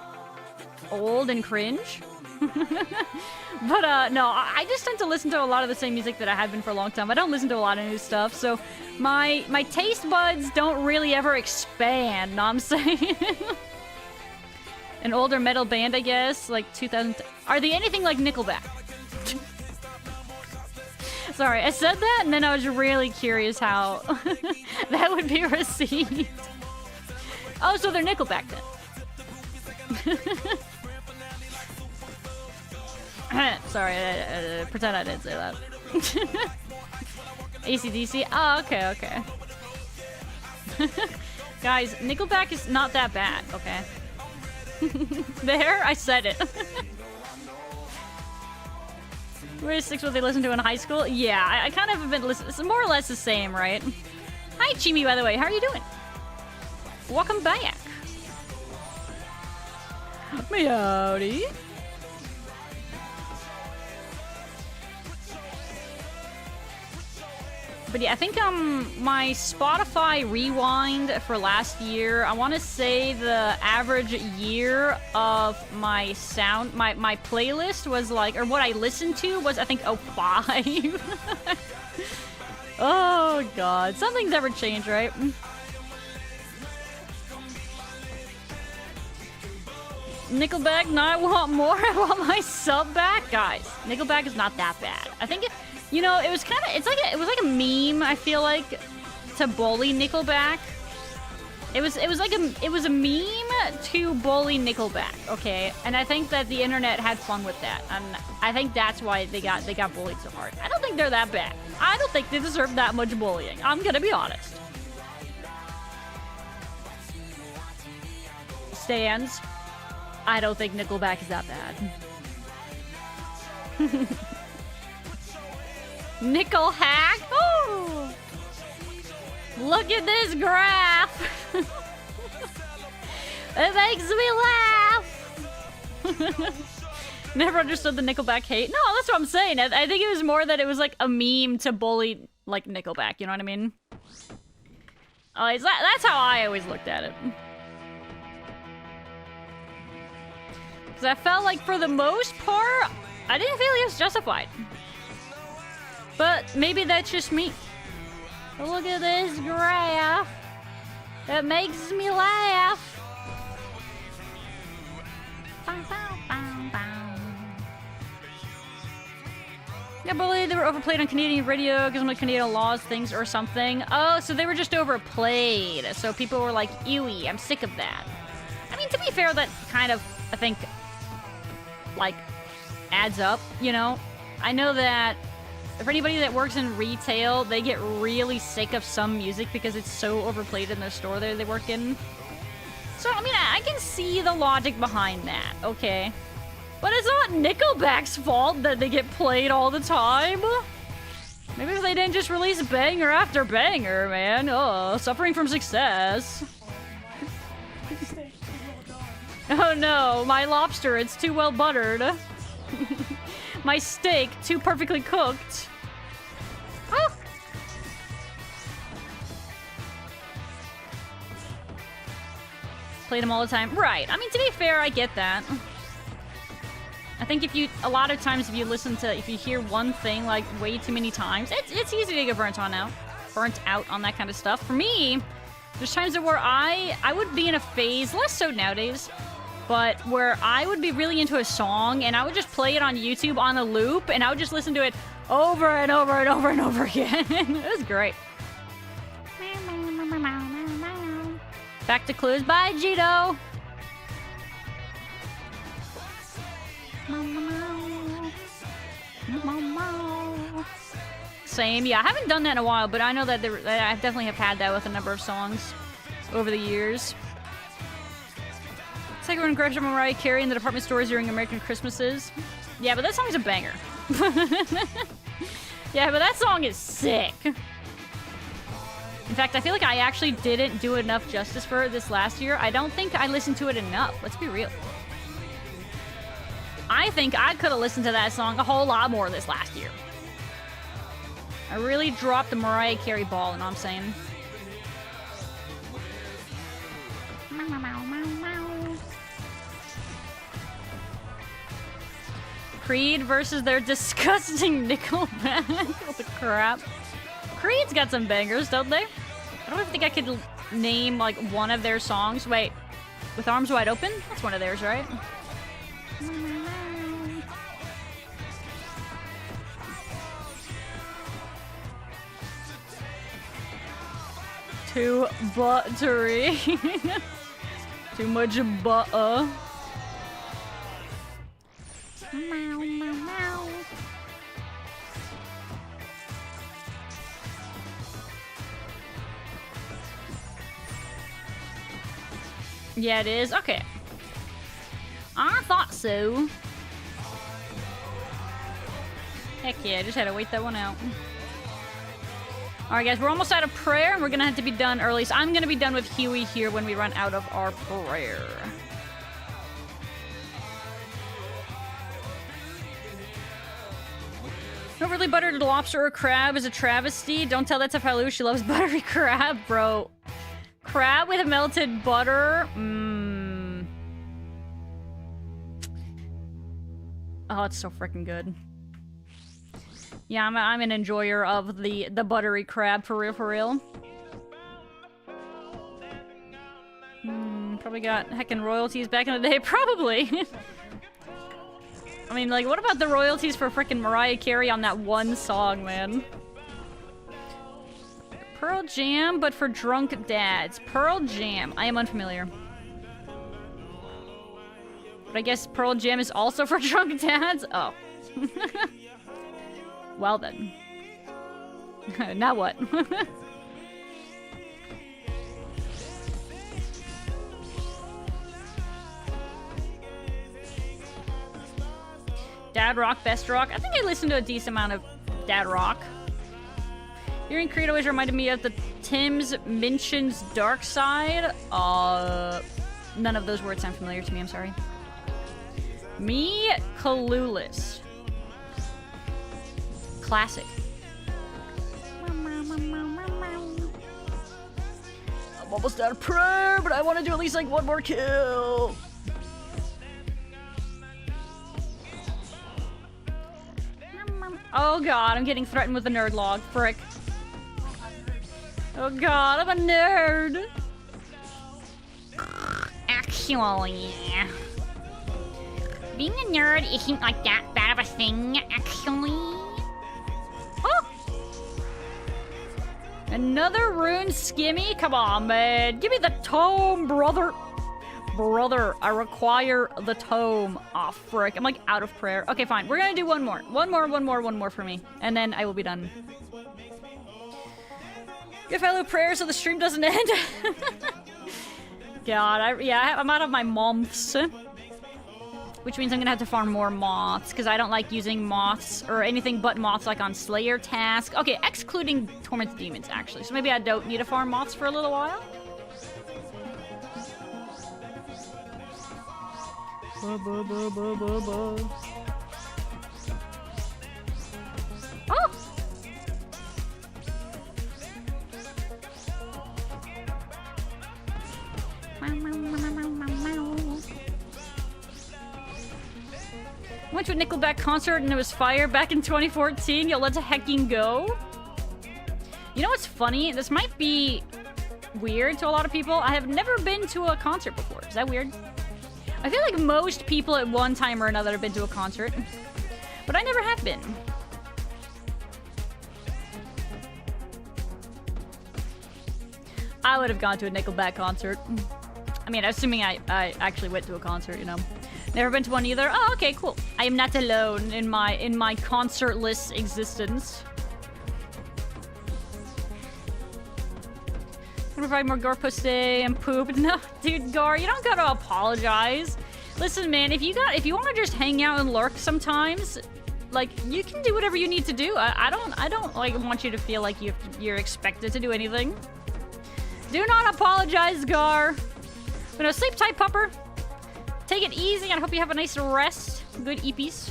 old and cringe. But no, I just tend to listen to a lot of the same music that I have been for a long time. I don't listen to a lot of new stuff, so my taste buds don't really ever expand, know what I'm saying? An older metal band, I guess, like 2000... Are they anything like Nickelback? Sorry, I said that, and then I was really curious how that would be received. Oh, so they're Nickelback then. Sorry, I pretend I didn't say that. AC/DC? Oh, okay, okay. Guys, Nickelback is not that bad, okay? There, I said it. Where's 6 what they listened to in high school? Yeah, I kind of have been listening. It's more or less the same, right? Hi, Chimi, by the way. How are you doing? Welcome back. Meowdy. But yeah, I think my Spotify rewind for last year, I want to say the average year of my sound, my playlist was like, or what I listened to was, I think, 05. Oh god, something's ever changed, right? Nickelback, no, I want more. I want my sub back, guys. Nickelback is not that bad. I think it. You know, it was kind of, it was like a meme, I feel like, to bully Nickelback. It was a meme to bully Nickelback, okay? And I think that the internet had fun with that. And I think that's why they got bullied so hard. I don't think they're that bad. I don't think they deserve that much bullying. I'm gonna be honest. Stands. I don't think Nickelback is that bad. Nickel hack? Oh! Look at this graph! It makes me laugh! Never understood the Nickelback hate. No, that's what I'm saying. I think it was more that it was like a meme to bully, like, Nickelback, you know what I mean? That's how I always looked at it. Because I felt like for the most part, I didn't feel it was justified. But maybe that's just me. Look at this graph. It makes me laugh. I believe they were overplayed on Canadian radio because of Canadian laws, things, or something. Oh, so they were just overplayed. So people were like, ewy, I'm sick of that. I mean, to be fair, that kind of, I think, like, adds up, you know? I know that for anybody that works in retail, they get really sick of some music because it's so overplayed in the store that they work in. So, I mean, I can see the logic behind that, okay? But it's not Nickelback's fault that they get played all the time. Maybe if they didn't just release banger after banger, man. Oh, suffering from success. Oh no, my lobster, it's too well buttered. My steak, too perfectly cooked. Oh! Played them all the time. Right, I mean, to be fair, I get that. I think a lot of times if you hear one thing like way too many times, it's easy to get burnt out on that kind of stuff. For me, there's times where I would be in a phase, less so nowadays, but where I would be really into a song and I would just play it on YouTube on a loop and I would just listen to it over and over and over and over again. It was great. Back to clues. Bye, Jito. Same, yeah, I haven't done that in a while, but I know that I definitely have had that with a number of songs over the years. It's like when Gresham and Mariah Carey in the department stores during American Christmases. Yeah, but that song's a banger. Yeah, but that song is sick. In fact, I feel like I actually didn't do enough justice for it this last year. I don't think I listened to it enough. Let's be real. I think I could have listened to that song a whole lot more this last year. I really dropped the Mariah Carey ball, you know what I'm saying? Creed versus their disgusting Nickelback. What the crap? Creed's got some bangers, don't they? I don't think I could name, like, one of their songs. Wait, With Arms Wide Open? That's one of theirs, right? Too buttery. Too much butter. Yeah, it is. Okay. I thought so. Heck yeah, I just had to wait that one out. Alright guys, we're almost out of prayer, and we're gonna have to be done early. So I'm gonna be done with Huey here when we run out of our prayer. Overly buttered lobster or crab is a travesty. Don't tell that to Faloo, she loves buttery crab, bro. Crab with melted butter? Mmm. Oh, it's so freaking good. Yeah, I'm an enjoyer of the buttery crab, for real, for real. Probably got heckin' royalties back in the day, probably. I mean, like, what about the royalties for frickin' Mariah Carey on that one song, man? Pearl Jam, but for drunk dads. Pearl Jam. I am unfamiliar. But I guess Pearl Jam is also for drunk dads? Oh. Well then. Now what? Dad Rock, Best Rock. I think I listened to a decent amount of Dad Rock. Hearing Creed always reminded me of the Tim's Minchin's Dark Side. None of those words sound familiar to me, I'm sorry. Me, clueless. Classic. I'm almost out of prayer, but I want to do at least like one more kill. Oh god, I'm getting threatened with a nerd log. Frick. Oh god, I'm a nerd. Actually, being a nerd isn't like that bad of a thing, actually. Oh! Another rune skimmy? Come on, man. Give me the tome, brother. Brother, I require the tome. Oh, frick. I'm like out of prayer. Okay, fine. We're gonna do one more. One more for me. And then I will be done. Give Faloo prayer so the stream doesn't end. God, I'm out of my months. Which means I'm gonna have to farm more moths, because I don't like using moths, or anything but moths, like on Slayer task. Okay, excluding Tormented Demons, actually. So maybe I don't need to farm moths for a little while. Oh! Went to a Nickelback concert and it was fire back in 2014. Yo, let's hecking go. You know what's funny? This might be weird to a lot of people. I have never been to a concert before. Is that weird? I feel like most people at one time or another have been to a concert. But I never have been. I would have gone to a Nickelback concert. I mean, assuming I actually went to a concert, you know. Never been to one either. Oh, okay, cool. I am not alone in my concertless existence. Gonna provide more gore pussy and poop. No, dude, Gar, you don't gotta apologize. Listen, man, if you want to just hang out and lurk sometimes, like, you can do whatever you need to do. I don't like want you to feel like you're expected to do anything. Do not apologize, Gar. You know, sleep tight, pupper. Take it easy, and I hope you have a nice rest. Good eepies.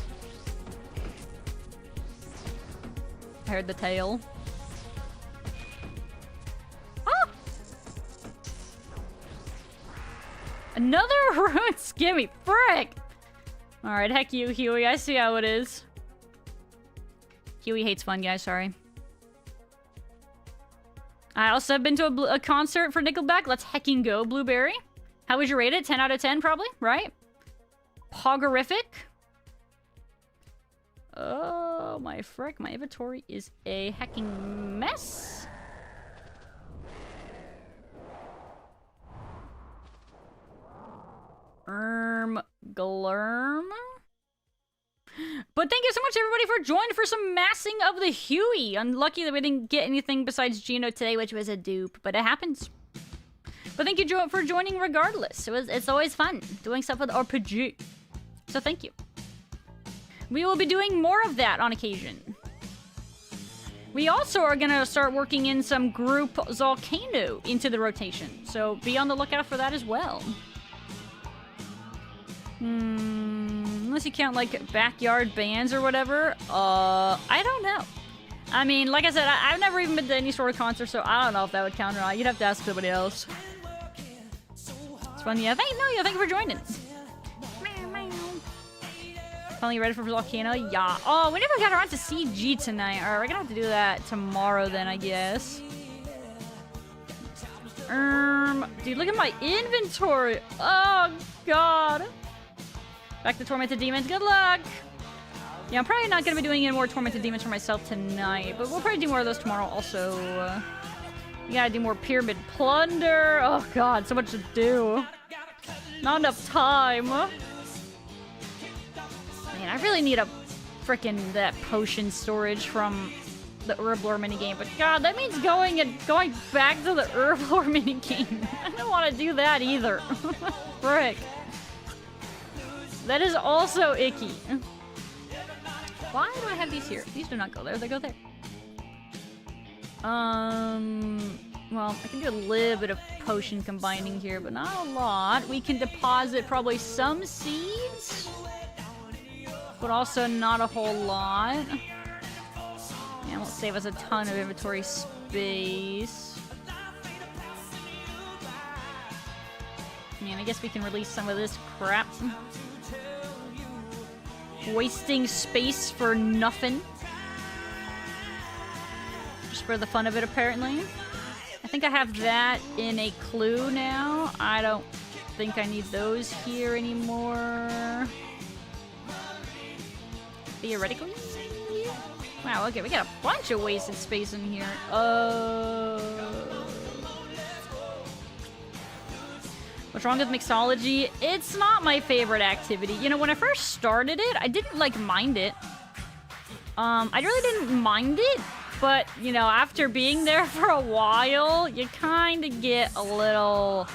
I heard the tail. Ah! Another Runescape, frick! Alright, heck you, Huey. I see how it is. Huey hates fun, guys, sorry. I also have been to a concert for Nickelback. Let's hecking go, Blueberry. How would you rate it? 10 out of 10, probably, right? Poggerific. Oh, my frick. My inventory is a hecking mess. Glurm. But thank you so much, everybody, for joining for some massing of the Huey. Unlucky that we didn't get anything besides Gino today, which was a dupe, but it happens. But thank you for joining regardless. It's always fun doing stuff with RPG. So thank you. We will be doing more of that on occasion. We also are going to start working in some group Volcano into the rotation. So be on the lookout for that as well. Unless you count like backyard bands or whatever. I don't know. I mean, like I said, I've never even been to any sort of concert, so I don't know if that would count or not. You'd have to ask somebody else. It's fun, yeah. Thank you for joining. Finally ready for Volcano? Yeah. Oh, we never got around to CG tonight. Alright, we're gonna have to do that tomorrow then, I guess. Dude, look at my inventory. Oh, God. Back to Tormented Demons. Good luck. Yeah, I'm probably not gonna be doing any more Tormented Demons for myself tonight, but we'll probably do more of those tomorrow also. We gotta do more Pyramid Plunder. Oh, God, so much to do. Not enough time. Man, I really need a frickin' that potion storage from the Herblore minigame, but God, that means going back to the Herblore minigame. I don't want to do that either. Frick. That is also icky. Why do I have these here? These do not go there. They go there. Well, I can do a little bit of potion combining here, but not a lot. We can deposit probably some seeds, but also not a whole lot. Yeah, won't save us a ton of inventory space. Man, I guess we can release some of this crap. Wasting space for nothing. Just for the fun of it, apparently. I think I have that in a clue now. I don't think I need those here anymore. Theoretically? Wow, okay, we got a bunch of wasted space in here. What's wrong with mixology? It's not my favorite activity. You know, when I first started it, I didn't, like, mind it. I really didn't mind it, but, you know, after being there for a while, you kind of get a little...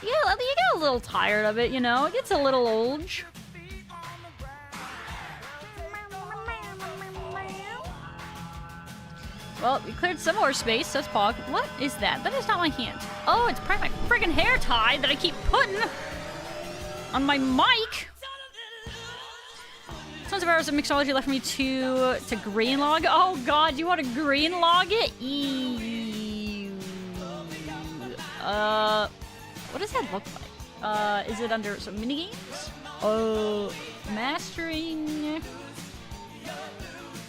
Yeah, you get a little tired of it, you know? It gets a little old. Well, we cleared some more space, so it's Pog. What is that? That is not my hand. Oh, it's probably my friggin' hair tie that I keep putting on my mic. Tons of hours of mixology left for me to green log. Oh god, you want to green log it? Ew. What does that look like? Is it under some minigames? Oh, mastering.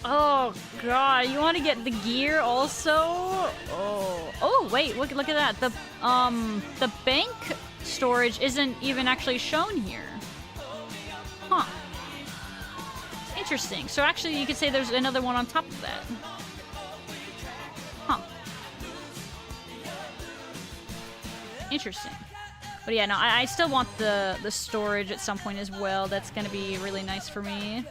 Oh god, you want to get the gear also? Oh wait, look at that. The bank storage isn't even actually shown here. Huh. Interesting. So actually, you could say there's another one on top of that. Huh. Interesting. But yeah, no, I still want the storage at some point as well. That's gonna be really nice for me.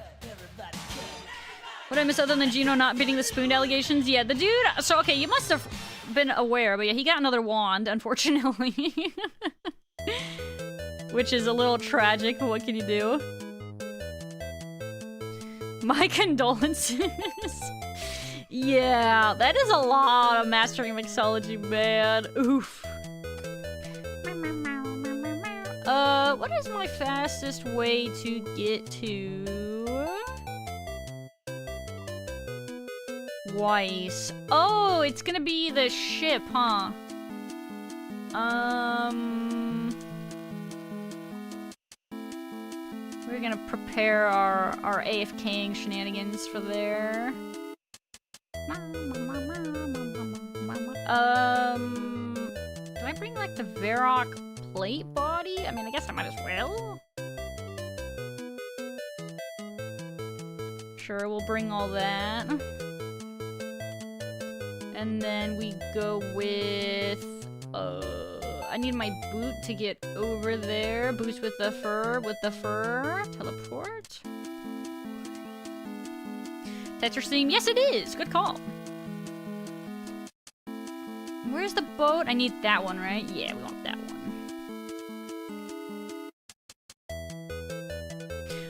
What did I miss other than Gino not beating the spoon allegations? Yeah, the dude... So, okay, you must have been aware, but yeah, he got another wand, unfortunately. Which is a little tragic, but what can you do? My condolences. Yeah, that is a lot of mastering mixology, man. Oof. What is my fastest way to get to... Weiss. Oh, it's gonna be the ship, huh? We're gonna prepare our AFKing shenanigans for there. Do I bring like the Varrock plate body? I mean, I guess I might as well. Sure, we'll bring all that. And then we go with... I need my boot to get over there. Boots with the fur, Teleport. Tetris theme? Yes, it is! Good call. Where's the boat? I need that one, right? Yeah, we want that one.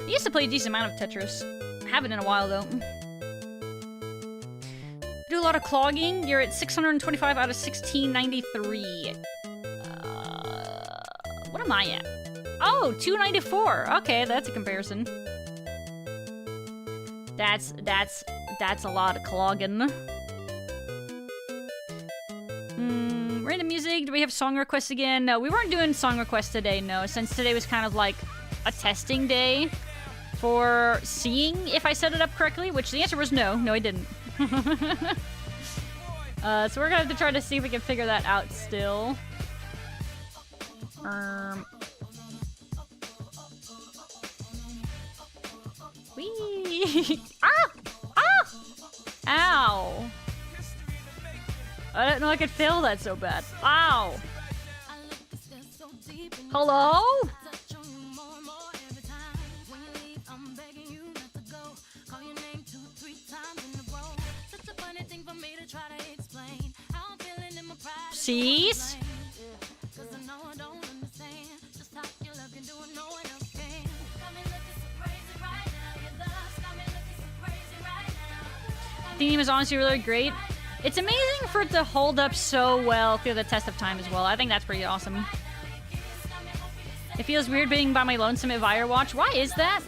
I used to play a decent amount of Tetris. Haven't in a while, though. Do a lot of clogging. You're at 625 out of 1693. What am I at? Oh, 294. Okay, that's a comparison. That's a lot of clogging. Random music. Do we have song requests again? No, we weren't doing song requests today, no, since today was kind of like a testing day for seeing if I set it up correctly, which the answer was no. No, I didn't. So we're gonna have to try to see if we can figure that out still. Whee! Ah! Ah! Ow! I didn't know I could fail that so bad. Ow! Hello? Cease? The theme is honestly really great. It's amazing for it to hold up so well through the test of time as well. I think that's pretty awesome. It feels weird being by my lonesome at Firewatch. Why is that?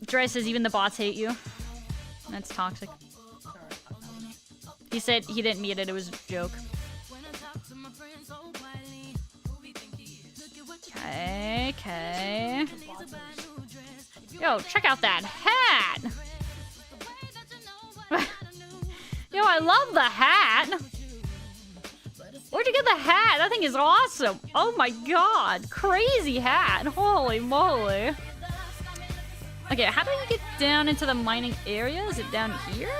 Dre says even the bots hate you. That's toxic. He said he didn't mean it, it was a joke. Okay. Yo, check out that hat! Yo, I love the hat! Where'd you get the hat? That thing is awesome! Oh my god! Crazy hat! Holy moly! Okay, how do you get down into the mining area? Is it down here?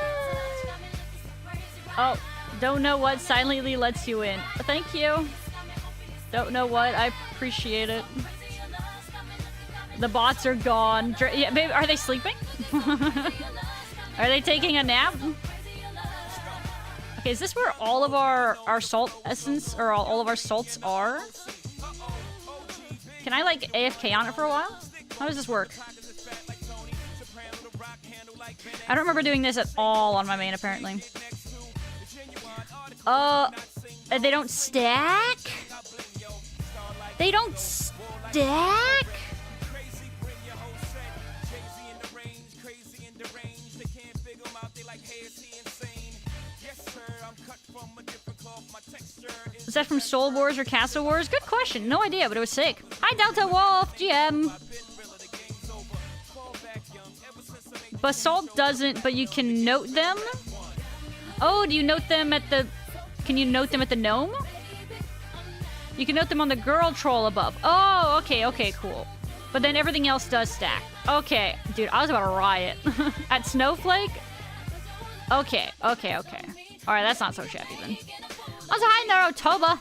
Oh, don't know what silently lets you in. Thank you. Don't know what. I appreciate it. The bots are gone. Yeah, babe, are they sleeping? Are they taking a nap? Okay, is this where all of our salt essence, or all of our salts are? Can I, like, AFK on it for a while? How does this work? I don't remember doing this at all on my main, apparently. They don't stack? They don't stack? Is that from Soul Wars or Castle Wars? Good question. No idea, but it was sick. Hi, Delta Wolf, GM. Basalt doesn't, but you can note them. Oh, do you note them at the... Can you note them at the gnome? You can note them on the girl troll above. Oh, okay, okay, cool. But then everything else does stack. Okay, dude, I was about to riot. At Snowflake? Okay, okay, okay. Alright, that's not so shabby then. Also, hi there, Otoba.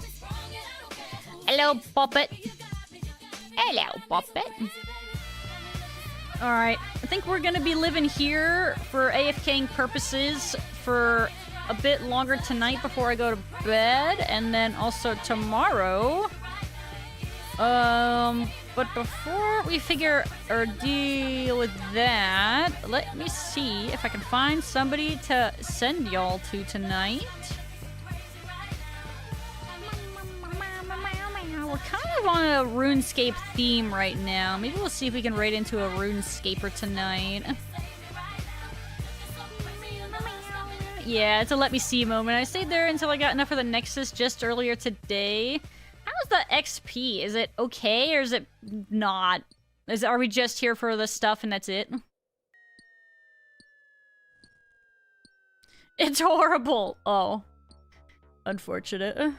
Hello, Poppet. Hello, Poppet. Alright, I think we're gonna be living here for AFKing purposes for a bit longer tonight before I go to bed, and then also tomorrow. But before we figure or deal with that, let me see if I can find somebody to send y'all to tonight. We're kind of on a RuneScape theme right now. Maybe we'll see if we can raid into a RuneScaper tonight. Yeah, it's a let me see moment. I stayed there until I got enough for the Nexus just earlier today. How's the XP? Is it okay or is it not? Are we just here for the stuff and that's it? It's horrible. Oh. Unfortunate.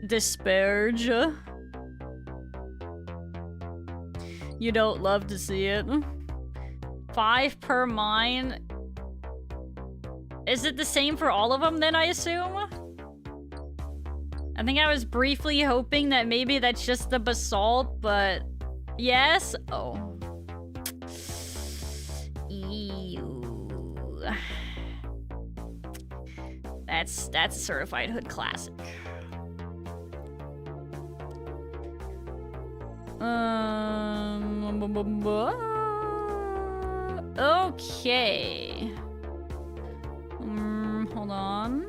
Disparage. You don't love to see it. 5 per mine. Is it the same for all of them then, I assume? I think I was briefly hoping that maybe that's just the basalt, but yes? Oh. Ew. That's a certified hood classic. Okay. Hold on.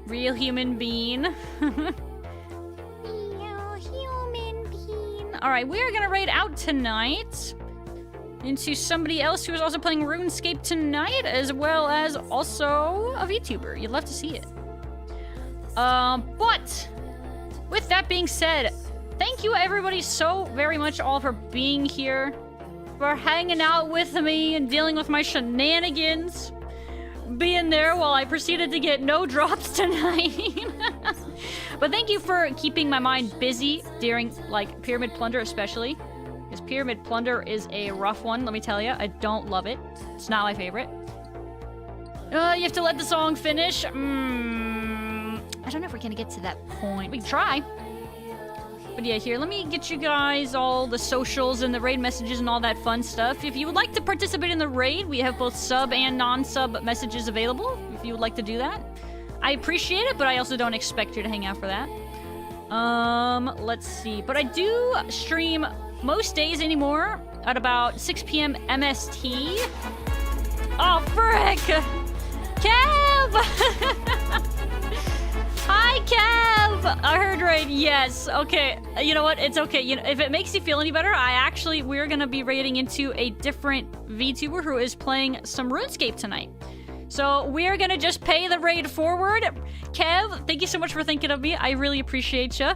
Real human being. Real human being. Alright, we are gonna raid out tonight into somebody else who is also playing RuneScape tonight, as well as also a VTuber. You'd love to see it. But with that being said, thank you everybody so very much all for being here, for hanging out with me and dealing with my shenanigans, being there while I proceeded to get no drops tonight. But thank you for keeping my mind busy during, like, Pyramid Plunder especially. Because Pyramid Plunder is a rough one, let me tell you. I don't love it. It's not my favorite. You have to let the song finish. I don't know if we're gonna get to that point. We can try. But yeah, here, let me get you guys all the socials and the raid messages and all that fun stuff. If you would like to participate in the raid, we have both sub and non-sub messages available, if you would like to do that. I appreciate it, but I also don't expect you to hang out for that. Let's see. But I do stream most days anymore at about 6 p.m. MST. Oh, frick! Kev! Hi, Kev! I heard raid, yes. Okay, you know what? It's okay. You know, if it makes you feel any better, we're gonna be raiding into a different VTuber who is playing some RuneScape tonight. So we're gonna just pay the raid forward. Kev, thank you so much for thinking of me. I really appreciate you.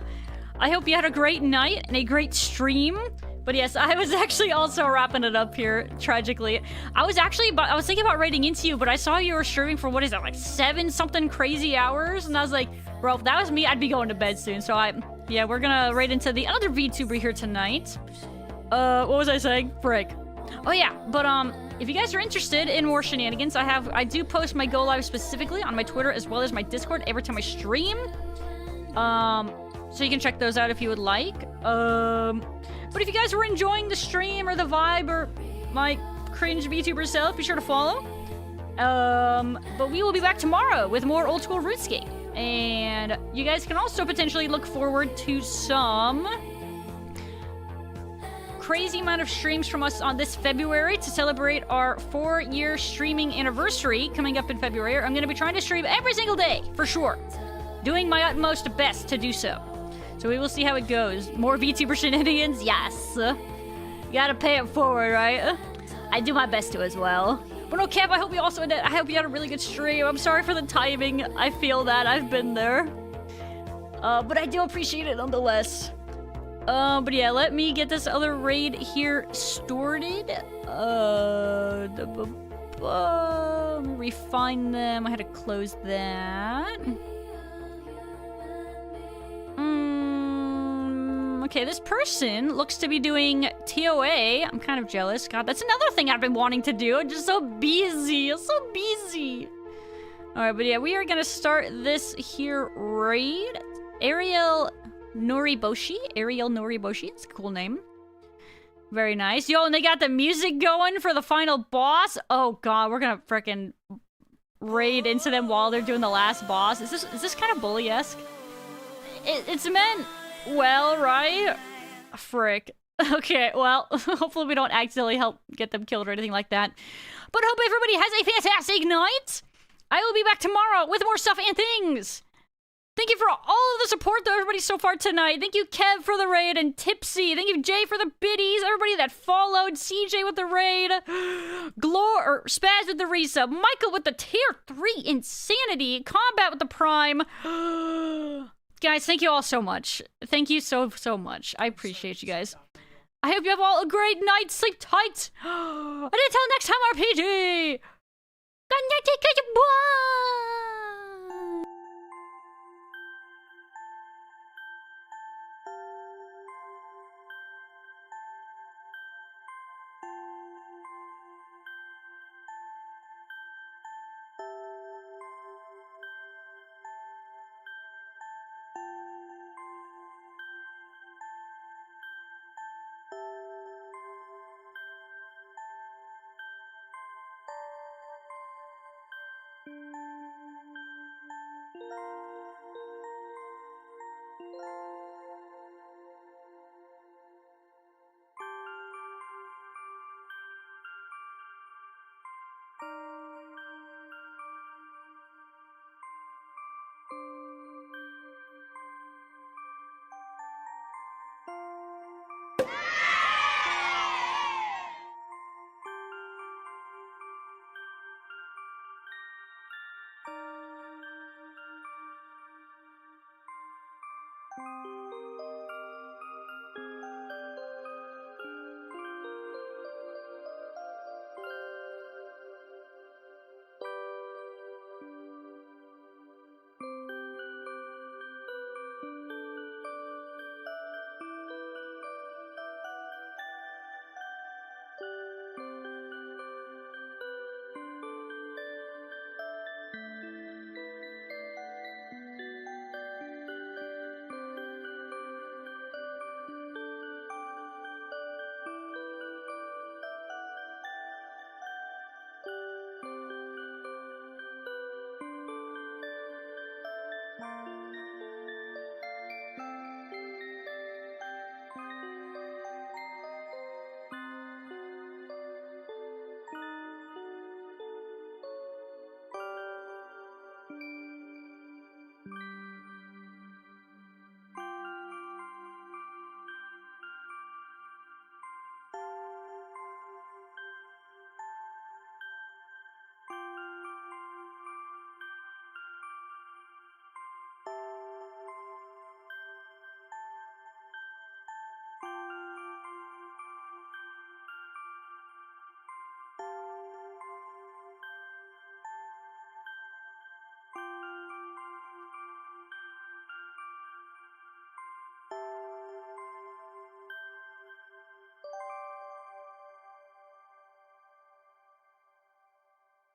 I hope you had a great night and a great stream. But yes, I was actually also wrapping it up here, tragically. I was thinking about raiding into you, but I saw you were streaming for, what is that, like 7-something crazy hours? And I was like, bro, if that was me, I'd be going to bed soon. So yeah, we're gonna raid into the other VTuber here tonight. What was I saying? Frick. Oh yeah, but if you guys are interested in more shenanigans, I do post my go live specifically on my Twitter as well as my Discord every time I stream. So you can check those out if you would like. But if you guys were enjoying the stream or the vibe or my cringe VTuber self, be sure to follow. But we will be back tomorrow with more Oldschool Runescape. And you guys can also potentially look forward to some crazy amount of streams from us on this February to celebrate our 4-year streaming anniversary coming up in February. I'm going to be trying to stream every single day, for sure. Doing my utmost best to do so. So we will see how it goes. More VTuber shenanigans? Yes. You gotta pay it forward, right? I do my best to as well. But no, Kev, I hope you had a really good stream. I'm sorry for the timing. I feel that. I've been there. But I do appreciate it nonetheless. But yeah, let me get this other raid here started. Let me refine them. I had to close that. Okay, this person looks to be doing TOA. I'm kind of jealous. God, that's another thing I've been wanting to do. I'm just so busy. I'm so busy. Alright, but yeah, we are gonna start this here raid. Ariel Noriboshi. Ariel Noriboshi. It's a cool name. Very nice. Yo, and they got the music going for the final boss. Oh god, we're gonna frickin' raid into them while they're doing the last boss. Is this kind of bully-esque? It's meant well, right? Frick. Okay, well, hopefully we don't accidentally help get them killed or anything like that. But hope everybody has a fantastic night. I will be back tomorrow with more stuff and things. Thank you for all of the support to everybody so far tonight. Thank you, Kev, for the raid, and Tipsy. Thank you, Jay, for the biddies. Everybody that followed. CJ with the raid. Spaz with the resub. Michael with the tier 3 insanity. Combat with the prime. Guys, thank you all so much. Thank you so much. I appreciate you guys. I hope you have all a great night. Sleep tight. And until next time, RPG. Good night, bye.